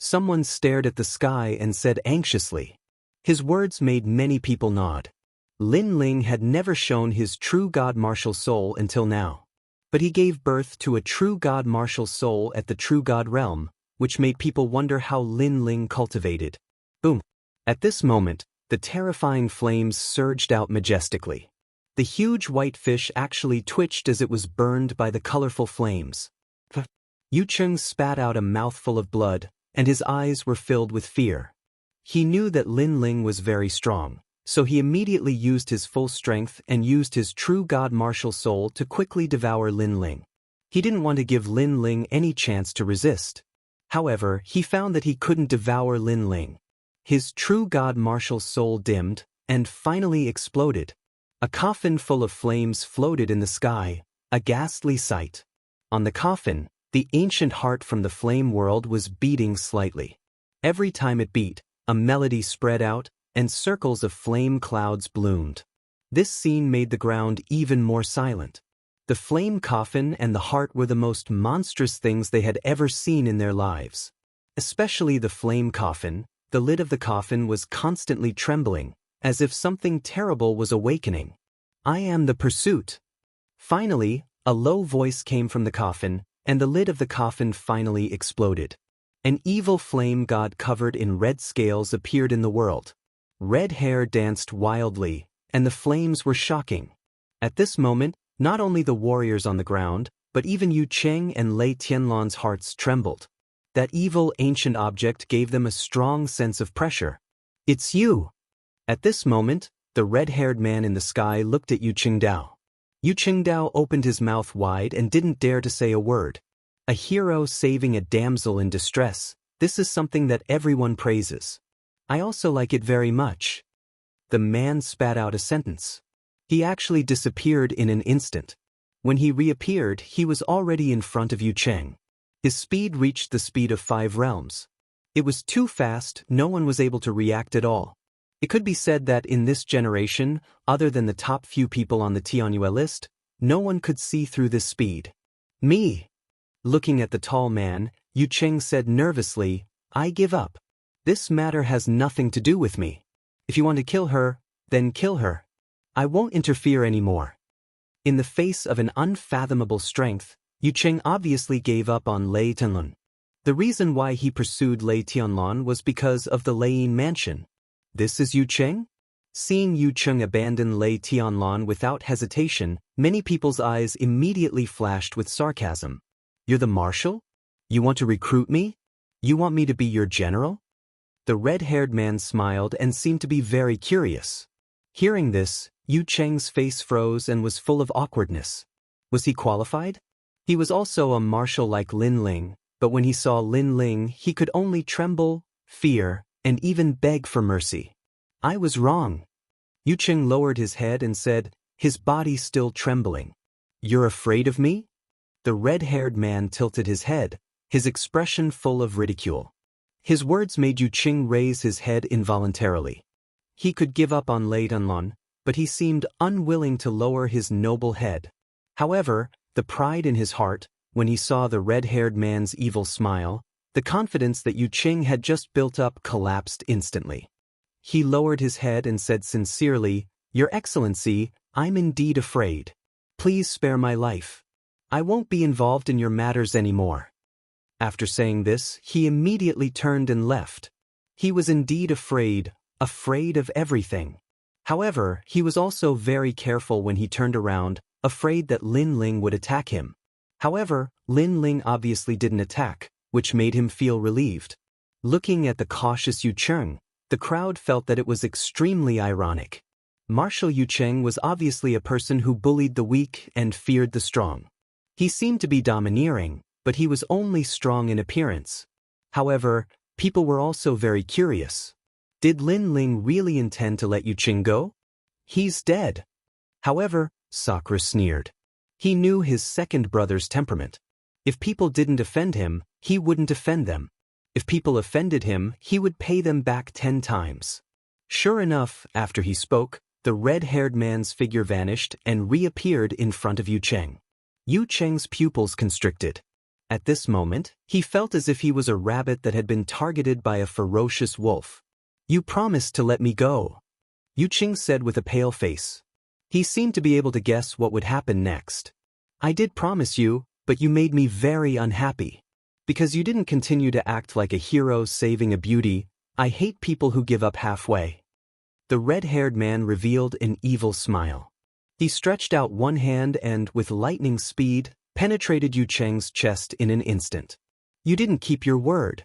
Someone stared at the sky and said anxiously. His words made many people nod. Lin Ling had never shown his true god martial soul until now. But he gave birth to a true god martial soul at the true god realm, which made people wonder how Lin Ling cultivated. Boom! At this moment, the terrifying flames surged out majestically. The huge white fish actually twitched as it was burned by the colorful flames. Yu Cheng spat out a mouthful of blood, and his eyes were filled with fear. He knew that Lin Ling was very strong, so he immediately used his full strength and used his true god martial soul to quickly devour Lin Ling. He didn't want to give Lin Ling any chance to resist. However, he found that he couldn't devour Lin Ling. His true god martial soul dimmed, and finally exploded. A coffin full of flames floated in the sky, a ghastly sight. On the coffin, the ancient heart from the flame world was beating slightly. Every time it beat, a melody spread out, and circles of flame clouds bloomed. This scene made the ground even more silent. The flame coffin and the heart were the most monstrous things they had ever seen in their lives. Especially the flame coffin, the lid of the coffin was constantly trembling, as if something terrible was awakening. I am the pursuit. Finally, a low voice came from the coffin, and the lid of the coffin finally exploded. An evil flame god covered in red scales appeared in the world. Red hair danced wildly, and the flames were shocking. At this moment, not only the warriors on the ground, but even Yu Cheng and Lei Tianlan's hearts trembled. That evil ancient object gave them a strong sense of pressure. It's you! At this moment, the red-haired man in the sky looked at Yu Qingdao. Yu Qingdao opened his mouth wide and didn't dare to say a word. A hero saving a damsel in distress, this is something that everyone praises. I also like it very much. The man spat out a sentence. He actually disappeared in an instant. When he reappeared, he was already in front of Yu Cheng. His speed reached the speed of 5 realms. It was too fast, no one was able to react at all. It could be said that in this generation, other than the top few people on the Tianyue list, no one could see through this speed. Me! Looking at the tall man, Yu Cheng said nervously, I give up. This matter has nothing to do with me. If you want to kill her, then kill her. I won't interfere anymore. In the face of an unfathomable strength, Yu Cheng obviously gave up on Lei Tianlun. The reason why he pursued Lei Tianlun was because of the Leiyin mansion. This is Yu Cheng? Seeing Yu Cheng abandon Lei Tianlun without hesitation, many people's eyes immediately flashed with sarcasm. You're the marshal? You want to recruit me? You want me to be your general? The red-haired man smiled and seemed to be very curious. Hearing this, Yu Cheng's face froze and was full of awkwardness. Was he qualified? He was also a marshal like Lin Ling, but when he saw Lin Ling, he could only tremble, fear, and even beg for mercy. I was wrong. Yu Cheng lowered his head and said, his body still trembling. You're afraid of me? The red-haired man tilted his head, his expression full of ridicule. His words made Yu Cheng raise his head involuntarily. He could give up on Lei Tianlun, but he seemed unwilling to lower his noble head. However, the pride in his heart, when he saw the red-haired man's evil smile, the confidence that Yu Cheng had just built up collapsed instantly. He lowered his head and said sincerely, Your Excellency, I'm indeed afraid. Please spare my life. I won't be involved in your matters anymore. After saying this, he immediately turned and left. He was indeed afraid of everything. However, he was also very careful when he turned around, afraid that Lin Ling would attack him. However, Lin Ling obviously didn't attack, which made him feel relieved. Looking at the cautious Yu Cheng, the crowd felt that it was extremely ironic. Marshal Yu Cheng was obviously a person who bullied the weak and feared the strong. He seemed to be domineering, but he was only strong in appearance. However, people were also very curious. Did Lin Ling really intend to let Yu Cheng go? He's dead. However, Sakura sneered. He knew his second brother's temperament. If people didn't offend him, he wouldn't offend them. If people offended him, he would pay them back 10 times. Sure enough, after he spoke, the red-haired man's figure vanished and reappeared in front of Yu Cheng. Yu Cheng's pupils constricted. At this moment, he felt as if he was a rabbit that had been targeted by a ferocious wolf. You promised to let me go, Yu Cheng said with a pale face. He seemed to be able to guess what would happen next. I did promise you, but you made me very unhappy. Because you didn't continue to act like a hero saving a beauty, I hate people who give up halfway. The red-haired man revealed an evil smile. He stretched out one hand and, with lightning speed, penetrated Yu Cheng's chest in an instant. You didn't keep your word.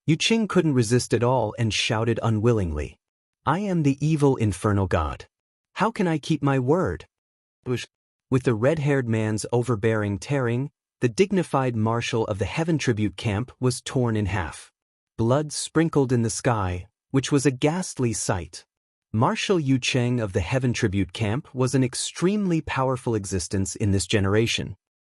Yu Cheng couldn't resist at all and shouted unwillingly. I am the evil infernal god. How can I keep my word? With the red-haired man's overbearing tearing, the dignified marshal of the Heaven Tribute camp was torn in half. Blood sprinkled in the sky, which was a ghastly sight. Marshal Yu Cheng of the Heaven Tribute camp was an extremely powerful existence in this generation.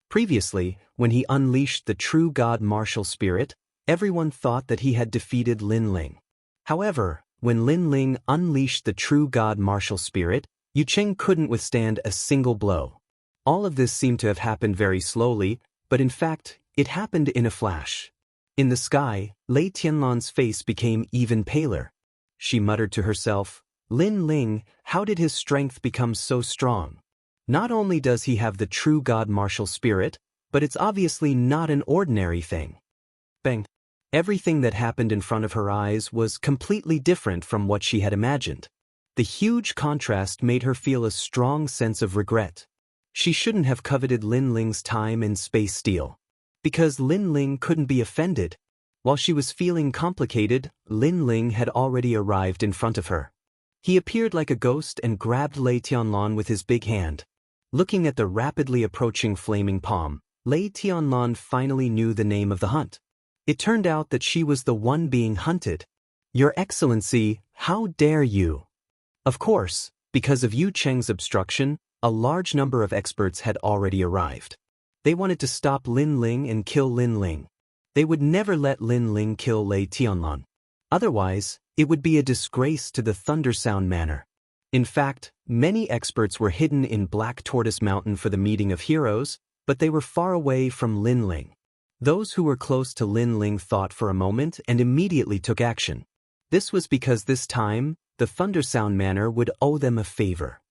Previously, when he unleashed the true god martial spirit, everyone thought that he had defeated Lin Ling. However, when Lin Ling unleashed the true god martial spirit, Yu Cheng couldn't withstand a single blow. All of this seemed to have happened very slowly, but in fact, it happened in a flash. In the sky, Lei Tianlan's face became even paler. She muttered to herself, Lin Ling, how did his strength become so strong? Not only does he have the true god martial spirit, but it's obviously not an ordinary thing. Bang! Everything that happened in front of her eyes was completely different from what she had imagined. The huge contrast made her feel a strong sense of regret. She shouldn't have coveted Lin Ling's time in space steel. Because Lin Ling couldn't be offended. While she was feeling complicated, Lin Ling had already arrived in front of her. He appeared like a ghost and grabbed Lei Tianlan with his big hand. Looking at the rapidly approaching flaming palm, Lei Tianlan finally knew the name of the hunt. It turned out that she was the one being hunted. Your Excellency, how dare you? Of course, because of Yu Cheng's obstruction, a large number of experts had already arrived. They wanted to stop Lin Ling and kill Lin Ling. They would never let Lin Ling kill Lei Tianlan. Otherwise, it would be a disgrace to the Thundersound Manor. In fact, many experts were hidden in Black Tortoise Mountain for the meeting of heroes, but they were far away from Lin Ling. Those who were close to Lin Ling thought for a moment and immediately took action. This was because this time, the Thundersound Manor would owe them a favor.